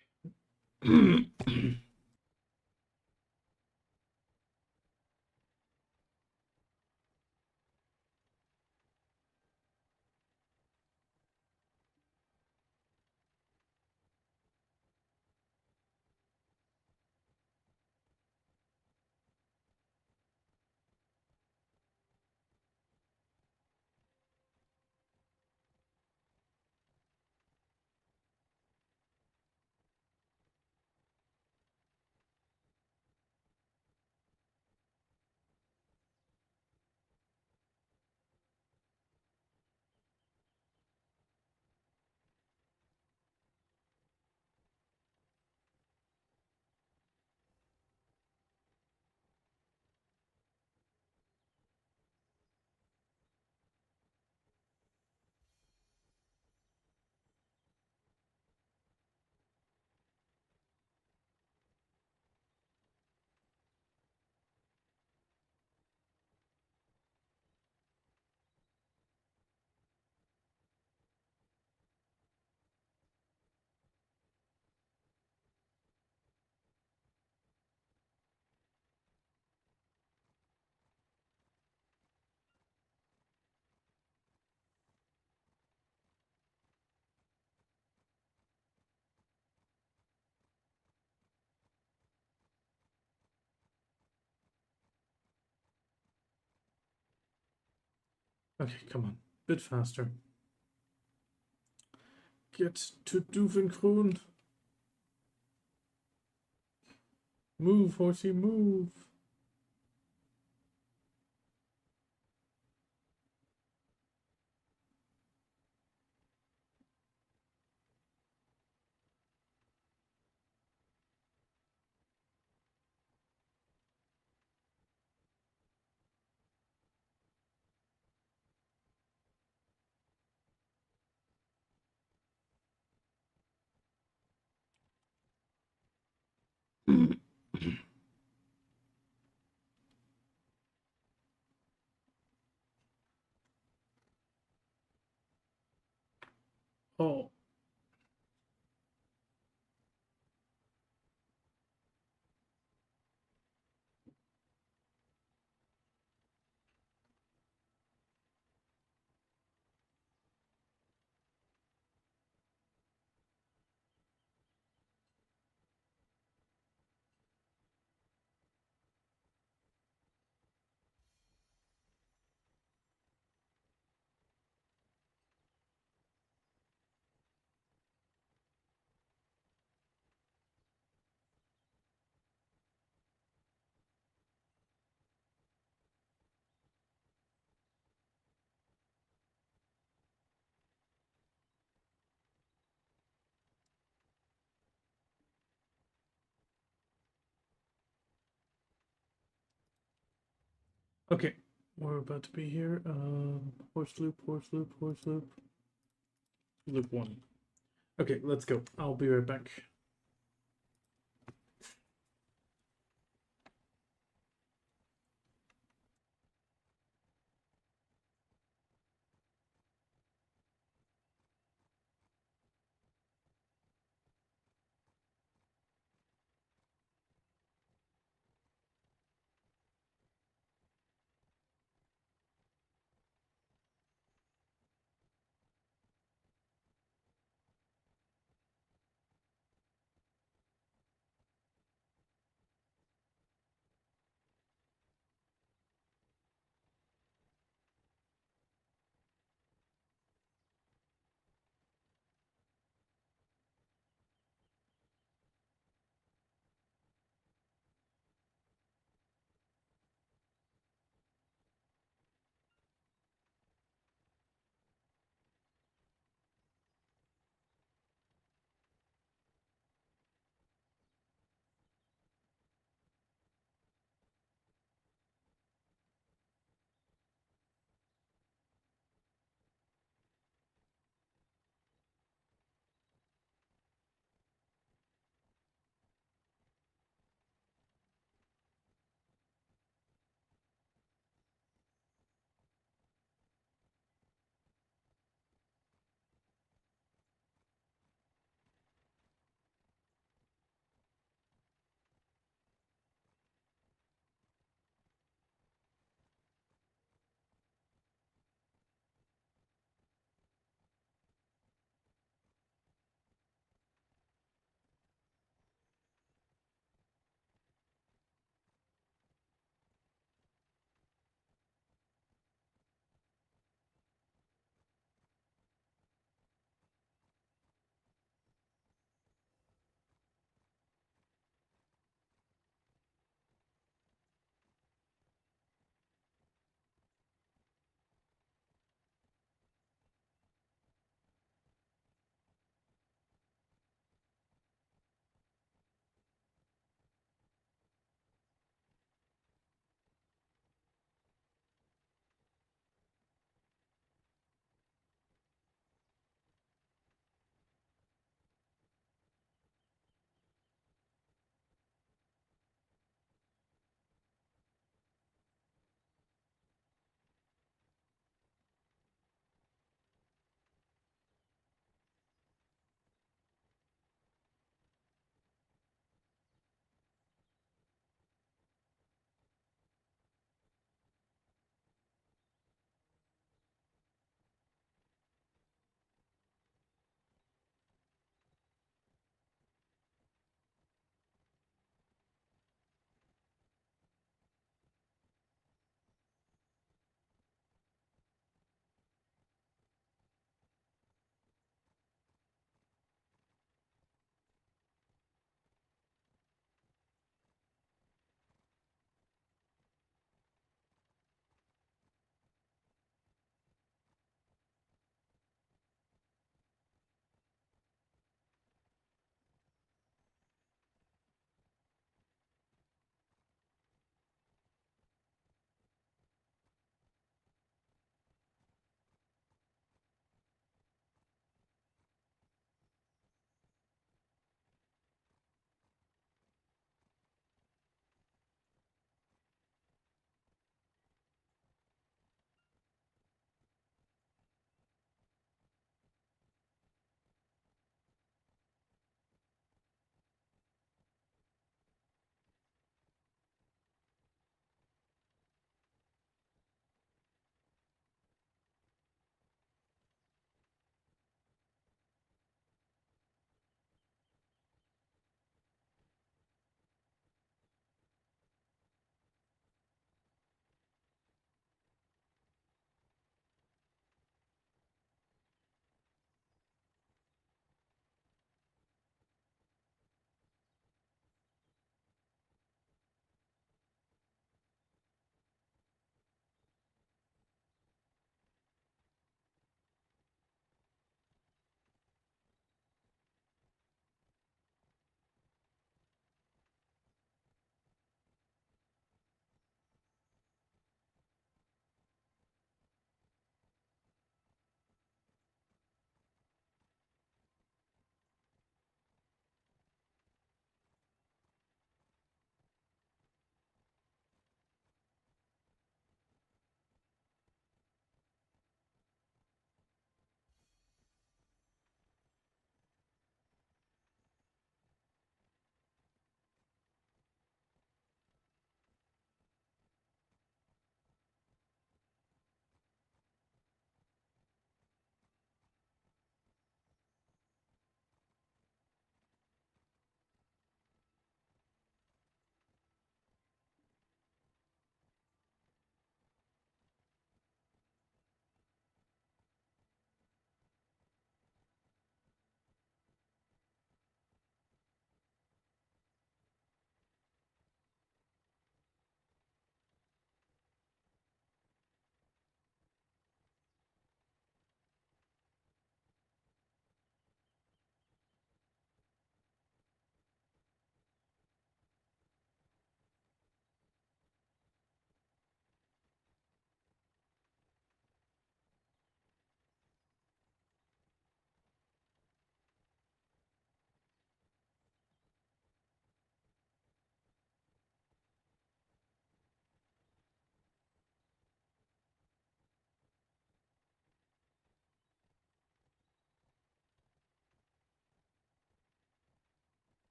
Okay, come on. Bit faster. Get to Duvenkroon. Move, horsey, move. Oh, Okay, we're about to be here. Horse loop, horse loop, horse loop. Loop 1. Okay, let's go. I'll be right back.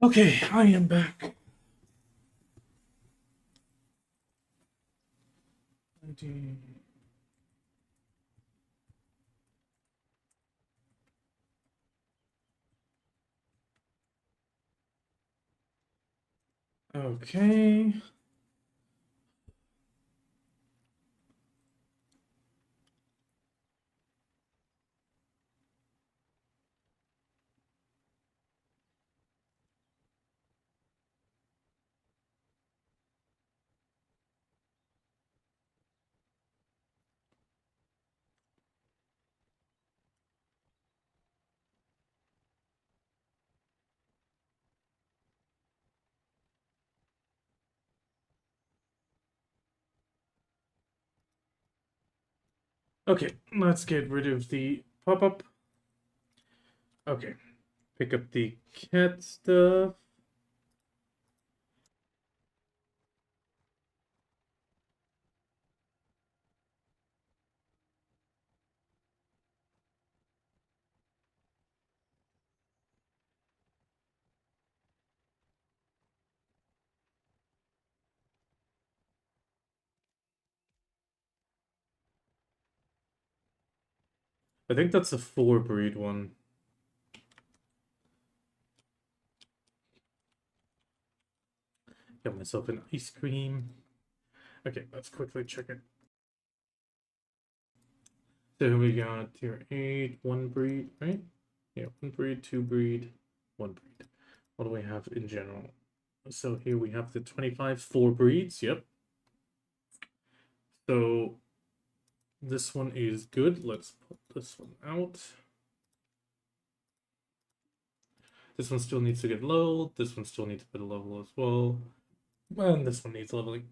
Okay, I am back. Okay. Okay, let's get rid of the pop-up. Okay, pick up the cat stuff. I think that's a 4-breed one. Got myself an ice cream. Okay, let's quickly check it. So we got tier 8, 1-breed, right? Yeah, 1-breed, 2-breed, 1-breed. What do we have in general? So here we have the 25 4-breeds, yep. So this one is good. Let's put this one out. This one still needs to get leveled. This one still needs a bit of level as well. And this one needs leveling.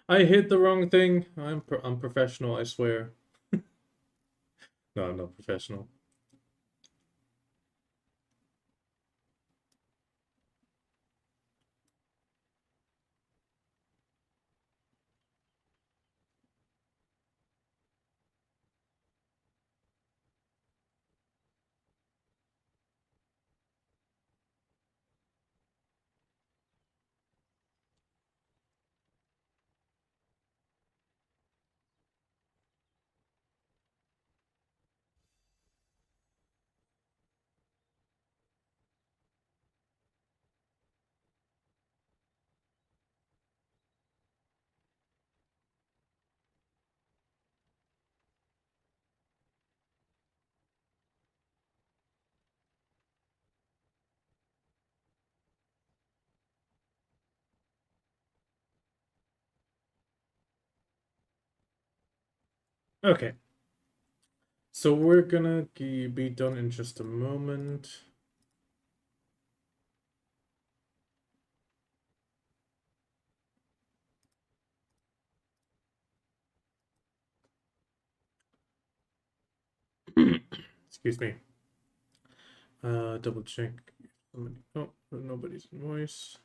I hit the wrong thing. I'm professional, I swear. No, I'm not professional. Okay. So we're gonna be done in just a moment. Excuse me. Double check. Somebody, oh, nobody's voice.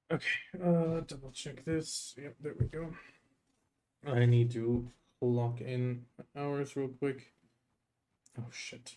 Okay, double check this. Yep, there we go. I need to lock in hours real quick. Oh shit.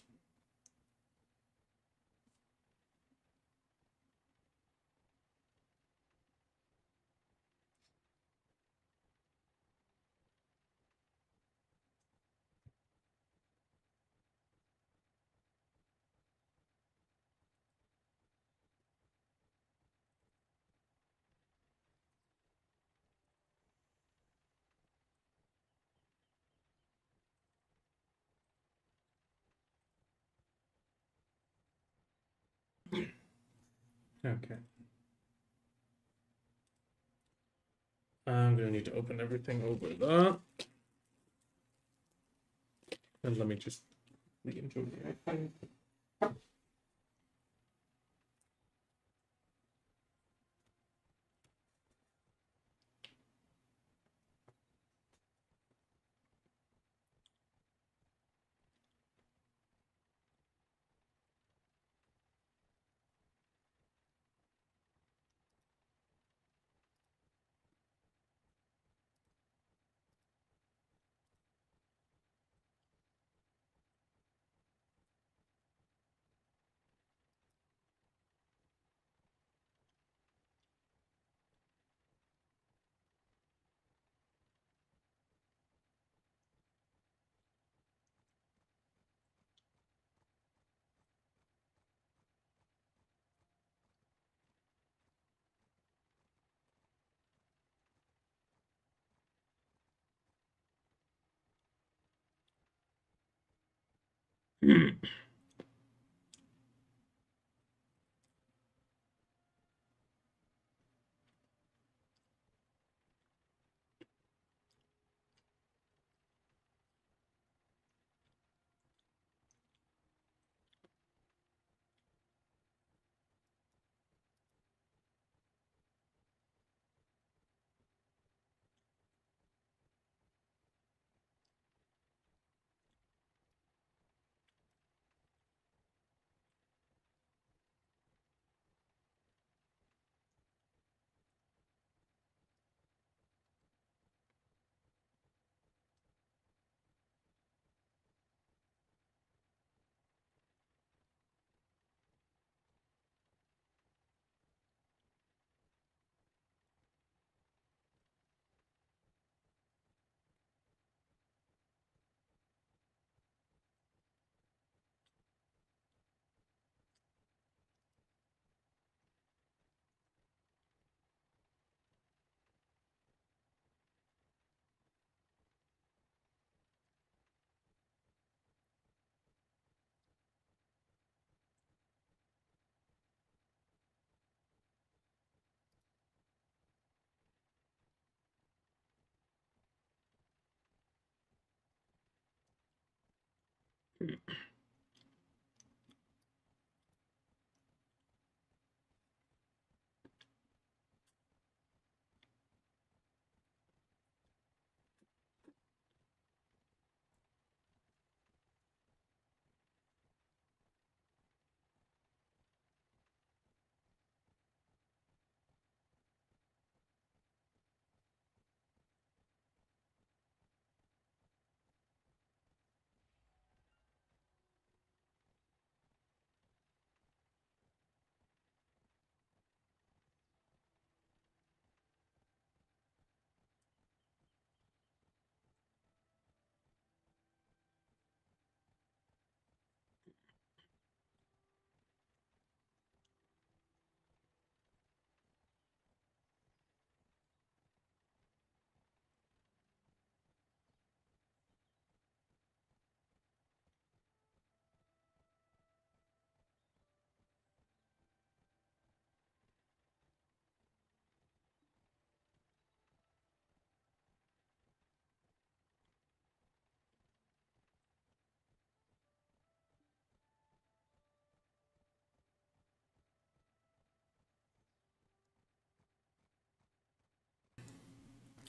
Okay. I'm gonna need to open everything over that. And let me just re-enjoy everything.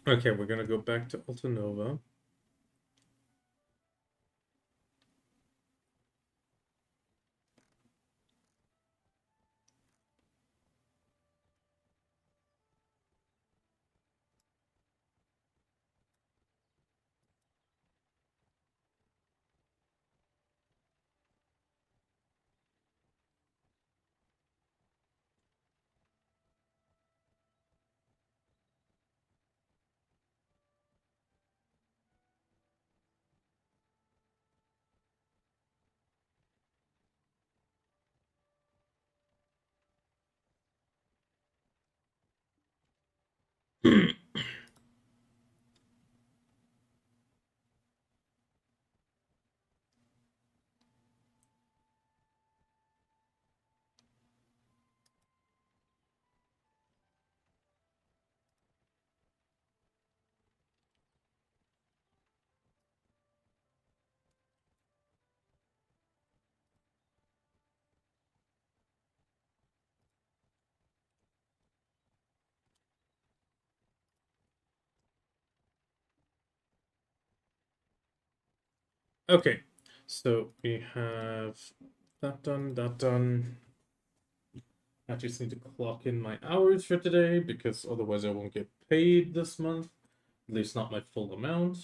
Okay, we're gonna go back to Altanova. Okay, so we have that done, that done. I just need to clock in my hours for today because otherwise I won't get paid this month. At least not my full amount.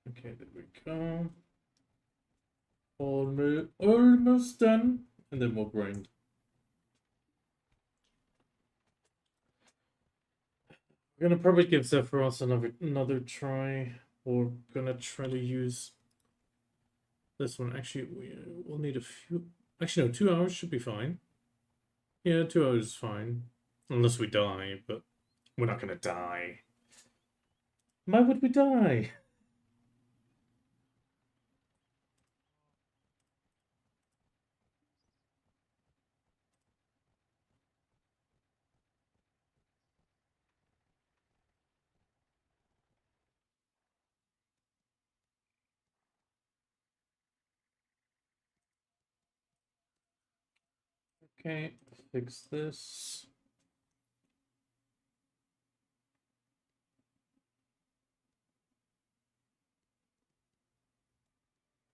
Okay, there we go. Almost done. And then we'll grind. We're gonna probably give Zephyros another try. We're gonna try to use this one. Actually, we'll need a few. Actually, no, 2 hours should be fine. Yeah, 2 hours is fine. Unless we die, but we're not gonna die. Why would we die? Okay, fix this.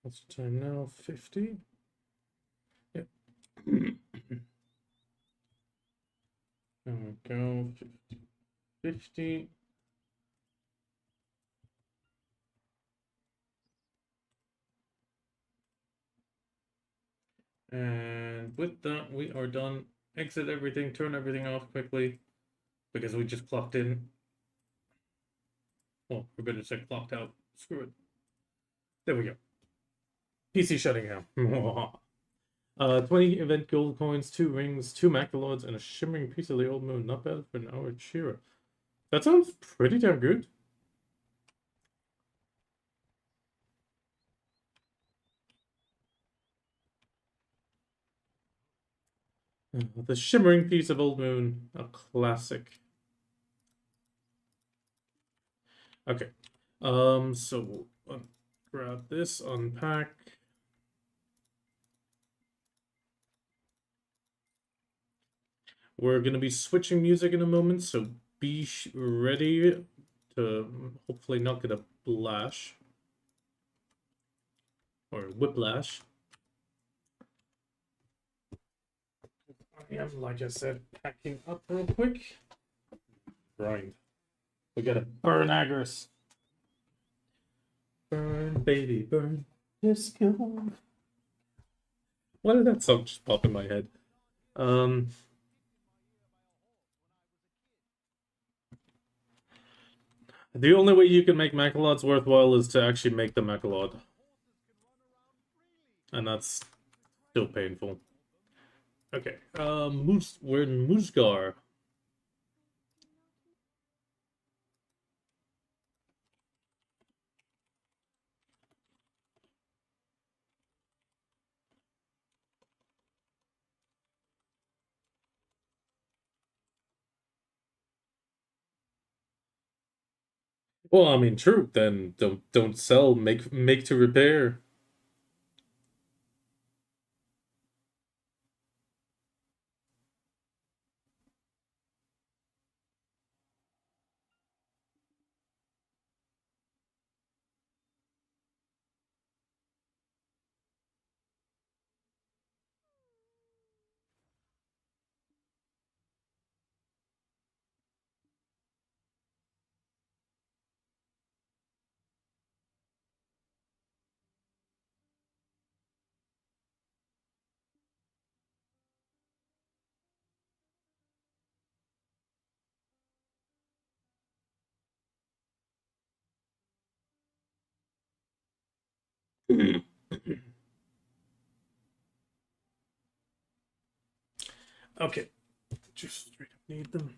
What's the time now? 50? Yep. There we go. 50. And with that, we are done. Exit everything, turn everything off quickly because we just clocked in. Well, we better say clocked out. Screw it. There we go. PC shutting down. 20 event gold coins, 2 rings, 2 macrolods, and a shimmering piece of the old moon. Not bad for an hour cheerer. That sounds pretty damn good. The shimmering piece of Old Moon, a classic. Okay. So we'll grab this, unpack. We're gonna be switching music in a moment, so be ready to hopefully not get a blash or whiplash. I am, like I said, packing up real quick. Grind. We gotta burn Agris. Burn, baby, burn. Disco. Why did that song just pop in my head? The only way you can make Mechalods worthwhile is to actually make the Mechalod. And that's still painful. Okay, we're in Musgar. Well, I mean, true. Then don't sell. Make to repair. Okay, just straight up need them.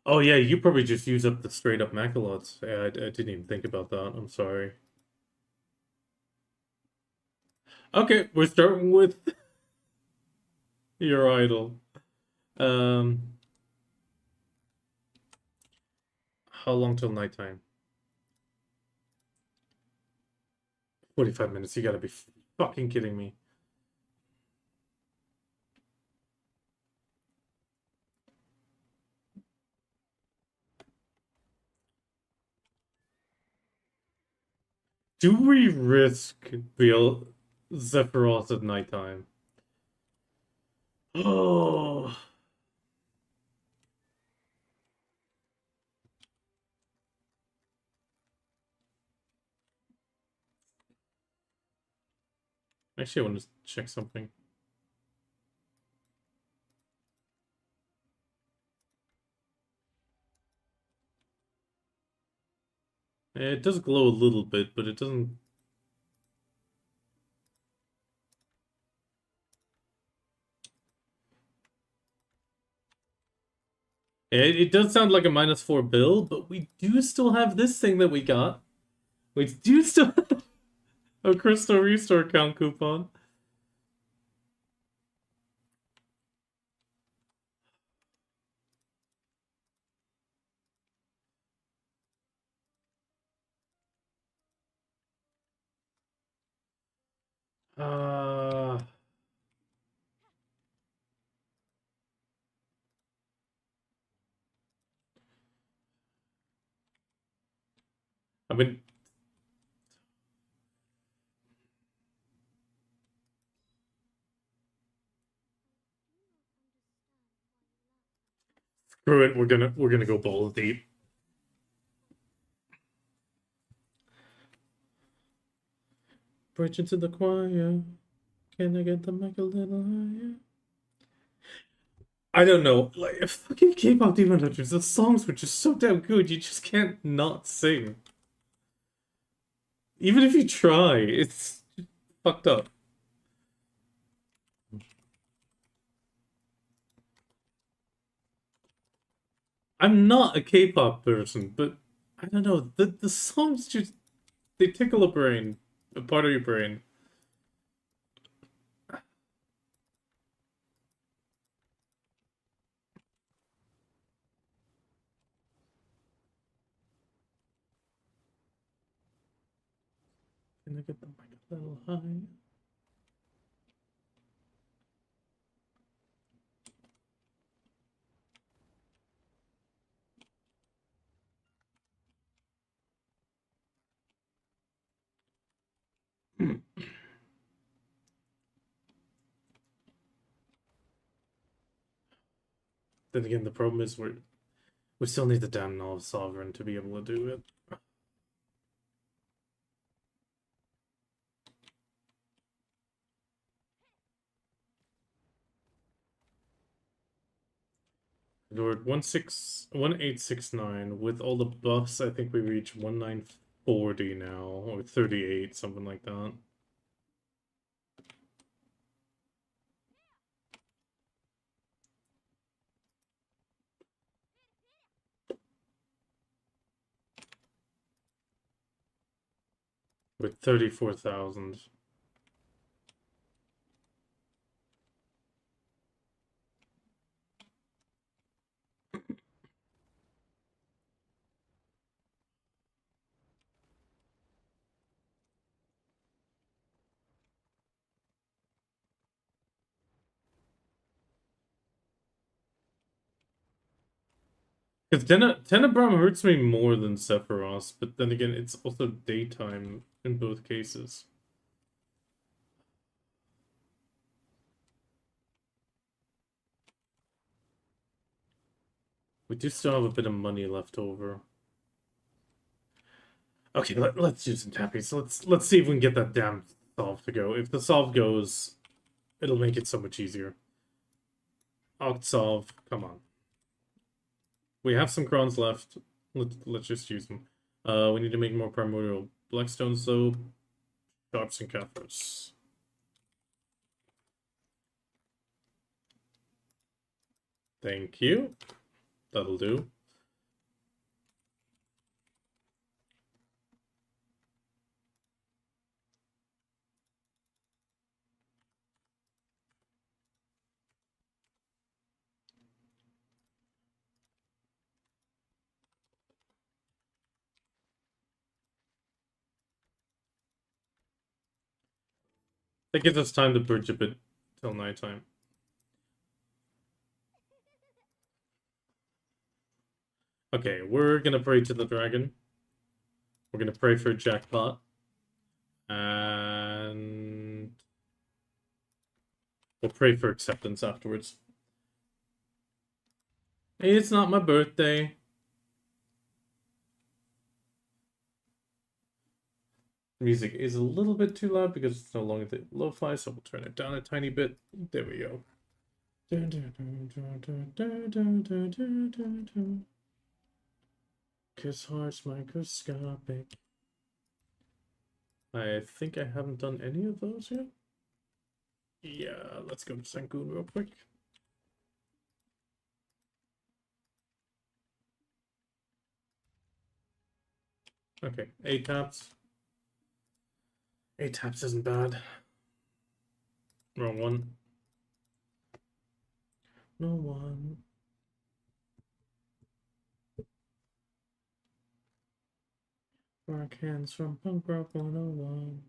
Oh yeah, you probably just use up the straight up Mechalods. I didn't even think about that. I'm sorry. Okay, we're starting with your idol. How long till nighttime? 45 minutes. You gotta be fucking kidding me. Do we risk Zephyros at nighttime? Oh. Actually, I want to check something. It does glow a little bit, but it doesn't. It does sound like a -4 bill, but we do still have this thing that we got. We do still have a Crystal Restore count coupon. Uh, I mean, screw it. We're gonna go balls deep. Bridge into the choir. Can I get the mic a little higher? I don't know. Like fucking K-pop Demon Hunters, the songs were just so damn good. You just can't not sing. Even if you try, it's fucked up. I'm not a K-pop person, but I don't know. The songs just they tickle a brain, a part of your brain. Gonna get the mic a little high. Then again, the problem is we still need the damn Null Sovereign to be able to do it. We're at 1869. With all the buffs, I think we reach 1940 now, or 38, something like that. With 34,000. Because Tenebrum hurts me more than Sephiroth, but then again, it's also daytime in both cases. We do still have a bit of money left over. Okay, let's do some tappies. Let's see if we can get that damn solve to go. If the solve goes, it'll make it so much easier. Oct solve, come on. We have some crowns left. Let's just use them. We need to make more primordial blackstones though. Sharps and cathars. Thank you. That'll do. That gives us time to bridge a bit till nighttime. Okay, we're gonna pray to the dragon. We're gonna pray for a jackpot. And we'll pray for acceptance afterwards. Hey, it's not my birthday. Music is a little bit too loud because it's no longer the lo-fi, so we'll turn it down a tiny bit. There we go. Kiss hearts microscopic. I think I haven't done any of those yet. Yeah, let's go to Sangoon real quick. Okay, 8 taps. 8 taps isn't bad. Wrong one. No one. Rock hands from Punk Rock 101.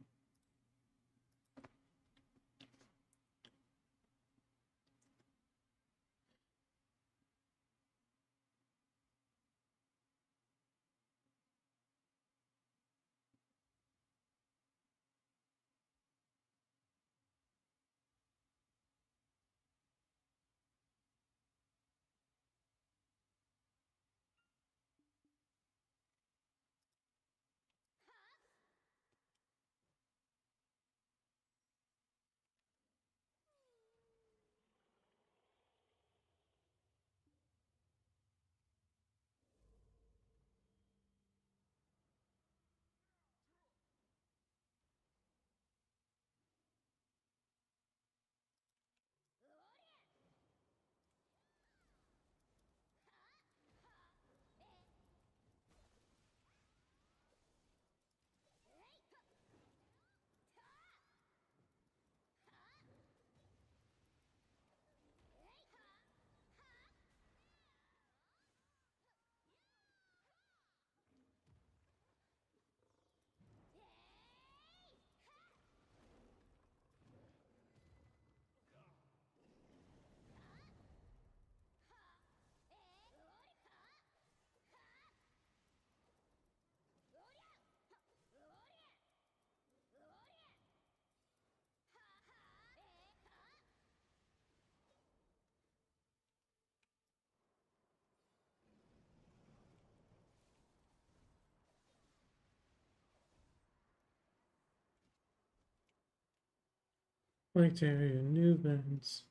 White area, new vents.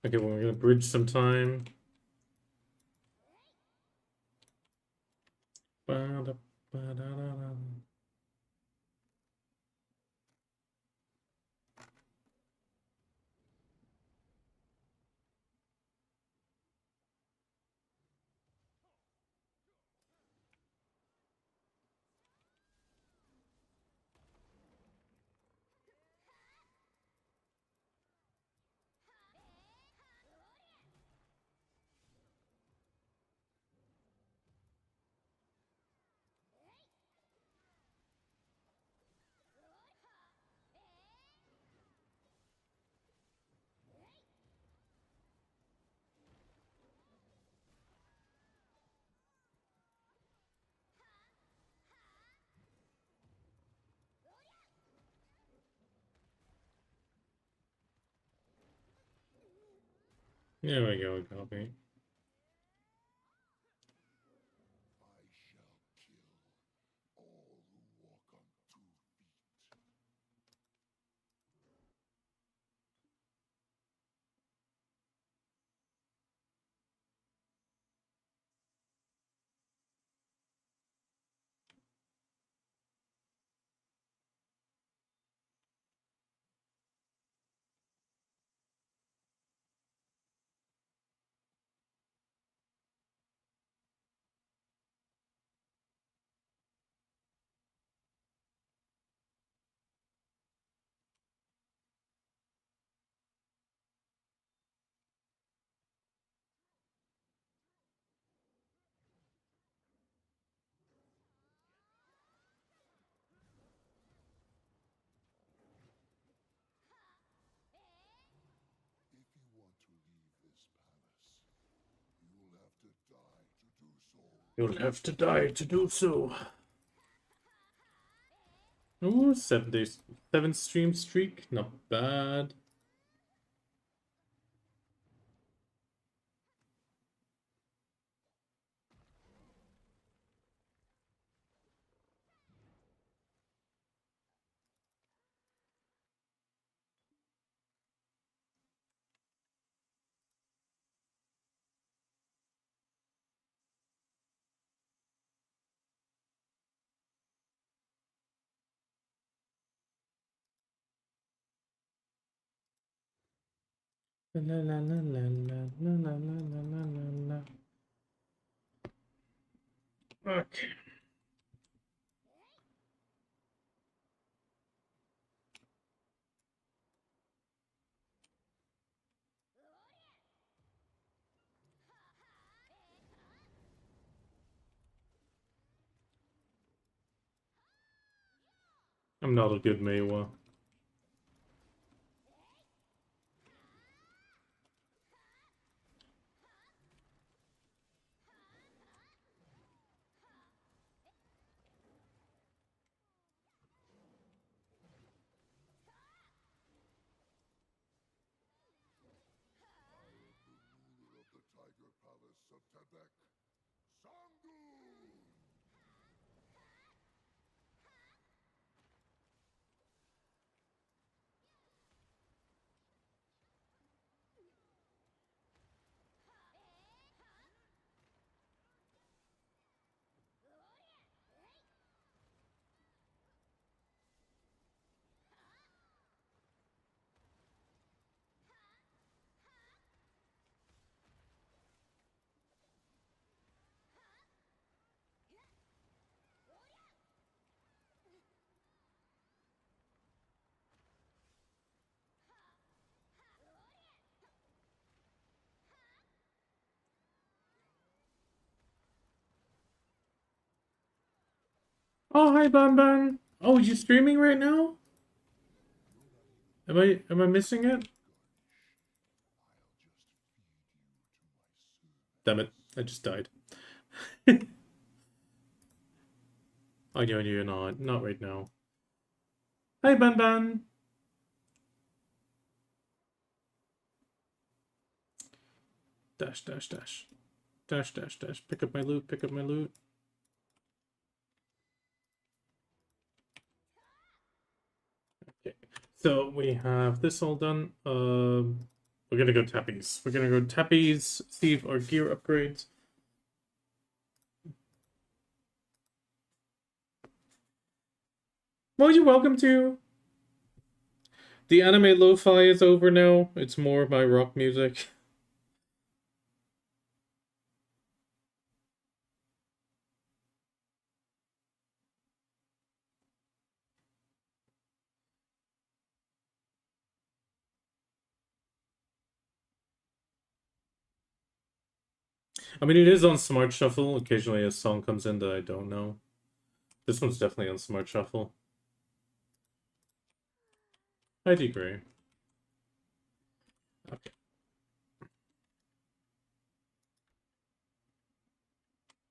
Okay, well, we're gonna bridge some time. Ba-da-ba-da-da-da. There we go, copy. I shall kill all who walk on 2 feet. If you want to leave this palace, you'll have to die to do so. You'll have to die to do so. Ooh, 7 days, 7 stream streak, not bad. La la la la la la la la la la la. Okay. I'm not a good Maywa. I am the ruler of the Tiger Palace of Tebek, Sangun! Oh, hi, Ban. Oh, you streaming right now? Am I missing it? Damn it! I just died. Oh, you're not right now. Hi, Ban. Dash. Pick up my loot. Okay, so we have this all done. We're gonna go tappies. See if our gear upgrades. Well, you're welcome to. The anime lo-fi is over now. It's more of my rock music. I mean, it is on Smart Shuffle. Occasionally a song comes in that I don't know. This one's definitely on Smart Shuffle. I agree. Okay.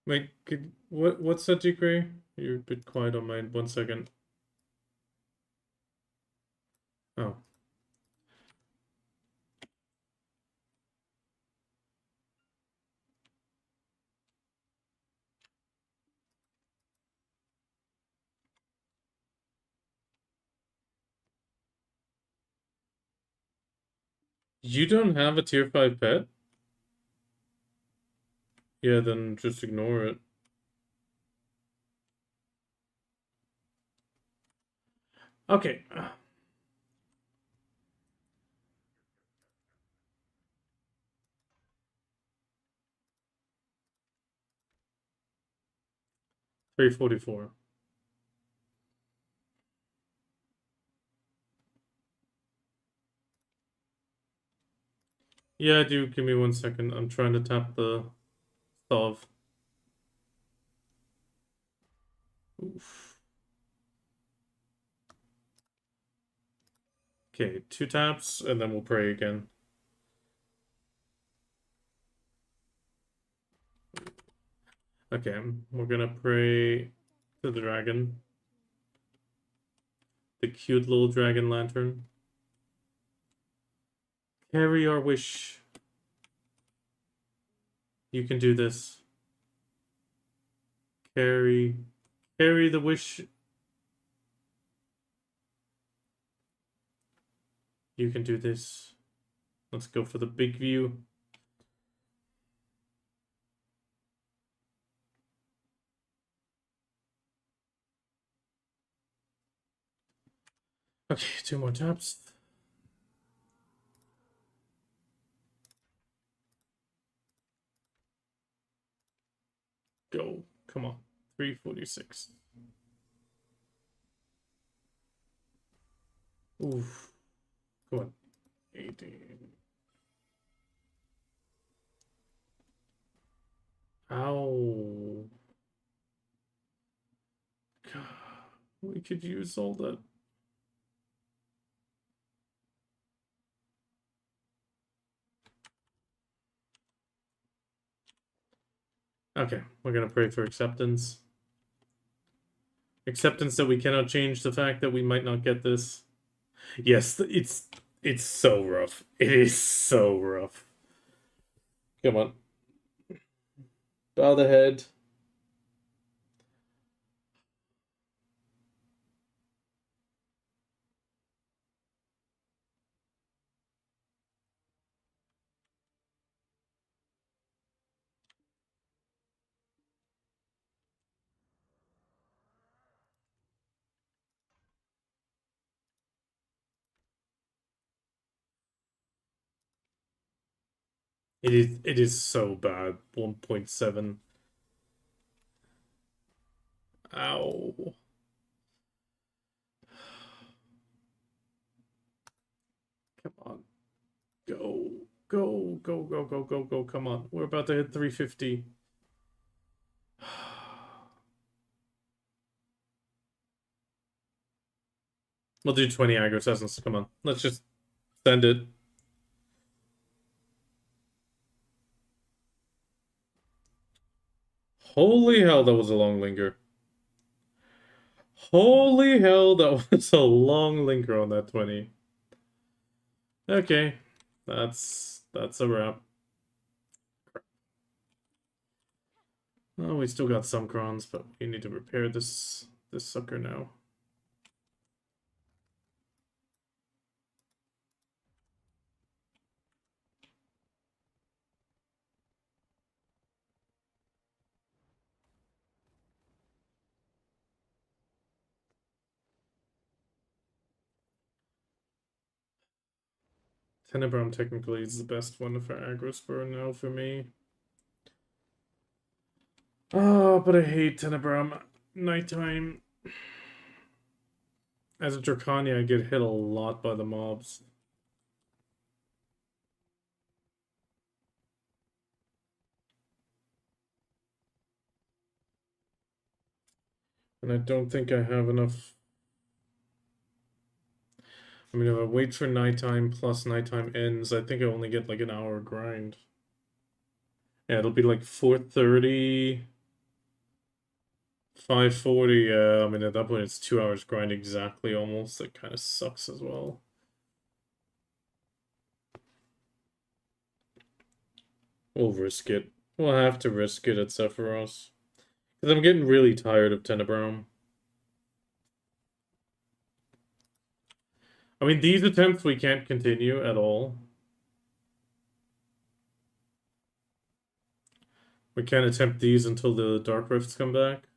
Wait, what's that degree? You're a bit quiet on mine. 1 second. Oh. You don't have a tier 5 pet? Yeah, then just ignore it. Okay. 344. Yeah, do give me 1 second. I'm trying to tap the solve. Oof. Okay, 2 taps, and then we'll pray again. Okay, we're gonna pray to the dragon. The cute little dragon lantern. Carry our wish. You can do this. Carry the wish. You can do this. Let's go for the big view. Okay, 2 more taps. Go. Come on. 346. Oof. Come on. 18. Ow. God. We could use all that. Okay, we're gonna pray for acceptance. Acceptance that we cannot change the fact that we might not get this. Yes, it's so rough. It is so rough. Come on. Bow the head. It is so bad. 1.7. Ow. Come on. Go. Come on. We're about to hit 350. We'll do 20 aggro sessions. Come on. Let's just send it. Holy hell, that was a long linger. Holy hell, that was a long linker on that 20. Okay. That's a wrap. Oh, we still got some crons, but we need to repair this sucker now. Tenebrum technically is the best one for aggro spur now for me. Oh, but I hate Tenebrum nighttime. As a Drakania, I get hit a lot by the mobs. And I don't think I have enough. I mean, if I wait for nighttime plus nighttime ends, I think I only get like an hour grind. Yeah, it'll be like 4:30, 5:40. I mean, at that point, it's 2 hours grind exactly almost. That kind of sucks as well. We'll risk it. We'll have to risk it at Sephiroth. Because I'm getting really tired of Tenebrum. I mean, these attempts we can't continue at all. We can't attempt these until the Dark Rifts come back.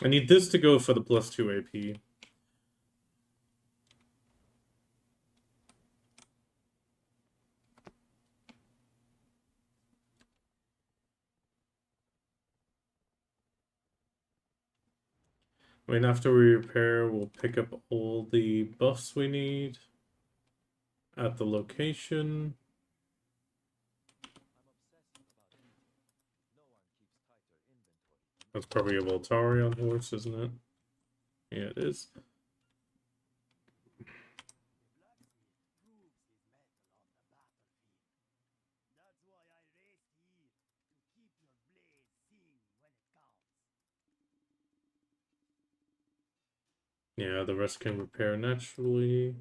I need this to go for the +2 AP. I mean, after we repair, we'll pick up all the buffs we need at the location. That's probably a Voltarion horse, isn't it? Yeah, it is. Yeah, the rest can repair naturally.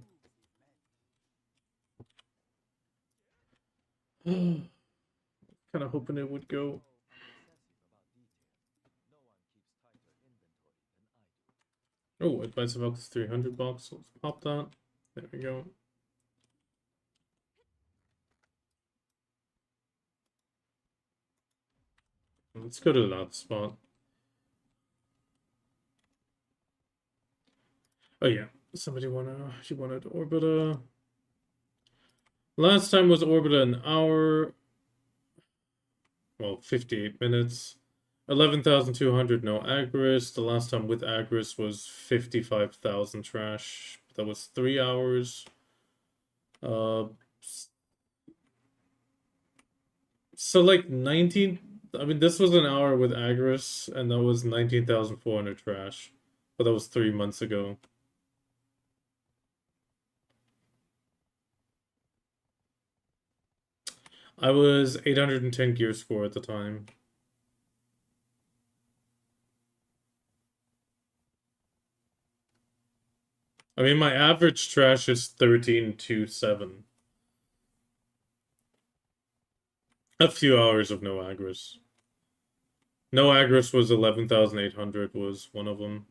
Kind of hoping it would go. Oh, Advice of Elks 300 box. Let's pop that. There we go. Let's go to that spot. Oh yeah, she wanted Orbita. Last time was Orbita an hour. Well, 58 minutes. 11,200 no Agris. The last time with Agris was 55,000 trash. That was 3 hours. So like 19. I mean, this was an hour with Agris, and that was 19,400 trash. But that was 3 months ago. I was 810 gear score at the time. I mean, my average trash is 13,207. A few hours of no Agris. No Agris was 11,800 was one of them.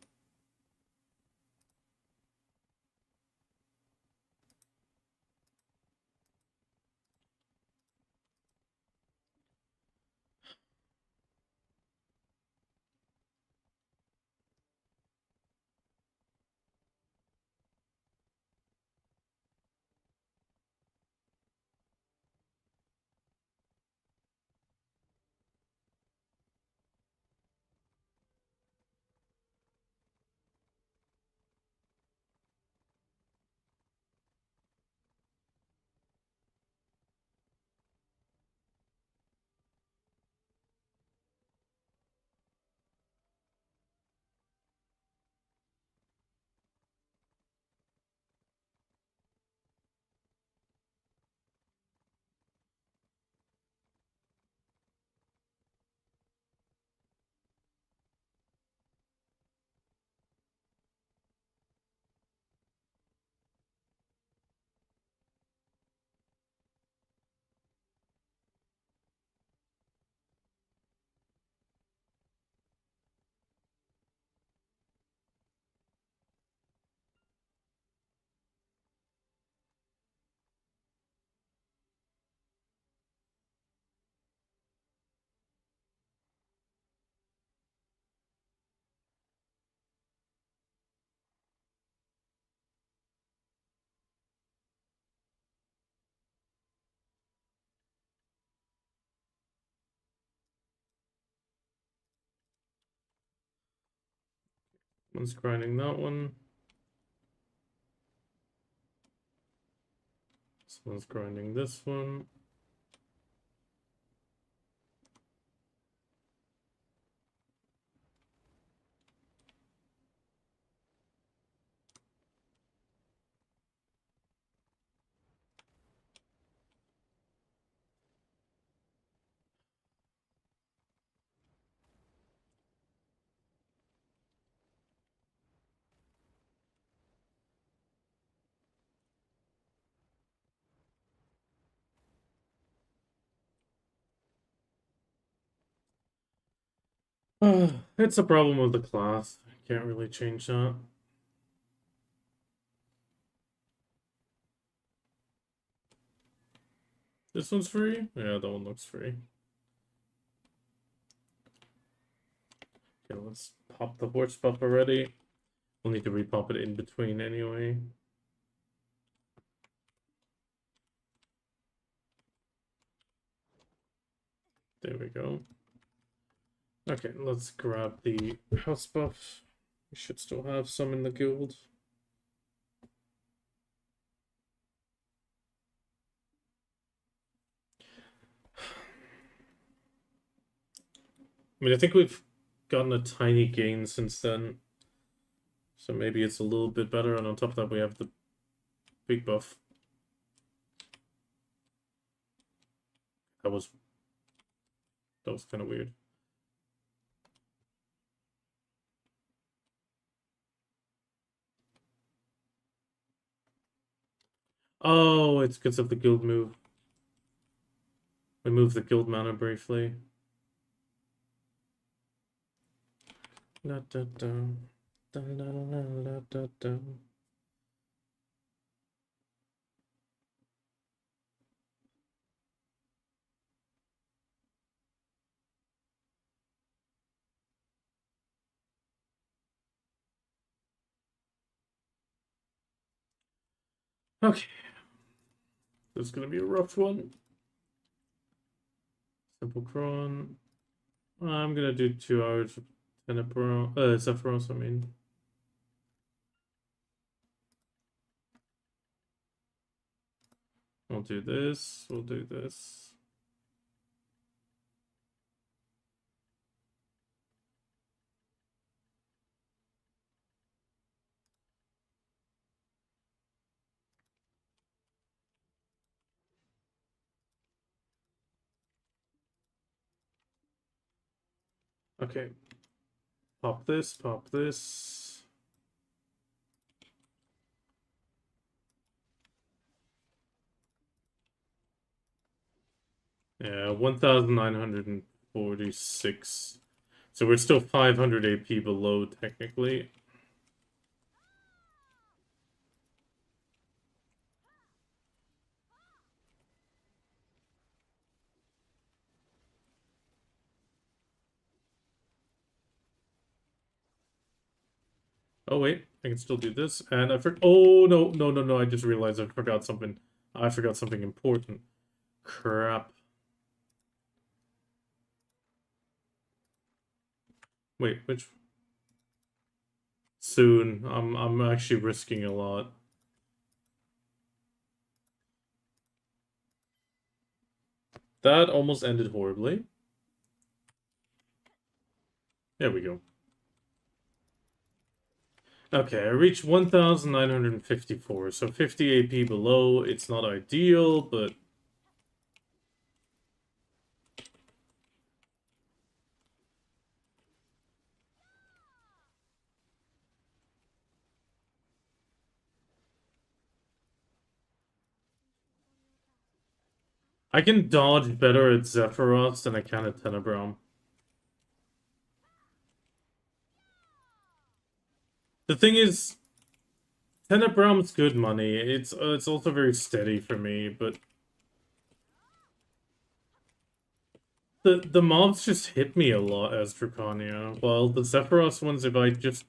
One's grinding that one. Someone's grinding this one. It's a problem of the class. Can't really change that. This one's free? Yeah, that one looks free. Okay, let's pop the horse buff already. We'll need to repop it in between anyway. There we go. Okay, let's grab the house buff. We should still have some in the guild. I mean, I think we've gotten a tiny gain since then. So maybe it's a little bit better, and on top of that we have the big buff. That was kind of weird. Oh, it's because of the guild move. We moved the guild mana briefly. Da, da, da. Da, da, da, da, da, da. Okay. This is gonna be a rough one. Simple cron. I'm gonna do 2 hours of Zephyros, I mean. We'll do this, we'll do this. Okay. Pop this, pop this. Yeah, 1,946. So we're still 500 AP below, technically. Oh, wait. I can still do this. And I forgot. Oh, no, no, no, no. I just realized I forgot something. I forgot something important. Crap. Wait, which? Soon. I'm actually risking a lot. That almost ended horribly. There we go. Okay, I reached 1,954, so 50 AP below. It's not ideal, but... I can dodge better at Zephyros than I can at Tenebrum. The thing is, Tenebrum's good money. It's also very steady for me, but the mobs just hit me a lot as Drakania. While the Zephyros ones, if I just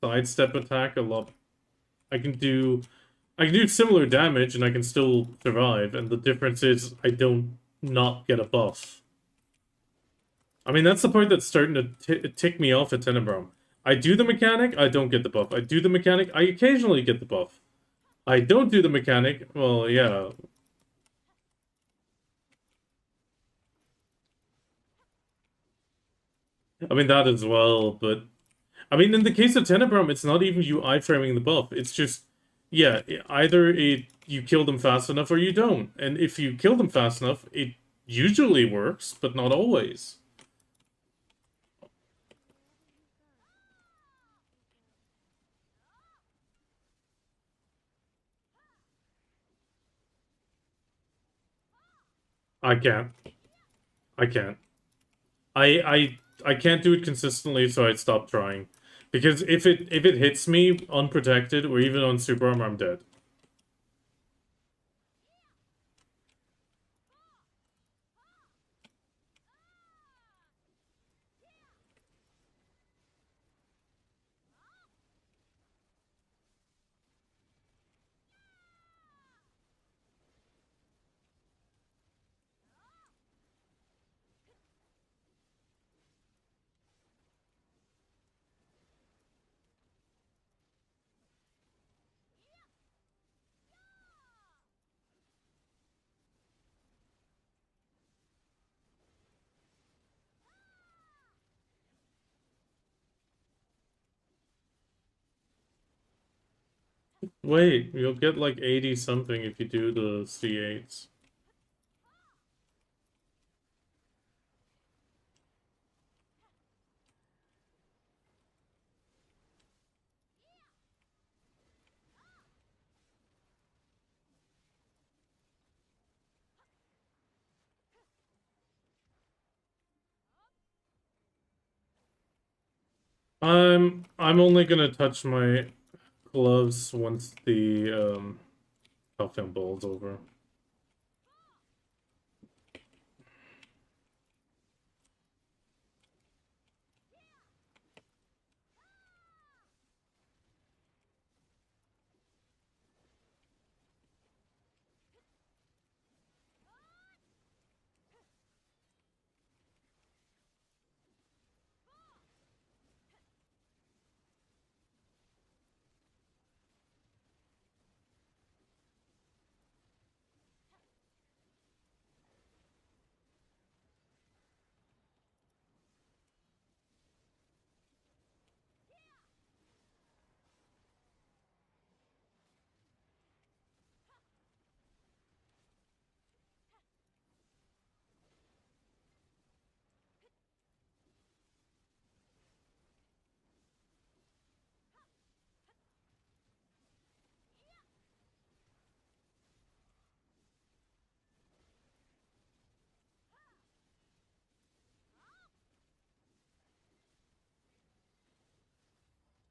sidestep attack a lot, I can do similar damage and I can still survive. And the difference is I don't not get a buff. I mean, that's the part that's starting to tick me off at Tenebrum. I do the mechanic, I don't get the buff. I do the mechanic, I occasionally get the buff. I don't do the mechanic, well, yeah. I mean, that as well, but... I mean, in the case of Tenebrum, it's not even you iframing the buff. It's just, yeah, either you kill them fast enough or you don't. And if you kill them fast enough, it usually works, but not always. I can't. I can't. I can't do it consistently, so I'd stop trying. Because if it hits me unprotected or even on super armor, I'm dead. Wait, you'll get like 80 something if you do the C8s. I'm only gonna touch my gloves once the top-down ball's over.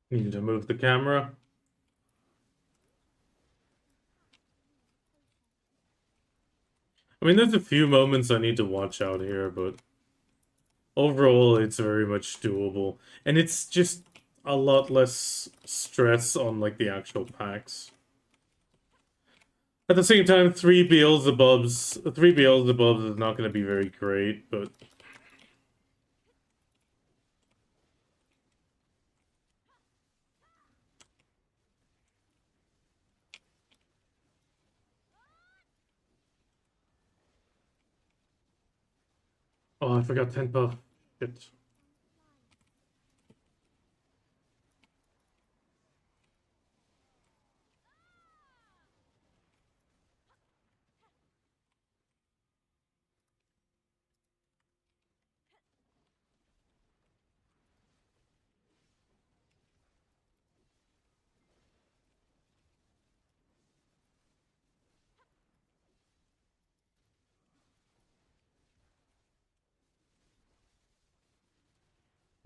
Need to move the camera. I mean, there's a few moments I need to watch out here, but overall, it's very much doable. And it's just a lot less stress on, like, the actual packs. At the same time, 3 Beelzebubs is not going to be very great, but... Oh, I forgot 10 buff. Shit.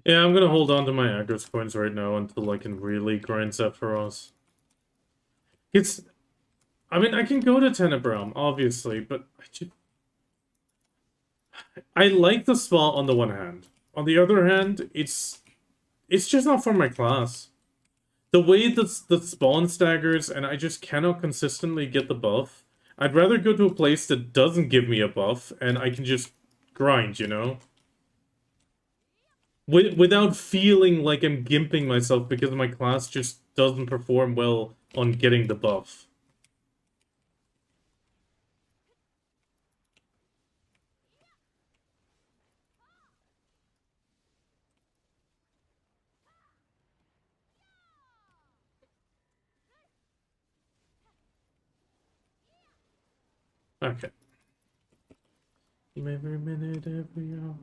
Yeah, I'm gonna hold on to my Agros coins right now until I can really grind Sephiroth. It's... I mean, I can go to Tenebrum, obviously, but I like the spot on the one hand. On the other hand, it's just not for my class. The way that the spawn staggers, and I just cannot consistently get the buff. I'd rather go to a place that doesn't give me a buff, and I can just grind, you know? without feeling like I'm gimping myself because my class just doesn't perform well on getting the buff. Okay. Every minute, every hour.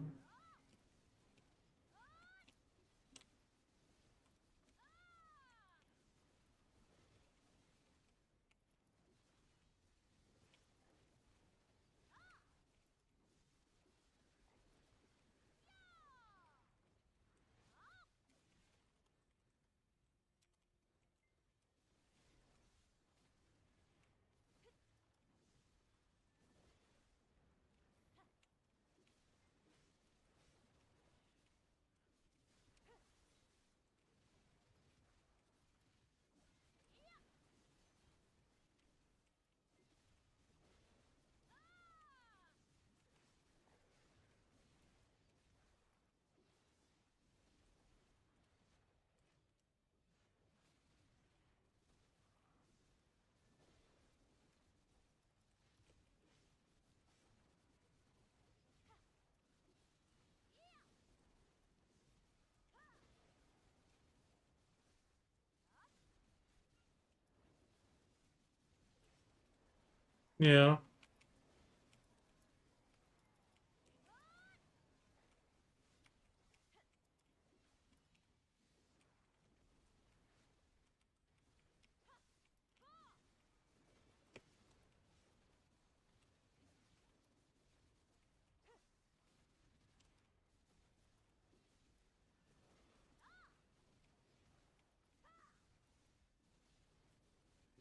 Yeah.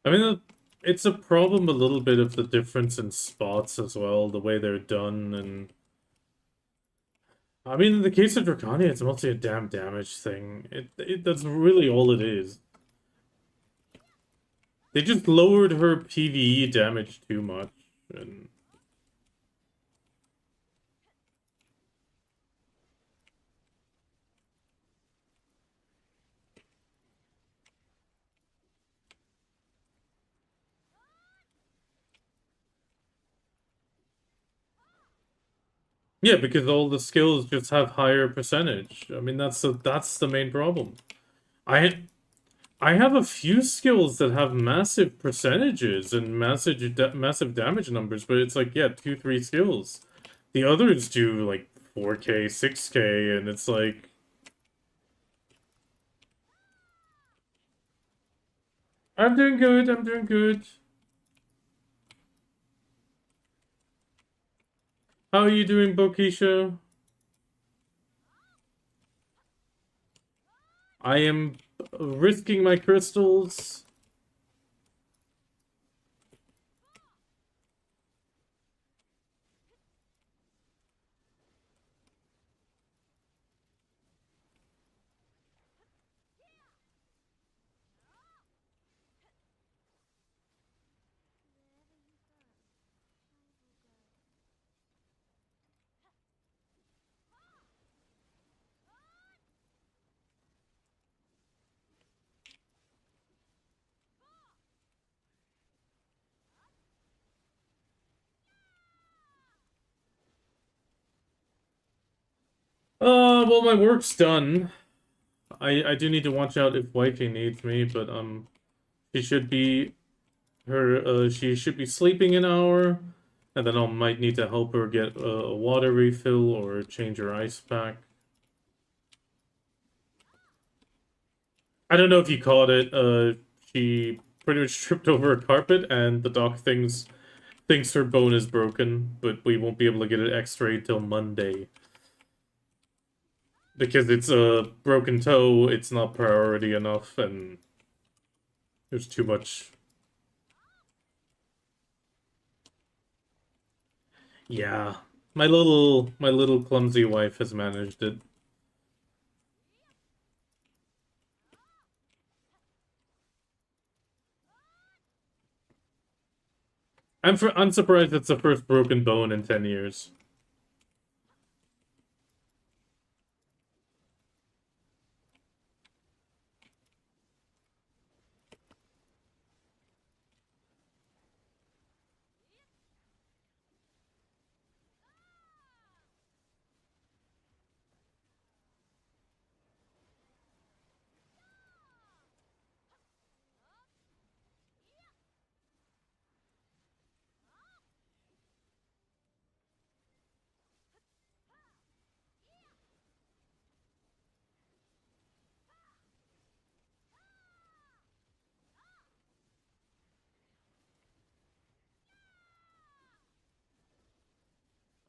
I mean, it's a problem a little bit of the difference in spots as well, the way they're done, and I mean, in the case of Drakania, it's mostly a damn damage thing. That's really all it is. They just lowered her PvE damage too much, and yeah, because all the skills just have higher percentage. I mean, that's the main problem. I I have a few skills that have massive percentages and massive damage numbers, but it's like, yeah, 2, 3 skills. The others do like 4K, 6K, and it's like, I'm doing good, I'm doing good. How are you doing, Bokisha? I am risking my crystals. Well, my work's done. I do need to watch out if wifey needs me, but she should be she should be sleeping an hour, and then I might need to help her get a water refill or change her ice pack. I don't know if you caught it. She pretty much tripped over a carpet, and the doc thinks her bone is broken, but we won't be able to get it X-rayed till Monday. Because it's a broken toe, it's not priority enough, and there's too much. Yeah, my little clumsy wife has managed it. I'm surprised it's the first broken bone in 10 years.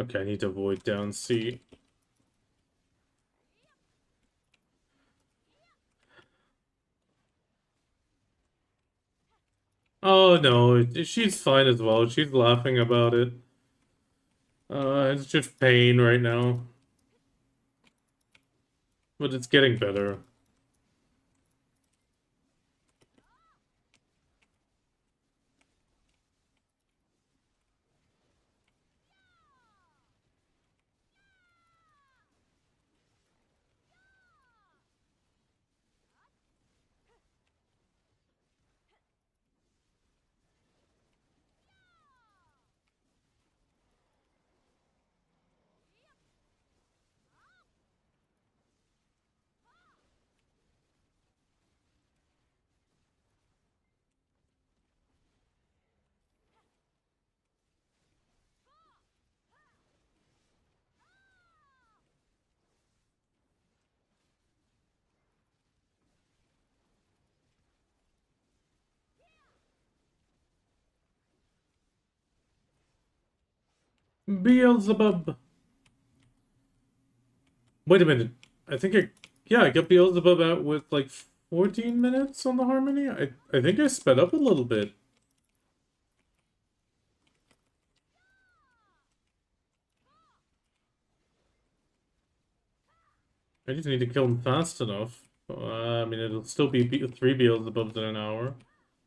Okay, I need to avoid down C. Oh no, she's fine as well. She's laughing about it. It's just pain right now. But it's getting better. Beelzebub. Wait a minute. I think I got Beelzebub out with like 14 minutes on the Harmony. I think I sped up a little bit. I just need to kill him fast enough. I mean, it'll still be 3 Beelzebubs in an hour.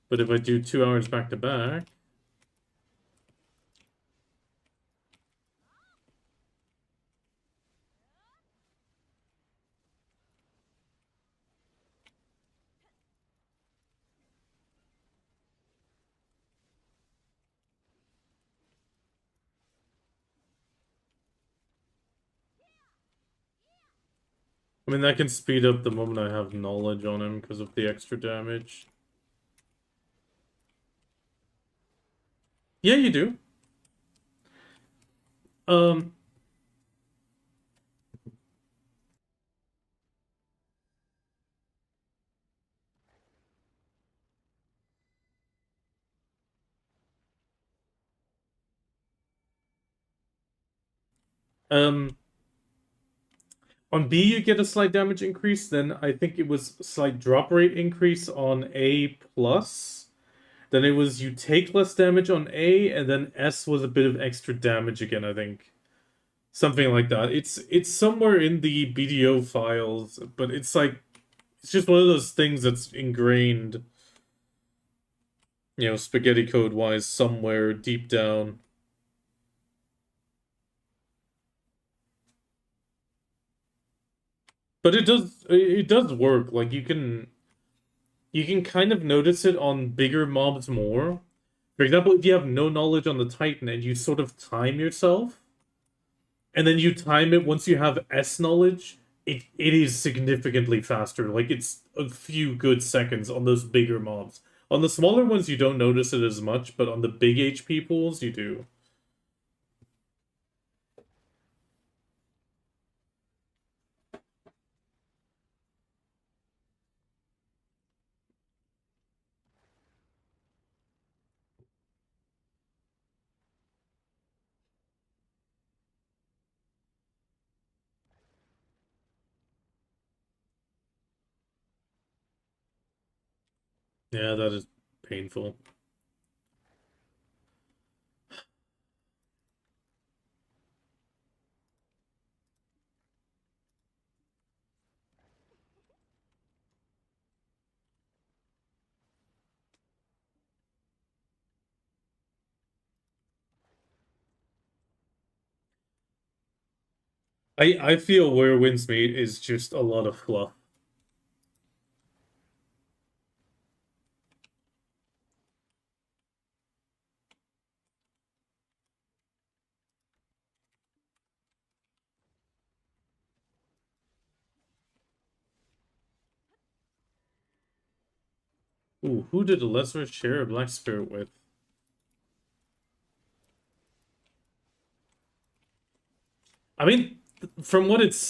But if I do 2 hours back to back... I mean, that can speed up the moment I have knowledge on him because of the extra damage. Yeah, you do. Um... Um... On B, you get a slight damage increase. Then I think it was slight drop rate increase on A plus. Then it was you take less damage on A, and then S was a bit of extra damage again, I think. Something like that. It's somewhere in the BDO files, but it's like it's just one of those things that's ingrained, spaghetti code wise somewhere deep down. But it does work. Like you can kind of notice it on bigger mobs more. For example, if you have no knowledge on the Titan and you sort of time yourself, and then you time it once you have S knowledge, it is significantly faster. Like it's a few good seconds on those bigger mobs. On the smaller ones, you don't notice it as much, but on the big HP pools, you do. Yeah, that is painful. I feel where wins me is just a lot of fluff. Ooh, who did a lesser share of Black Spirit with? I mean, from what it's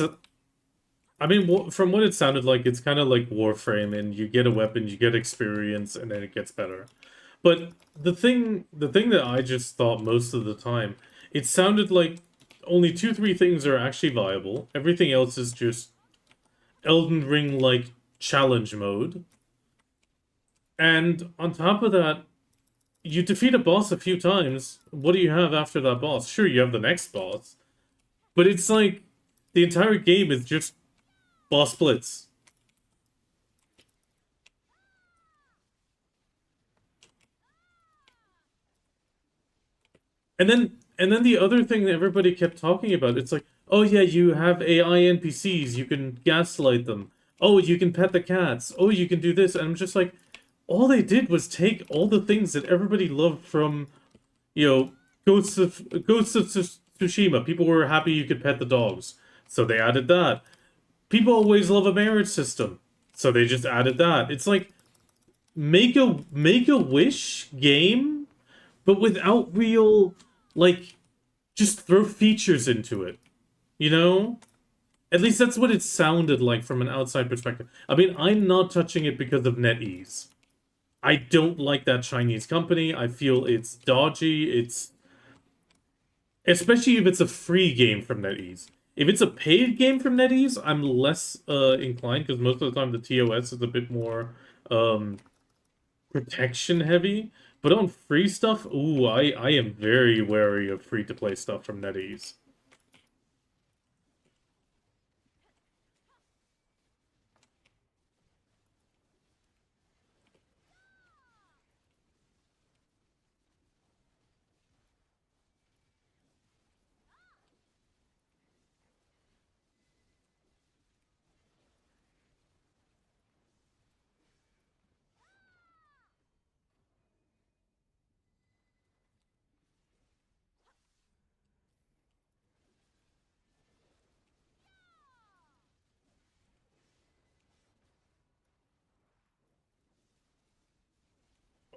I mean, from what it sounded like, it's kind of like Warframe, and you get a weapon, you get experience, and then it gets better. But the thing that I just thought most of the time, it sounded like only 2, 3 things are actually viable. Everything else is just Elden Ring like challenge mode. And on top of that, you defeat a boss a few times. What do you have after that boss? Sure, you have the next boss, but it's like the entire game is just boss splits. And then the other thing that everybody kept talking about, it's like, oh yeah, you have AI NPCs, you can gaslight them. Oh, you can pet the cats. Oh, you can do this. And I'm just like, all they did was take all the things that everybody loved from, you know, Ghosts of Tsushima. People were happy you could pet the dogs, so they added that. People always love a marriage system, so they just added that. It's like make a wish game, but without real, like, just throw features into it. You know? At least that's what it sounded like from an outside perspective. I mean, I'm not touching it because of NetEase. I don't like that Chinese company. I feel it's dodgy. It's especially if it's a free game from NetEase. If it's a paid game from NetEase, I'm less inclined because most of the time the TOS is a bit more um, protection heavy. But on free stuff, ooh, I am very wary of free to play stuff from NetEase.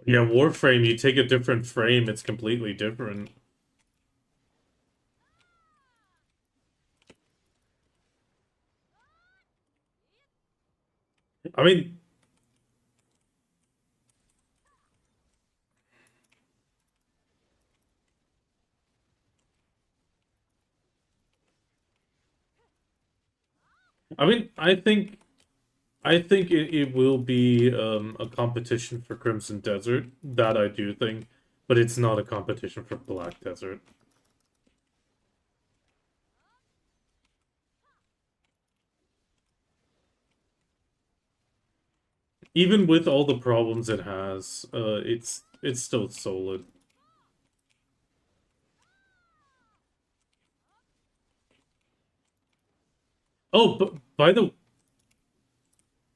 Yeah, Warframe, you take a different frame, it's completely different. I mean, I mean, I think it will be a competition for Crimson Desert. That I do think, but it's not a competition for Black Desert. Even with all the problems it has, it's still solid. Oh, but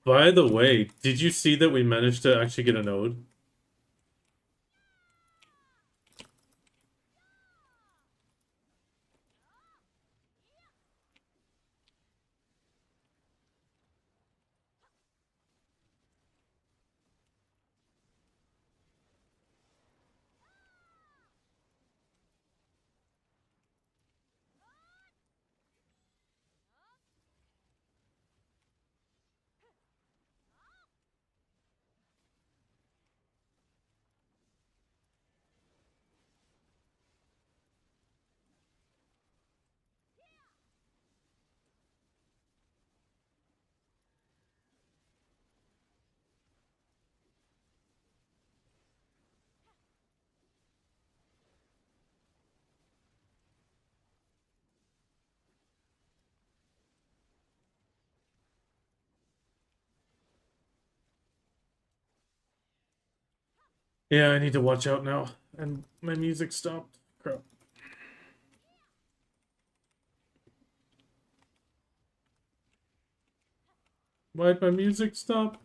by the way, did you see that we managed to actually get a node? Yeah, I need to watch out now. And my music stopped. Crap. Why'd my music stop?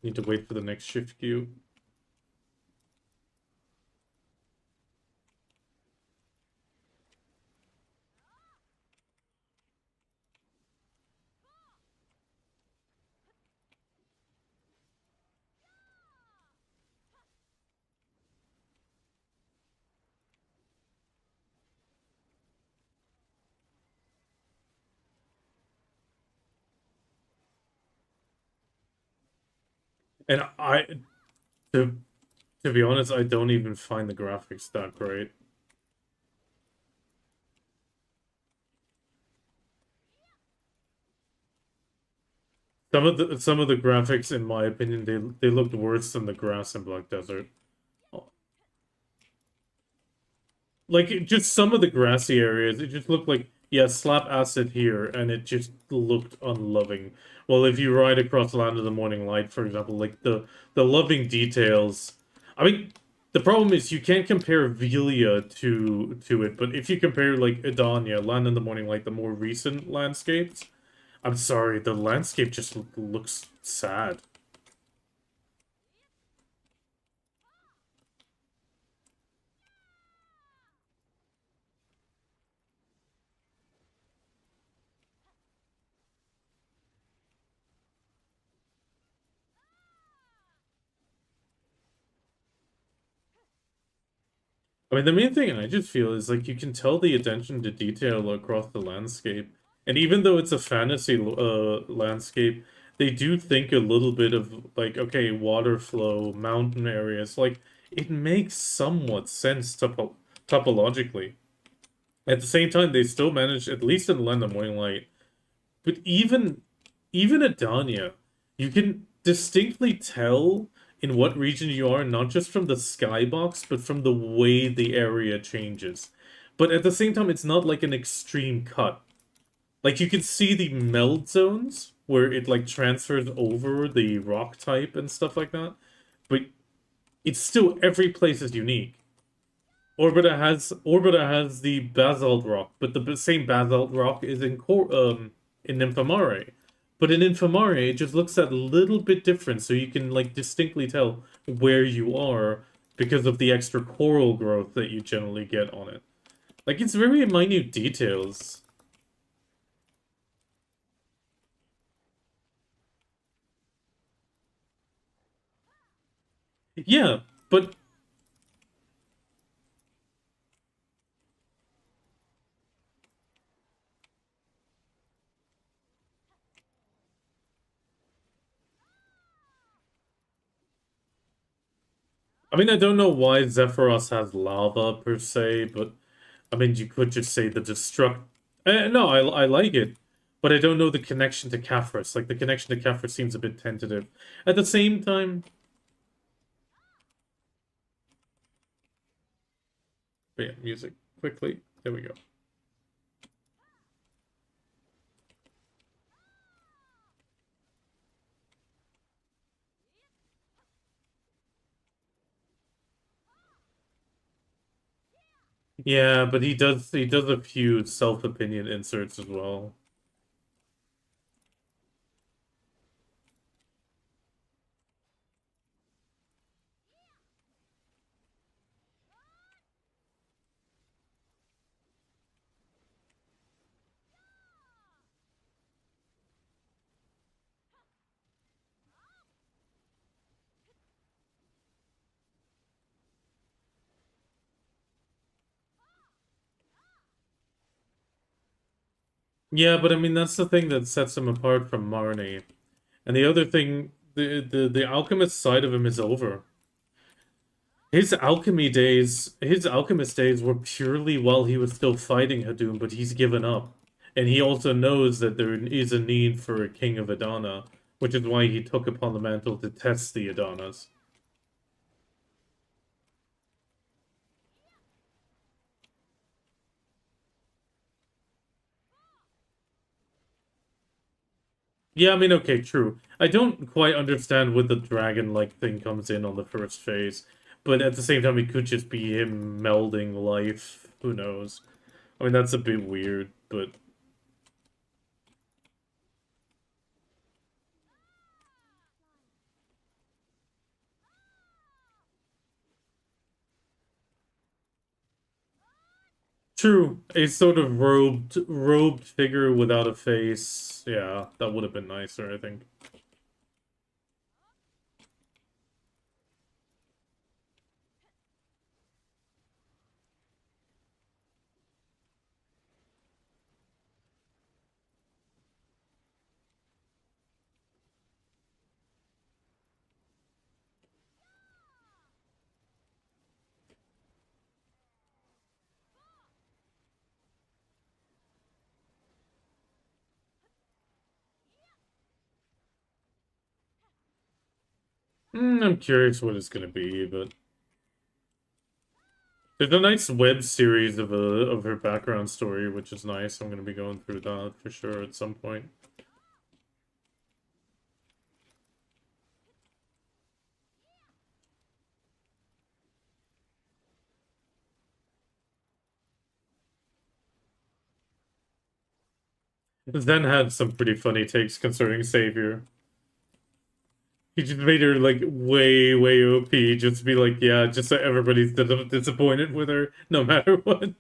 Need to wait for the next shift queue. And to To be honest, I don't even find the graphics that great. Some of the graphics, in my opinion, they looked worse than the grass in Black Desert. Like just some of the grassy areas, it just looked like, yeah, slap acid here, and it just looked unloving. Well, if you ride across Land of the Morning Light, for example, like the loving details. I mean, the problem is you can't compare Velia to it, but if you compare like Edania, Land of the Morning Light, the more recent landscapes, I'm sorry, the landscape just looks sad. I mean, the main thing I just feel is like you can tell the attention to detail across the landscape. And even though it's a fantasy landscape, they do think a little bit of like, okay, water flow, mountain areas. Like, it makes somewhat sense topologically. At the same time, they still manage, at least in Land of Morning Light, but even at Danya, you can distinctly tell in what region you are, not just from the skybox, but from the way the area changes. But at the same time, it's not like an extreme cut. Like you can see the meld zones where it like transfers over the rock type and stuff like that. But it's still every place is unique. Orbita has the basalt rock, but the same basalt rock is in Nymphomare. But in Nymphomare, it just looks a little bit different, so you can like distinctly tell where you are because of the extra coral growth that you generally get on it. Like it's very minute details. Yeah, but I mean I don't know why Zephyros has lava per se, but I mean, you could just say the destruct. No, I like it, but I don't know the connection to Caphras. Like the connection to Caphras seems a bit tentative. At the same time, but yeah, music quickly. There we go. Yeah, but he does a few self-opinion inserts as well. Yeah, but I mean that's the thing that sets him apart from Marnie. And the other thing, the alchemist side of him is over. His alchemist days were purely while he was still fighting Hadum, but he's given up. And he also knows that there is a need for a king of Adana, which is why he took upon the mantle to test the Adanas. Yeah, I mean, okay, true. I don't quite understand what the dragon-like thing comes in on the first phase, but at the same time, it could just be him melding life. Who knows? I mean, that's a bit weird, but true. A sort of robed figure without a face. Yeah, that would have been nicer, I think. I'm curious what it's gonna be, but there's a nice web series of her background story, which is nice. I'm gonna be going through that for sure at some point. Zen had some pretty funny takes concerning Savior. He just made her like way, way OP. Just to be like, yeah, just so everybody's disappointed with her, no matter what.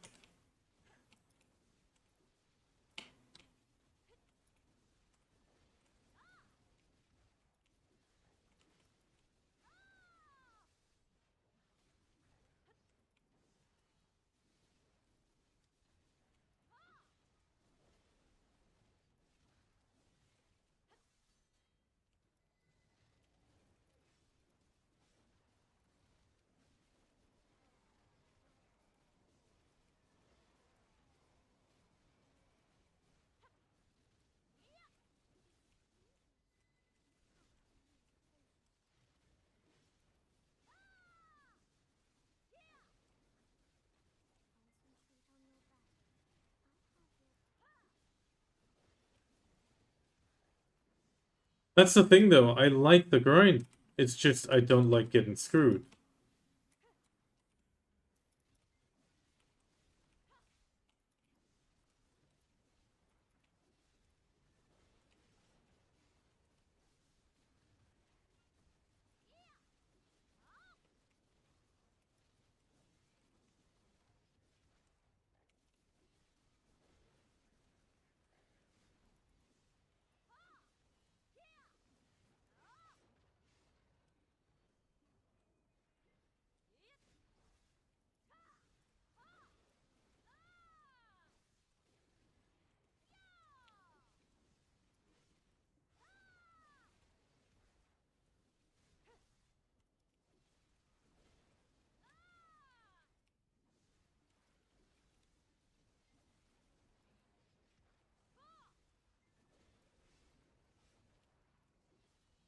That's the thing, though. I like the grind. It's just I don't like getting screwed.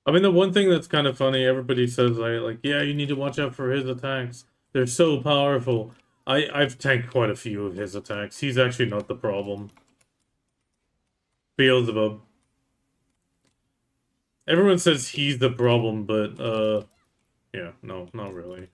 I mean, the one thing that's kind of funny, everybody says, like, yeah, you need to watch out for his attacks. They're so powerful. I've tanked quite a few of his attacks. He's actually not the problem. Beelzebub. Everyone says he's the problem, but, yeah, no, not really.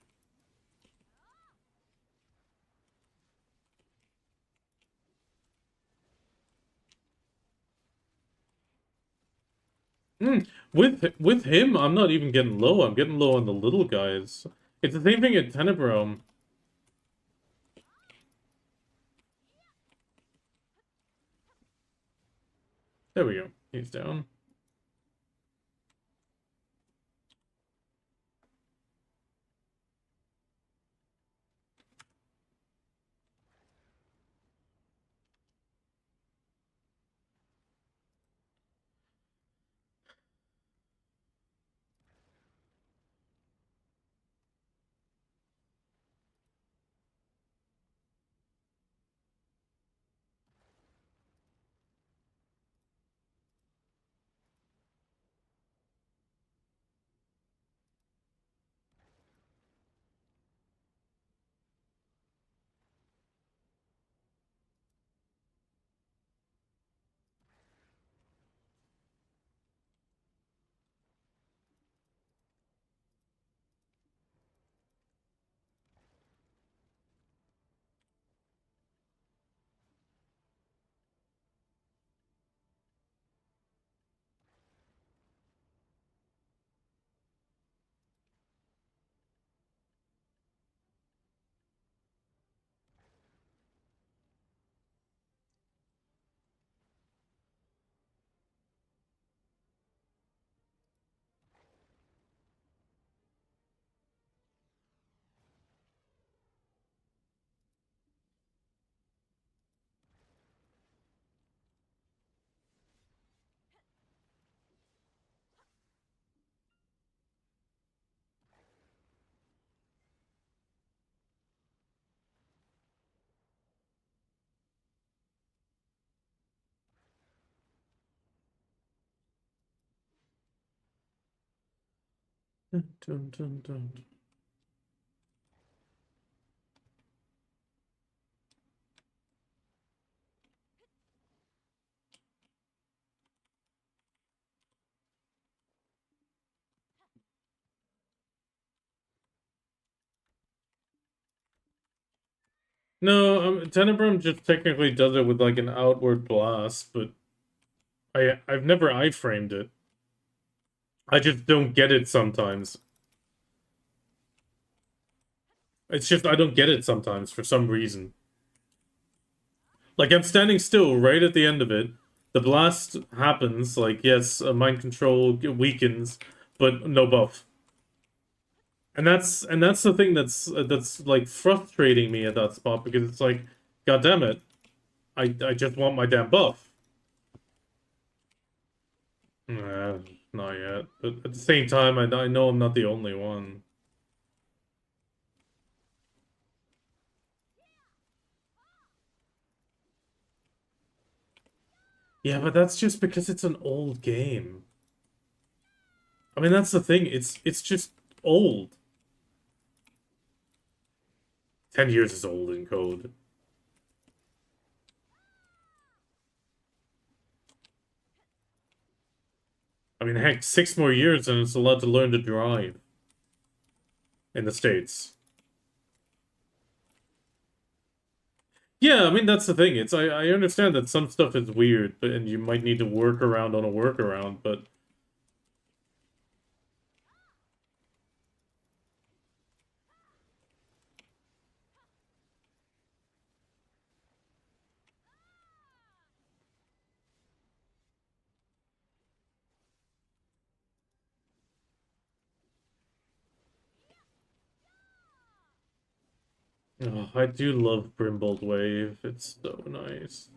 With him, I'm not even getting low. I'm getting low on the little guys. It's the same thing at Tenebrum. There we go. He's down. Dun, dun, dun, dun. No, Tenebrum just technically does it with like an outward blast, but I've never iframed it. I just don't get it sometimes. It's just I don't get it sometimes for some reason. Like I'm standing still right at the end of it. The blast happens, like yes, mind control weakens, but no buff. And that's the thing that's like frustrating me at that spot because it's like, god damn it, I just want my damn buff. Nah, not yet. But at the same time, I know I'm not the only one. Yeah, but that's just because it's an old game. I mean, that's the thing. It's just old. 10 years is old in code. I mean, heck, 6 more years and it's allowed to learn to drive in the States. Yeah, I mean that's the thing. I understand that some stuff is weird, but and you might need to work around on a workaround, but oh, I do love Brimbold Wave. It's so nice.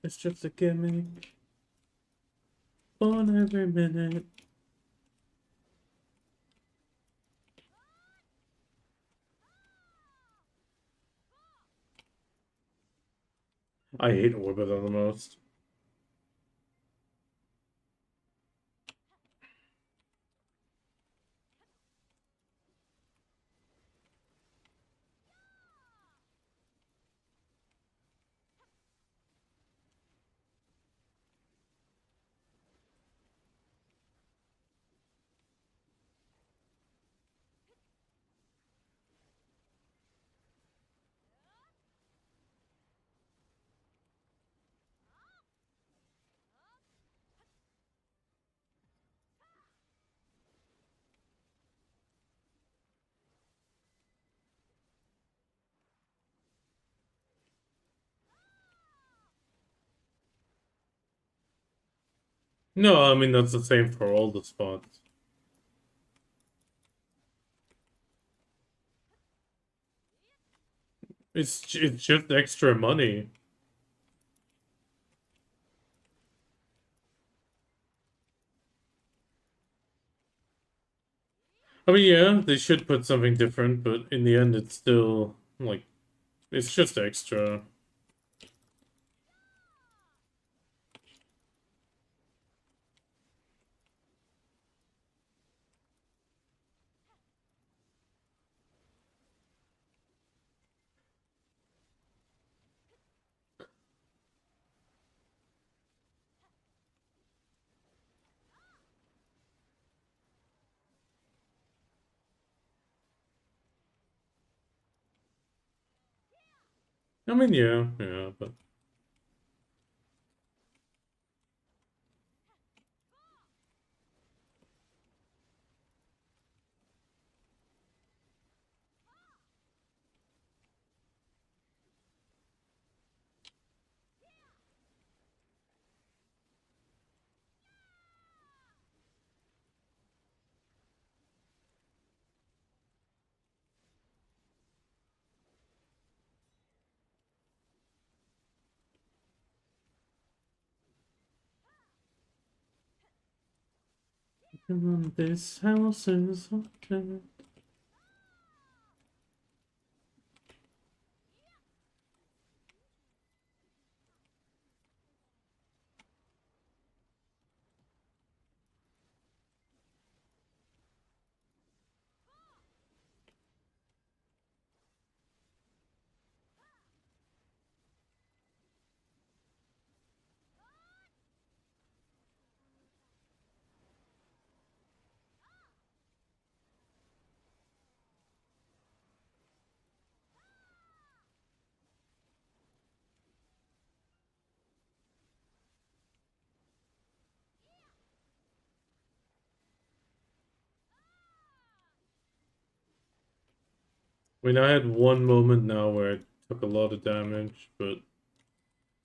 It's just a gimmick. Fun every minute. I hate Orbital the most. No, I mean that's the same for all the spots. It's just extra money. I mean, yeah, they should put something different, but in the end, it's still like it's just extra. I mean, yeah, but Come on, this house is haunted. I mean, I had one moment now where I took a lot of damage, but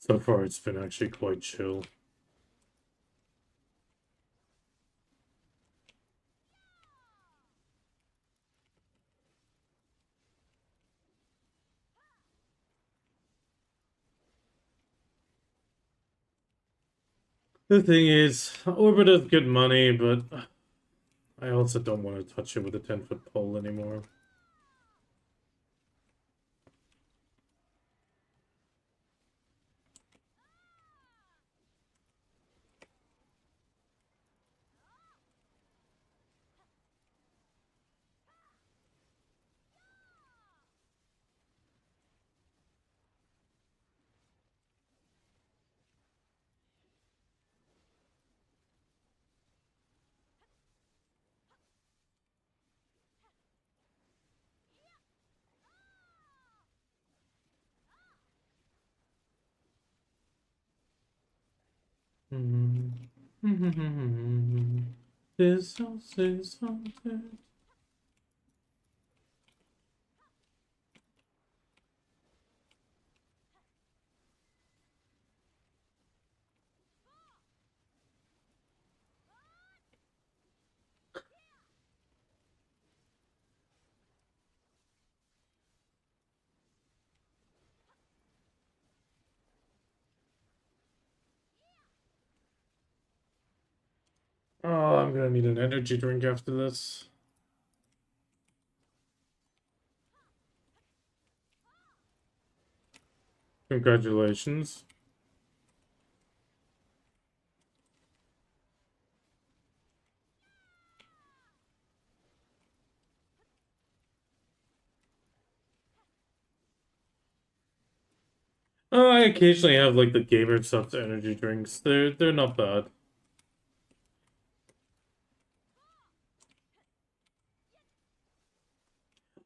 so far it's been actually quite chill. The thing is, Orbit is good money, but I also don't want to touch it with a 10-foot pole anymore. This house is haunted. Oh, I'm gonna need an energy drink after this. Congratulations. I occasionally have like the gamer subs energy drinks. They're not bad.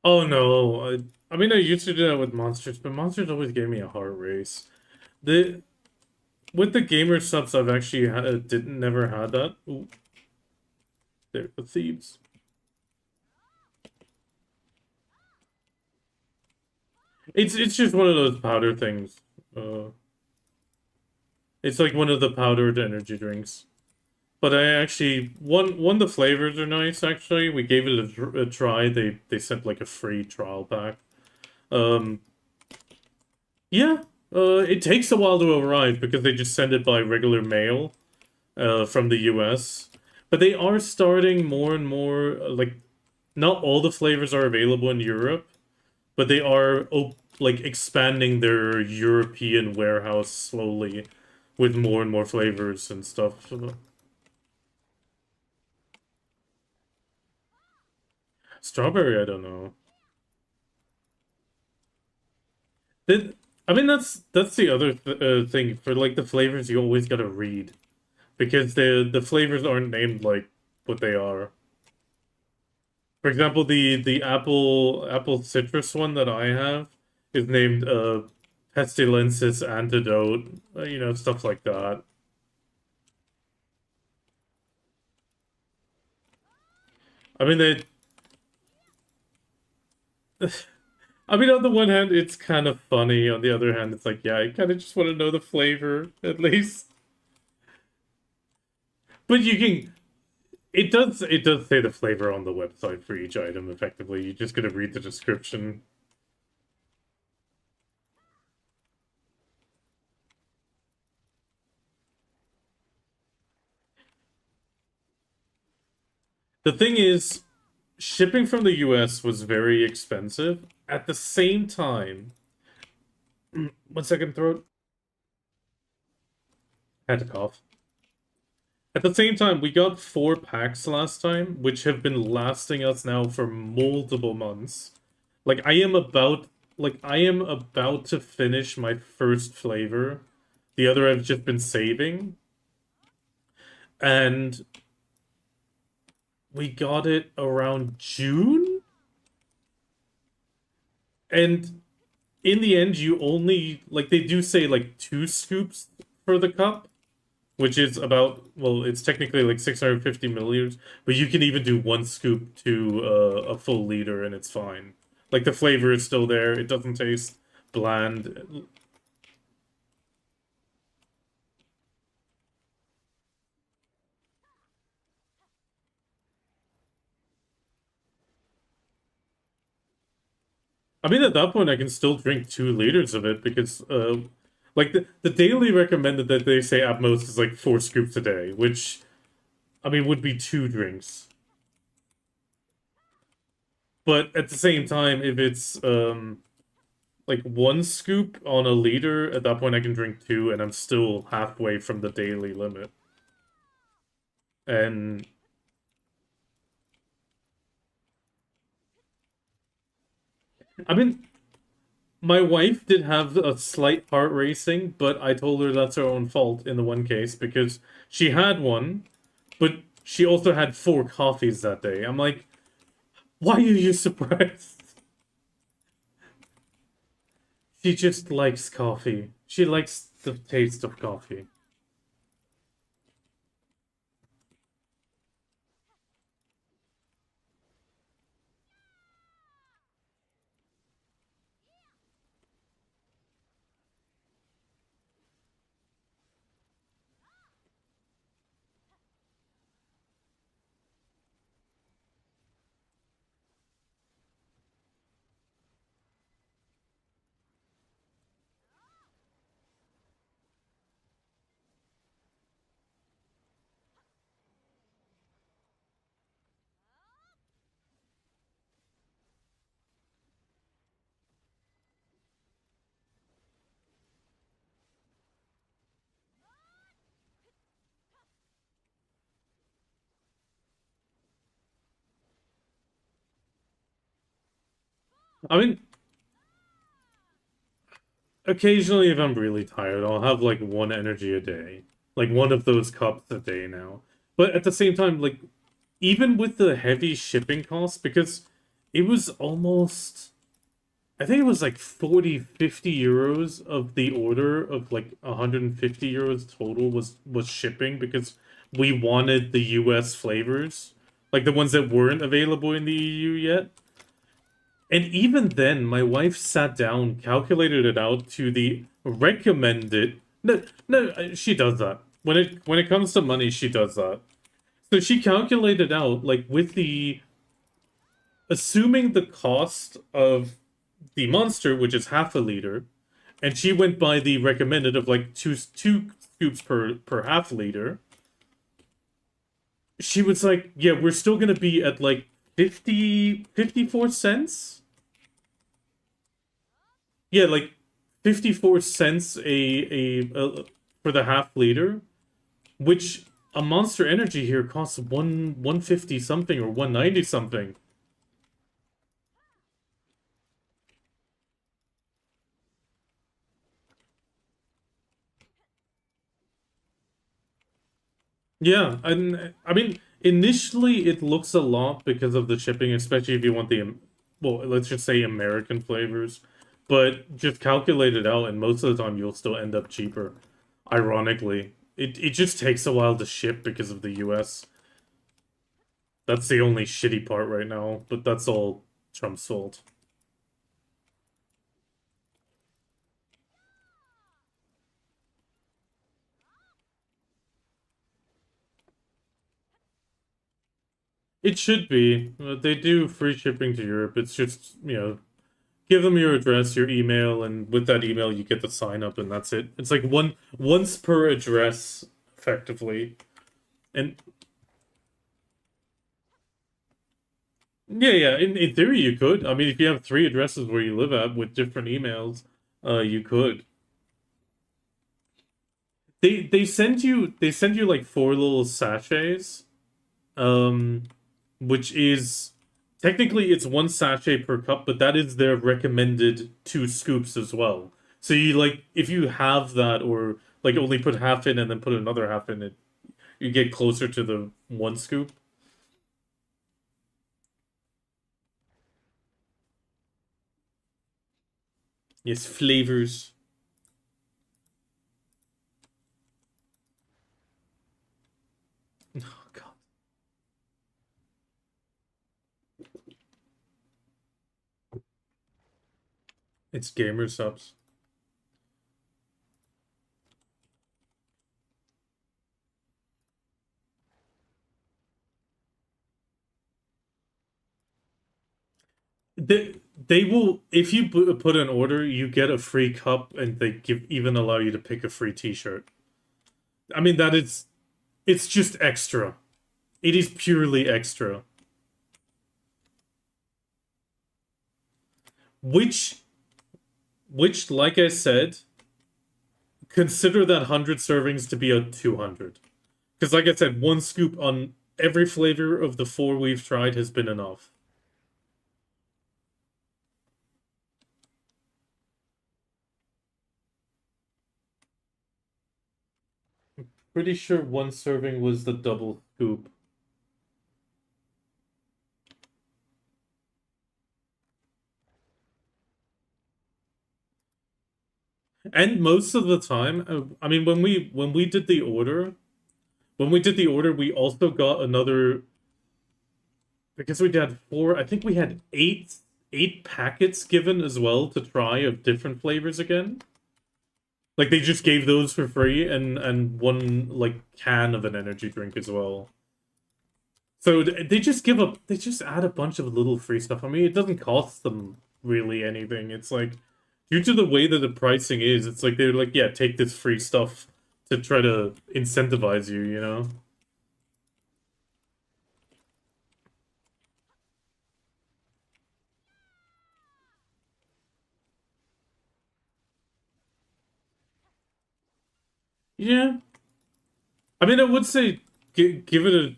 Oh no, I mean I used to do that with monsters, but monsters always gave me a heart race. The With the gamer subs, I've actually didn't never had that. Ooh, there the thieves. It's just one of those powder things. Uh, it's like one of the powdered energy drinks. But I actually one of the flavors are nice. Actually, we gave it a try. They sent like a free trial pack. Um, yeah. It takes a while to arrive because they just send it by regular mail. From the US. But they are starting more and more, like, not all the flavors are available in Europe, but they are, like, expanding their European warehouse slowly with more and more flavors and stuff. Strawberry, I don't know. Did, I mean, that's the other thing. For, like, the flavors, you always gotta read. Because the flavors aren't named like what they are. For example, the apple citrus one that I have is named Pestilensis Antidote, you know, stuff like that. I mean they I mean on the one hand it's kind of funny, on the other hand it's like, yeah, I kind of just want to know the flavor at least. But you can it does say the flavor on the website for each item effectively. You just got to read the description. The thing is, shipping from the US was very expensive. At the same time, 1 second, throat. Had to cough. At the same time, we got 4 packs last time, which have been lasting us now for multiple months. Like I am about to finish my first flavor. The other I've just been saving. And we got it around June? And in the end, you only, like, they do say, like, 2 scoops for the cup, which is about, well, it's technically, like, 650 milliliters, but you can even do 1 scoop to a full liter, and it's fine. Like, the flavor is still there. It doesn't taste bland. I mean, at that point, I can still drink 2 liters of it because, like, the daily recommended that they say at most is like 4 scoops a day, which, I mean, would be 2 drinks. But at the same time, if it's, like 1 scoop on a liter, at that point I can drink 2, and I'm still halfway from the daily limit. And I mean, my wife did have a slight heart racing, but I told her that's her own fault in the one case because she had one, but she also had 4 coffees that day. I'm like, why are you surprised? She just likes coffee. She likes the taste of coffee. I mean, occasionally if I'm really tired, I'll have like 1 energy a day. Like 1 of those cups a day now. But at the same time, like, even with the heavy shipping costs, because it was almost, I think it was like 40, 50 euros of the order of like 150 euros total was shipping because we wanted the US flavors, like the ones that weren't available in the EU yet. And even then, my wife sat down, calculated it out to the recommended. No, no, she does that. When it comes to money, she does that. So she calculated out, like, with the assuming the cost of the monster, which is half a liter, and she went by the recommended of like two scoops per half liter. She was like, yeah, we're still gonna be at like 54 cents. Yeah, like 54 cents a for the half liter, which a Monster Energy here costs 150 something or 190 something. Yeah, and I mean, initially it looks a lot because of the shipping, especially if you want the, well, let's just say American flavors. But just calculate it out, and most of the time you'll still end up cheaper. Ironically, it just takes a while to ship because of the US. That's the only shitty part right now, but that's all Trump's fault. It should be. They do free shipping to Europe. It's just, give them your address, your email, and with that email you get the sign up and that's it. It's like once per address, effectively. And Yeah. In theory, you could. I mean, if you have 3 addresses where you live at with different emails, you could. They send you like 4 little sachets, um, which is technically it's 1 sachet per cup, but that is their recommended 2 scoops as well. So you like if you have that or like only put half in and then put another half in it, you get closer to the 1 scoop. Yes, flavors. Oh God, it's gamer subs. They will if you put an order, you get a free cup, and they even allow you to pick a free T-shirt. I mean that is it's just extra. It is purely extra. Which like I said, consider that 100 servings to be a 200. Because like I said, 1 scoop on every flavor of the 4 we've tried has been enough. Pretty sure 1 serving was the double scoop. And most of the time, I mean, when we did the order, we also got another because we had 4. I think we had eight packets given as well to try of different flavors again. Like they just gave those for free and 1 like can of an energy drink as well. So they just they just add a bunch of little free stuff. I mean, it doesn't cost them really anything. It's like due to the way that the pricing is, it's like they're like, yeah, take this free stuff to try to incentivize you, you know? Yeah. I mean, I would say give it a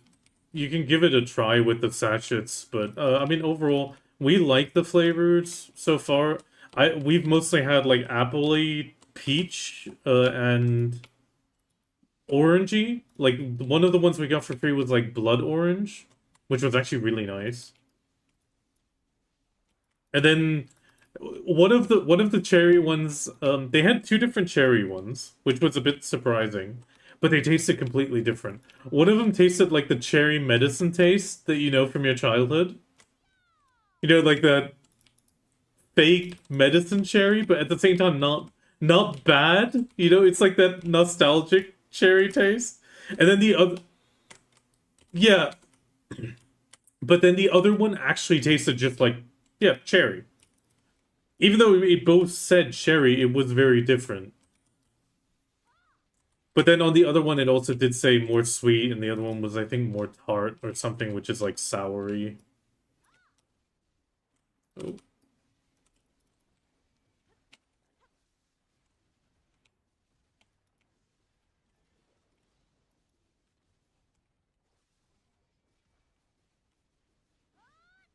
you can give it a try with the sachets, but I mean overall we like the flavors so far. We've mostly had like appley, peach, and orangey. Like one of the ones we got for free was like blood orange, which was actually really nice. And then one of the cherry ones, they had 2 different cherry ones, which was a bit surprising, but they tasted completely different. One of them tasted like the cherry medicine taste that you know from your childhood. You know, like that fake medicine cherry, but at the same time not bad. You know, it's like that nostalgic cherry taste. And then the other, yeah, but then the other one actually tasted just like, yeah, cherry. Even though it both said cherry, it was very different. But then on the other one, it also did say more sweet, and the other one was, I think, more tart or something, which is like soury. Oh.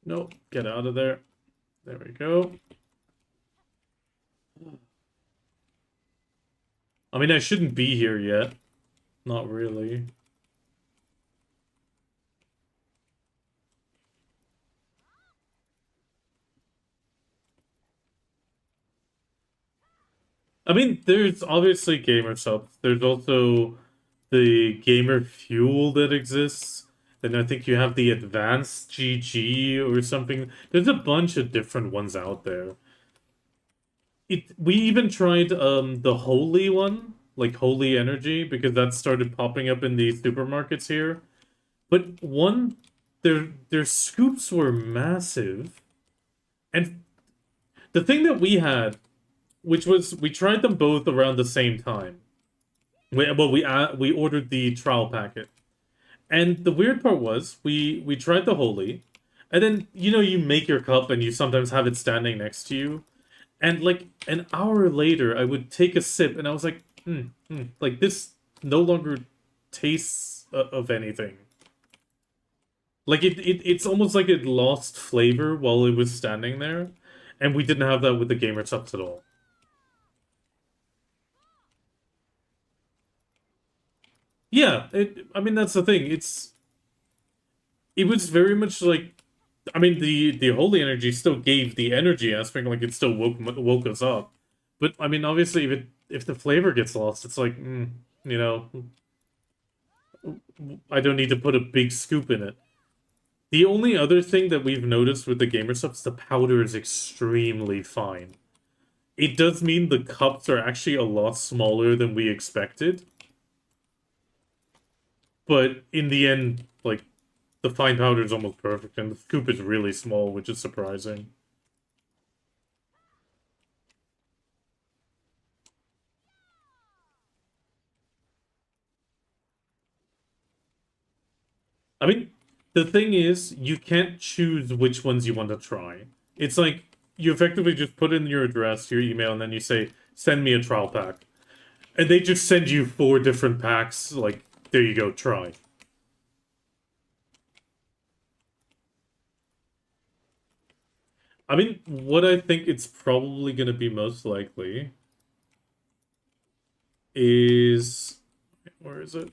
Nope, get out of there. There we go. I mean, I shouldn't be here yet. Not really. I mean, there's obviously gamer subs. There's also the gamer fuel that exists. Then I think you have the advanced GG or something. There's a bunch of different ones out there. We even tried the holy one, like holy energy, because that started popping up in the supermarkets here. But their scoops were massive. And the thing that we had, which was we tried them both around the same time. We ordered the trial packet. And the weird part was we tried the holy, And then, you make your cup and you sometimes have it standing next to you. And like an hour later, I would take a sip and I was like, like this no longer tastes of anything. Like it's almost like it lost flavor while it was standing there. And we didn't have that with the gamer subs at all. Yeah, I mean that's the thing. It was very much like, I mean, the holy energy still gave the energy aspect, like it still woke us up. But I mean, obviously, if the flavor gets lost, it's like, you know, I don't need to put a big scoop in it. The only other thing that we've noticed with the gamer stuff is the powder is extremely fine. It does mean the cups are actually a lot smaller than we expected, but in the end, like the fine powder is almost perfect, and the scoop is really small, which is surprising. I mean, the thing is, you can't choose which ones you want to try. It's like you effectively just put in your address, your email, and then you say, send me a trial pack. And they just send you 4 different packs, like, there you go, try. I mean, what I think it's probably going to be most likely is... Where is it?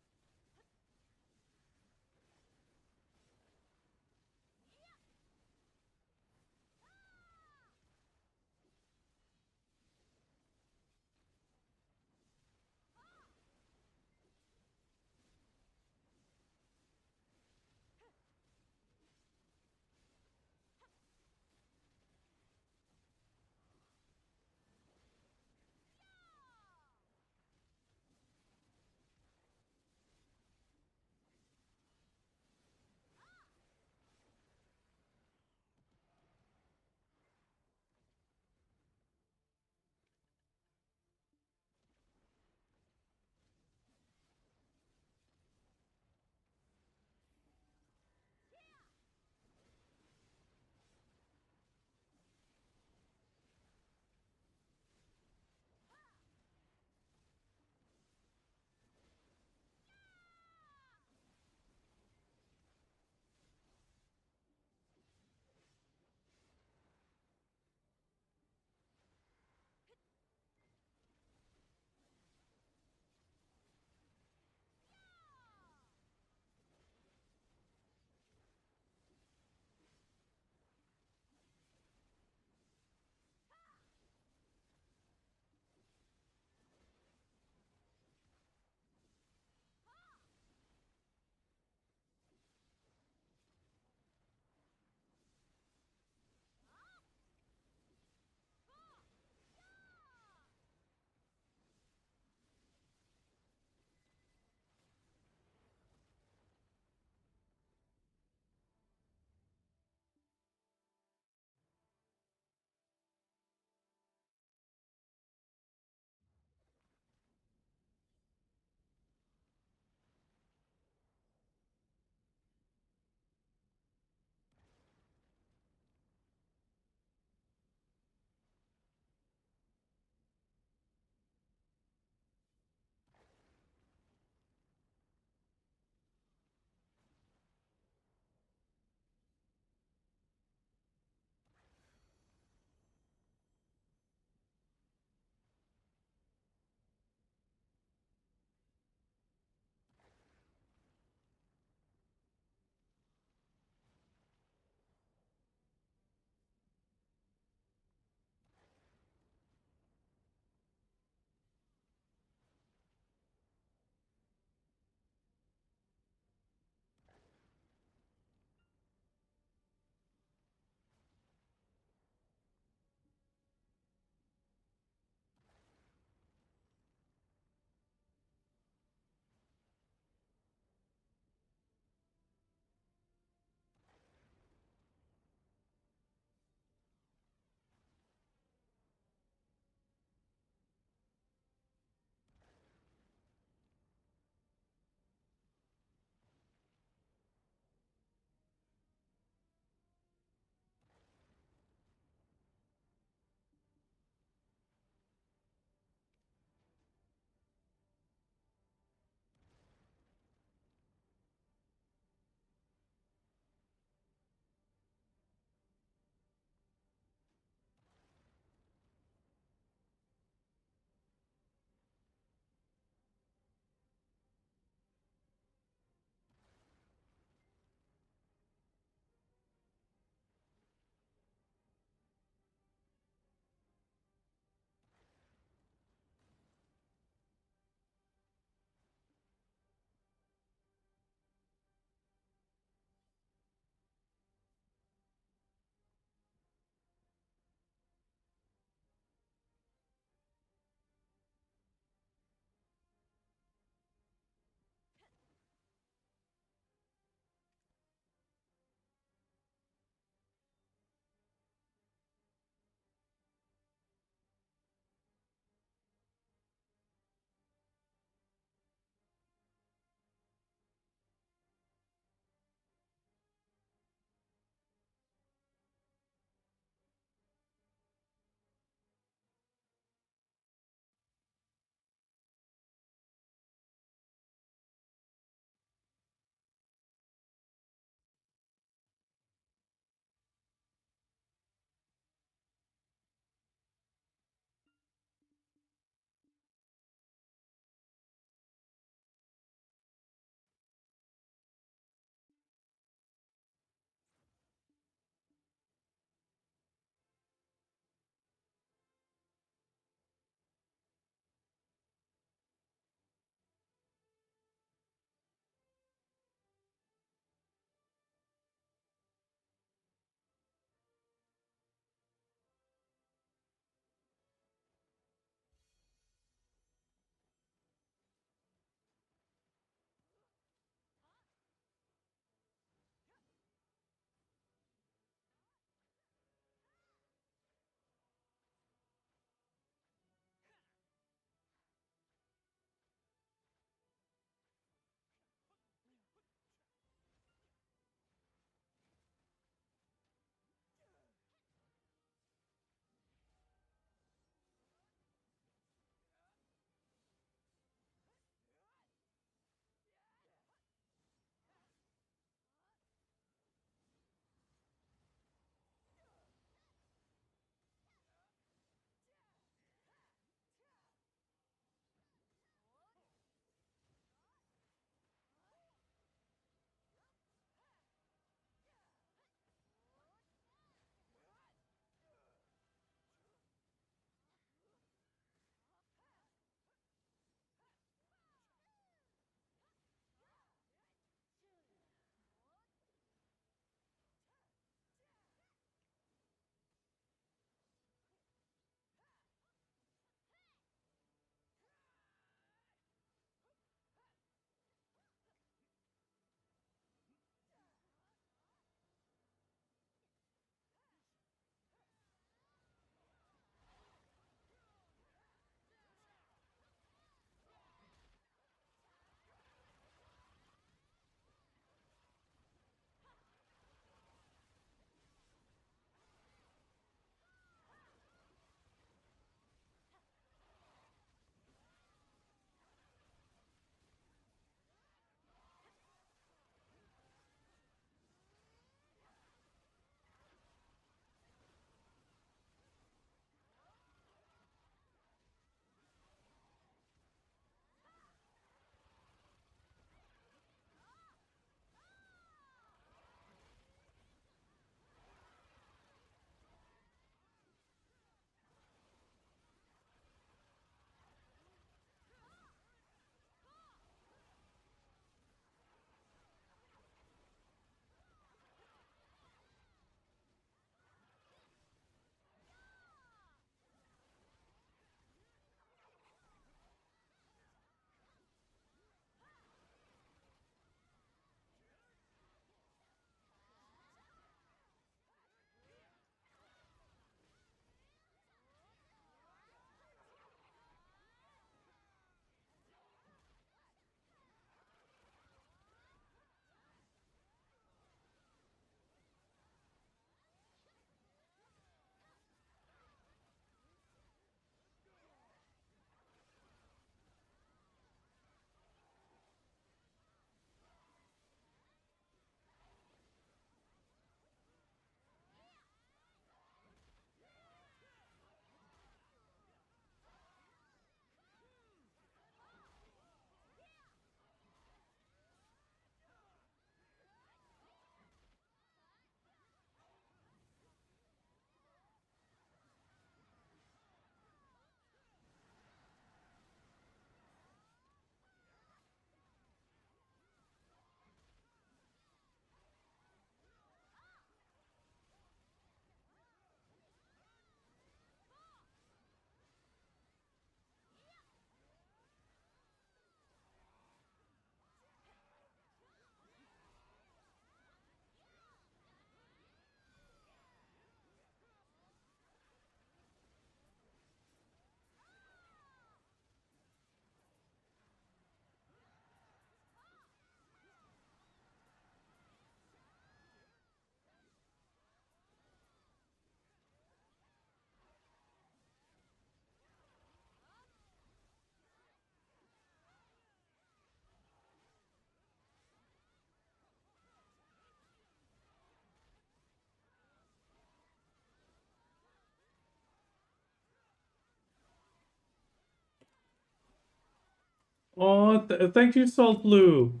Oh, thank you, Salt Blue.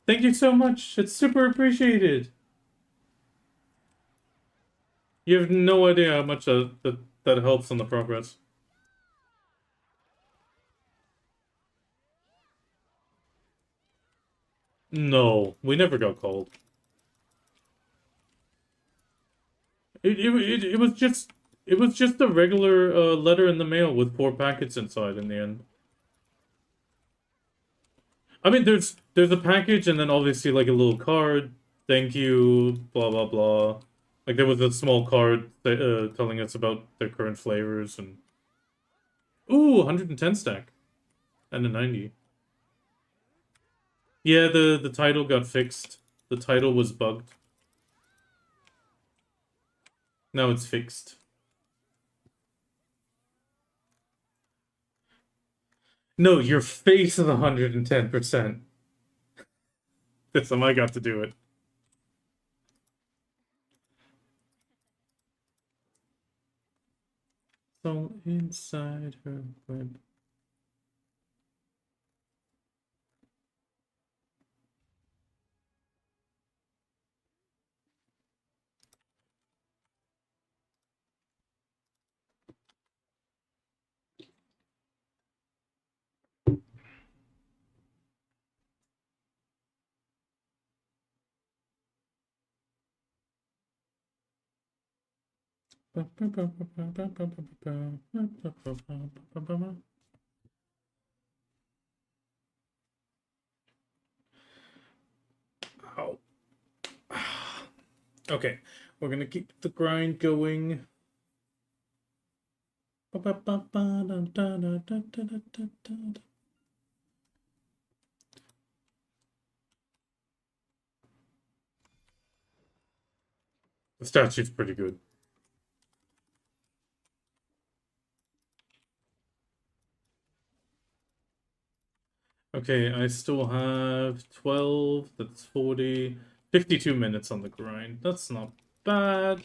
Thank you so much. It's super appreciated. You have no idea how much that helps in the progress. No, we never got called. It was just a regular letter in the mail with 4 packets inside in the end. I mean, there's a package and then obviously like a little card. Thank you, blah blah blah. Like there was a small card telling us about their current flavors and ooh, 110 stack and a 90. Yeah, the title got fixed. The title was bugged. Now it's fixed. No, your face is 110%. That's how I got to do it. So inside her web. Ow. Okay, we're gonna keep the grind going. The statue's pretty good. Okay, I still have 12, that's 40, 52 minutes on the grind. That's not bad.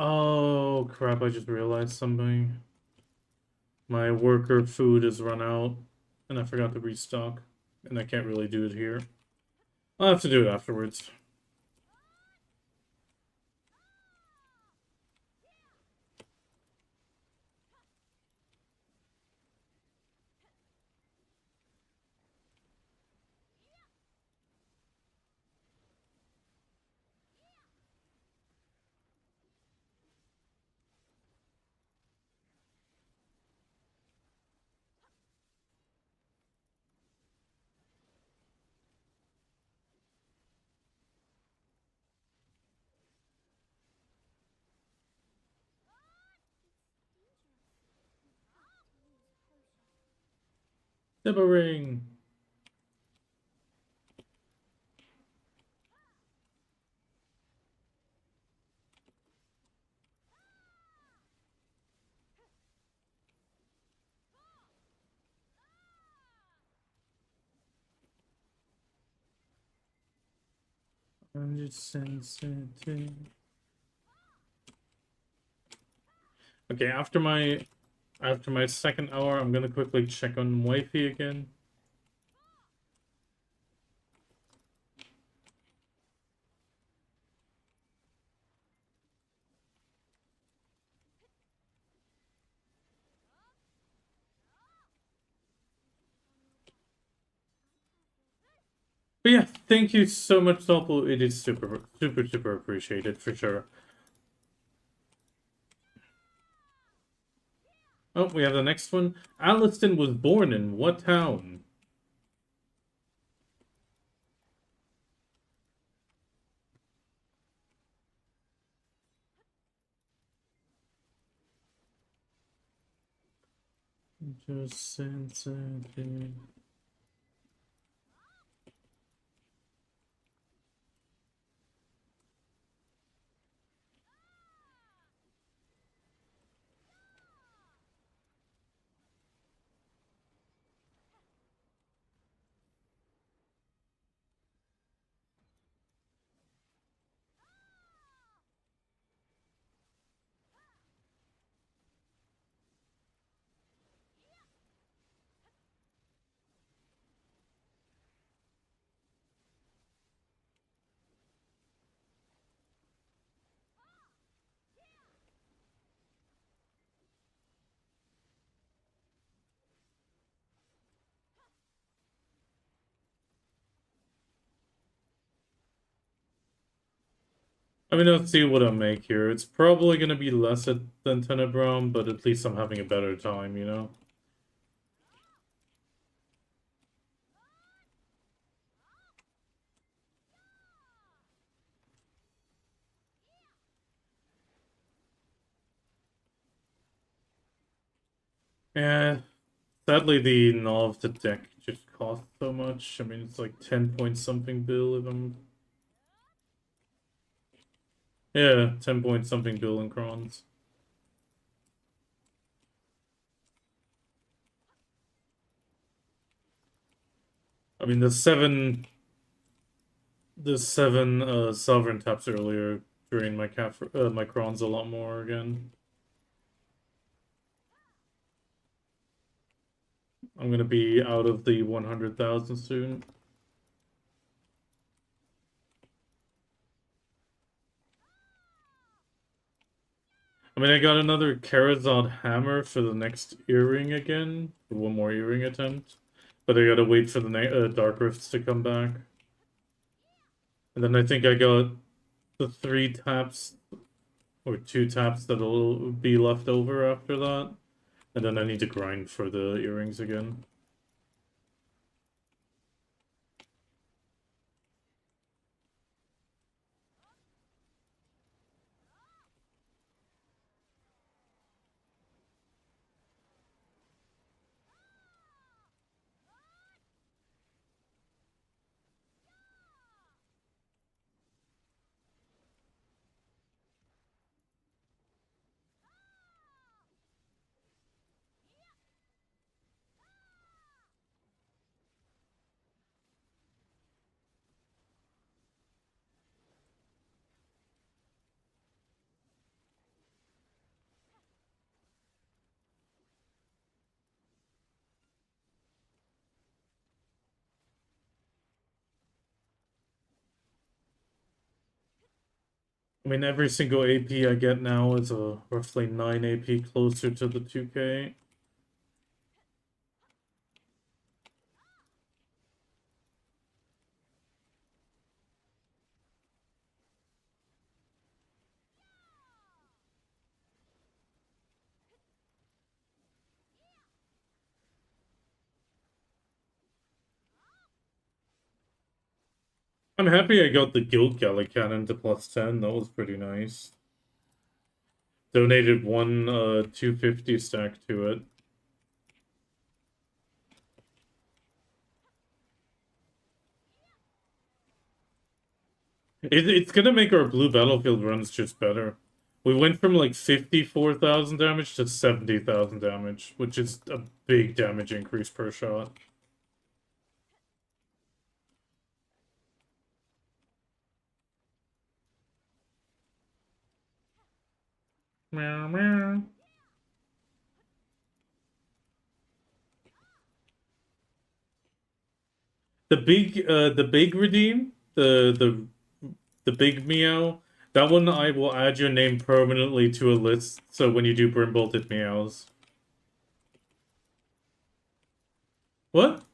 Oh, crap, I just realized something. My worker food has run out, and I forgot to restock, and I can't really do it here. I'll have to do it afterwards. Ring. I'm just sensitive. Okay, after my second hour, I'm gonna quickly check on wifey again. But yeah, thank you so much, Doppel. It is super, super, super appreciated for sure. Oh, we have the next one. Alliston was born in what town? Just sensitive. I mean, let's see what I make here. It's probably gonna be less than Tenebrum, but at least I'm having a better time, you know? Yeah, sadly the Aloft deck just costs so much. I mean, it's like 10 point something bill if I'm... Yeah, 10 point something bill in crons. I mean, the seven sovereign taps earlier drained my crons a lot more again. I'm gonna be out of the 100,000 soon. I mean, I got another Karazad hammer for the next earring again, for one more earring attempt. But I gotta wait for the Dark Rifts to come back. And then I think I got the 3 taps, or 2 taps that'll be left over after that. And then I need to grind for the earrings again. I mean, every single AP I get now is a roughly 9 AP closer to the 2K. I'm happy I got the Guild Galley Cannon to +10. That was pretty nice. Donated one 250 stack to it. It's gonna make our blue battlefield runs just better. We went from like 54,000 damage to 70,000 damage, which is a big damage increase per shot. Meow meow. The big redeem, the big meow, that one I will add your name permanently to a list, so when you do Brimbolt it meows. What?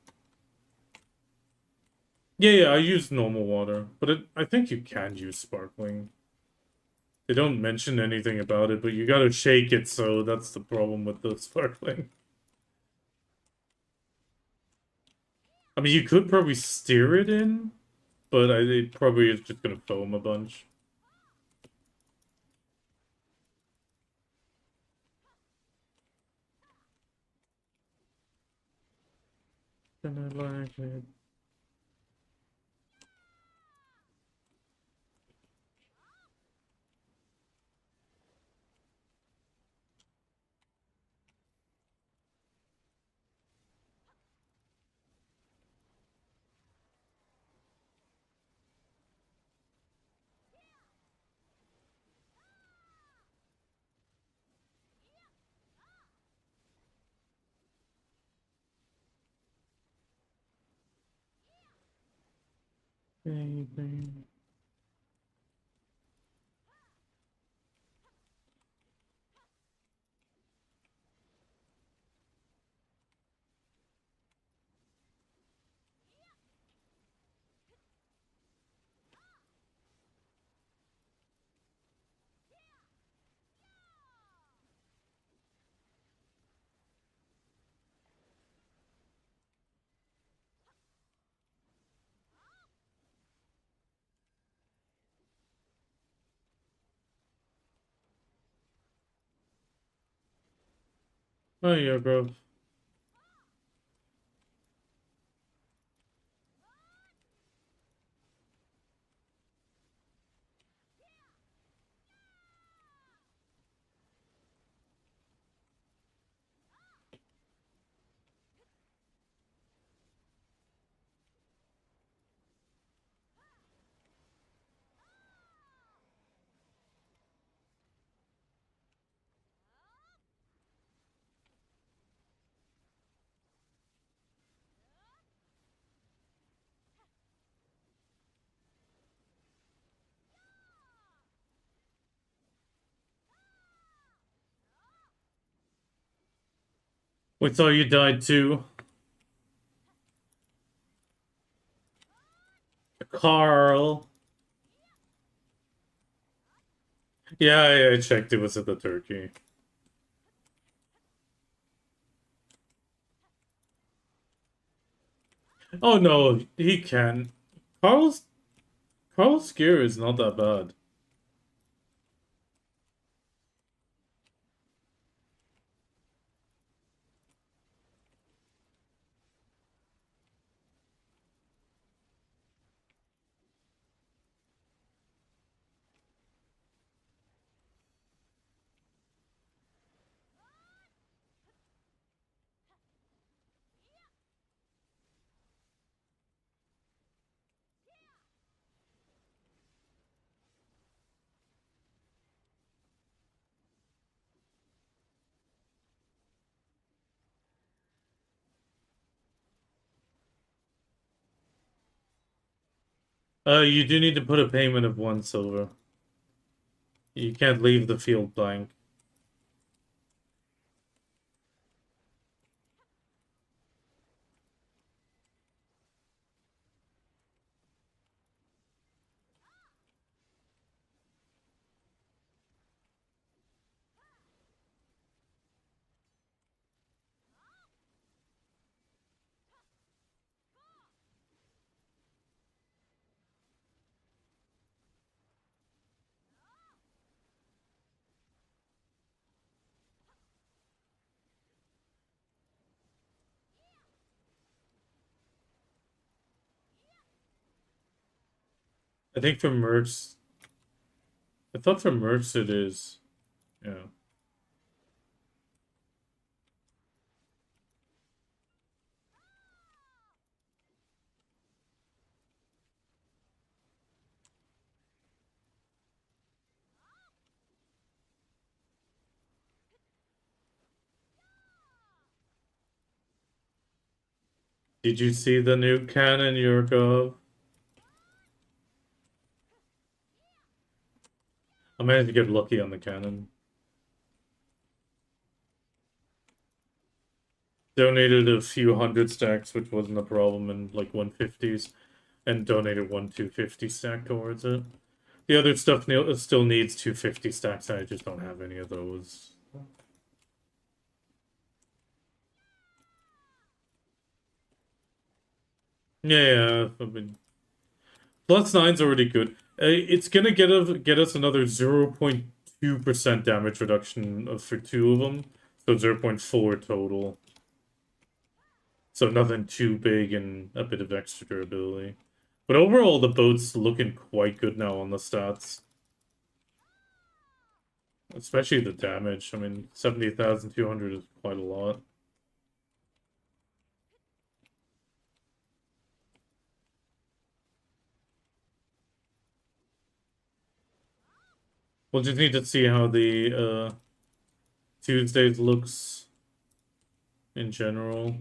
Yeah, I use normal water, but I think you can use sparkling. They don't mention anything about it, but you gotta shake it, so that's the problem with the sparkling. I mean, you could probably steer it in, but it probably is just gonna foam a bunch. And I like it. Baby. Oh yeah, bro. We thought you died too. Carl. Yeah, I checked. It was at the turkey. Oh no, he can. Carl's Carl's gear is not that bad. You do need to put a payment of 1 silver. You can't leave the field blank. I think for mercs, I thought for mercs it is. Yeah. Did you see the new cannon, Yurkov? I managed to get lucky on the cannon. Donated a few hundred stacks, which wasn't a problem, in like 150s, and donated 250 stack towards it. The other stuff still needs 250 stacks, and I just don't have any of those. Yeah, I mean, +9's already good. It's gonna get us another 0.2% damage reduction for 2 of them, so 0.4 total. So nothing too big and a bit of extra durability. But overall, the boat's looking quite good now on the stats. Especially the damage. I mean, 70,200 is quite a lot. We'll just need to see how the Tuesdays looks in general.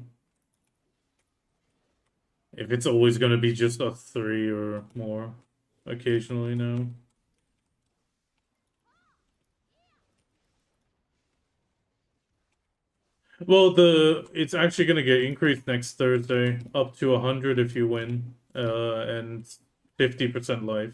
If it's always going to be just a 3 or more occasionally now. Well, it's actually going to get increased next Thursday, up to 100 if you win, and 50% life.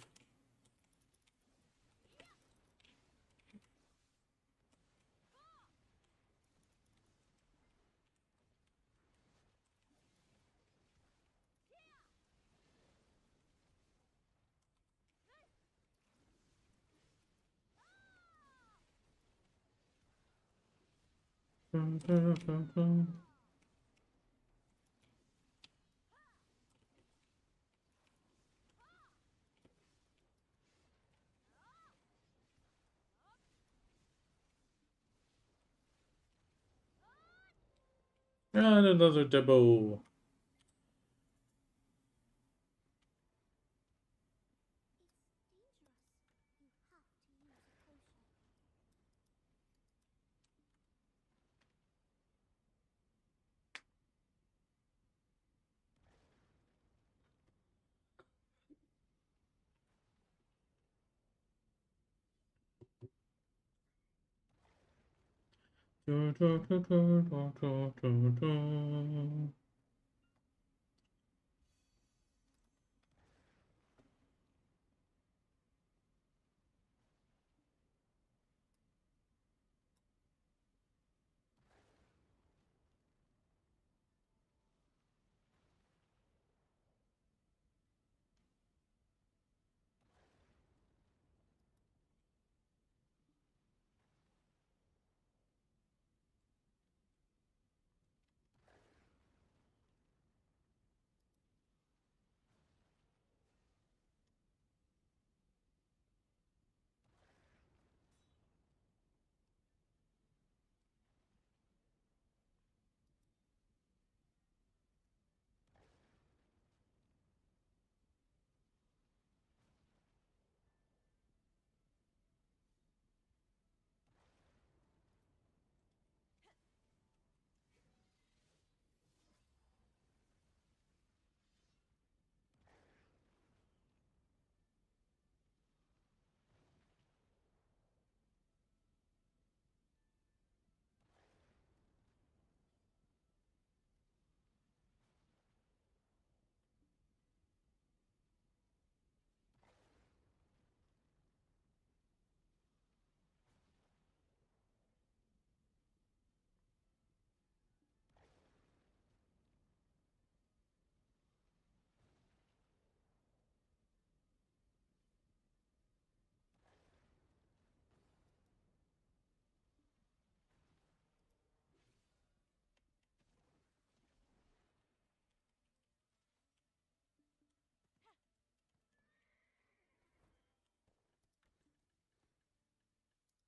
And another debo.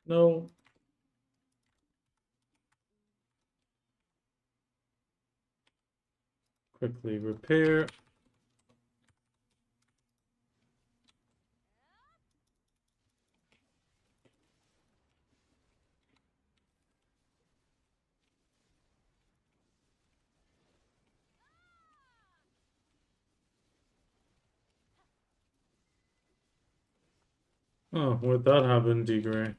No. Quickly repair. Oh, what'd that happen, D-Gray?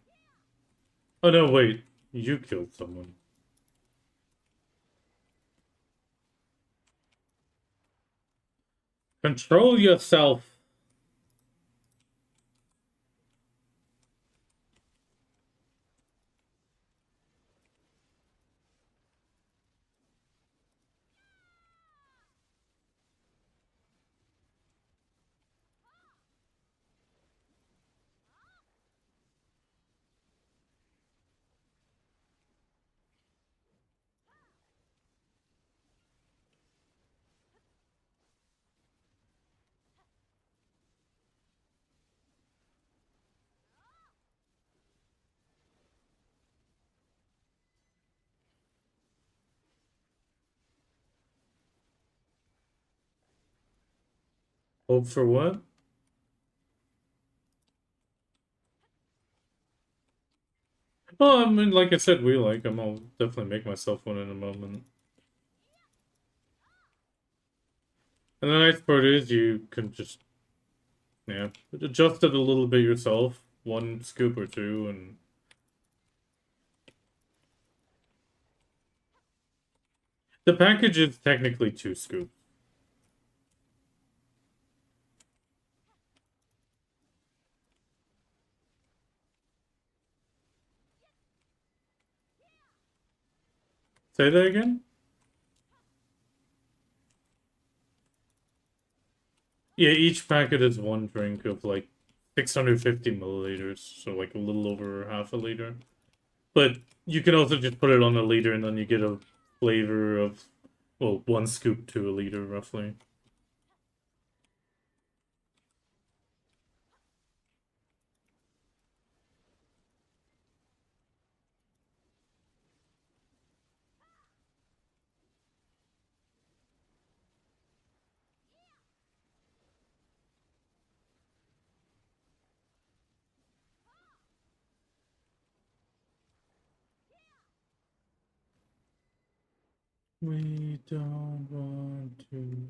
Oh no, wait. You killed someone. Control yourself. Hope for what? Oh, I mean, like I said, we like them. I'll definitely make myself one in a moment. And the nice part is you can just, yeah, adjust it a little bit yourself. One scoop or two, and the package is technically 2 scoops. Say that again? Yeah, each packet is one drink of like 650 milliliters, so like a little over half a liter. But you can also just put it on a liter and then you get a flavor of, well, 1 scoop to a liter roughly. We don't want to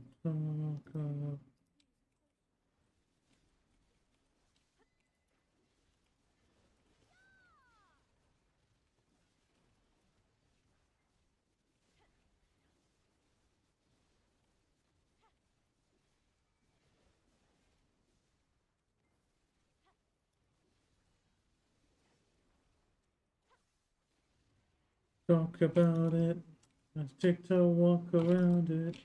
talk about it. Let's take a walk around it.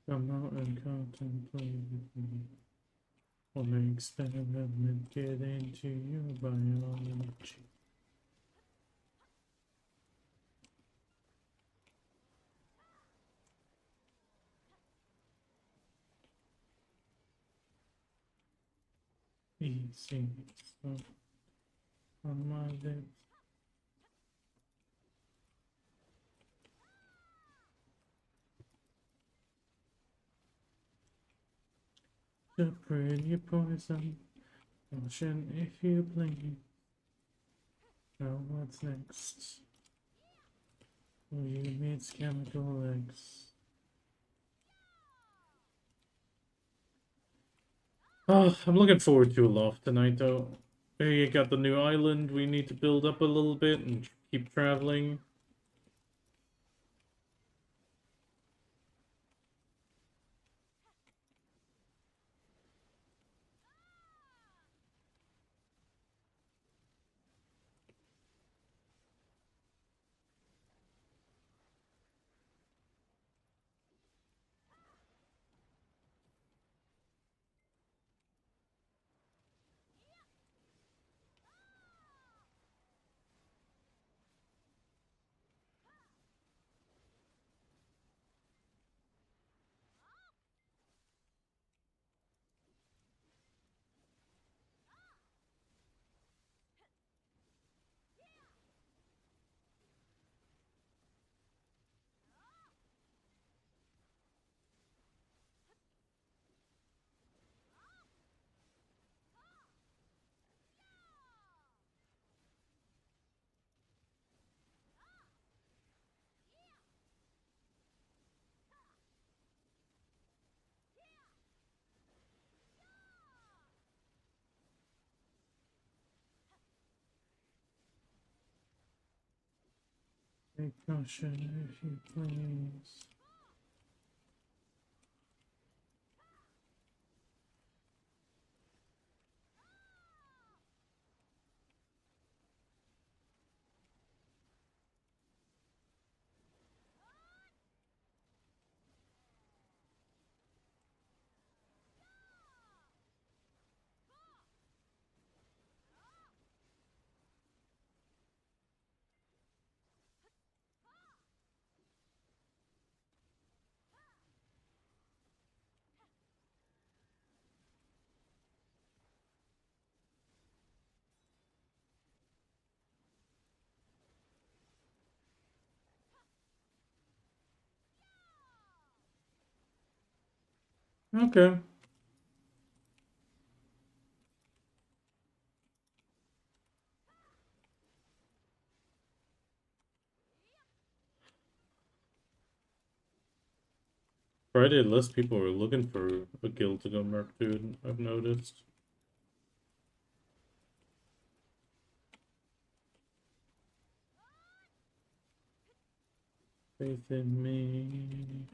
Come out and contemplate with me. Or make experiment, get into your biology. Easy stuff on my lips. The pretty poison, caution if you blink. Now what's next? We meet chemical X. Oh, I'm looking forward to Aloft tonight, though. We got the new island we need to build up a little bit and keep traveling. Take caution if you please. Okay. Friday, less people are looking for a guild to go merc, dude. I've noticed. faith in me.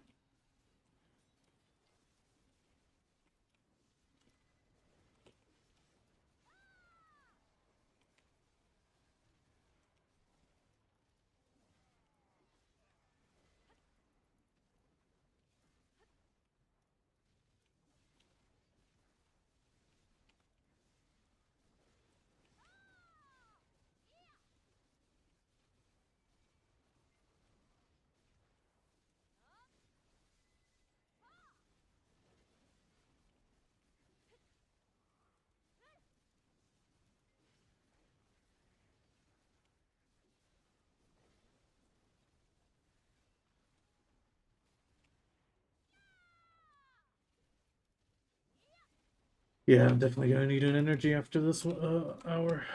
Yeah, I'm definitely gonna need an energy after this hour.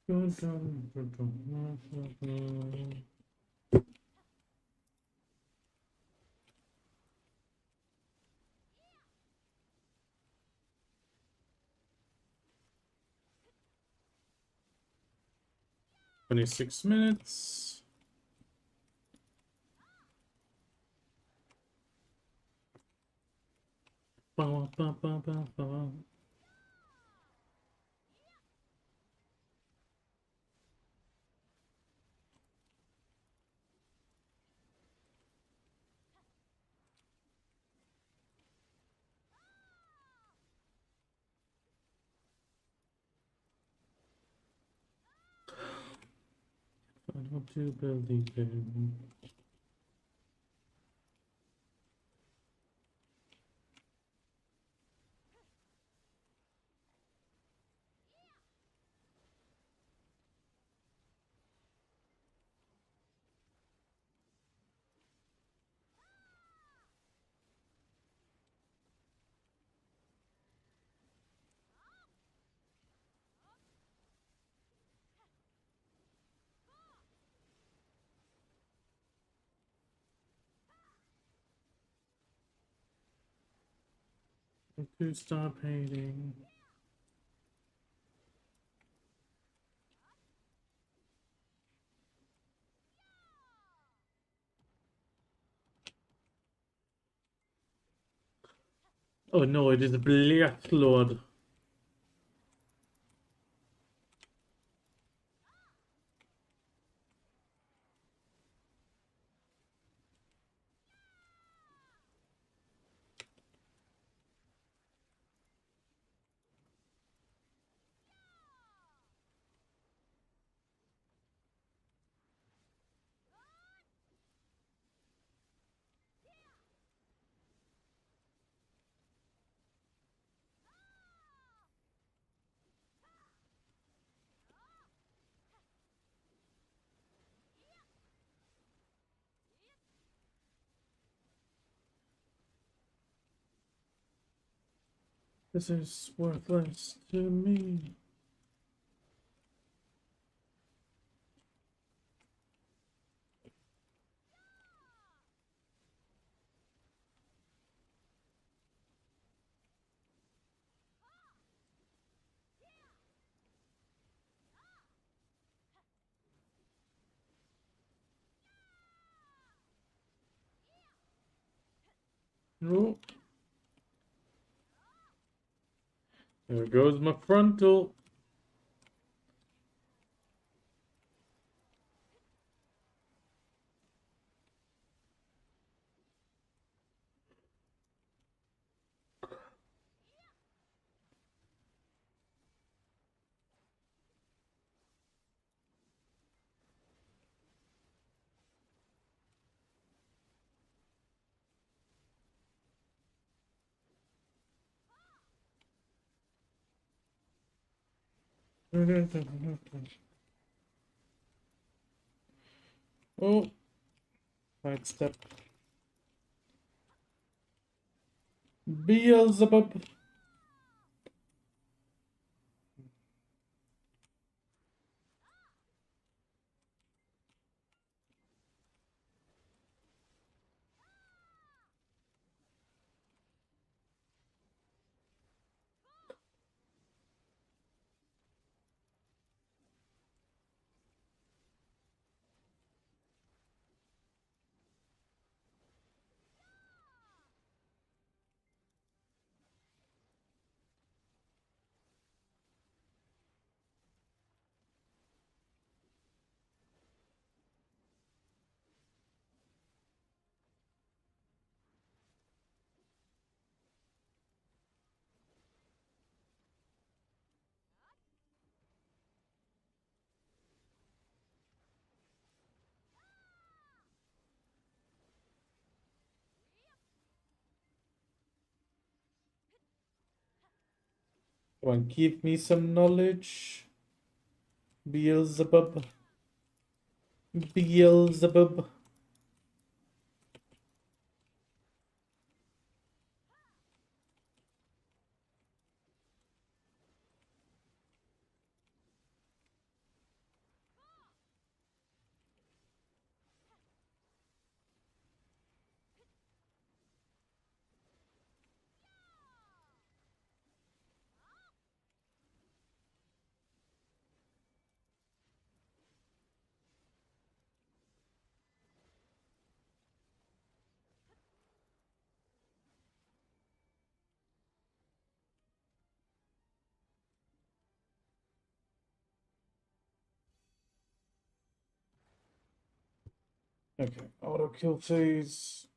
Dun, 26 minutes. Ba, ba, ba, ba, ba. I want to believe in. To stop hating. Oh no, it is Black Lord. This is worthless to me. Oh, there goes my frontal. Oh, right step. Beelzebub. Come on, give me some knowledge. Beelzebub. Beelzebub. Okay, auto kill phase.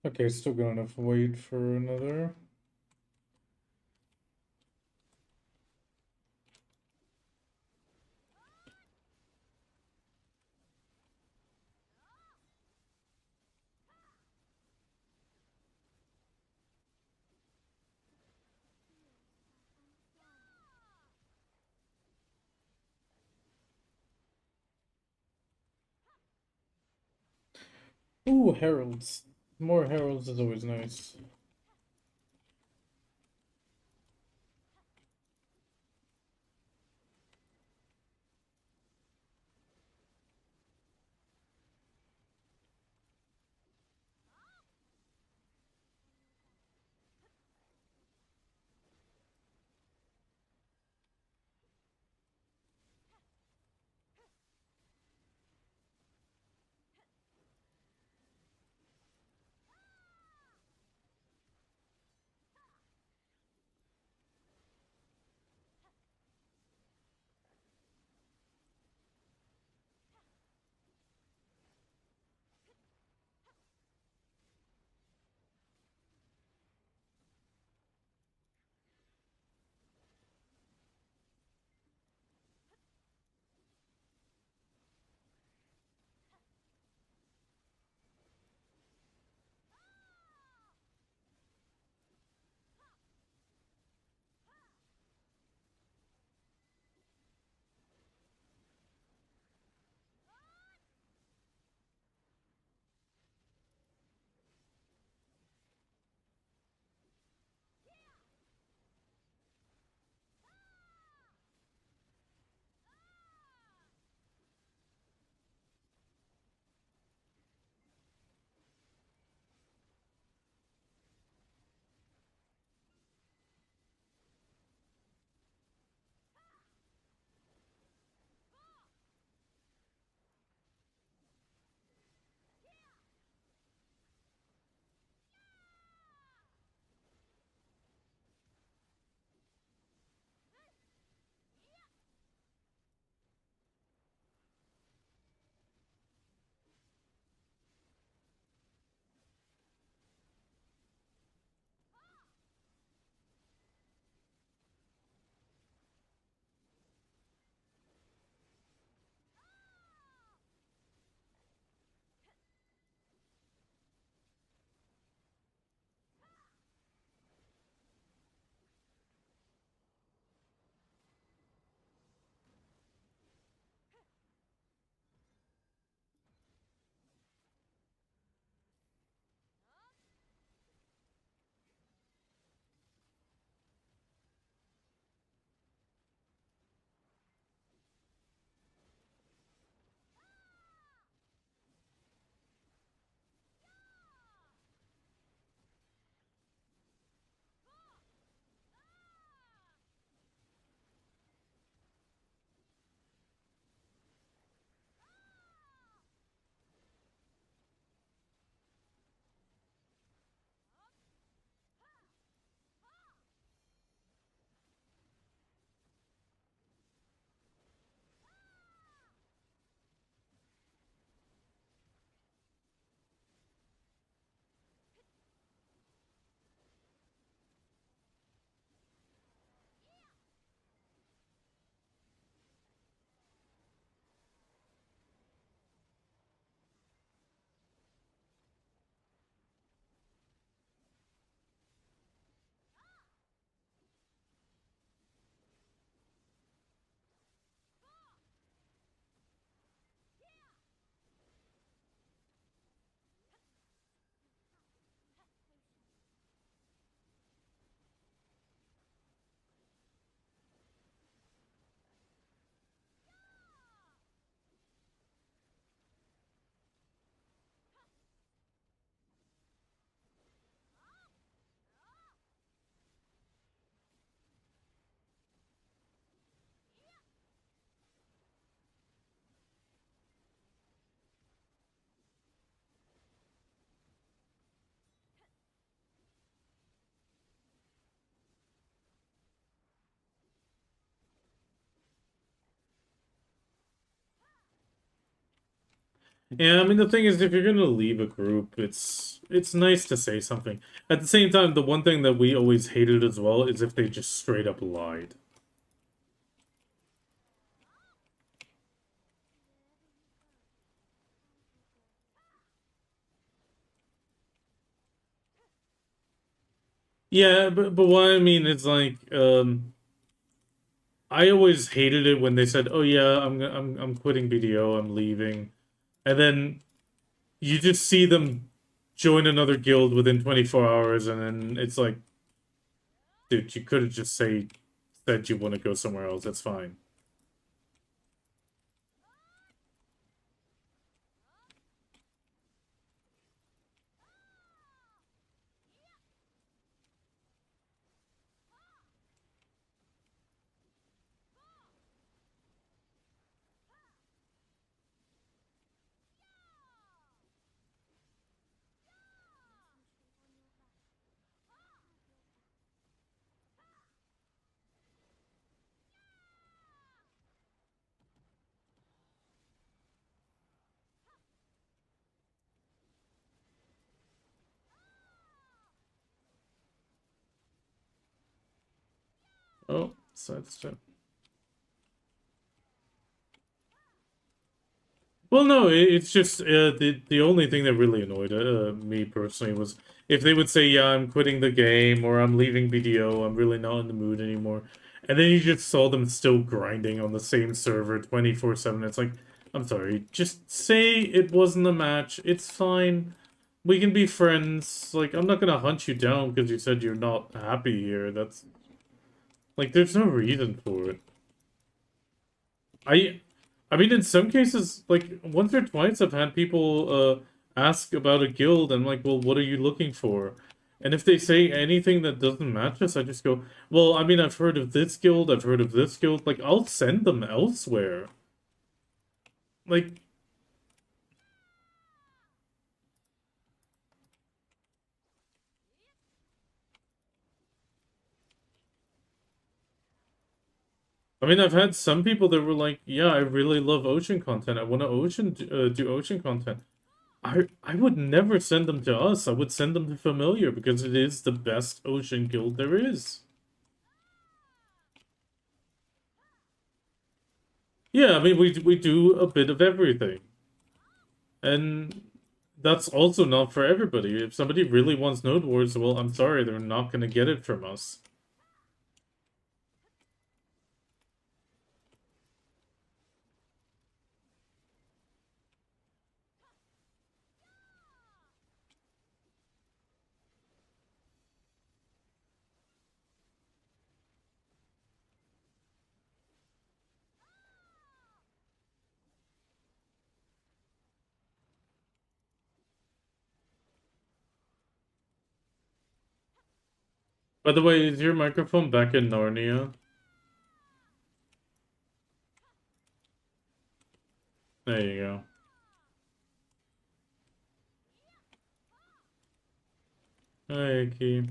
Okay, still gonna have to wait for another. Ooh, heralds. More heralds is always nice. Yeah, I mean the thing is, if you're gonna leave a group, it's nice to say something. At the same time, the one thing that we always hated as well is if they just straight up lied. Yeah, but what I mean is like, I always hated it when they said, "Oh yeah, I'm quitting BDO, I'm leaving," and then you just see them join another guild within 24 hours, and then it's like, dude, you could have just said you want to go somewhere else. That's fine. Oh, sidestep. Well, no, it's just the only thing that really annoyed me personally was if they would say, "Yeah, I'm quitting the game," or "I'm leaving BDO, I'm really not in the mood anymore," and then you just saw them still grinding on the same server 24/7. It's like, I'm sorry, just say it wasn't a match. It's fine. We can be friends. Like, I'm not gonna hunt you down because you said you're not happy here. That's like, there's no reason for it. I I mean, in some cases, like once or twice, I've had people ask about a guild. And I'm like, well, what are you looking for? And if they say anything that doesn't match us, I just go, well, I mean, I've heard of this guild, I've heard of this guild. Like, I'll send them elsewhere. Like, I mean, I've had some people that were like, yeah, I really love ocean content. I want to do ocean content. I would never send them to us. I would send them to Familiar because it is the best ocean guild there is. Yeah, I mean, we do a bit of everything. And that's also not for everybody. If somebody really wants Node Wars, well, I'm sorry, they're not going to get it from us. By the way, is your microphone back in Narnia? There you go. Hi, Aki.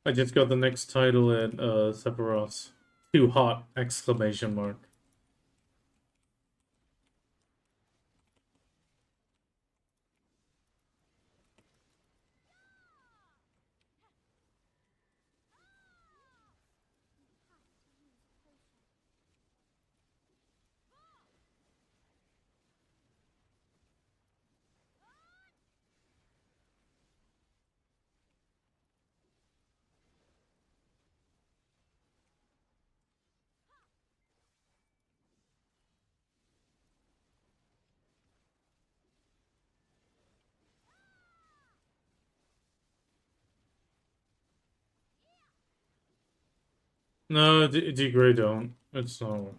I just got the next title at Sephiroth. Too hot! Exclamation mark. No, D Grey don't. It's not.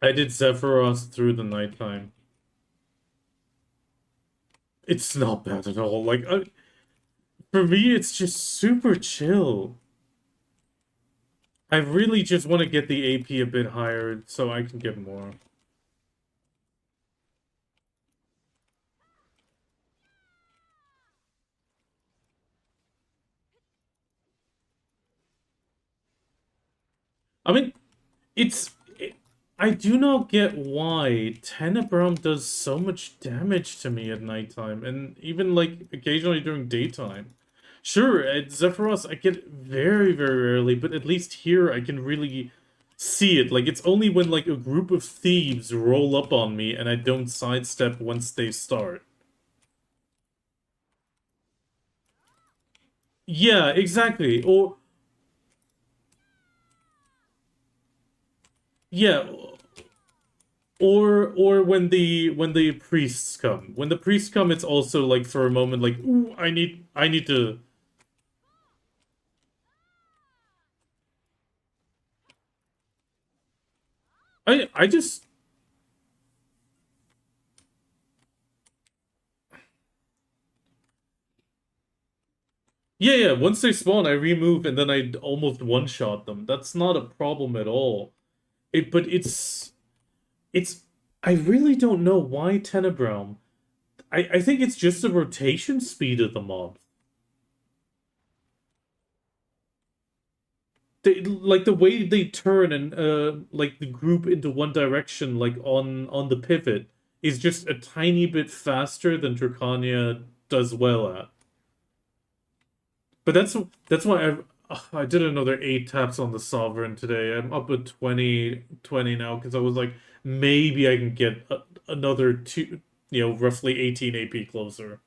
I did Zephyros through the nighttime. It's not bad at all. Like, for me, it's just super chill. I really just want to get the AP a bit higher so I can get more. I mean, it's... I do not get why Tenebrum does so much damage to me at nighttime, and even, like, occasionally during daytime. Sure, at Zephyros I get it very, very rarely, but at least here I can really see it. Like, it's only when, like, a group of thieves roll up on me and I don't sidestep once they start. Yeah, exactly. Yeah, or when the priests come. When the priests come, it's also like for a moment like, ooh, I need to. I just yeah, once they spawn, I remove and then I almost one-shot them. That's not a problem at all. But it's I really don't know why Tenebrum. I think it's just the rotation speed of the mob. Like the way they turn and like the group into one direction, like on the pivot, is just a tiny bit faster than Drakania does well at. But that's why I did another 8 taps on the Sovereign today. I'm up at 20 now because I was like, maybe I can get another two, roughly 18 AP closer.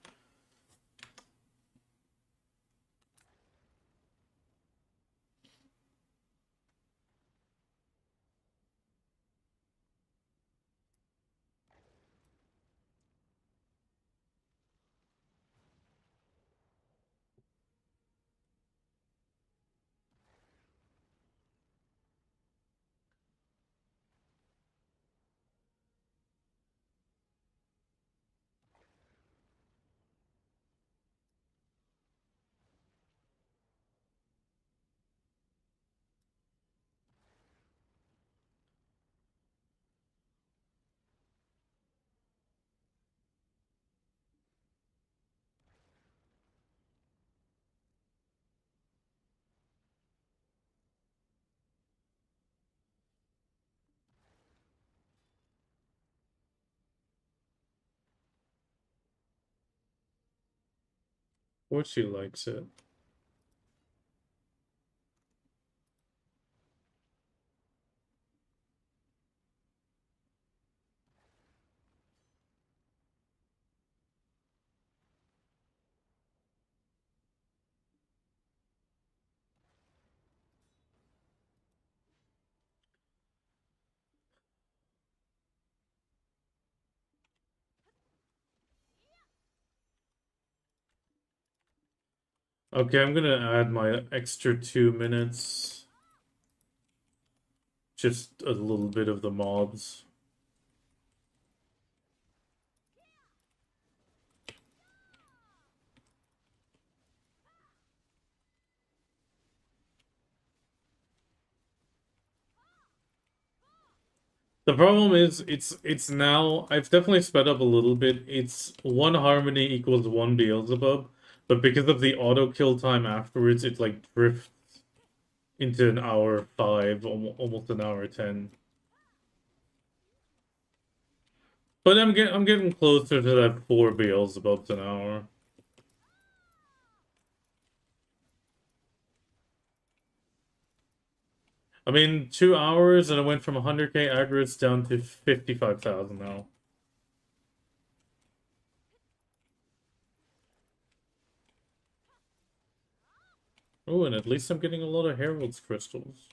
Or she likes it. Okay, I'm gonna add my extra 2 minutes. Just a little bit of the mobs. The problem is it's now I've definitely sped up a little bit. It's 1 harmony equals 1 Beelzebub, but because of the auto kill time afterwards, it like drifts into an hour 5, almost an hour 10. But I'm getting closer to that 4 Beelzebubs an hour. I mean, 2 hours and it went from 100k aggregates down to 55,000 now. Oh, and at least I'm getting a lot of Herald's crystals.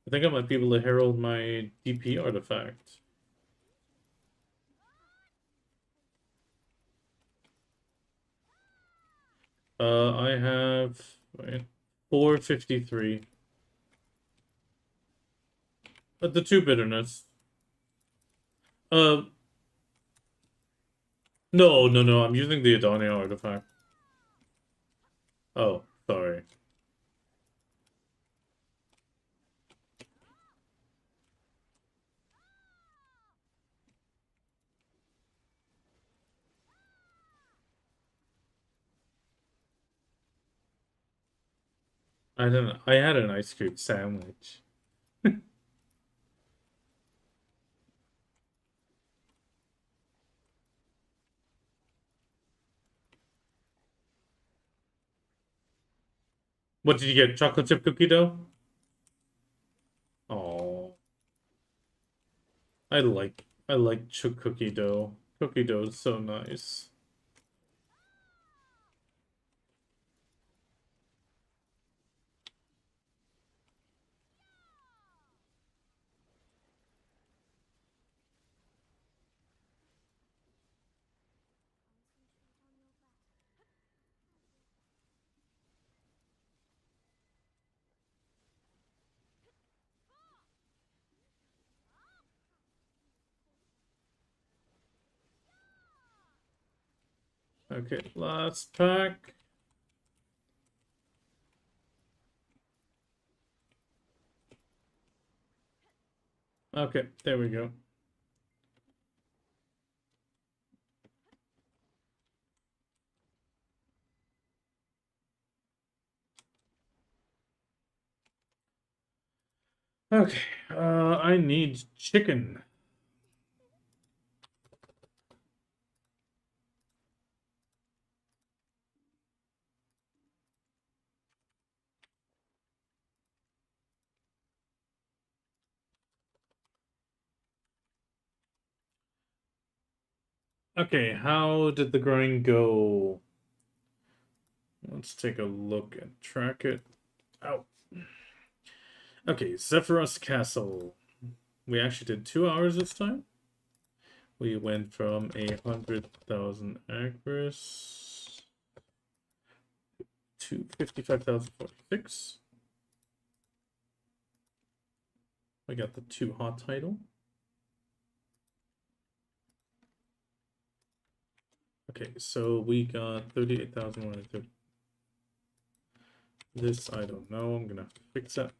I think I might be able to herald my DP artifact. I have wait, 453. But the 2 bitterness. Uh, no, I'm using the Adonia artifact. Oh, sorry. I had an ice cream sandwich. What did you get? Chocolate chip cookie dough? Oh, I like cookie dough. Cookie dough is so nice. Okay, last pack. Okay, there we go. Okay, I need chicken. Okay, how did the grind go? Let's take a look and track it. Out. Okay, Zephyros Castle. We actually did 2 hours this time. We went from 100,000 Agris to 55,046. We got the 2 hot title. Okay, so we got 38,130. This I don't know. I'm gonna have to fix that.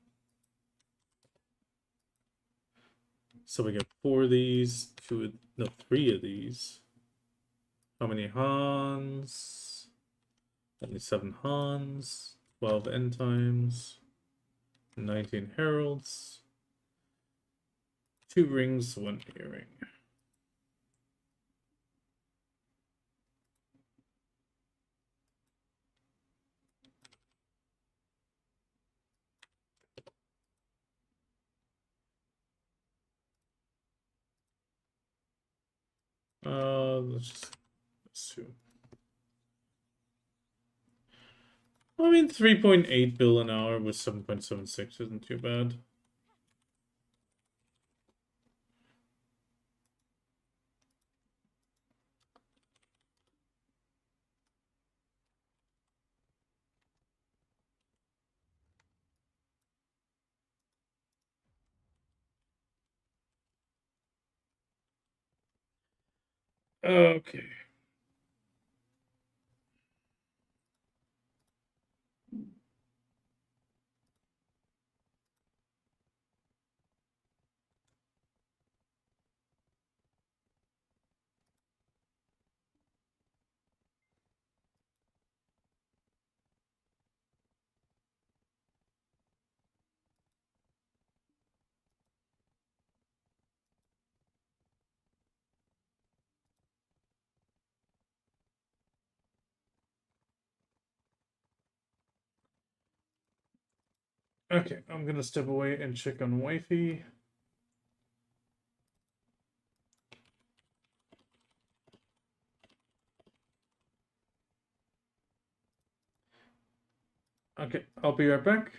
So we get 4 of these, 3 of these. How many Hans? Only 7 Hans, 12 end times, 19 heralds, 2 rings, 1 earring. Let's just assume. I mean, 3.8 bill an hour with 7.76 isn't too bad. Okay. Okay, I'm gonna step away and check on wifey. Okay, I'll be right back.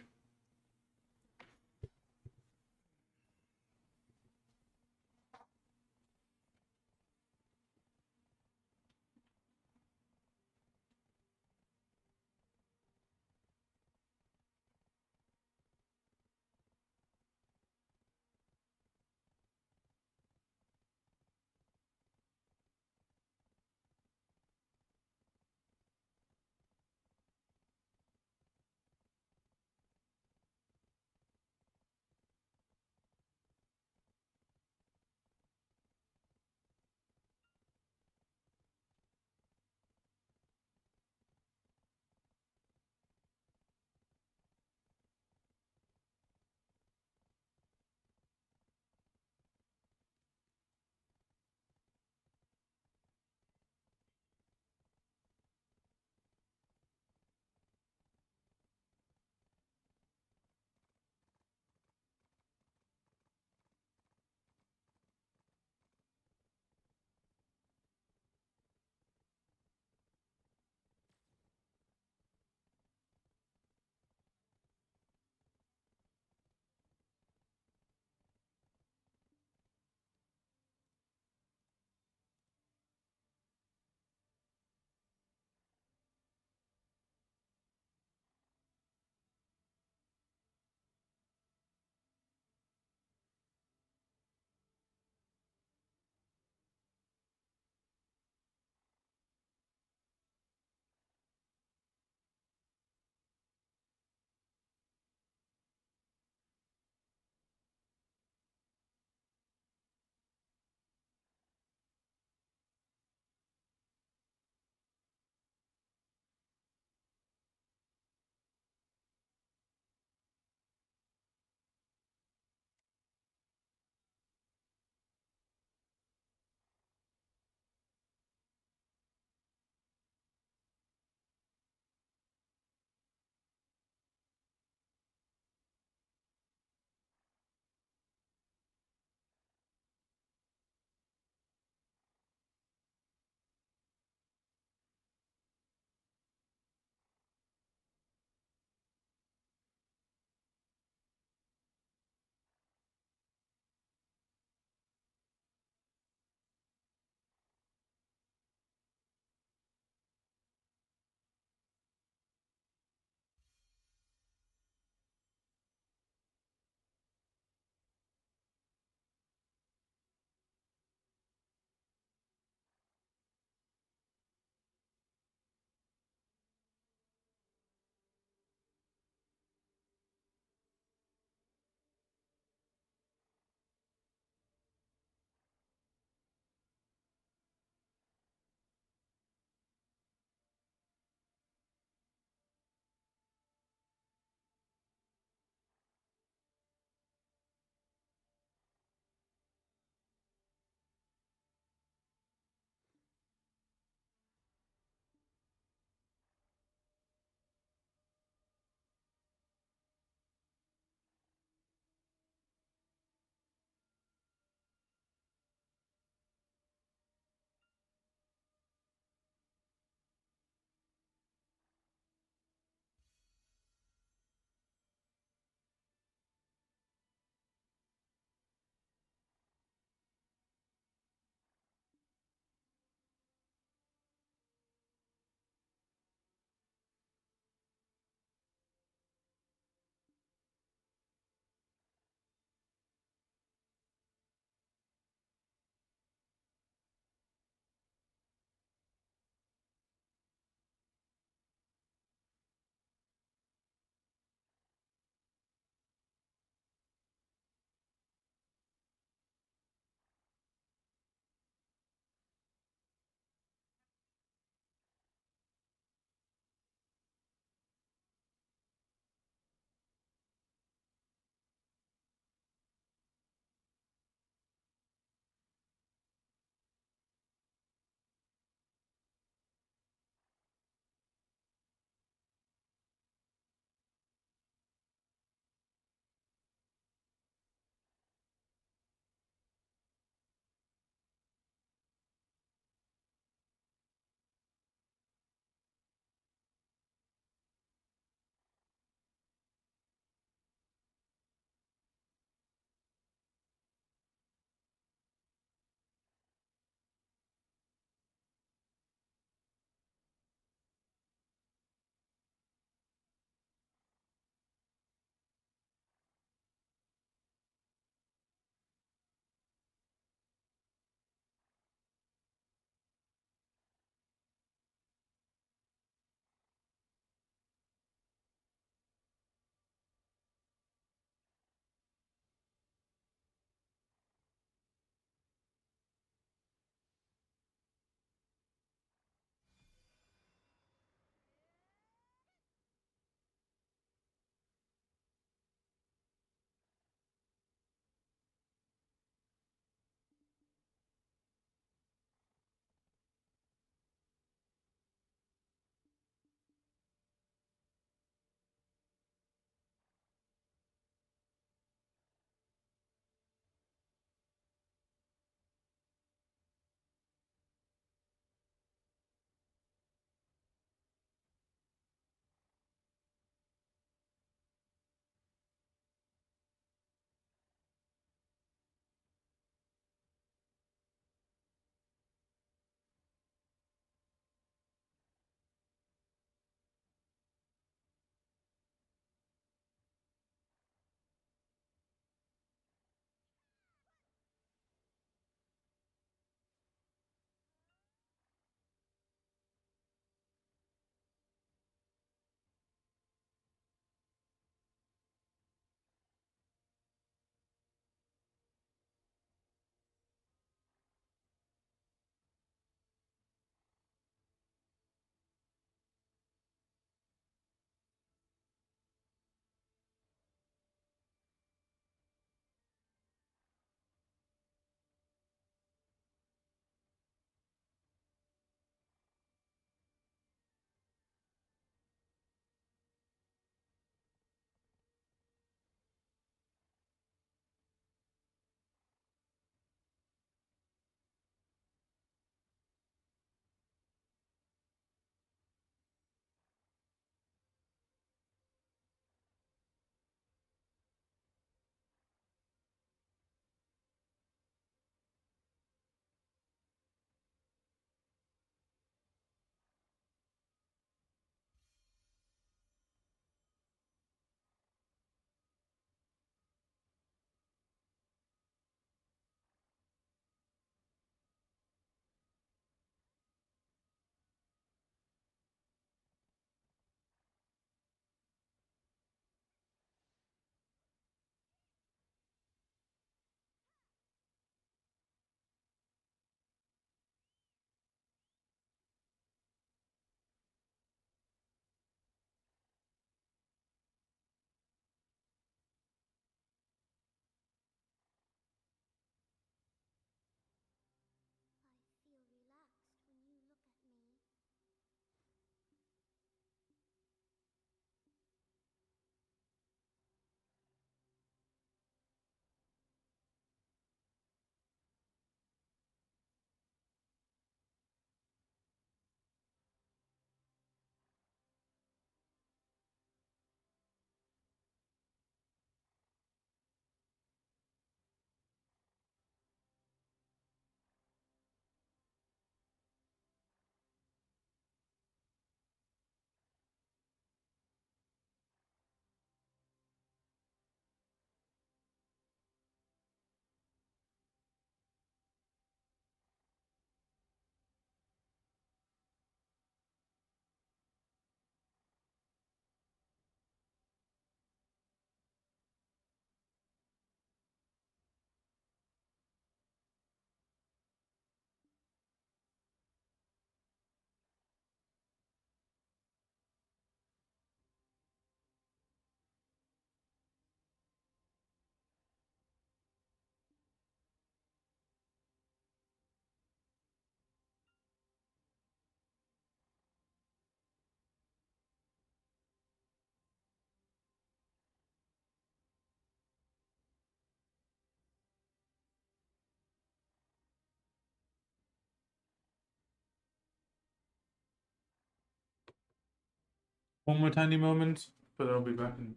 one more tiny moment, but I'll be back in.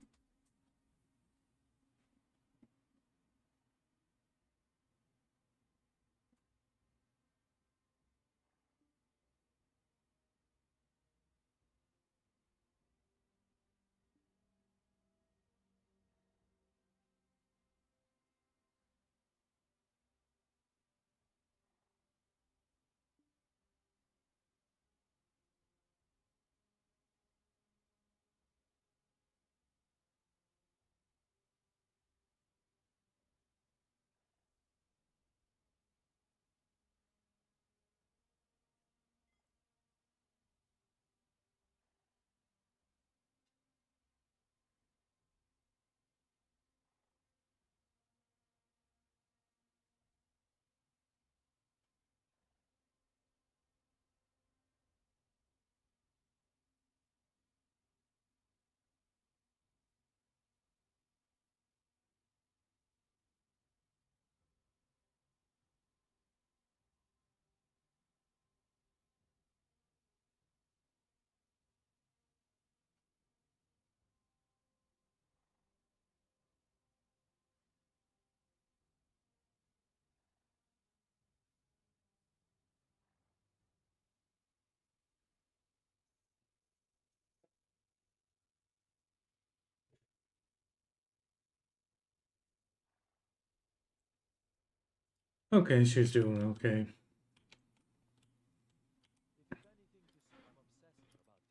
Okay, she's doing okay. If you've anything to say, I'm obsessive about detail.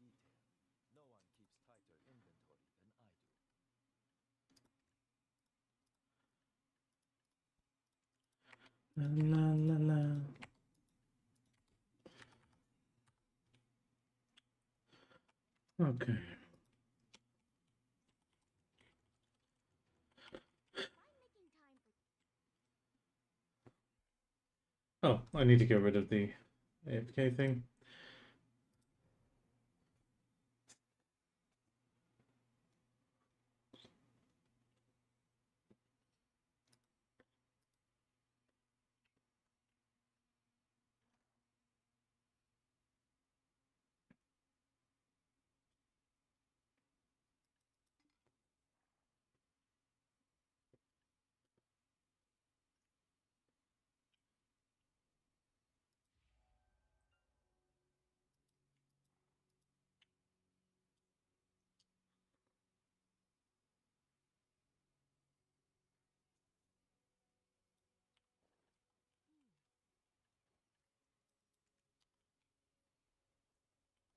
No one keeps tighter inventory than I do. La la la la. Okay. Try making time for Oh, I need to get rid of the AFK thing.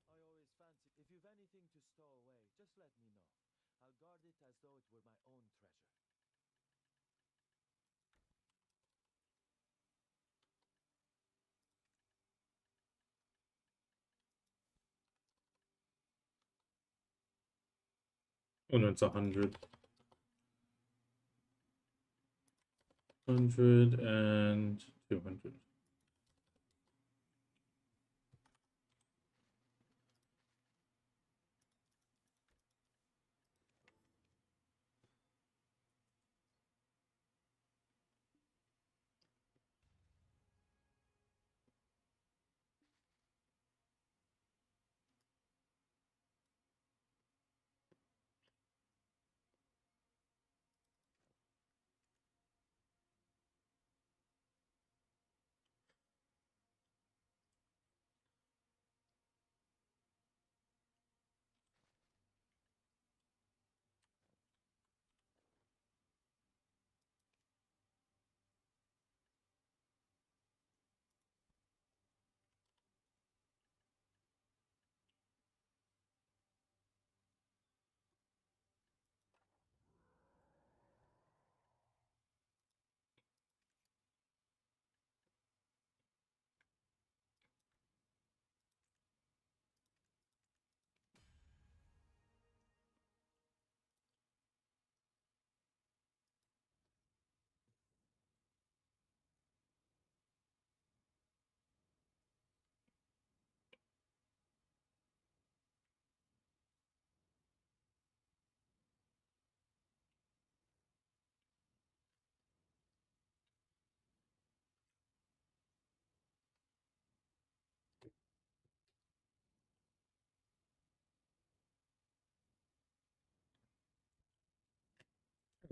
I always fancy. If you've anything to stow away, just let me know. I'll guard it as though it were my own treasure. No, it's 100. 100 and 200.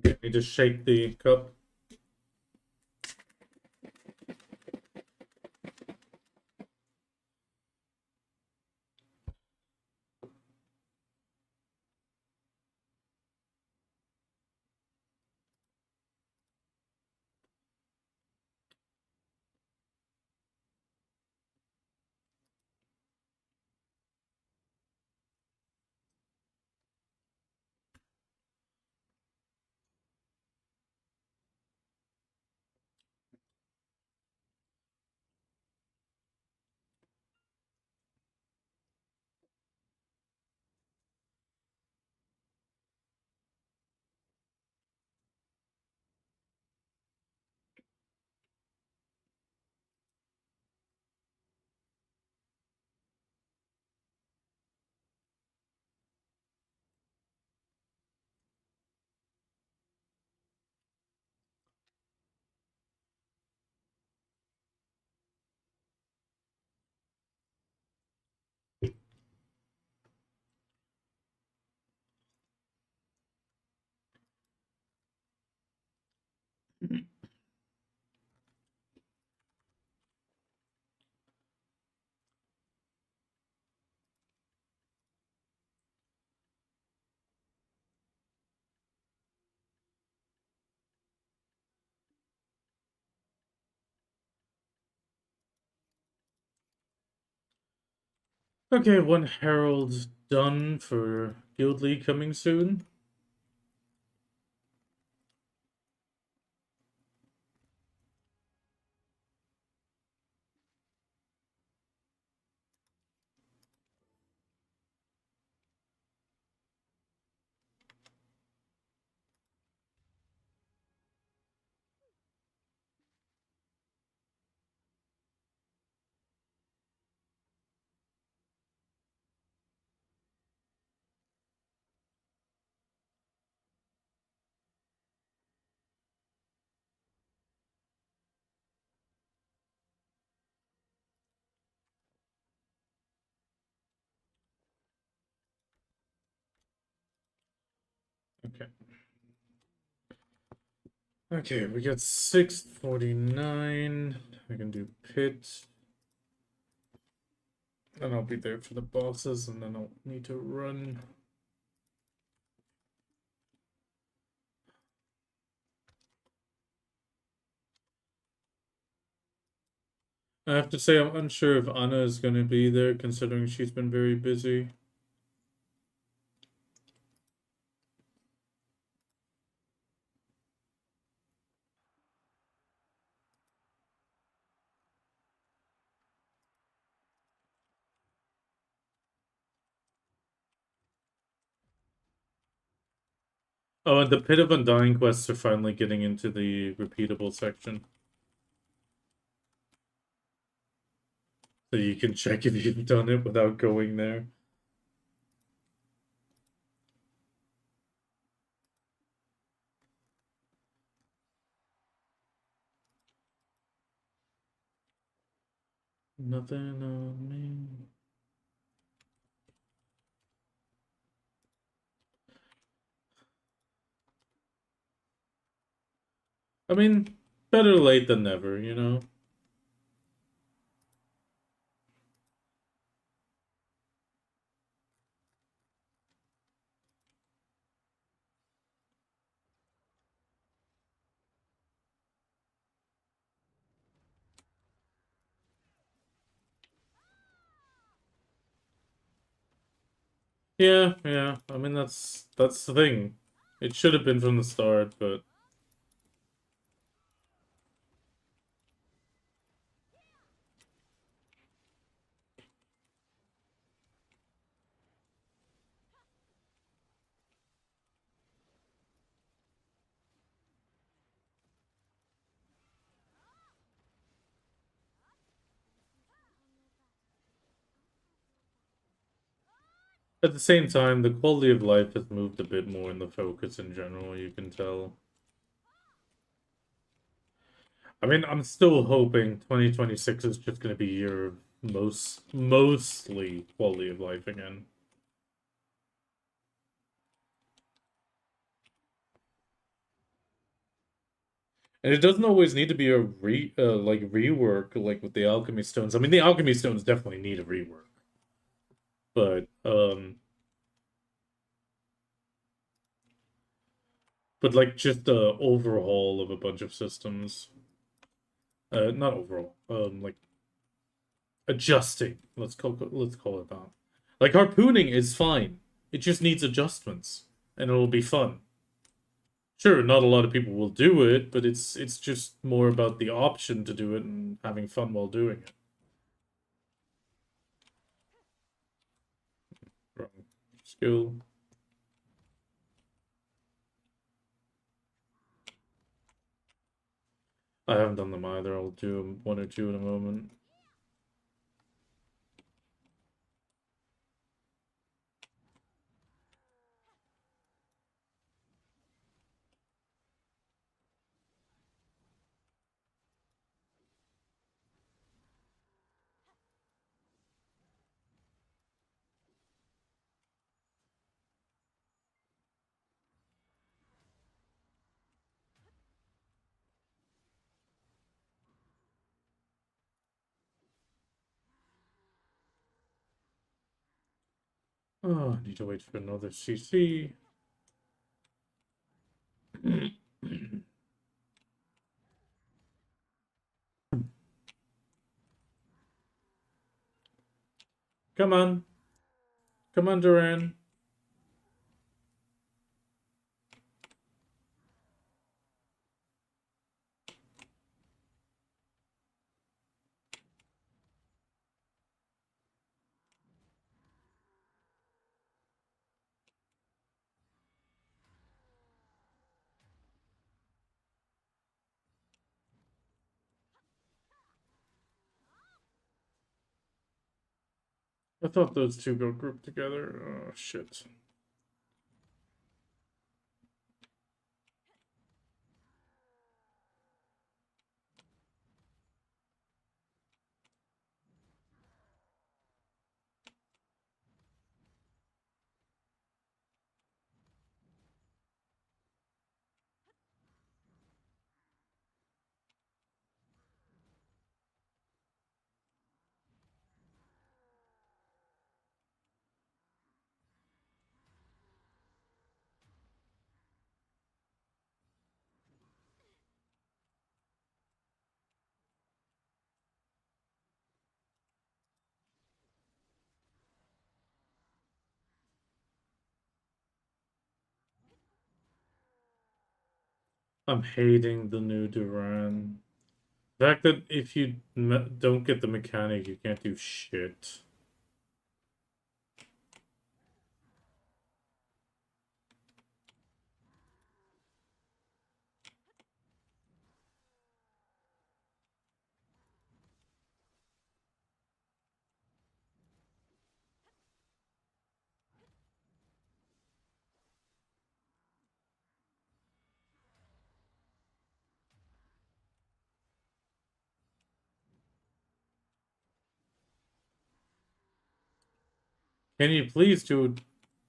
Okay, need to shake the cup. Okay, one herald's done for Guild League coming soon. Okay. Okay, we got 649. I can do pit. And I'll be there for the bosses, and then I'll need to run. I have to say, I'm unsure if Anna is going to be there, considering she's been very busy. Oh, and the Pit of Undying quests are finally getting into the repeatable section. So you can check if you've done it without going there. Nothing on me. I mean, better late than never, you know? Yeah, yeah. I mean, that's the thing. It should have been from the start, but at the same time, the quality of life has moved a bit more in the focus in general, you can tell. I mean, I'm still hoping 2026 is just going to be a year of mostly quality of life again. – And it doesn't always need to be a rework like with the alchemy stones. I mean, the alchemy stones definitely need a rework, but like just a overhaul of a bunch of systems. Not overall. Like adjusting. Let's call it that. Like harpooning is fine. It just needs adjustments, and it'll be fun. Sure, not a lot of people will do it, but it's just more about the option to do it and having fun while doing it. Wrong skill. I haven't done them either. I'll do one or two in a moment. Oh, I need to wait for another CC. Come on. Come on, Duran. I thought those two go grouped together. Oh, shit. I'm hating the new Duran. The fact that if you don't get the mechanic, you can't do shit. Can you please do,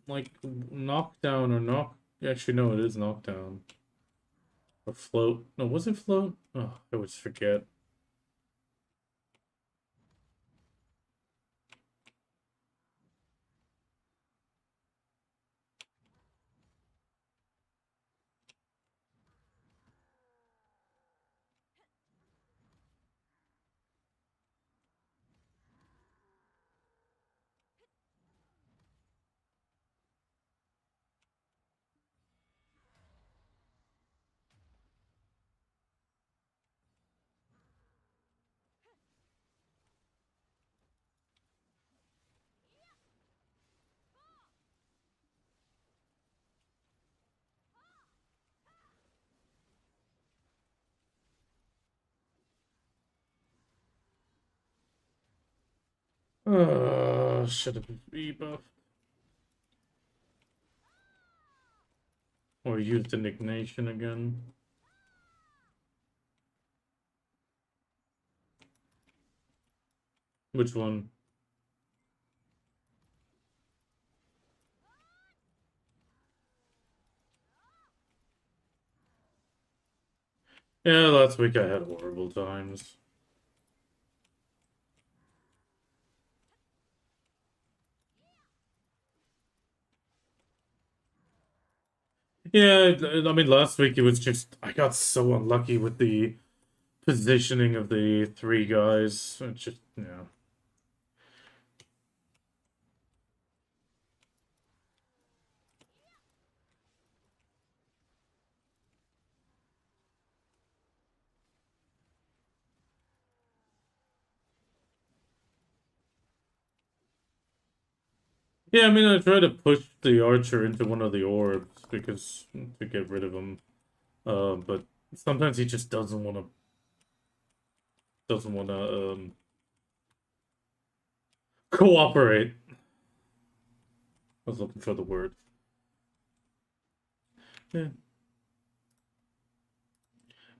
like, knockdown or knock... Actually, no, it is knockdown. Or float. No, was it float? Oh, I always forget. Should have been buffed. Or used indignation again. Which one? Yeah, last week I had horrible times. Yeah, I mean, last week it was just I got so unlucky with the positioning of the three guys. It's just yeah. Yeah, I mean, I try to push the archer into one of the orbs because to get rid of him. But sometimes he just doesn't want to cooperate. I was looking for the word. Yeah.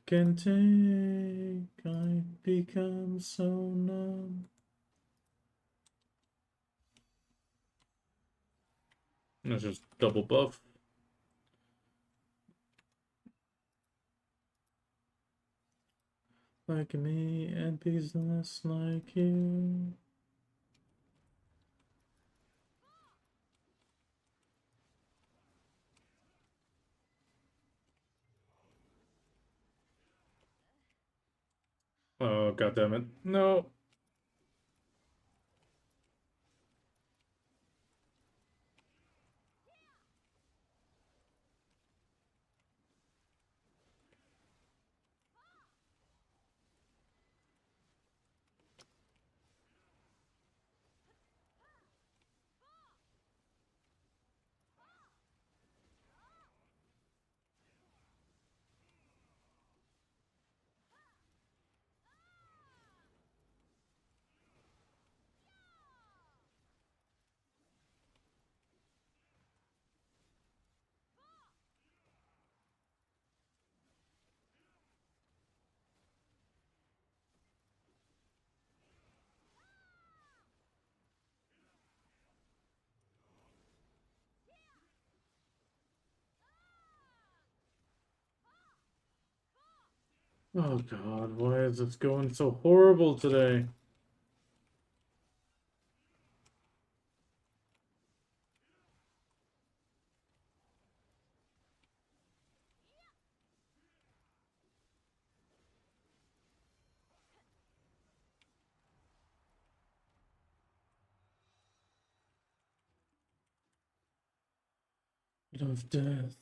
Can take, I become so numb. That's just double buff. Like me and business like you. Oh, god damn it. No. Oh god, why is this going so horrible today? Of death.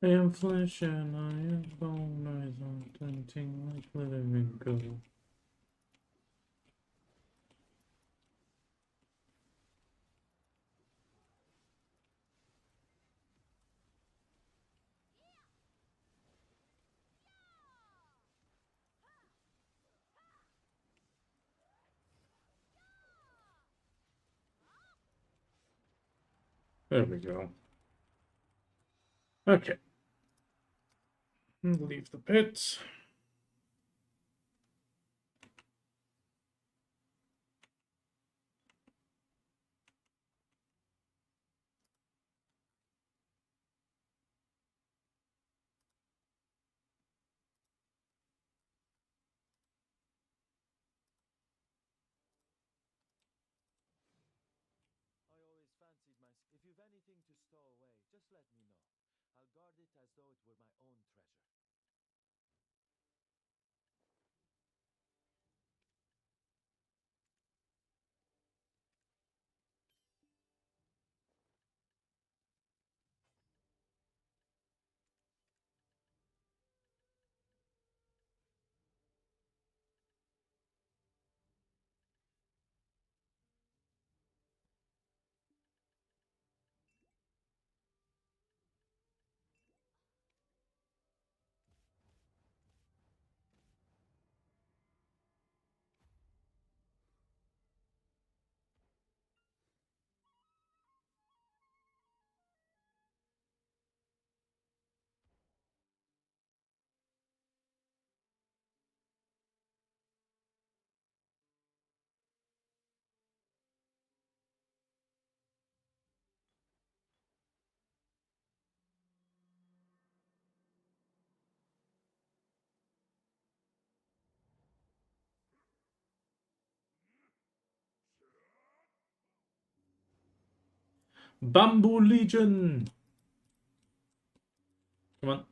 I am flesh and I am bone, eyes on glinting like living gold. There we go. Okay. Leave the pit. I always fancied my. If you've anything to stow away, just let me know. I'll guard it as though it were my own treasure. Bamboo Legion! Come on.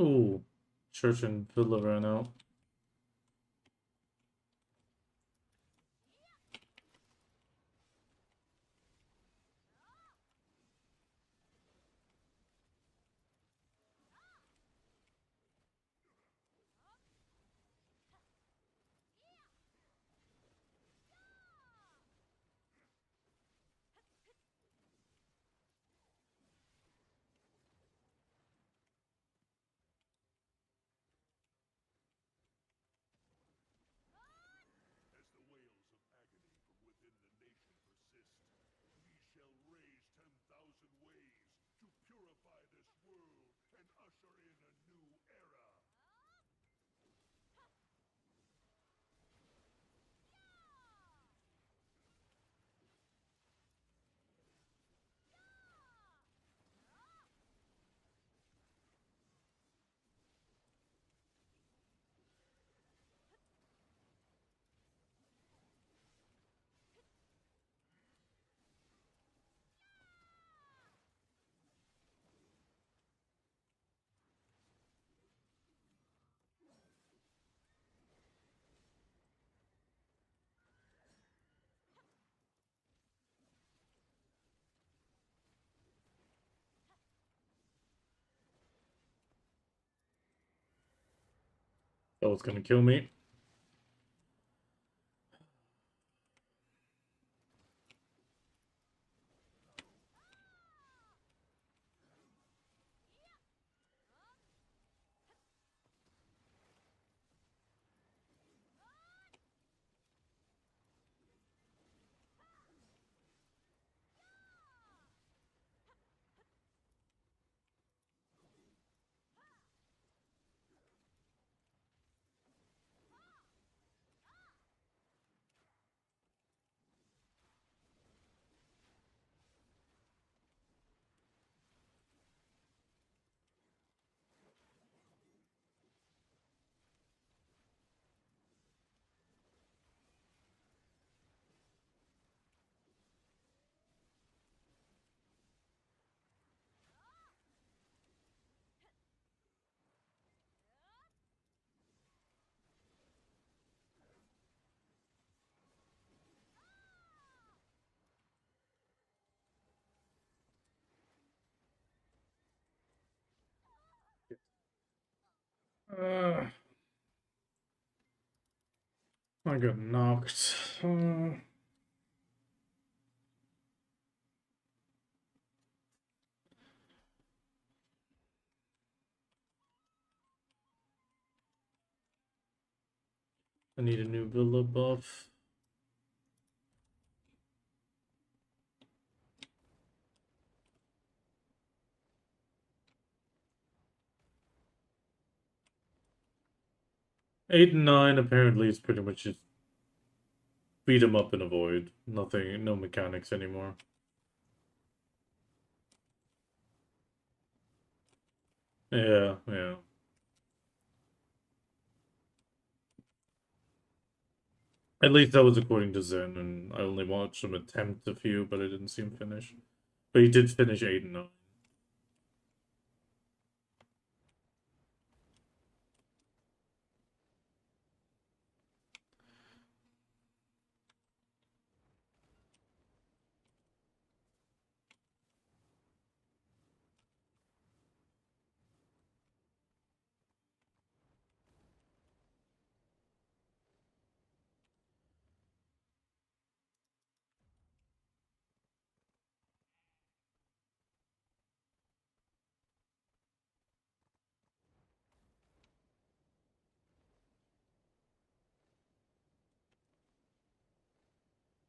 Ooh. Church and Villa ran out. As the wails of agony from within the nation persist, we shall raise 10,000 waves to purify this world and usher in a new era. That was gonna kill me. I got knocked. I need a new Villa buff. Eight and nine apparently is pretty much just beat him up and avoid. Nothing, no mechanics anymore. Yeah, yeah. At least that was according to Zen, and I only watched him attempt a few, but I didn't see him finish. But he did finish 8 and 9.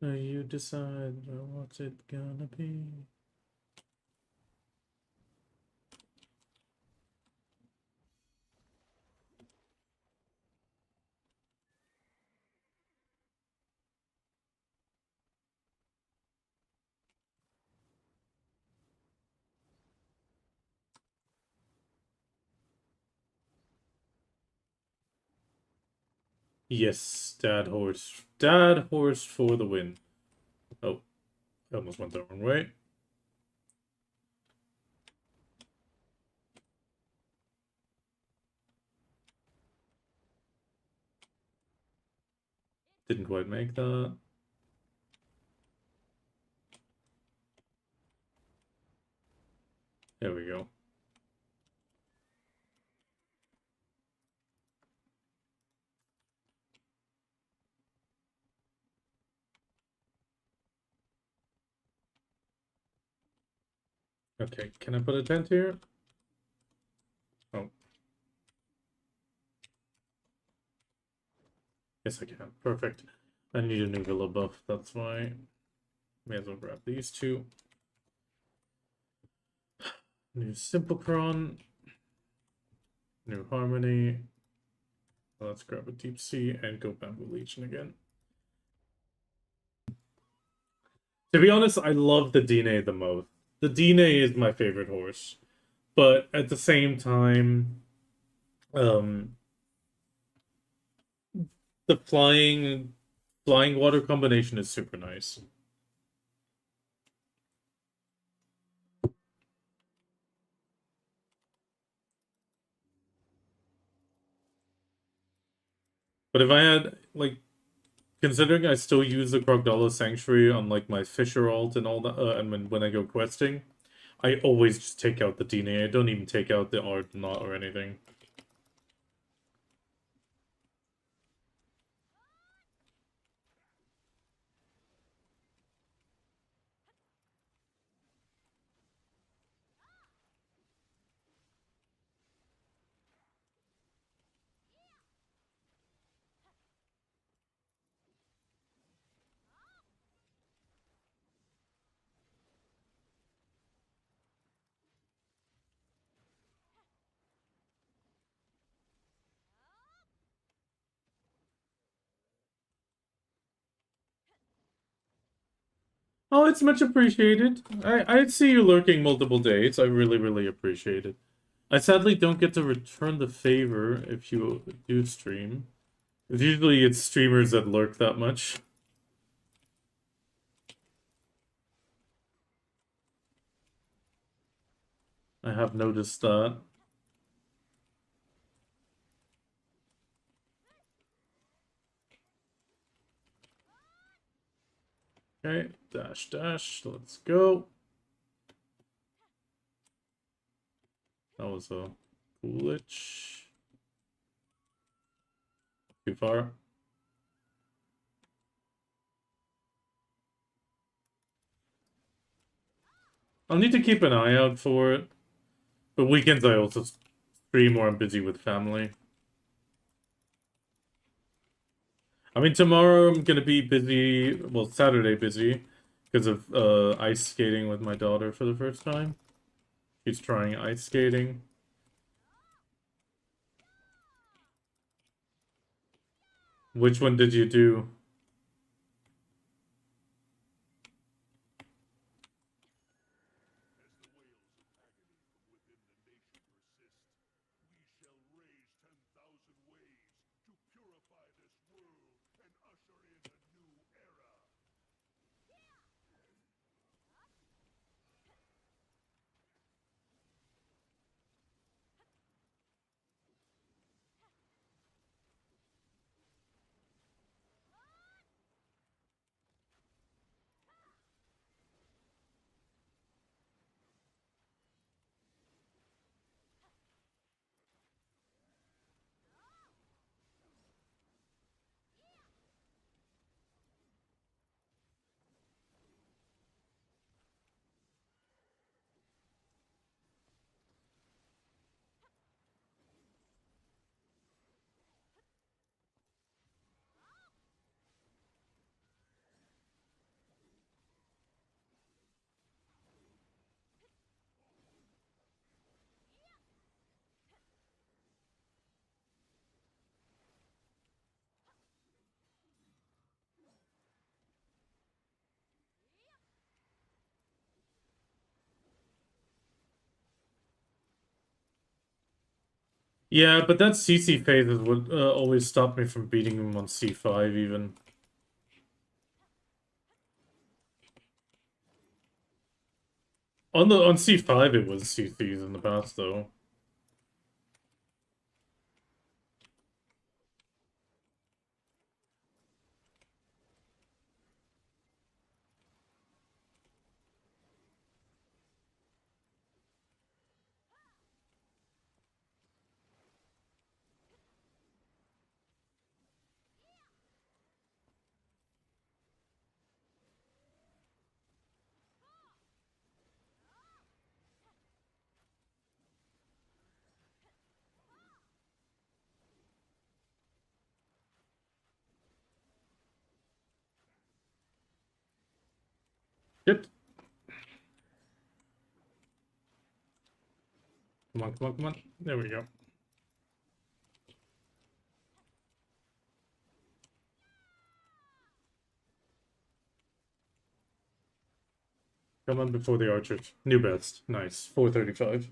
You decide what's it gonna be. Yes, dad horse. Dad horse for the win. Oh, I almost went the wrong way. Didn't quite make that. There we go. Okay, can I put a tent here? Oh. Yes, I can. Perfect. I need a new villa buff, that's why. May as well grab these two. New Simplecron. New Harmony. Let's grab a Deep Sea and go Bamboo Legion again. To be honest, I love the Dine the most. The Dine is my favorite horse. But at the same time, the flying water combination is super nice. But if I had, like, considering I still use the Crocodile Sanctuary on, like, my Fisher alt and all that, and when I go questing, I always just take out the DNA. I don't even take out the Art Knot or anything. Oh, it's much appreciated. I see you lurking multiple days. I really, really appreciate it. I sadly don't get to return the favor if you do stream. Usually it's streamers that lurk that much. I have noticed that. Okay, dash, dash, let's go. That was a glitch. Too far. I'll need to keep an eye out for it. But weekends I also stream or I'm busy with family. I mean, tomorrow I'm gonna be busy, well, Saturday busy, because of ice skating with my daughter for the first time. She's trying ice skating. Which one did you do? Yeah, but that CC phase is what always stopped me from beating him on C5 even. On C5 it was CCs in the past though. Shit. Come on, come on, come on. There we go. Come on before the archers. New best. Nice. 435.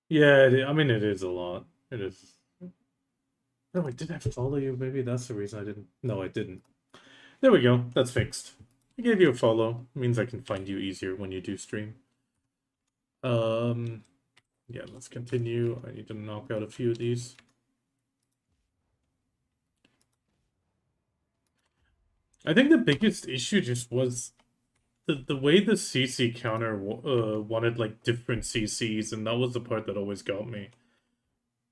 Yeah, I mean, it is a lot. It is. Oh, wait, did I follow you? Maybe that's the reason I didn't. No, I didn't. There we go. That's fixed. I gave you a follow. It means I can find you easier when you do stream. Yeah, let's continue. I need to knock out a few of these. I think the biggest issue just was the way the CC counter wanted like different CCs, and that was the part that always got me.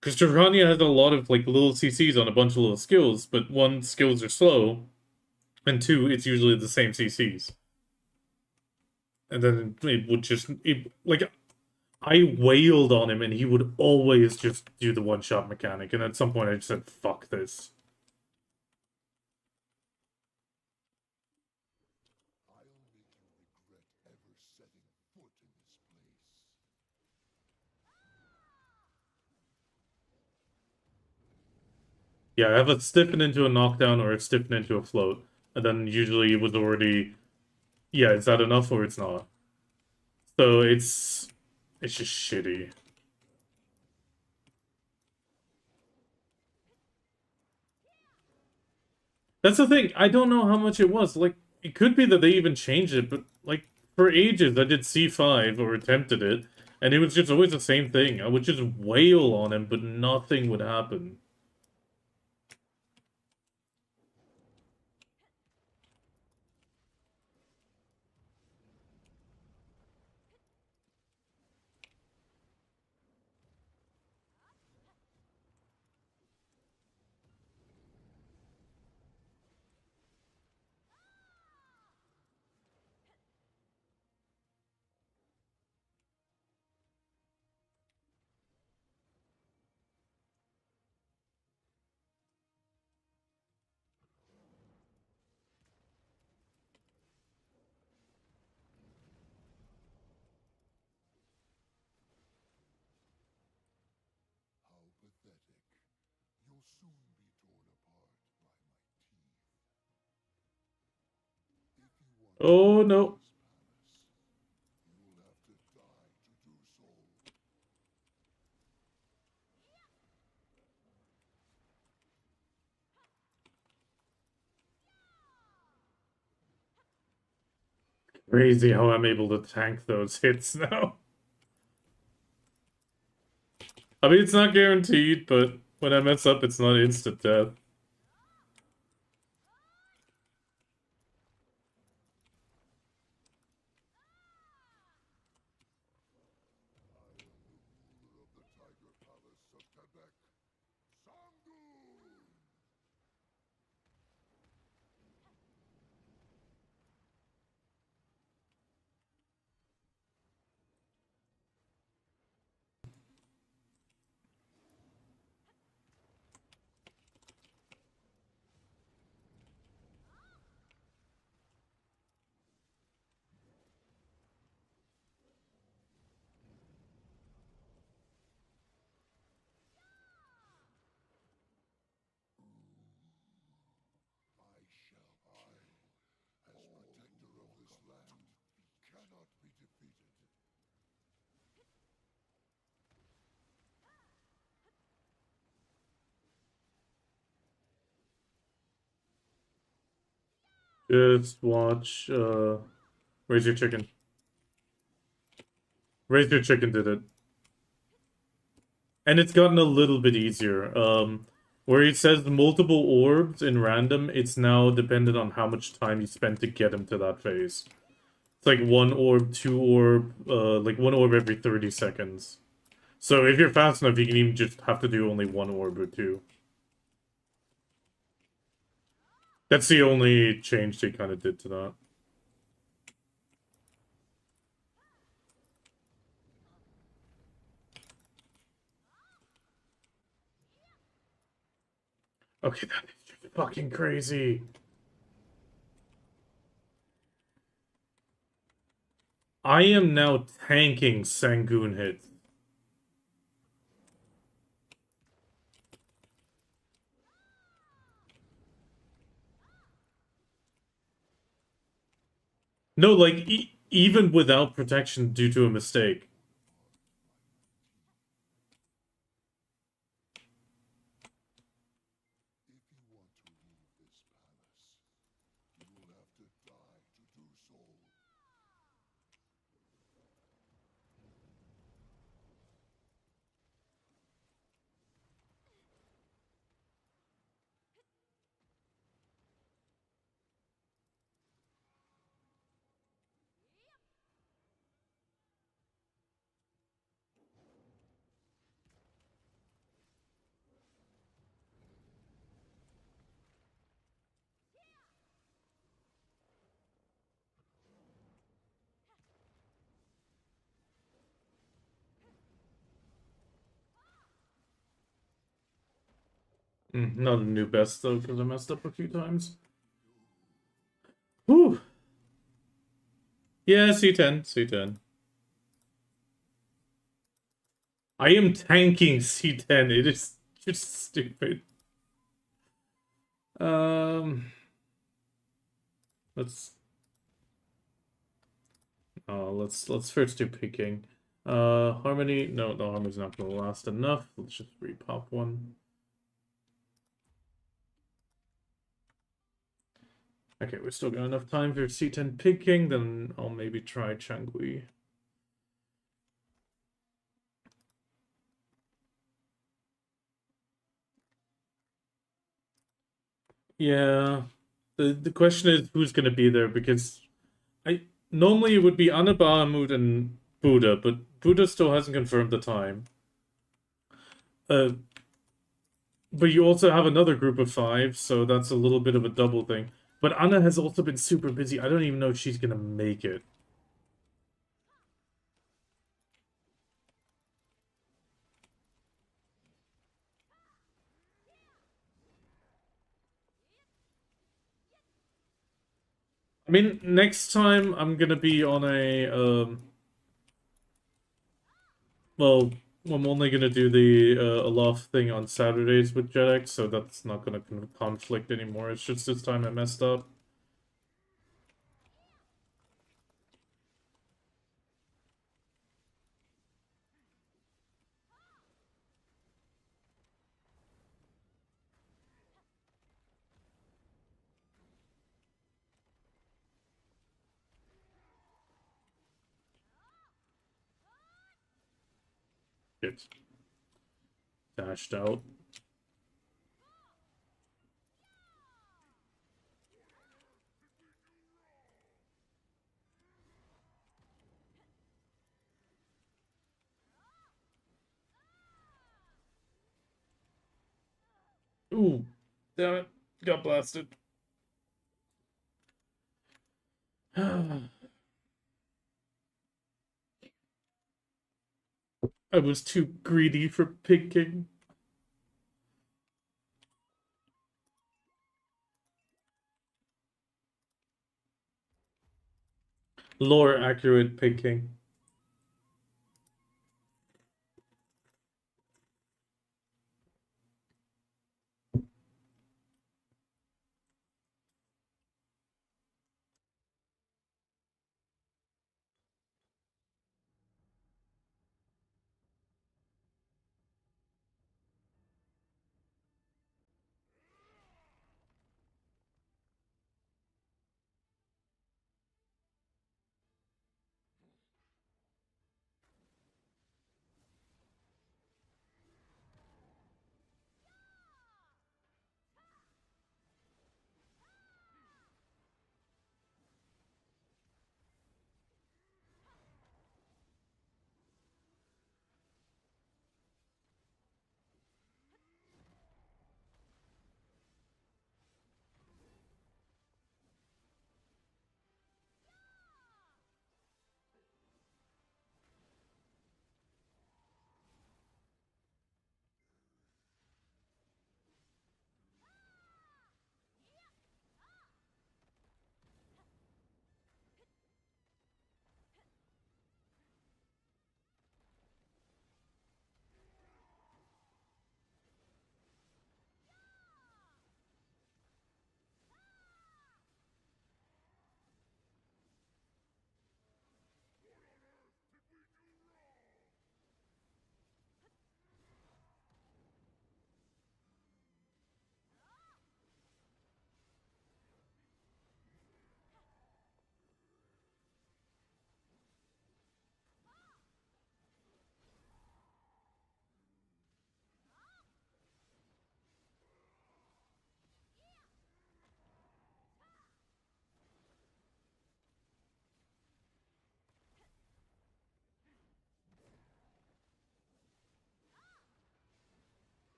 Because Drakania has a lot of like little CCs on a bunch of little skills, but one, skills are slow, and two, it's usually the same CCs. And then it would just like I wailed on him, and he would always just do the one-shot mechanic. And at some point, I just said, "Fuck this." I'll make you regret ever setting foot in this place. Yeah, I have a stiffen into a knockdown or a stiffen into a float, and then usually it was already, yeah, is that enough or it's not? So it's just shitty. That's the thing. I don't know how much it was. Like, it could be that they even changed it, but like for ages I did C5 or attempted it, and it was just always the same thing. I would just wail on him, but nothing would happen. How pathetic. You'll soon be torn apart by my teeth. If you want to Oh leave no. this palace, you'll have to die to do so. Crazy how I'm able to tank those hits now. I mean, it's not guaranteed, but when I mess up, it's not instant death. I am the ruler of the Tiger Palace of Quebec, Sangoon! Just watch, Raise Your Chicken. Raise Your Chicken did it. And it's gotten a little bit easier. Where it says multiple orbs in random, it's now dependent on how much time you spend to get him to that phase. It's like one orb, two orb, like one orb every 30 seconds. So if you're fast enough, you can even just have to do only one orb or two. That's the only change they kind of did to that. Okay, that is just fucking crazy. I am now tanking Sangoon hits. No, like, even without protection due to a mistake. If you want to leave this palace, you will have to die to do so. Not a new best, though, because I messed up a few times. Whew. Yeah, C10, C10. I am tanking C10. It is just stupid. Let's let's first do picking. Harmony. No, Harmony's not gonna last enough. Let's just repop one. Okay, we're still got enough time for C10 picking, then I'll maybe try Changui. Yeah. The question is who's gonna be there, because normally it would be Anna, Bahamut, and Buddha, but Buddha still hasn't confirmed the time. Uh, but you also have another group of 5, so that's a little bit of a double thing. But Anna has also been super busy. I don't even know if she's gonna make it. I mean, next time I'm gonna be on a, well, I'm only gonna do the Aloft thing on Saturdays with JetX, so that's not gonna conflict anymore. It's just this time I messed up. It's dashed out. Ooh, damn it. Got blasted. I was too greedy for picking. Lore accurate picking.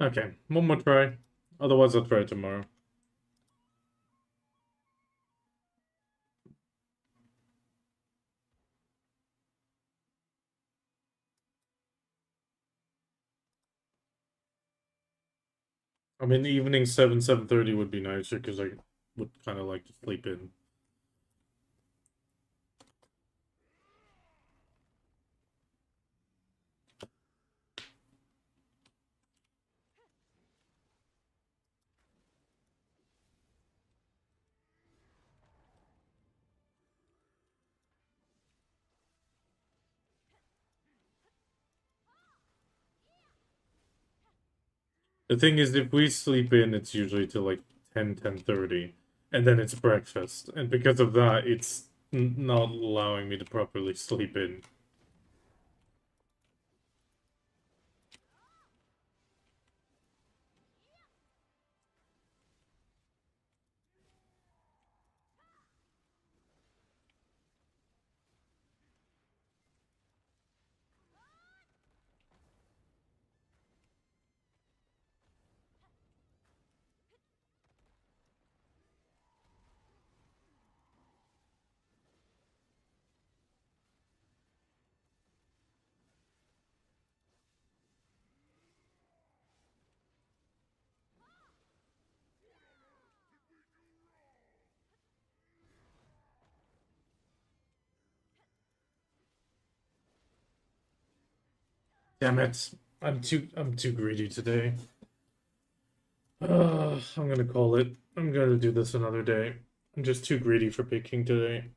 Okay, one more try. Otherwise, I'll try tomorrow. I mean, evening 7:30 would be nicer because I would kind of like to sleep in. The thing is, if we sleep in, it's usually till like 10:30, and then it's breakfast. And because of that, it's not allowing me to properly sleep in. Damn it. I'm too greedy today. I'm gonna call it. I'm gonna do this another day. I'm just too greedy for picking today.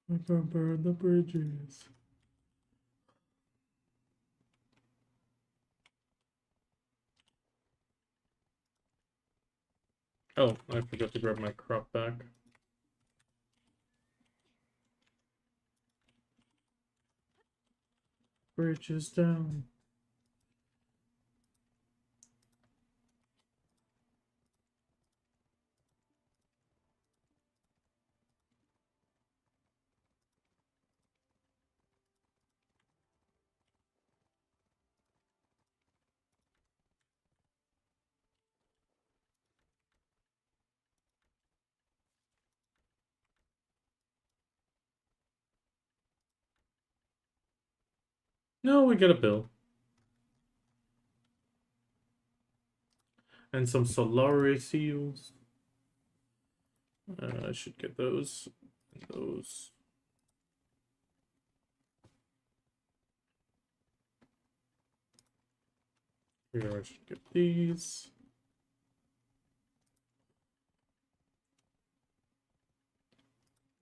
Burn the bridges. Oh, I forgot to grab my crop back. Bridges down. No, we get a bill. And some Solari seals. I should get those. Those. Here, I should get these.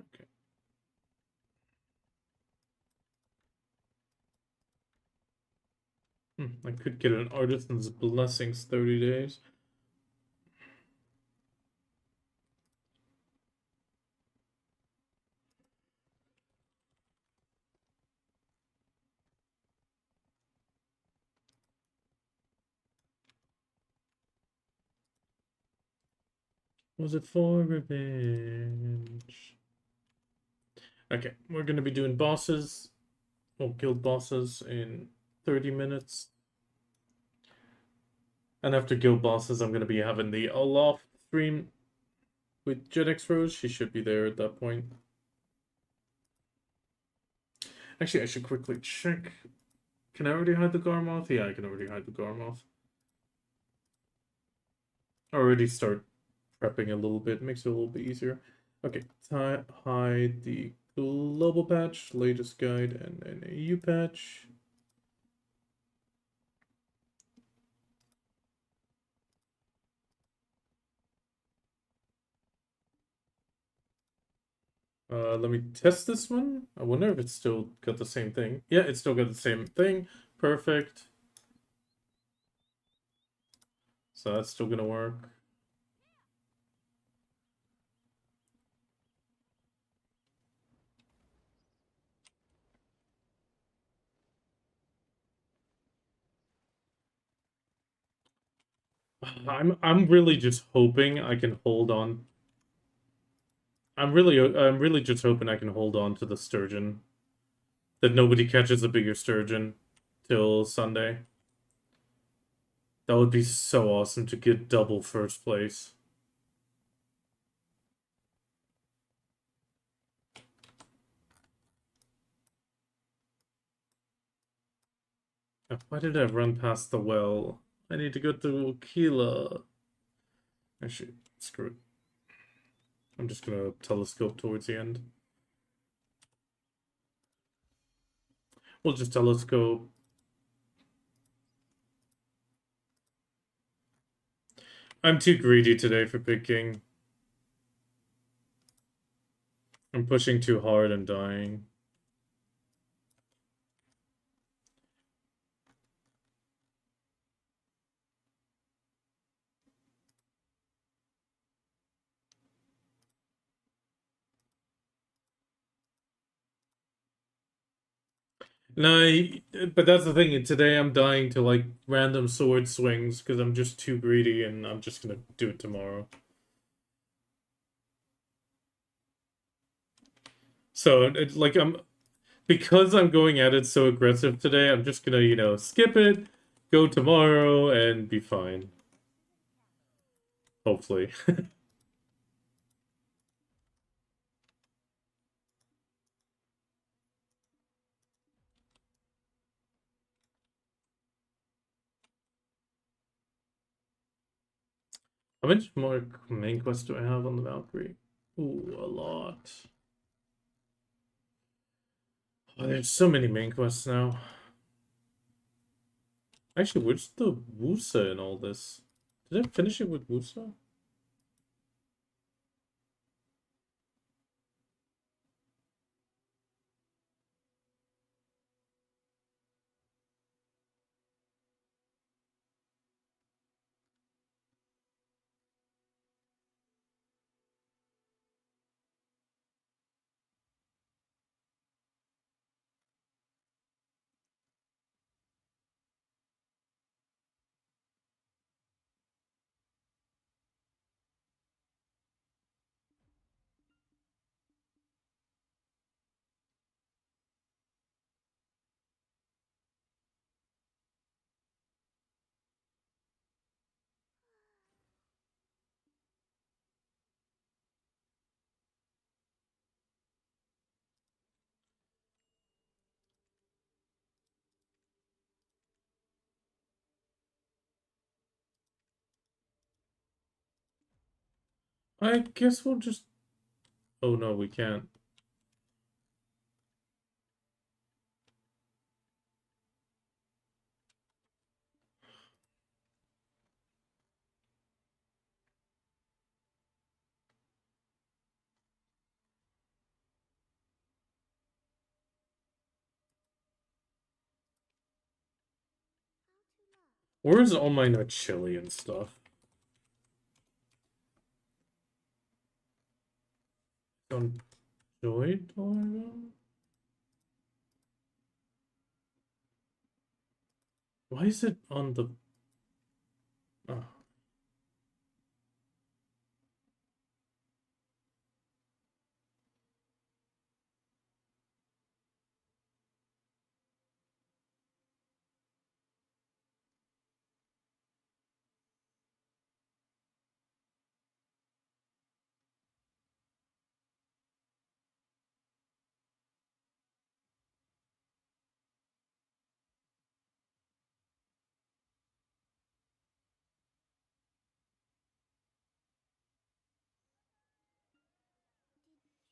Okay. I could get an Artisan's Blessings 30 days. Was it for revenge? Okay, we're gonna be doing bosses, or guild bosses in 30 minutes. And after guild bosses, I'm gonna be having the Aloft stream with Jetix Rose. She should be there at that point. Actually, I should quickly check. Can I already hide the Garmoth? Yeah, I can already hide the Garmoth. Already start prepping a little bit, makes it a little bit easier. Okay, hide the global patch, latest guide, and an EU patch. Let me test this one. I wonder if it's still got the same thing. Yeah, it's still got the same thing. Perfect. So that's still gonna work. I'm really just hoping I can hold on I'm really just hoping I can hold on to the sturgeon. That nobody catches a bigger sturgeon till Sunday. That would be so awesome to get double first place. Why did I run past the well? I need to go to Okila. Actually, screw it. I'm just gonna telescope towards the end. We'll just telescope. I'm too greedy today for picking. I'm pushing too hard and dying. No, but that's the thing. Today I'm dying to like random sword swings because I'm just too greedy and I'm just gonna do it tomorrow. So it's like because I'm going at it so aggressive today, I'm just gonna, skip it, go tomorrow, and be fine. Hopefully. How much more main quests do I have on the Valkyrie? Ooh, a lot. Oh, there's so many main quests now. Actually, where's the Wusa in all this? Did I finish it with Wusa? I guess we'll just... Oh no, we can't. Where's all my chili and stuff? On Joy Torgo? Why is it on the... Oh. Did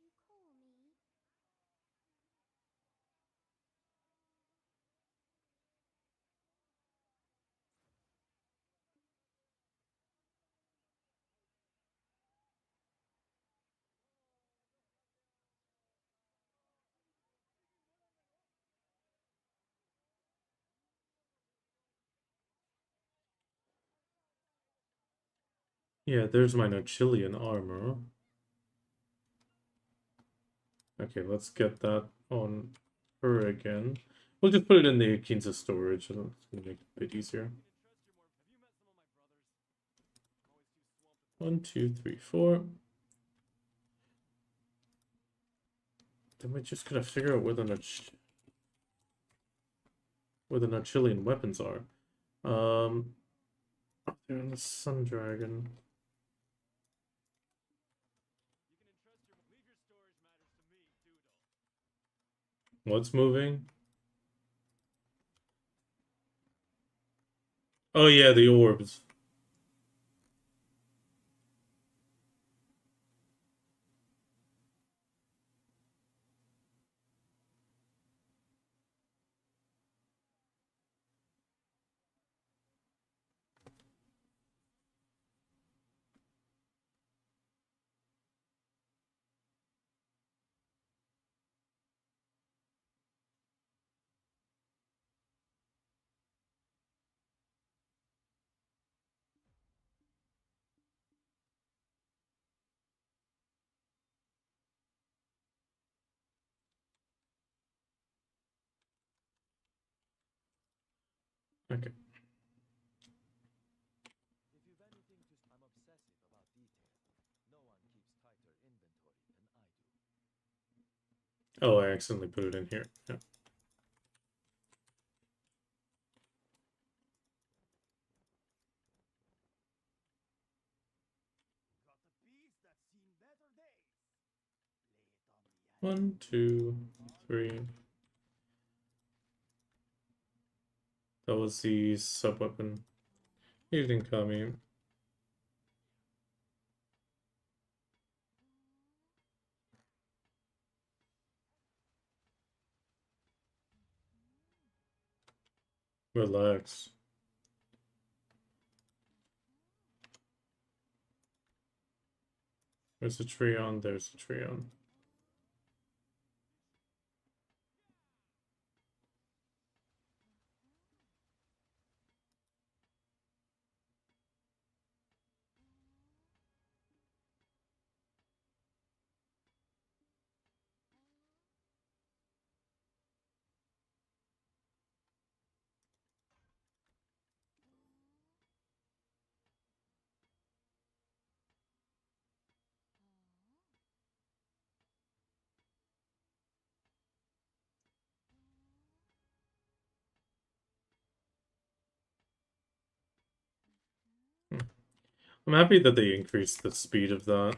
you call me? Yeah, there's my Nochilian armor. Okay, let's get that on her again. We'll just put it in the Kinza storage, and it's gonna make it a bit easier. 1, 2, 3, 4. then we just gotta figure out where the Nachilian weapons are. They're in the Sun Dragon. What's moving? Oh yeah, the orbs. Okay. If you've anything to... I'm obsessive about detail. No one keeps tighter inventory than I do. Oh, I accidentally put it in here. Yeah. Got a piece that's seen better days. Lay it on the 1, 2, 3. That was the sub weapon. Evening, Kami. Relax. There's a tree on. There's a tree on. I'm happy that they increased the speed of that.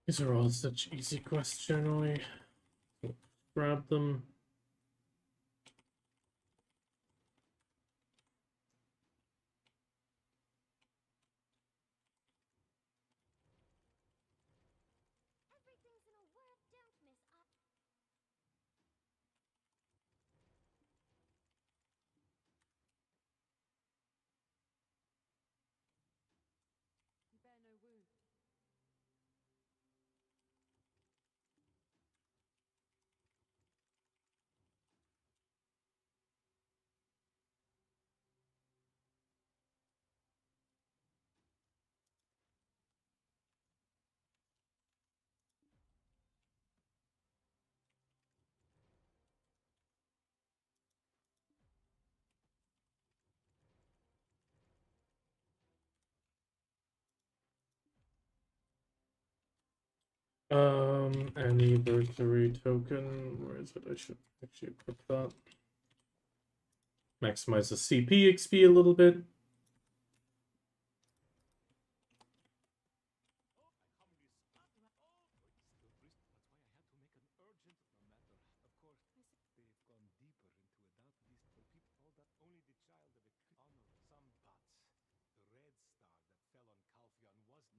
These are all such easy quests generally. Grab them. Everything's in a word, don't miss up. You bear no wound. Anniversary token. Where is it? I should actually equip that. Maximize the CP XP a little bit. Red Star that fell on Calphion was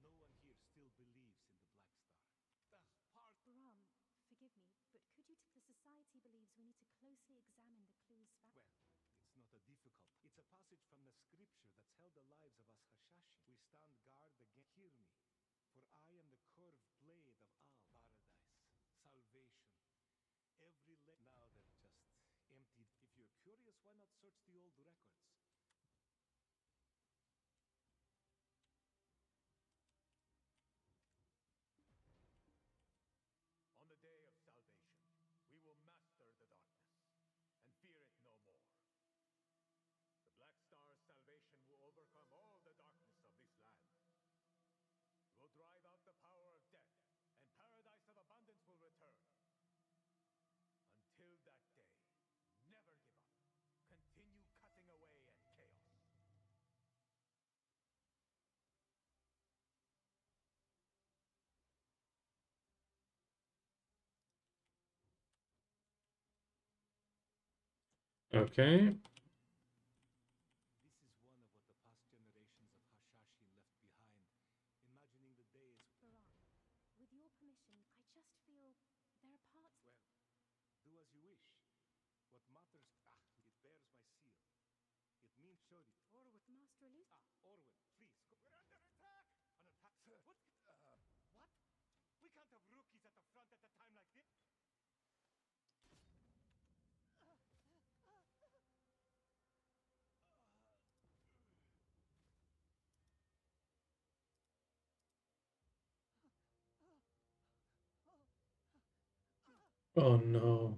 no one here still believes in the Black Star. The part Brum, forgive me, but could you? The society believes we need to closely examine the clues found. Well, it's not a difficult. It's a passage from the scripture that's held the lives of us Hashashi. We stand guard against. Hear me, for I am the curved blade of Al. Paradise, salvation. Now they're just emptied. If you're curious, why not search the old records? On the day of salvation, we will master the darkness and fear it no more. The Black Star's salvation will overcome all the darkness of this land. It will drive out the power of death, and paradise of abundance will return. Until that day, never give up. Continue cutting away at chaos. Okay. This is one of what the past generations of Hashashi left behind, imagining the days. Baran, with your permission, I just feel there are parts. Well, do as you wish. What matters, it bears my seal. It means showed it. Orwin, Master Aloof. Orwin, please. We're under attack! An attack, sir? What? What? We can't have rookies at the front at a time like this. Oh no.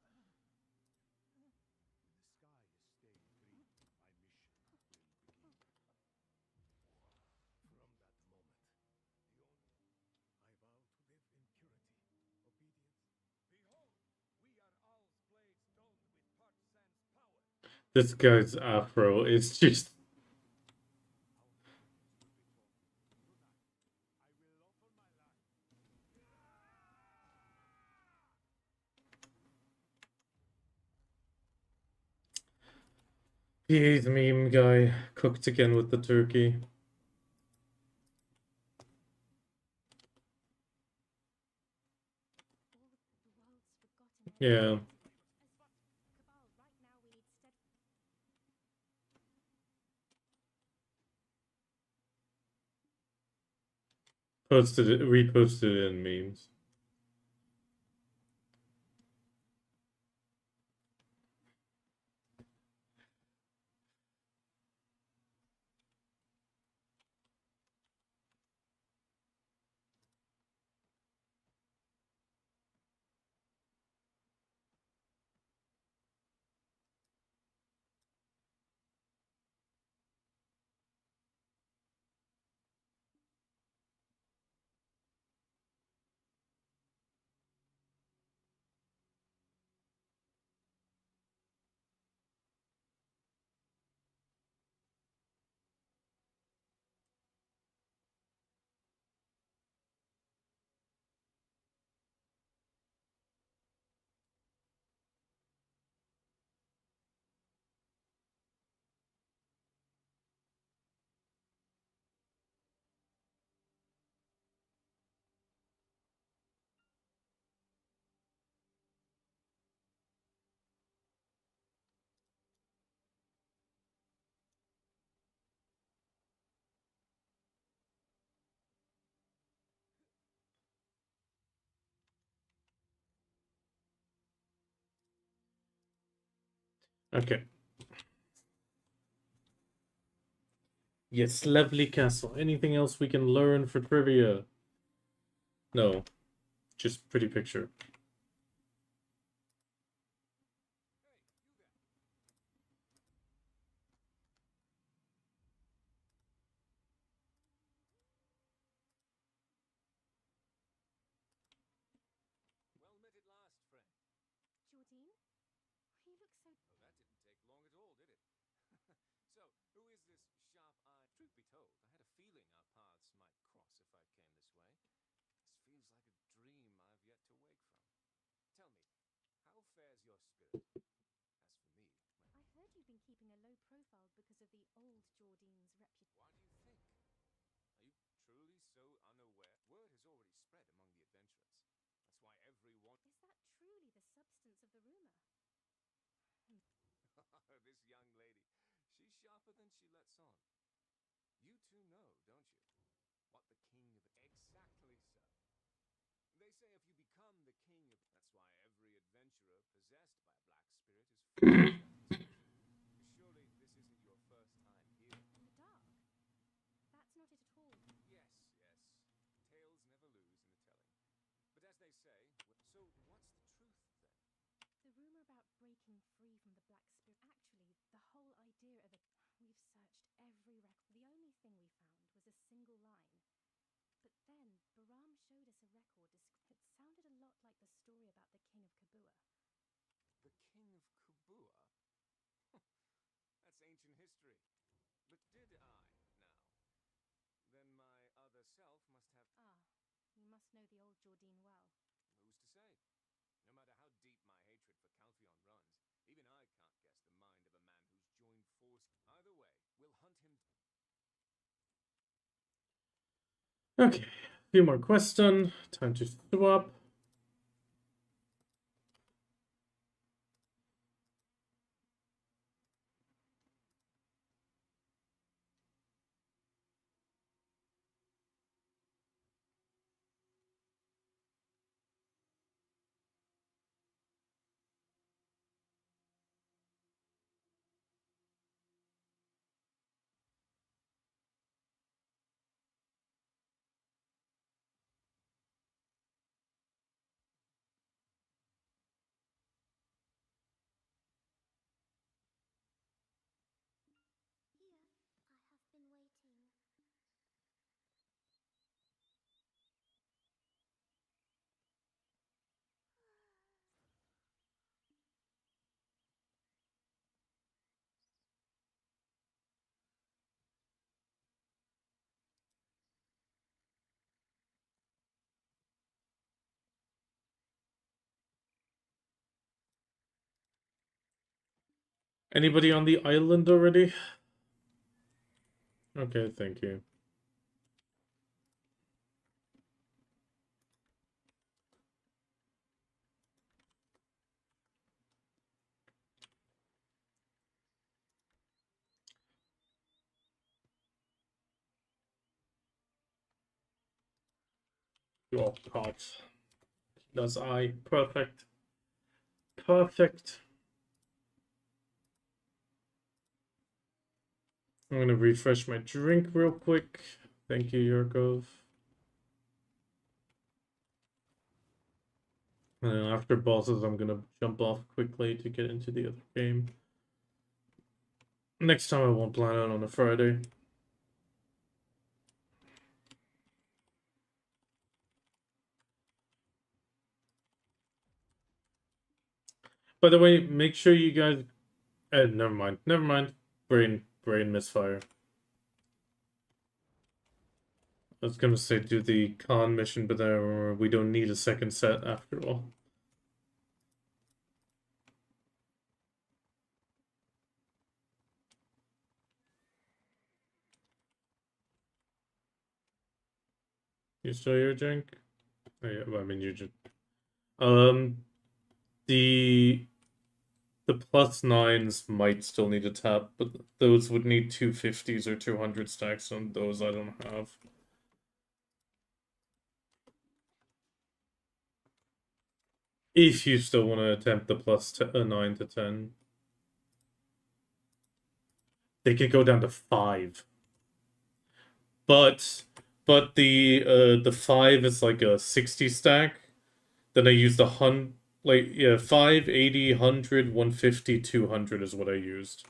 When the sky is staying green, my mission will begin. From that moment, the only I vow to live in purity, obedience. Behold, we are Al's blades toned with parched sands power. This guy's afro is just. Our path is straightforward. Tonight, I will offer my life. PA's meme guy cooked again with the turkey. All the world's forgotten. Yeah. Cabal, right now we need Posted it, reposted it in memes. Okay. Yes, lovely castle. Anything else we can learn for trivia? No. Just pretty picture. Well met at last, friend. Jordine? You look so. Oh, that didn't take long at all, did it? So, who is this sharp-eyed? Truth be told, I had a feeling our paths might cross if I came this way. This feels like a dream I've yet to wake from. Tell me, how fares your spirit? As for me, I heard you've been keeping a low profile because of the old Jordine's reputation. why do you think? Are you truly so unaware? Word has already spread among the adventurers. That's why every every one. Is that truly the substance of the rumor? This young lady, she's sharper than she lets on. You two know, don't you? What the king of... Exactly so. They say if you become the king of... That's why every adventurer possessed by a black spirit is forced to that position. Surely this isn't your first time here. In the dark? That's not it at all. Yes, yes. Tales never lose in the telling. But as they say, so what's the truth then? The rumor about breaking free from the black spirit. Actually, the whole idea of it. We've searched every record. The only thing we found was a single line. But then, Baram showed us a record. It sounded a lot like the story about the king of Kabua. The king of Kabua? That's ancient history. But did I, now? Then my other self must have... Ah, you must know the old Jordine well. Who's to say? No matter how deep my hatred for Calpheon runs, even I can't guess the mind of a man who's joined force. Either way, we'll hunt him. Okay, a few more quests done. Time to swap. Here, I have been waiting. Anybody on the island already? Okay, thank you. Oh, God. Does I. Perfect. Perfect. I'm gonna refresh my drink real quick. Thank you, Yurkov. And then after bosses, I'm gonna jump off quickly to get into the other game. Next time I won't plan out on a Friday. By the way, make sure you guys... never mind. Never mind. Brain misfire. I was gonna say do the con mission, but we don't need a second set after all. You still here, Jenk? Oh, yeah, well, I mean, you just... The +9s might still need a tap, but those would need 250s or 200 stacks on those I don't have. If you still want to attempt the +9 to 10. They could go down to 5. But the 5 is like a 60 stack. Then I used 100, like, yeah, 5, 80, 100, 150, 200 is what I used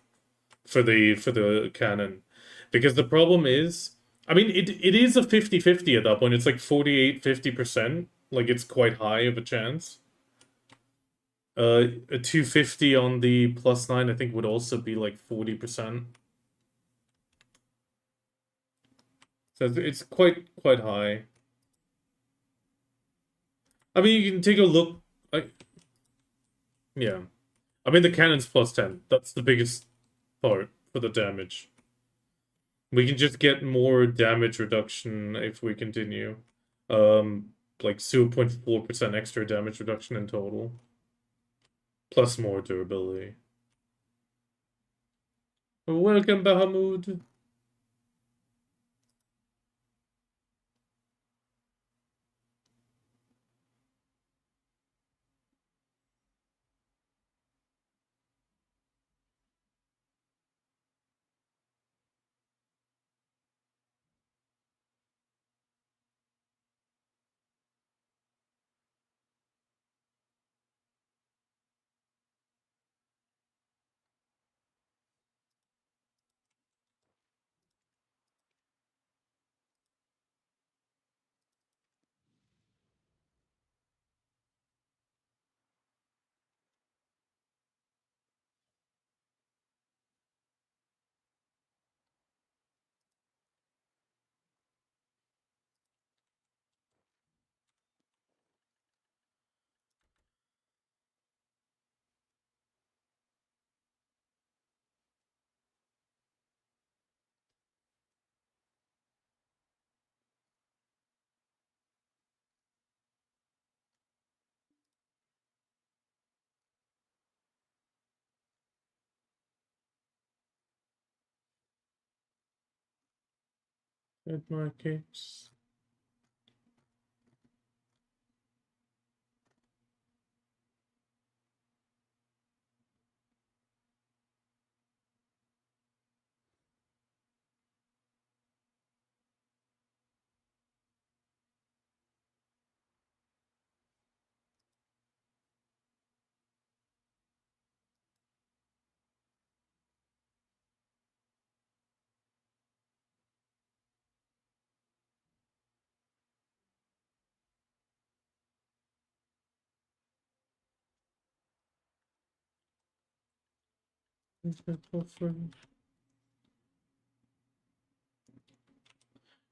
for the cannon. Because the problem is, I mean, it is a 50-50 at that point. It's like 48-50%. Like, it's quite high of a chance. A 250 on the +9, I think, would also be like 40%. So it's quite high. I mean, you can take a look. Yeah. I mean, the cannon's +10. That's the biggest part for the damage. We can just get more damage reduction if we continue. like 0.4% extra damage reduction in total. Plus more durability. Welcome, Bahamut. At my case.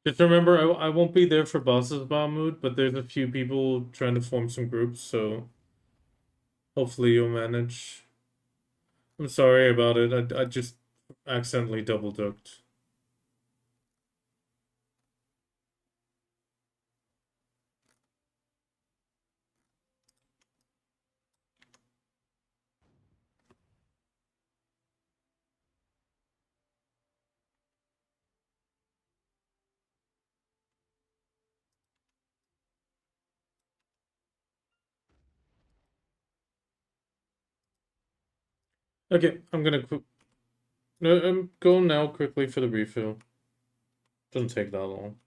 Just remember, I won't be there for bosses Bahamut, but there's a few people trying to form some groups, so hopefully you'll manage. I'm sorry about it. I just accidentally double ducked. Okay, I'm gonna no, I'm going now quickly for the refill. Doesn't take that long.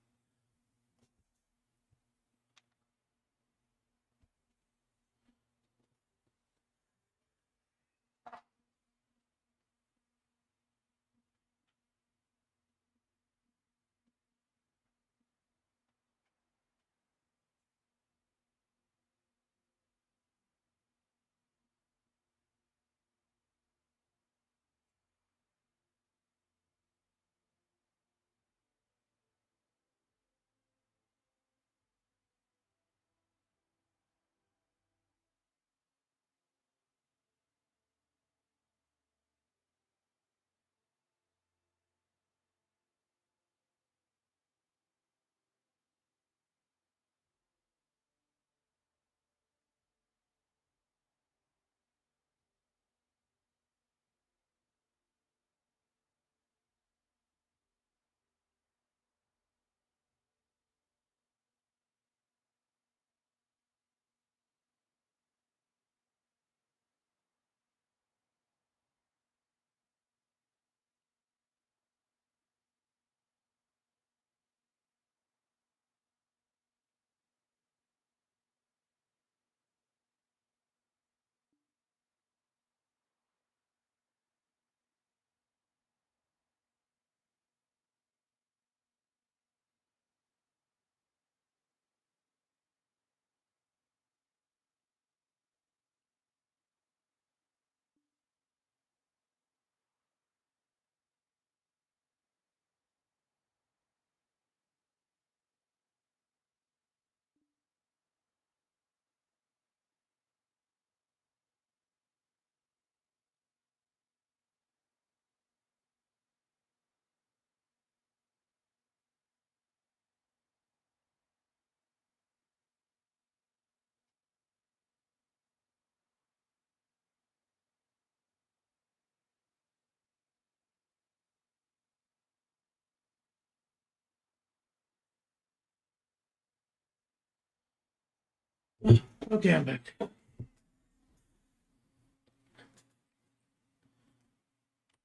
Okay, I'm back.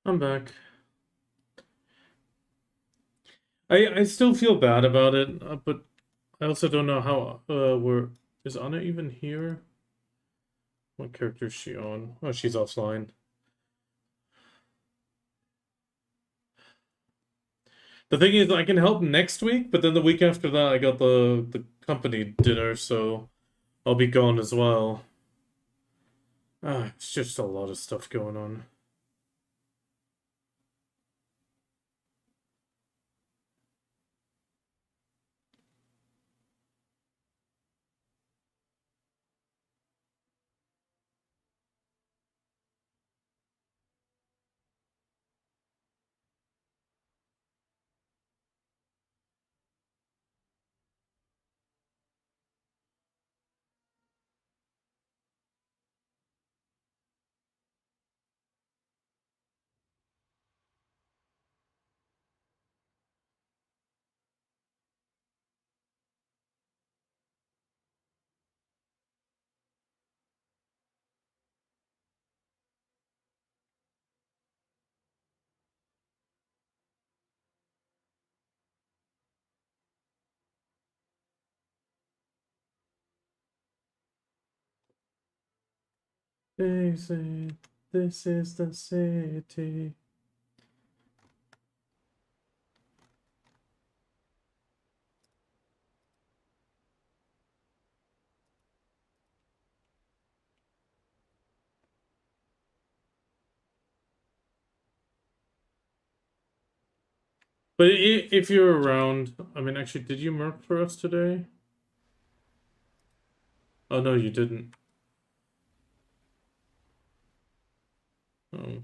I'm back. I still feel bad about it, but I also don't know how we're is Anna even here? What character is she on? Oh, she's offline. The thing is, I can help next week, but then the week after that, I got the company dinner, so I'll be gone as well. It's just a lot of stuff going on. They say this is the city. But if you're around, I mean, actually, did you merc for us today? Oh no, you didn't. Oh.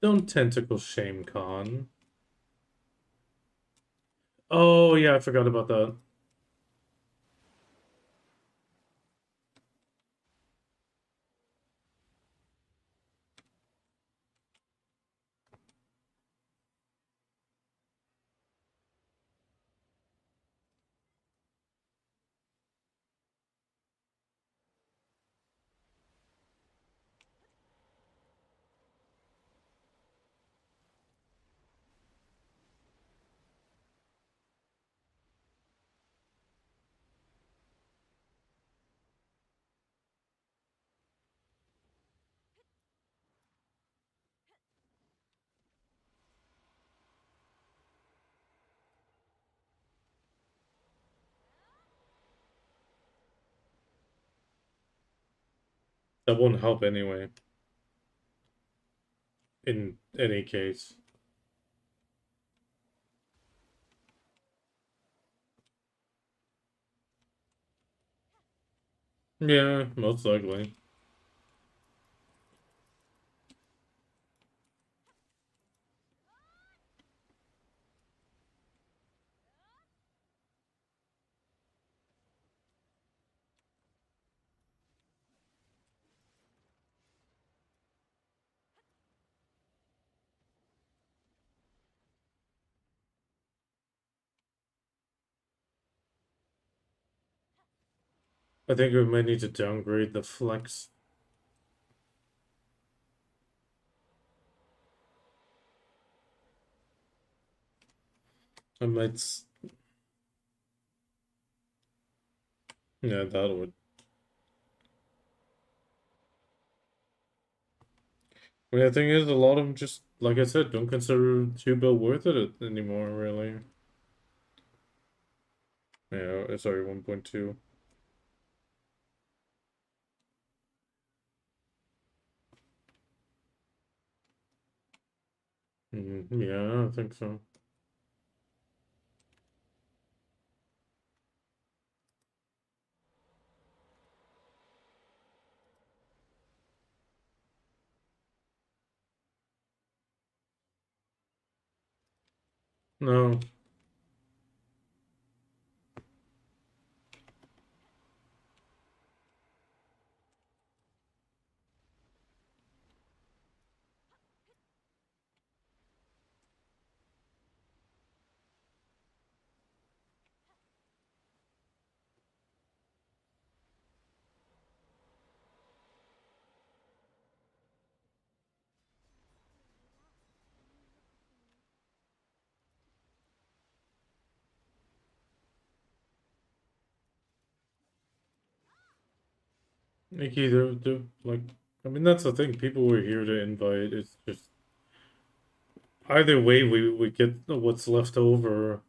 Don't tentacle shame Khan. Oh yeah, I forgot about that. That won't help anyway. In any case. Yeah, most likely. I think we might need to downgrade the flex. I might. Yeah, that would. I mean, the thing is, a lot of them just, like I said, don't consider 2 bill worth it anymore, really. Yeah, sorry, 1.2. Yeah, I think so. No. Like either do like I mean that's the thing. People were here to invite. It's just either way we get what's left over.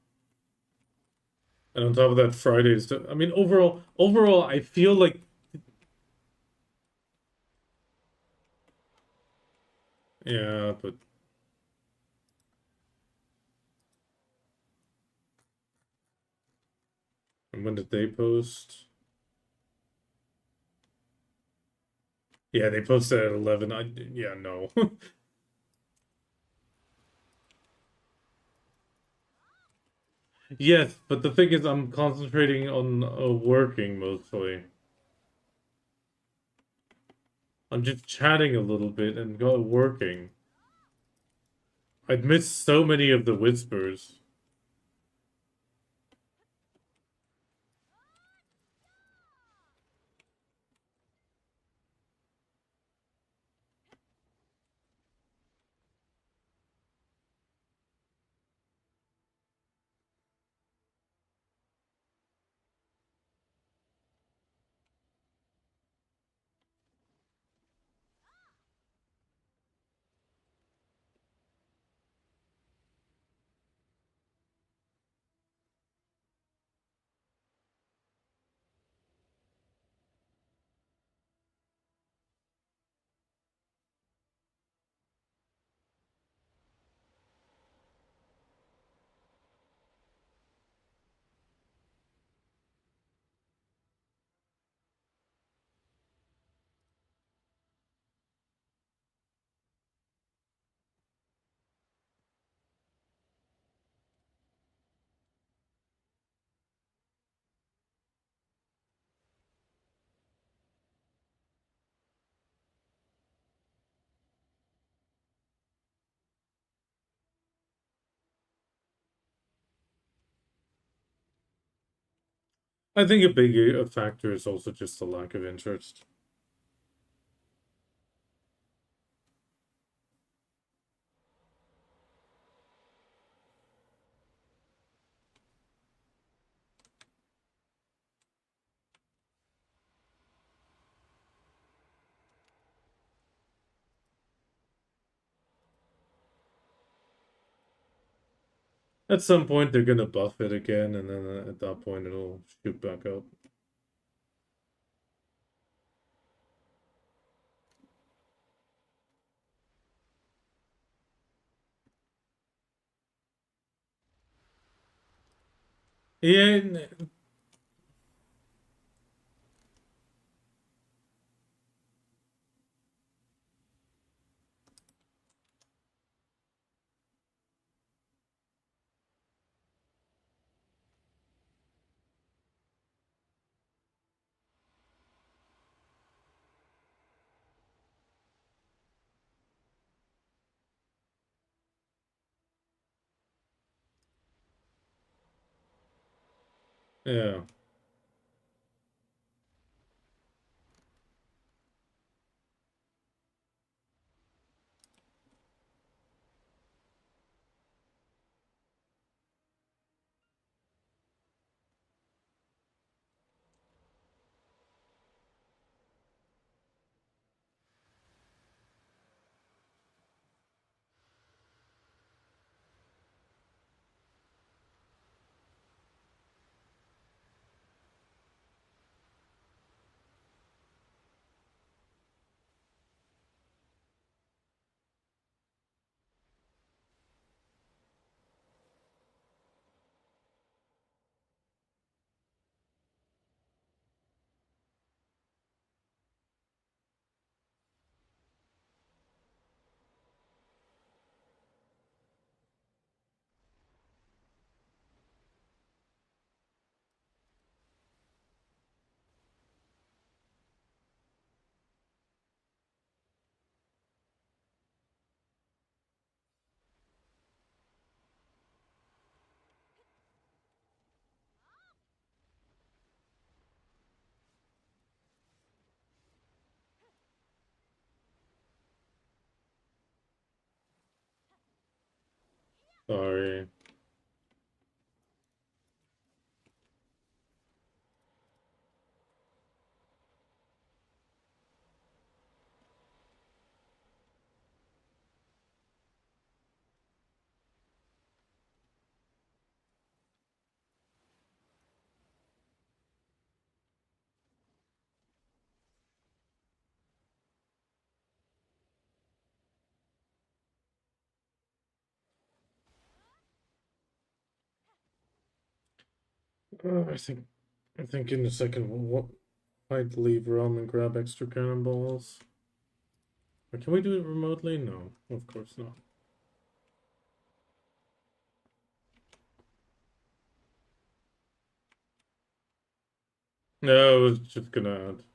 And on top of that, Fridays. I mean, overall, I feel like yeah, but and when did they post? Yeah, they posted at 11. Yeah, no. Yes, but the thing is, I'm concentrating on working mostly. I'm just chatting a little bit and go working. I'd missed so many of the whispers. I think a big factor is also just the lack of interest. At some point, they're gonna buff it again, and then at that point, it'll shoot back up. Yeah, yeah. Sorry. I think in a second what I'd leave Rom and grab extra cannonballs. Or can we do it remotely? No, of course not. No, I was just gonna add.